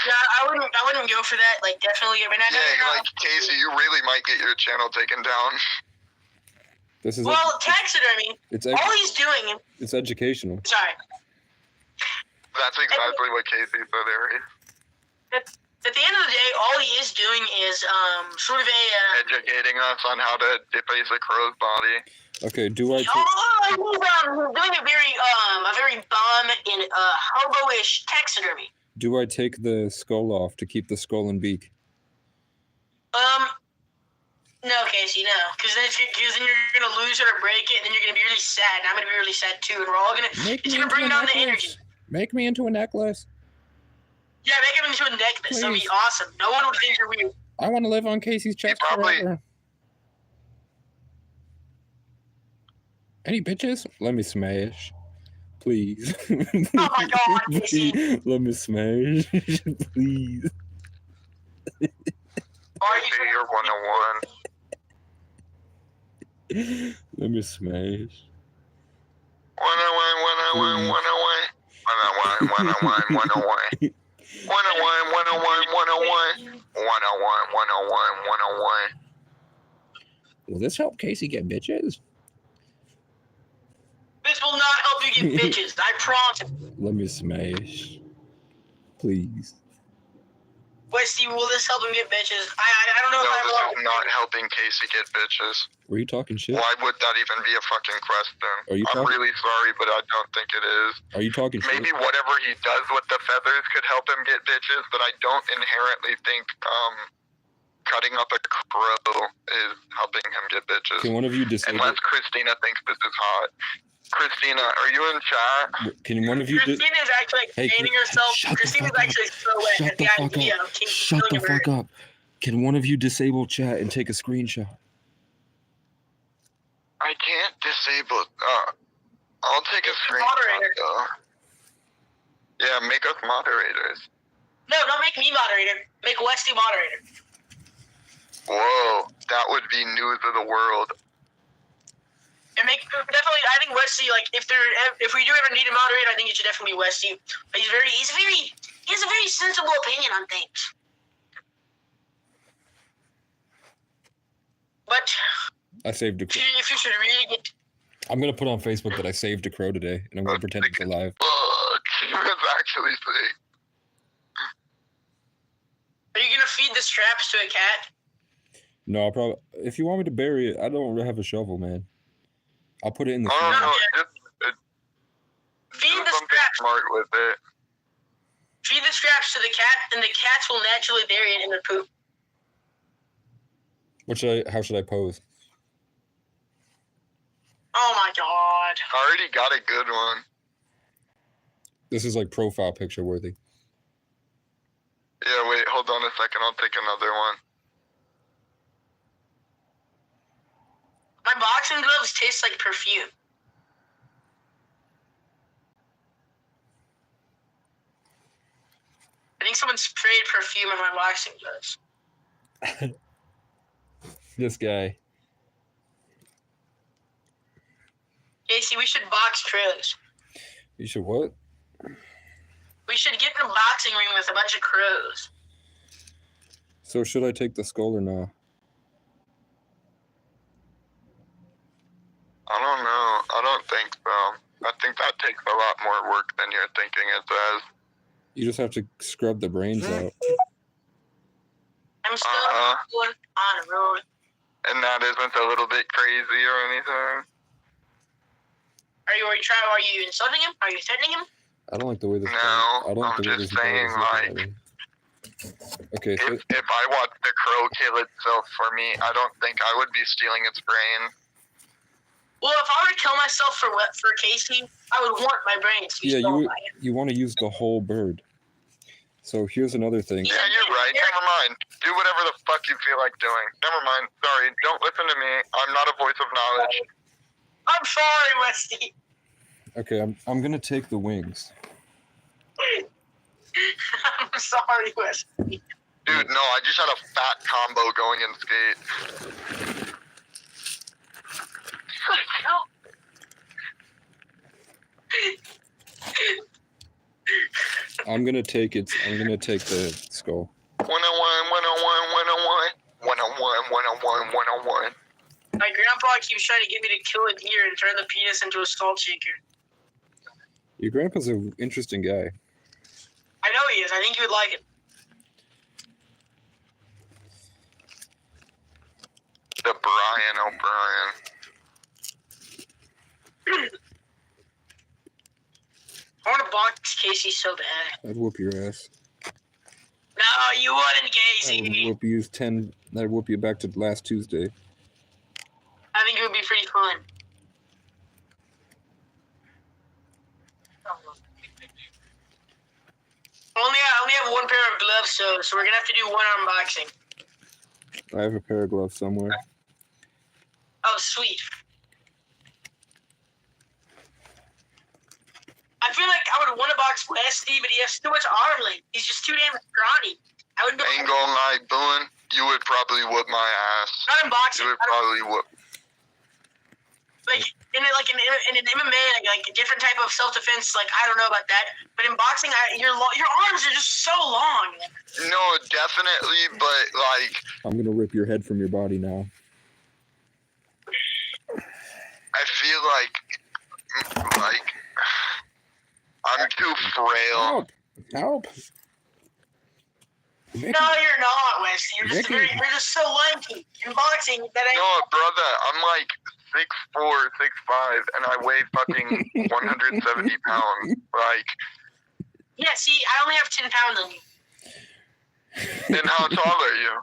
[SPEAKER 11] Yeah, I wouldn't go for that. Like definitely. I mean,
[SPEAKER 3] Like Casey, you really might get your channel taken down.
[SPEAKER 1] This is
[SPEAKER 11] well, taxidermy. All he's doing.
[SPEAKER 1] It's educational.
[SPEAKER 11] Sorry.
[SPEAKER 3] That's exactly what Casey said, Harry.
[SPEAKER 11] At the end of the day, all he is doing is sort of a
[SPEAKER 3] educating us on how to deface a crow's body.
[SPEAKER 1] Okay, do I?
[SPEAKER 11] he's doing a very bum and hobo-ish taxidermy.
[SPEAKER 1] Do I take the skull off to keep the skull and beak?
[SPEAKER 11] No, Casey, no, because then you're gonna lose it or break it, and then you're gonna be really sad, and I'm gonna be really sad too, and we're all it's gonna bring down the energy.
[SPEAKER 1] Make me into a necklace.
[SPEAKER 11] Yeah, make him into a necklace.
[SPEAKER 1] Please.
[SPEAKER 11] That'd be awesome. No one would think you're weird.
[SPEAKER 1] I want to live on Casey's chest forever. Any bitches? Let me smash. Please.
[SPEAKER 11] Oh my god, Casey.
[SPEAKER 1] Let me smash. Please.
[SPEAKER 3] Casey, you're 101.
[SPEAKER 1] Let me smash.
[SPEAKER 3] 101. 101.
[SPEAKER 1] Will this help Casey get bitches?
[SPEAKER 11] This will not help you get bitches. I promise.
[SPEAKER 1] Let me smash. Please.
[SPEAKER 11] Westy, will this help him get bitches? I don't know
[SPEAKER 3] No,
[SPEAKER 11] if I
[SPEAKER 3] this
[SPEAKER 11] will.
[SPEAKER 3] is not helping Casey get bitches.
[SPEAKER 1] Were you talking shit?
[SPEAKER 3] Why would that even be a fucking question?
[SPEAKER 1] Are you
[SPEAKER 3] I'm
[SPEAKER 1] talking-
[SPEAKER 3] really sorry, but I don't think it is.
[SPEAKER 1] Are you talking shit?
[SPEAKER 3] Maybe whatever he does with the feathers could help him get bitches, but I don't inherently think cutting up a crow is helping him get bitches.
[SPEAKER 1] Can one of you disable?
[SPEAKER 3] Unless Christina thinks this is hot. Christina, are you in chat?
[SPEAKER 1] Can one of you?
[SPEAKER 11] Christina's actually explaining herself. Christina's actually so wet
[SPEAKER 1] Shut
[SPEAKER 11] at
[SPEAKER 1] the
[SPEAKER 11] the
[SPEAKER 1] fuck
[SPEAKER 11] idea
[SPEAKER 1] up.
[SPEAKER 11] of Casey
[SPEAKER 1] Shut
[SPEAKER 11] killing
[SPEAKER 1] the
[SPEAKER 11] a bird.
[SPEAKER 1] fuck up. Can one of you disable chat and take a screenshot?
[SPEAKER 3] I can't disable. I'll take a screenshot
[SPEAKER 11] Moderator.
[SPEAKER 3] though. Yeah, make us moderators.
[SPEAKER 11] No, don't make me moderator. Make Westy moderator.
[SPEAKER 3] Whoa, that would be news of the world.
[SPEAKER 11] And definitely, I think Wesley, like, if we do ever need a moderator, I think it should definitely be Wesley. But he has a very sensible opinion on things. But
[SPEAKER 1] I saved a crow.
[SPEAKER 11] if you should really get,
[SPEAKER 1] I'm gonna put on Facebook that I saved a crow today, and I'm gonna pretend it's alive.
[SPEAKER 3] Fuck, that's actually sick.
[SPEAKER 11] are you gonna feed the straps to a cat?
[SPEAKER 1] No, I'll probably. If you want me to bury it, I don't really have a shovel, man. I'll put it in the.
[SPEAKER 3] I don't know.
[SPEAKER 11] Feed
[SPEAKER 3] Do
[SPEAKER 11] the
[SPEAKER 3] something
[SPEAKER 11] straps.
[SPEAKER 3] smart with it.
[SPEAKER 11] Feed the straps to the cat, and the cats will naturally bury it in their poop.
[SPEAKER 1] How should I pose?
[SPEAKER 11] Oh my god.
[SPEAKER 3] I already got a good one.
[SPEAKER 1] This is like profile picture worthy.
[SPEAKER 3] Yeah, wait, hold on a second. I'll take another one.
[SPEAKER 11] My boxing gloves taste like perfume. I think someone sprayed perfume in my boxing gloves.
[SPEAKER 1] This guy.
[SPEAKER 11] Casey, we should box crows.
[SPEAKER 1] You should what?
[SPEAKER 11] We should get in a boxing ring with a bunch of crows.
[SPEAKER 1] So should I take the skull or not?
[SPEAKER 3] I don't know. I don't think so. I think that takes a lot more work than you're thinking it does.
[SPEAKER 1] You just have to scrub the brains out.
[SPEAKER 11] I'm still going on a road.
[SPEAKER 3] And that isn't a little bit crazy or anything.
[SPEAKER 11] Are you insulting him? Are you threatening him?
[SPEAKER 1] I don't like the way this.
[SPEAKER 3] No,
[SPEAKER 1] I don't like
[SPEAKER 3] I'm
[SPEAKER 1] the way
[SPEAKER 3] just
[SPEAKER 1] this guy
[SPEAKER 3] saying,
[SPEAKER 1] is looking at
[SPEAKER 3] like,
[SPEAKER 1] me. Okay, so
[SPEAKER 3] If I watched the crow kill itself for me, I don't think I would be stealing its brain.
[SPEAKER 11] Well, if I were to kill myself for Casey, I would want my brains to be
[SPEAKER 1] yeah,
[SPEAKER 11] stolen by him.
[SPEAKER 1] you want to use the whole bird. So here's another thing.
[SPEAKER 3] Yeah, you're right. Never mind. Do whatever the fuck you feel like doing. Never mind. Sorry. Don't listen to me. I'm not a voice of knowledge.
[SPEAKER 11] I'm sorry, Westy.
[SPEAKER 1] Okay, I'm gonna take the wings.
[SPEAKER 11] I'm sorry, Westy.
[SPEAKER 3] Dude, no, I just had a fat combo going in skate.
[SPEAKER 1] I'm gonna take the skull.
[SPEAKER 3] 101.
[SPEAKER 11] My grandpa keeps trying to get me to kill a deer and turn the penis into a salt shaker.
[SPEAKER 1] Your grandpa's an interesting guy.
[SPEAKER 11] I know he is. I think you would like it.
[SPEAKER 3] The Brian O'Brien.
[SPEAKER 11] I want to box Casey so bad.
[SPEAKER 1] I'd whoop your ass.
[SPEAKER 11] No, you wouldn't, Casey.
[SPEAKER 1] I'd whoop you back to last Tuesday.
[SPEAKER 11] I think it would be pretty fun. I only have one pair of gloves, so we're gonna have to do one unboxing.
[SPEAKER 1] I have a pair of gloves somewhere.
[SPEAKER 11] Oh, sweet. I feel like I would want to box Westy, but he has too much arm length. He's just too damn scrawny. I would.
[SPEAKER 3] Ain't gonna lie, Boone, you would probably whoop my ass.
[SPEAKER 11] Not in boxing.
[SPEAKER 3] You would probably whoop.
[SPEAKER 11] Like in an MMA, like a different type of self-defense. Like I don't know about that, but in boxing, your arms are just so long.
[SPEAKER 3] No, definitely, but like.
[SPEAKER 1] I'm gonna rip your head from your body now.
[SPEAKER 3] I feel like I'm too frail.
[SPEAKER 1] Help!
[SPEAKER 11] No, you're not, Wes. You're just so lanky. In boxing, that ain't.
[SPEAKER 3] No, brother, I'm like 6'4", 6'5", and I weigh fucking 170 pounds. Like.
[SPEAKER 11] Yeah, see, I only have 10 pounds on you.
[SPEAKER 3] And how tall are you?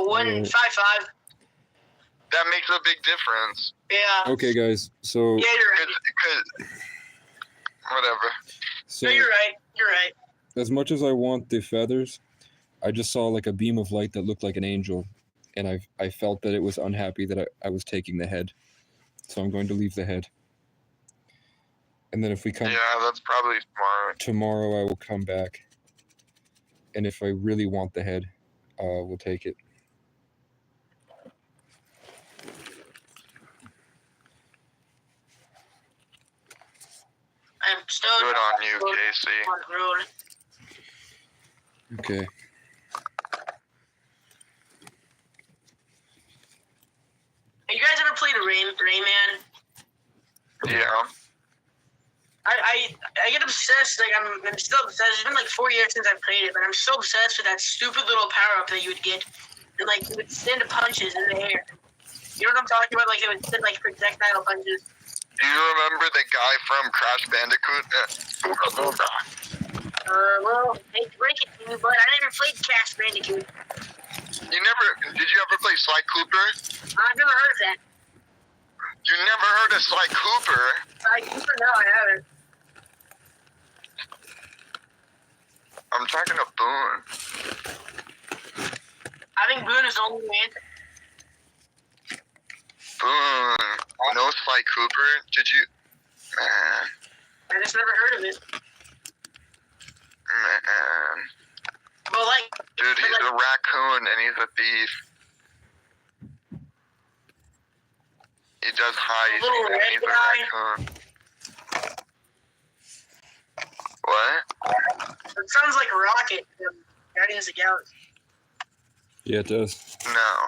[SPEAKER 11] 155.
[SPEAKER 3] That makes a big difference.
[SPEAKER 11] Yeah.
[SPEAKER 1] Okay, guys. So.
[SPEAKER 11] Yeah, you're right.
[SPEAKER 3] Cause whatever.
[SPEAKER 1] So,
[SPEAKER 11] no, you're right. You're right.
[SPEAKER 1] As much as I want the feathers, I just saw like a beam of light that looked like an angel, and I felt that it was unhappy that I was taking the head, so I'm going to leave the head. And then if we come,
[SPEAKER 3] yeah, that's probably smart.
[SPEAKER 1] Tomorrow I will come back, and if I really want the head, we'll take it. Okay.
[SPEAKER 11] Have you guys ever played Rayman?
[SPEAKER 3] Yeah.
[SPEAKER 11] I get obsessed. Like I'm still obsessed. It's been like 4 years since I've played it, but I'm so obsessed with that stupid little power up that you would get, and like you would send punches in the air. You know what I'm talking about? Like it would send like projectile punches.
[SPEAKER 3] Do you remember the guy from Crash Bandicoot?
[SPEAKER 11] Well, hate to break it to you, but I never played Crash Bandicoot.
[SPEAKER 3] Did you ever play Sly Cooper?
[SPEAKER 11] I've never heard of that.
[SPEAKER 3] You never heard of Sly Cooper?
[SPEAKER 11] Sly Cooper? No, I haven't.
[SPEAKER 3] I'm talking to Boone.
[SPEAKER 11] I think Boone is the only answer.
[SPEAKER 3] Boone. No Sly Cooper? Did you? Man.
[SPEAKER 11] I just never heard of it.
[SPEAKER 3] Man.
[SPEAKER 11] But like,
[SPEAKER 3] dude, he's a raccoon and he's a thief. He does hide.
[SPEAKER 11] Little
[SPEAKER 3] And
[SPEAKER 11] red
[SPEAKER 3] he's a
[SPEAKER 11] guy.
[SPEAKER 3] raccoon. What?
[SPEAKER 11] It sounds like Rocket from Guardians of the Galaxy.
[SPEAKER 1] Yeah, it does.
[SPEAKER 3] No.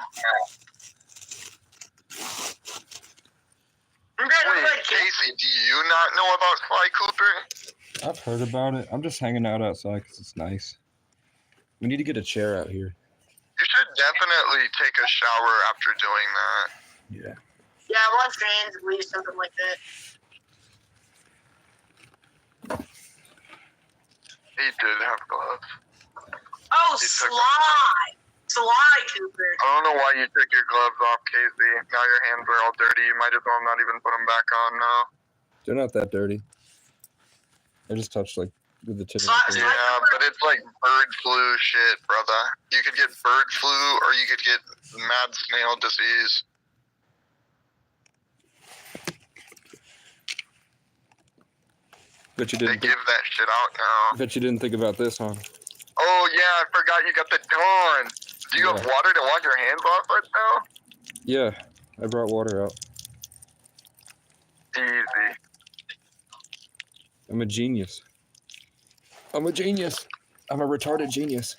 [SPEAKER 3] Wait, Casey, do you not know about Sly Cooper?
[SPEAKER 1] I've heard about it. I'm just hanging out outside because it's nice. We need to get a chair out here.
[SPEAKER 3] You should definitely take a shower after doing that.
[SPEAKER 1] Yeah.
[SPEAKER 11] Yeah, wash your hands and leave something like that.
[SPEAKER 3] He did have gloves.
[SPEAKER 11] Oh,
[SPEAKER 3] He took
[SPEAKER 11] Sly! Sly Cooper.
[SPEAKER 3] I don't know why you took your gloves off, Casey. Now your hands are all dirty. You might as well not even put them back on now.
[SPEAKER 1] They're not that dirty. I just touched like with the tip of my finger.
[SPEAKER 3] Yeah, but it's like bird flu shit, brother. You could get bird flu or you could get mad snail disease.
[SPEAKER 1] Bet you
[SPEAKER 3] They
[SPEAKER 1] didn't.
[SPEAKER 3] give that shit out now.
[SPEAKER 1] Bet you didn't think about this, huh?
[SPEAKER 3] Oh yeah, I forgot you got the dawn. Do you have water to wash your hands off right now?
[SPEAKER 1] Yeah, I brought water out.
[SPEAKER 3] Easy.
[SPEAKER 1] I'm a genius. I'm a genius. I'm a retarded genius.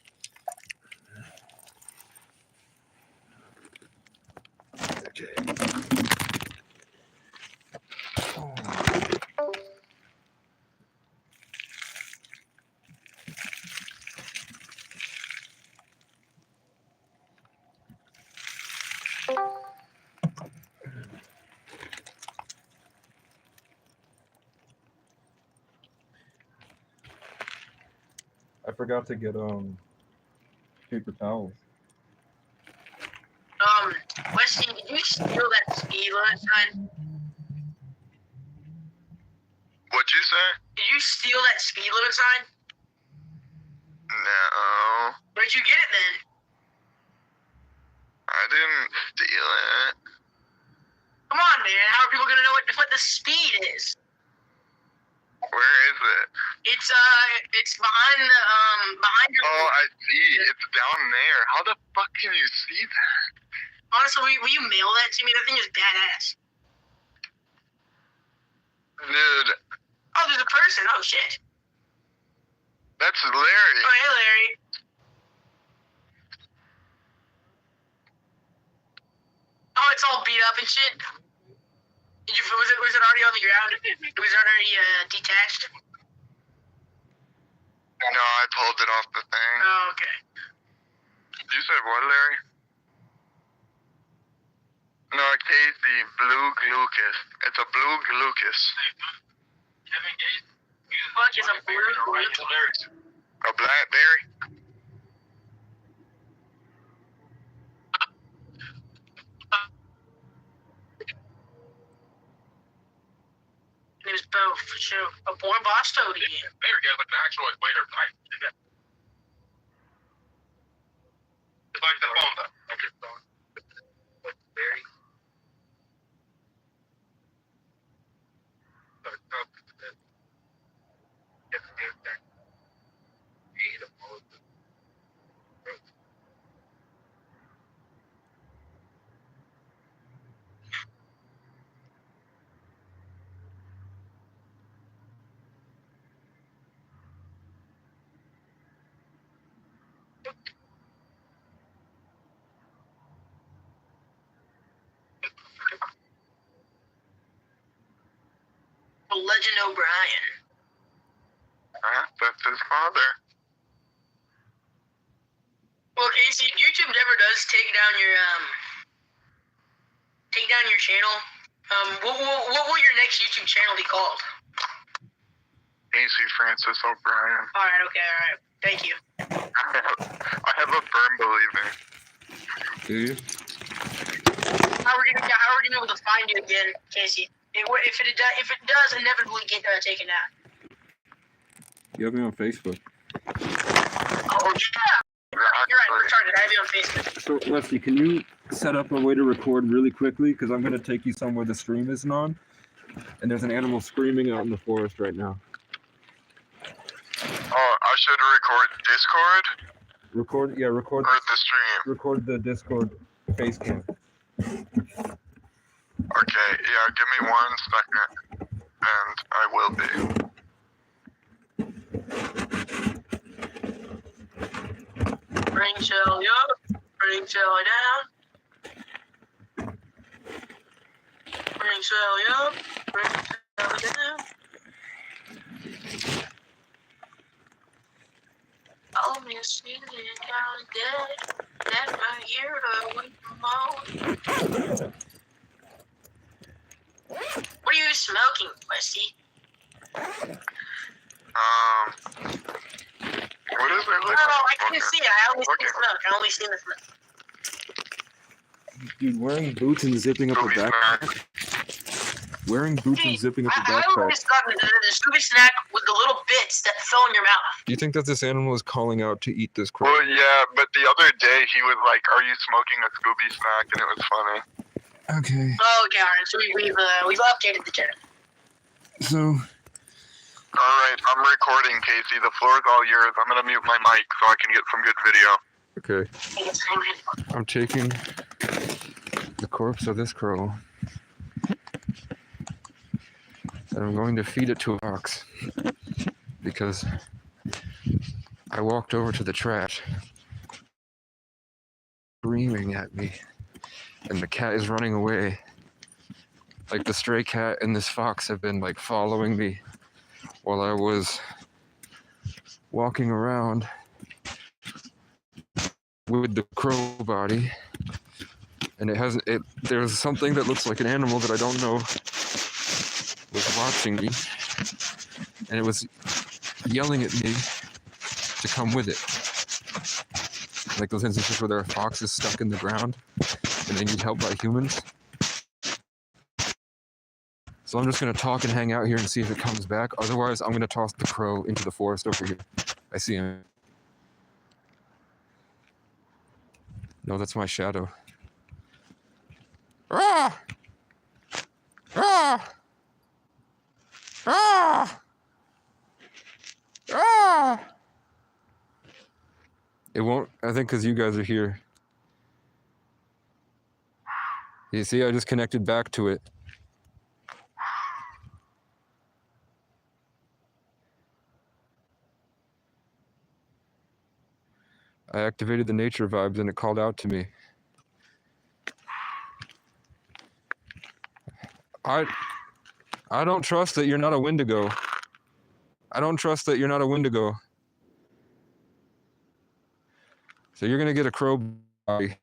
[SPEAKER 1] I forgot to get paper towels.
[SPEAKER 11] Westy, did you steal that speed limit sign?
[SPEAKER 3] What'd you say?
[SPEAKER 11] Did you steal that speed limit sign?
[SPEAKER 3] No.
[SPEAKER 11] Where'd you get it then?
[SPEAKER 3] I didn't steal it.
[SPEAKER 11] Come on, man. How are people gonna know what the speed is?
[SPEAKER 3] Where is it?
[SPEAKER 11] It's behind your.
[SPEAKER 3] Oh, I see. It's down there. How the fuck can you see that?
[SPEAKER 11] Honestly, will you mail that to me? That thing is badass.
[SPEAKER 3] Dude.
[SPEAKER 11] Oh, there's a person. Oh, shit.
[SPEAKER 3] That's Larry.
[SPEAKER 11] Oh, hey, Larry. Oh, it's all beat up and shit. Was it already on the ground? It was already detached?
[SPEAKER 3] No, I pulled it off the thing.
[SPEAKER 11] Oh, okay.
[SPEAKER 3] You said what, Larry? No, Casey, blue glucus. It's a blue glucus.
[SPEAKER 11] Kevin Gates. Fuck is a blue.
[SPEAKER 3] A blackberry?
[SPEAKER 11] It was both, for sure. A born boss toad again.
[SPEAKER 3] There you go, like an actual waiter type. It's like the phone, though. Okay, phone. Blackberry.
[SPEAKER 11] Legend O'Brien.
[SPEAKER 3] That's his father.
[SPEAKER 11] Well, Casey, if YouTube ever does take down your channel, what will your next YouTube channel be called?
[SPEAKER 3] Casey Francis O'Brien.
[SPEAKER 11] All right. Okay. All right. Thank you.
[SPEAKER 3] I have a firm believer.
[SPEAKER 1] Do you?
[SPEAKER 11] How are we gonna be able to find you again, Casey? If it does inevitably get taken out.
[SPEAKER 1] You have me on Facebook.
[SPEAKER 11] Oh yeah. You're right. We're retarded. I have you on Facebook.
[SPEAKER 1] So, Lefty, can you set up a way to record really quickly? Because I'm going to take you somewhere the stream isn't on. And there's an animal screaming out in the forest right now.
[SPEAKER 3] Oh, I should record Discord?
[SPEAKER 1] Record
[SPEAKER 3] Or the stream?
[SPEAKER 1] record the Discord face cam.
[SPEAKER 3] Okay, yeah, give me 1 second. And I will be.
[SPEAKER 11] Bring Shelly up. Bring Shelly down. Bring Shelly up. Bring Shelly down. Oh, miss you down dead. That's my ear away from home. What are you smoking, Westy?
[SPEAKER 3] What is it?
[SPEAKER 11] Oh, I can't see it. I only see the smoke. I only see the smoke.
[SPEAKER 1] Dude, wearing boots and zipping up a backpack. Wearing boots and zipping up a
[SPEAKER 11] I
[SPEAKER 1] backpack.
[SPEAKER 11] always got the Scooby snack with the little bits that fell in your mouth.
[SPEAKER 1] Do you think that this animal is calling out to eat this crow?
[SPEAKER 3] Well, yeah, but the other day he was like, "Are you smoking a Scooby snack?" And it was funny.
[SPEAKER 1] Okay.
[SPEAKER 11] Oh, okay, alright. So we've updated the channel.
[SPEAKER 1] So.
[SPEAKER 3] Alright, I'm recording, Casey. The floor is all yours. I'm gonna mute my mic so I can get some good video.
[SPEAKER 1] Okay. I'm taking the corpse of this crow. And I'm going to feed it to a fox. Because I walked over to the trash. Screaming at me. And the cat is running away. Like the stray cat and this fox have been like following me while I was walking around with the crow body. And there's something that looks like an animal that I don't know was watching me. And it was yelling at me to come with it. Like those instances where there are foxes stuck in the ground and they need help by humans. So I'm just going to talk and hang out here and see if it comes back. Otherwise, I'm going to toss the crow into the forest over here. I see him. No, that's my shadow. Ah! Ah! Ah! Ah! It won't, I think because you guys are here. You see, I just connected back to it. I activated the nature vibes and it called out to me. I don't trust that you're not a Wendigo. I don't trust that you're not a Wendigo. So you're gonna get a crow body.